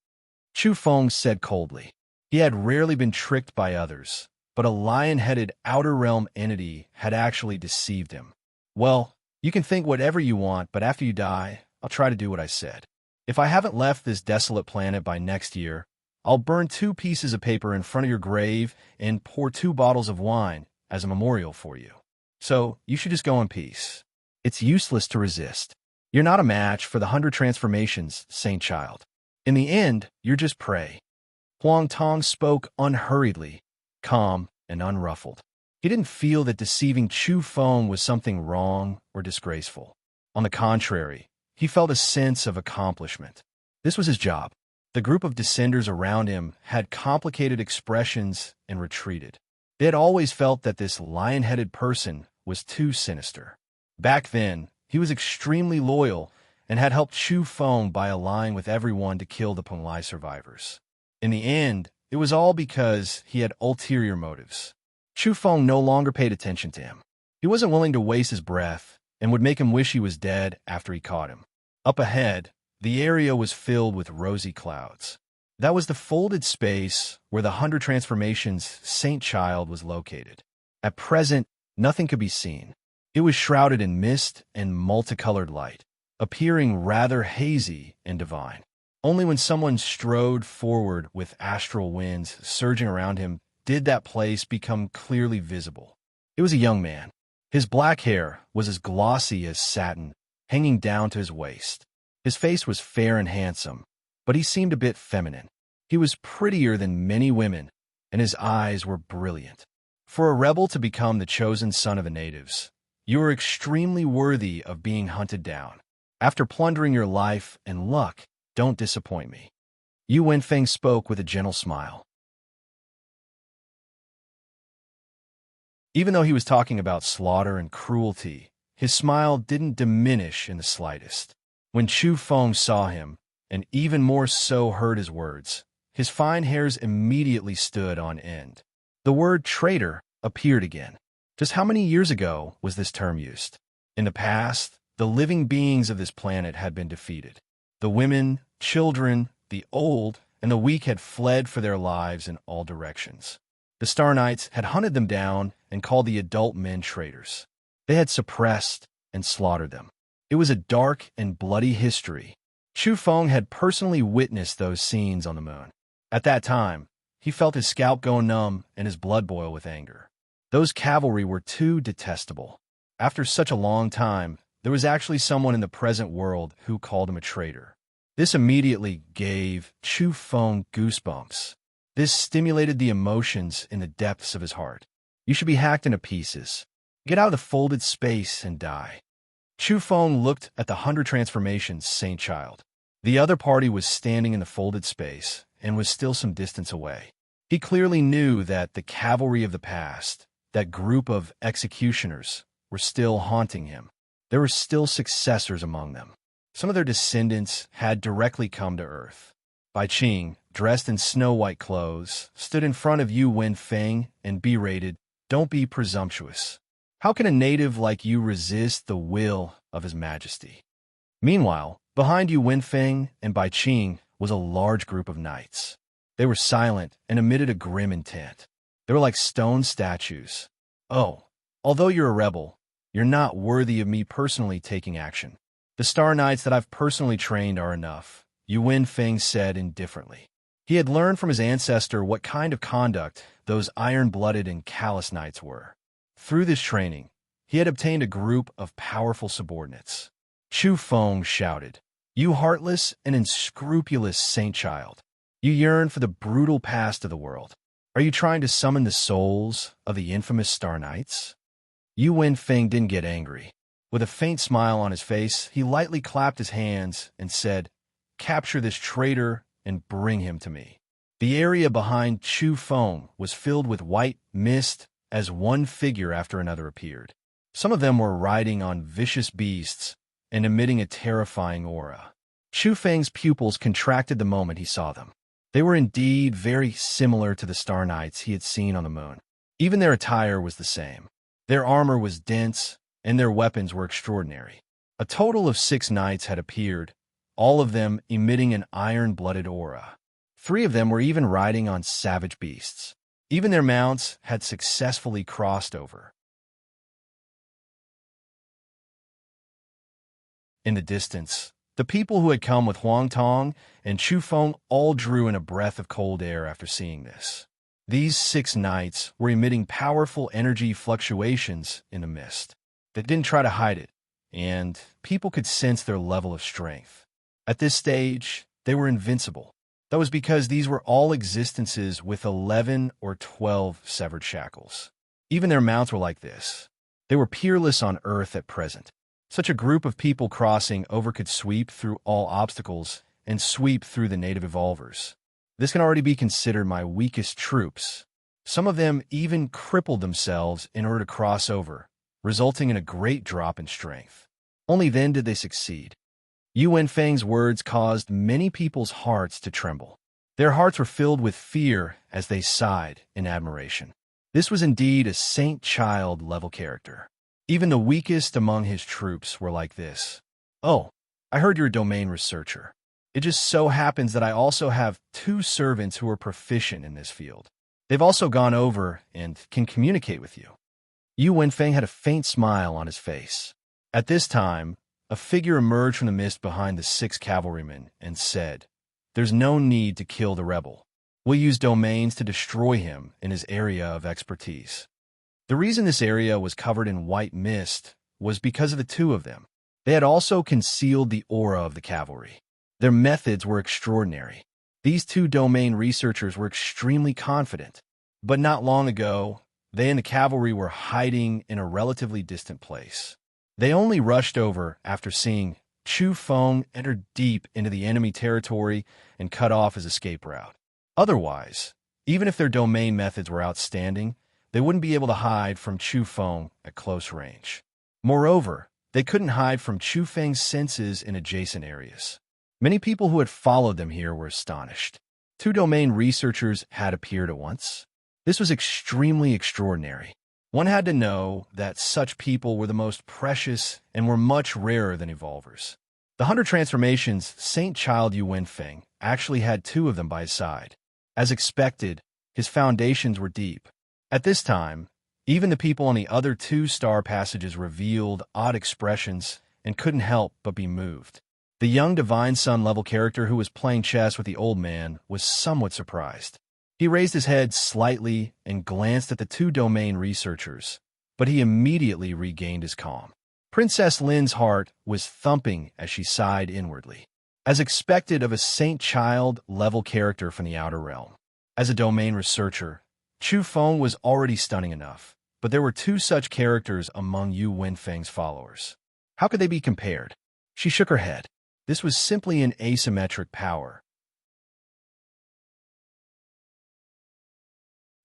Speaker 1: Chu Feng said coldly. He had rarely been tricked by others, but a lion-headed outer realm entity had actually deceived him. Well, you can think whatever you want, but after you die, I'll try to do what I said. If I haven't left this desolate planet by next year, I'll burn 2 pieces of paper in front of your grave and pour 2 bottles of wine as a memorial for you. So, you should just go in peace. It's useless to resist. You're not a match for the 100 transformations, Saint Child. In the end, you're just prey. Huang Tong spoke unhurriedly, calm and unruffled. He didn't feel that deceiving Chu Feng was something wrong or disgraceful. On the contrary, he felt a sense of accomplishment. This was his job. The group of descenders around him had complicated expressions and retreated. They had always felt that this lion-headed person was too sinister. Back then, he was extremely loyal and had helped Chu Feng by allying with everyone to kill the Penglai survivors. In the end, it was all because he had ulterior motives. Chu Feng no longer paid attention to him. He wasn't willing to waste his breath and would make him wish he was dead after he caught him. Up ahead, the area was filled with rosy clouds. That was the folded space where the 100 Transformations Saint Child was located. At present, nothing could be seen. It was shrouded in mist and multicolored light, appearing rather hazy and divine. Only when someone strode forward with astral winds surging around him did that place become clearly visible. It was a young man. His black hair was as glossy as satin, hanging down to his waist. His face was fair and handsome, but he seemed a bit feminine. He was prettier than many women, and his eyes were brilliant. For a rebel to become the chosen son of the natives, you are extremely worthy of being hunted down. After plundering your life and luck, don't disappoint me. Yu Wenfeng spoke with a gentle smile. Even though he was talking about slaughter and cruelty, his smile didn't diminish in the slightest. When Chu Feng saw him, and even more so heard his words, his fine hairs immediately stood on end. The word traitor appeared again. Just how many years ago was this term used? In the past, the living beings of this planet had been defeated. The women, children, the old, and the weak had fled for their lives in all directions. The Star Knights had hunted them down and called the adult men traitors. They had suppressed and slaughtered them. It was a dark and bloody history. Chu Feng had personally witnessed those scenes on the moon. At that time, he felt his scalp go numb and his blood boil with anger. Those cavalry were too detestable. After such a long time, there was actually someone in the present world who called him a traitor. This immediately gave Chu Feng goosebumps. This stimulated the emotions in the depths of his heart. You should be hacked into pieces. Get out of the folded space and die. Chu Feng looked at the 100 transformations Saint Child. The other party was standing in the folded space and was still some distance away. He clearly knew that the cavalry of the past, that group of executioners, were still haunting him. There were still successors among them. Some of their descendants had directly come to Earth. Bai Qing, dressed in snow-white clothes, stood in front of Yu Wenfeng and berated, "Don't be presumptuous. How can a native like you resist the will of His Majesty?" Meanwhile, behind Yu Wenfeng and Bai Qing was a large group of knights. They were silent and emitted a grim intent. They were like stone statues. "Oh, although you're a rebel, you're not worthy of me personally taking action. The Star Knights that I've personally trained are enough," Yu Wenfeng said indifferently. He had learned from his ancestor what kind of conduct those iron-blooded and callous knights were. Through this training, he had obtained a group of powerful subordinates. Chu Feng shouted, "You heartless and unscrupulous Saint Child! You yearn for the brutal past of the world. Are you trying to summon the souls of the infamous Star Knights?" Yu Wenfeng didn't get angry. With a faint smile on his face, he lightly clapped his hands and said, "Capture this traitor and bring him to me." The area behind Chu Feng was filled with white mist as one figure after another appeared. Some of them were riding on vicious beasts and emitting a terrifying aura. Chu Feng's pupils contracted the moment he saw them. They were indeed very similar to the Star Knights he had seen on the moon. Even their attire was the same. Their armor was dense, and their weapons were extraordinary. A total of 6 knights had appeared, all of them emitting an iron-blooded aura. 3 of them were even riding on savage beasts. Even their mounts had successfully crossed over. In the distance, the people who had come with Huang Tong and Chu Feng all drew in a breath of cold air after seeing this. These 6 knights were emitting powerful energy fluctuations in the mist. They didn't try to hide it, and people could sense their level of strength. At this stage, they were invincible. That was because these were all existences with 11 or 12 severed shackles. Even their mounts were like this. They were peerless on Earth at present. Such a group of people crossing over could sweep through all obstacles and sweep through the native evolvers. This can already be considered my weakest troops. Some of them even crippled themselves in order to cross over, resulting in a great drop in strength. Only then did they succeed. Yu Wenfeng's words caused many people's hearts to tremble. Their hearts were filled with fear as they sighed in admiration. This was indeed a Saint Child level character. Even the weakest among his troops were like this. "Oh, I heard you're a domain researcher. It just so happens that I also have 2 servants who are proficient in this field. They've also gone over and can communicate with you." Yu Wenfeng had a faint smile on his face. At this time, a figure emerged from the mist behind the 6 cavalrymen and said, "There's no need to kill the rebel. We'll use domains to destroy him in his area of expertise." The reason this area was covered in white mist was because of the 2 of them. They had also concealed the aura of the cavalry. Their methods were extraordinary. These 2 domain researchers were extremely confident. But not long ago, they and the cavalry were hiding in a relatively distant place. They only rushed over after seeing Chu Feng enter deep into the enemy territory and cut off his escape route. Otherwise, even if their domain methods were outstanding, they wouldn't be able to hide from Chu Feng at close range. Moreover, they couldn't hide from Chu Feng's senses in adjacent areas. Many people who had followed them here were astonished. 2 domain researchers had appeared at once. This was extremely extraordinary. One had to know that such people were the most precious and were much rarer than evolvers. The 100 transformations Saint Child Yu Wenfeng actually had 2 of them by his side. As expected, his foundations were deep. At this time, even the people on the other 2 star passages revealed odd expressions and couldn't help but be moved. The young Divine Son level character who was playing chess with the old man was somewhat surprised. He raised his head slightly and glanced at the 2 domain researchers, but he immediately regained his calm. Princess Lin's heart was thumping as she sighed inwardly. As expected of a Saint Child level character from the Outer Realm. As a domain researcher, Chu Feng was already stunning enough, but there were two such characters among Yu Wenfeng's followers. How could they be compared? She shook her head. This was simply an asymmetric power.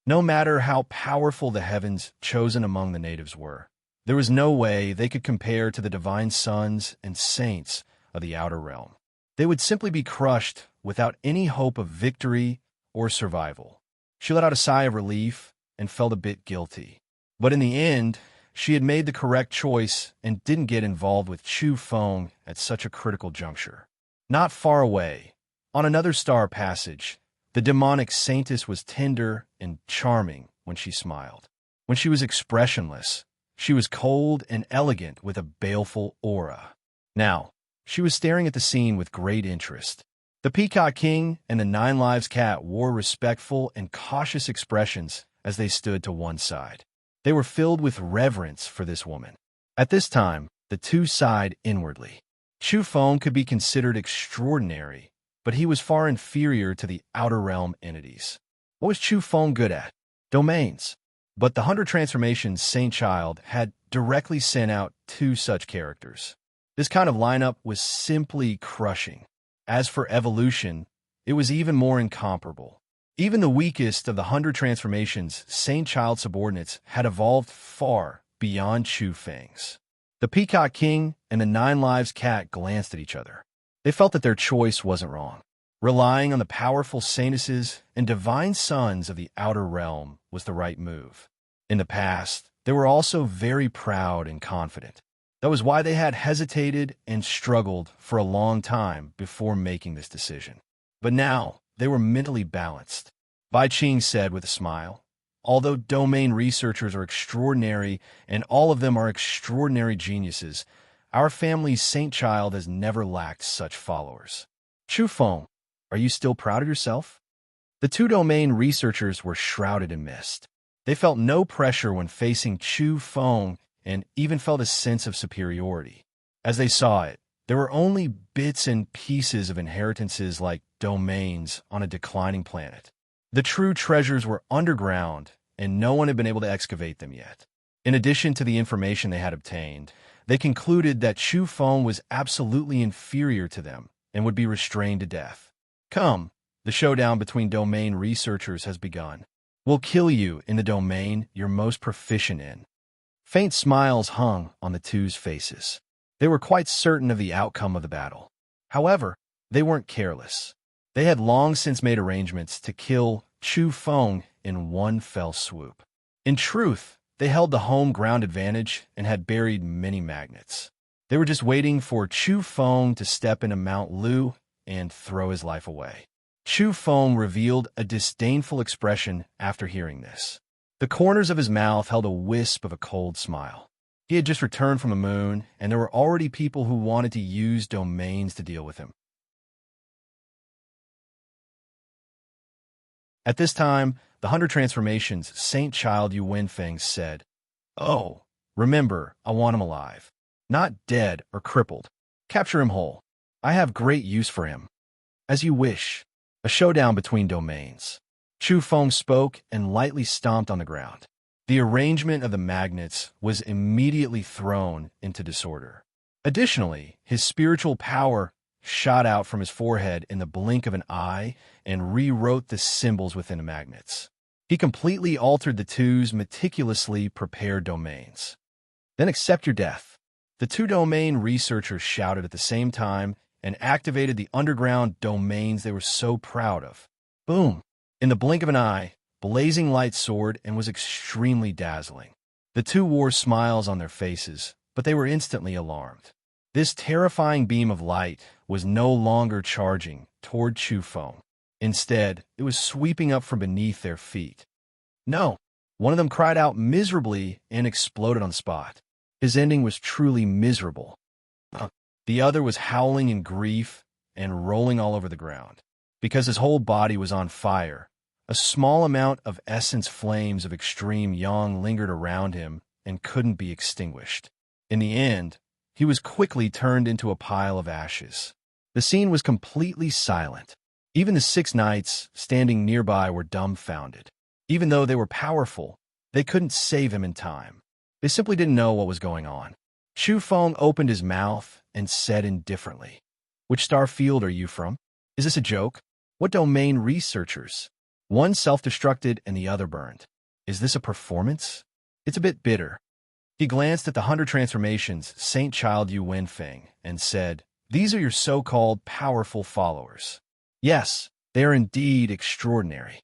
Speaker 1: No matter how powerful the heavens chosen among the natives were, there was no way they could compare to the divine sons and saints of the outer realm. They would simply be crushed without any hope of victory or survival. She let out a sigh of relief and felt a bit guilty. But in the end, she had made the correct choice and didn't get involved with Chu Feng at such a critical juncture. Not far away, on another star passage, the demonic saintess was tender and charming when she smiled. When she was expressionless, she was cold and elegant with a baleful aura. Now, she was staring at the scene with great interest. The Peacock King and the Nine Lives Cat wore respectful and cautious expressions as they stood to one side. They were filled with reverence for this woman. At this time, the two sighed inwardly. Chu Feng could be considered extraordinary, but he was far inferior to the outer realm entities. What was Chu Feng good at? Domains. But the 100 Transformations Saint Child had directly sent out two such characters. This kind of lineup was simply crushing. As for evolution, it was even more incomparable. Even the weakest of the 100 Transformations Saint Child subordinates had evolved far beyond Chu Feng's. The Peacock King and the Nine Lives Cat glanced at each other. They felt that their choice wasn't wrong. Relying on the powerful saintesses and divine sons of the outer realm was the right move. In the past, they were also very proud and confident. That was why they had hesitated and struggled for a long time before making this decision. But now, they were mentally balanced. Bai Qing said with a smile, although domain researchers are extraordinary and all of them are extraordinary geniuses, our family's saint child has never lacked such followers. Chu Feng, are you still proud of yourself? The two domain researchers were shrouded in mist. They felt no pressure when facing Chu Feng and even felt a sense of superiority. As they saw it, there were only bits and pieces of inheritances like domains on a declining planet. The true treasures were underground, and no one had been able to excavate them yet. In addition to the information they had obtained, they concluded that Chu Feng was absolutely inferior to them and would be restrained to death. Come, the showdown between domain researchers has begun. We'll kill you in the domain you're most proficient in. Faint smiles hung on the two's faces. They were quite certain of the outcome of the battle. However, they weren't careless. They had long since made arrangements to kill Chu Feng in one fell swoop. In truth, they held the home ground advantage and had buried many magnets. They were just waiting for Chu Feng to step into Mount Lu and throw his life away. Chu Feng revealed a disdainful expression after hearing this. The corners of his mouth held a wisp of a cold smile. He had just returned from the moon, and there were already people who wanted to use domains to deal with him. At this time, the 100 Transformations Saint Child Yu Wenfeng said, "Oh, remember, I want him alive. Not dead or crippled. Capture him whole. I have great use for him." As you wish. A showdown between domains. Chu Feng spoke and lightly stomped on the ground. The arrangement of the magnets was immediately thrown into disorder. Additionally, his spiritual power shot out from his forehead in the blink of an eye and rewrote the symbols within the magnets. He completely altered the two's meticulously prepared domains. Then accept your death. The two domain researchers shouted at the same time and activated the underground domains they were so proud of. Boom! In the blink of an eye, blazing light soared and was extremely dazzling. The two wore smiles on their faces, but they were instantly alarmed. This terrifying beam of light was no longer charging toward Chu Feng. Instead, it was sweeping up from beneath their feet. No! One of them cried out miserably and exploded on the spot. His ending was truly miserable. The other was howling in grief and rolling all over the ground. Because his whole body was on fire, a small amount of essence flames of extreme yang lingered around him and couldn't be extinguished. In the end, he was quickly turned into a pile of ashes. The scene was completely silent. Even the 6 knights standing nearby were dumbfounded. Even though they were powerful, They couldn't save him in time. They simply didn't know what was going on. Chu Feng opened his mouth and said indifferently, "Which star field are you from? Is this a joke? What domain researchers? One self-destructed and the other burned. Is this a performance? It's a bit bitter." He glanced at the 100 transformations Saint Child Yu Wenfeng and said, "These are your so-called powerful followers. Yes, they are indeed extraordinary."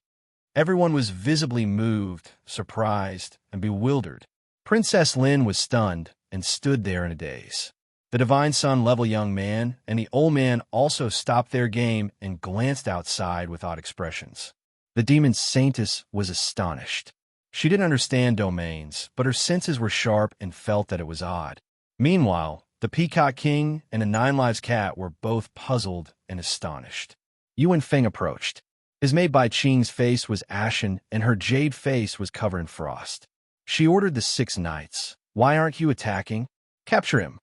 Speaker 1: Everyone was visibly moved, surprised, and bewildered. Princess Lin was stunned and stood there in a daze. The Divine Sun level young man and the old man also stopped their game and glanced outside with odd expressions. The demon Saintess was astonished. She didn't understand domains, but her senses were sharp and felt that it was odd. Meanwhile, the Peacock King and the Nine Lives Cat were both puzzled and astonished. Yuan Feng approached. His maid Bai Qing's face was ashen and her jade face was covered in frost. She ordered the 6 knights. "Why aren't you attacking? Capture him."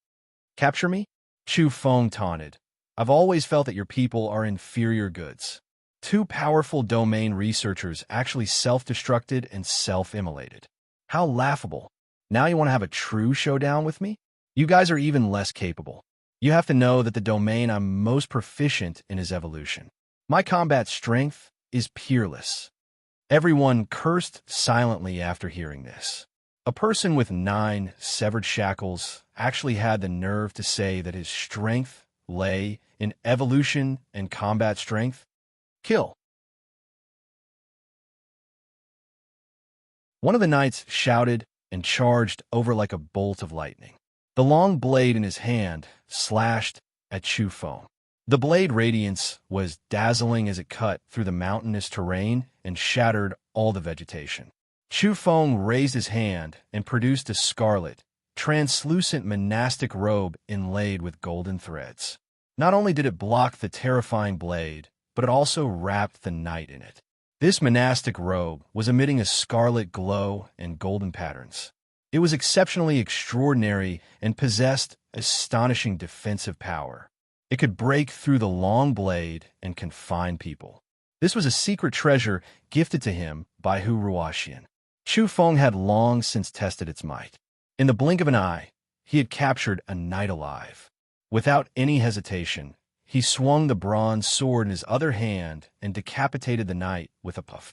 Speaker 1: "Capture me?" Chu Feng taunted. "I've always felt that your people are inferior goods." 2 powerful domain researchers actually self-destructed and self-immolated. How laughable. Now you want to have a true showdown with me? You guys are even less capable. You have to know that the domain I'm most proficient in is evolution. My combat strength is peerless. Everyone cursed silently after hearing this. A person with 9 severed shackles actually had the nerve to say that his strength lay in evolution and combat strength. Kill. One of the knights shouted and charged over like a bolt of lightning. The long blade in his hand slashed at Chu Feng. The blade radiance was dazzling as it cut through the mountainous terrain and shattered all the vegetation. Chu Feng raised his hand and produced a scarlet, translucent monastic robe inlaid with golden threads. Not only did it block the terrifying blade, but it also wrapped the knight in it. This monastic robe was emitting a scarlet glow and golden patterns. It was exceptionally extraordinary and possessed astonishing defensive power. It could break through the long blade and confine people. This was a secret treasure gifted to him by Hu Ruoxian. Chu Feng had long since tested its might. In the blink of an eye, he had captured a knight alive. Without any hesitation, he swung the bronze sword in his other hand and decapitated the knight with a puff.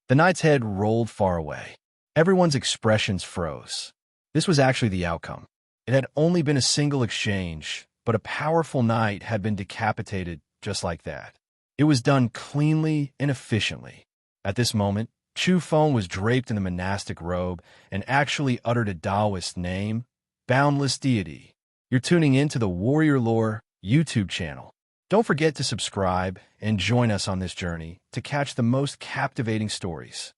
Speaker 1: The knight's head rolled far away. Everyone's expressions froze. This was actually the outcome. It had only been a single exchange, but a powerful knight had been decapitated just like that. It was done cleanly and efficiently. At this moment, Chu Feng was draped in the monastic robe and actually uttered a Taoist name, Boundless Deity. You're tuning in to the Warrior Lore YouTube channel. Don't forget to subscribe and join us on this journey to catch the most captivating stories.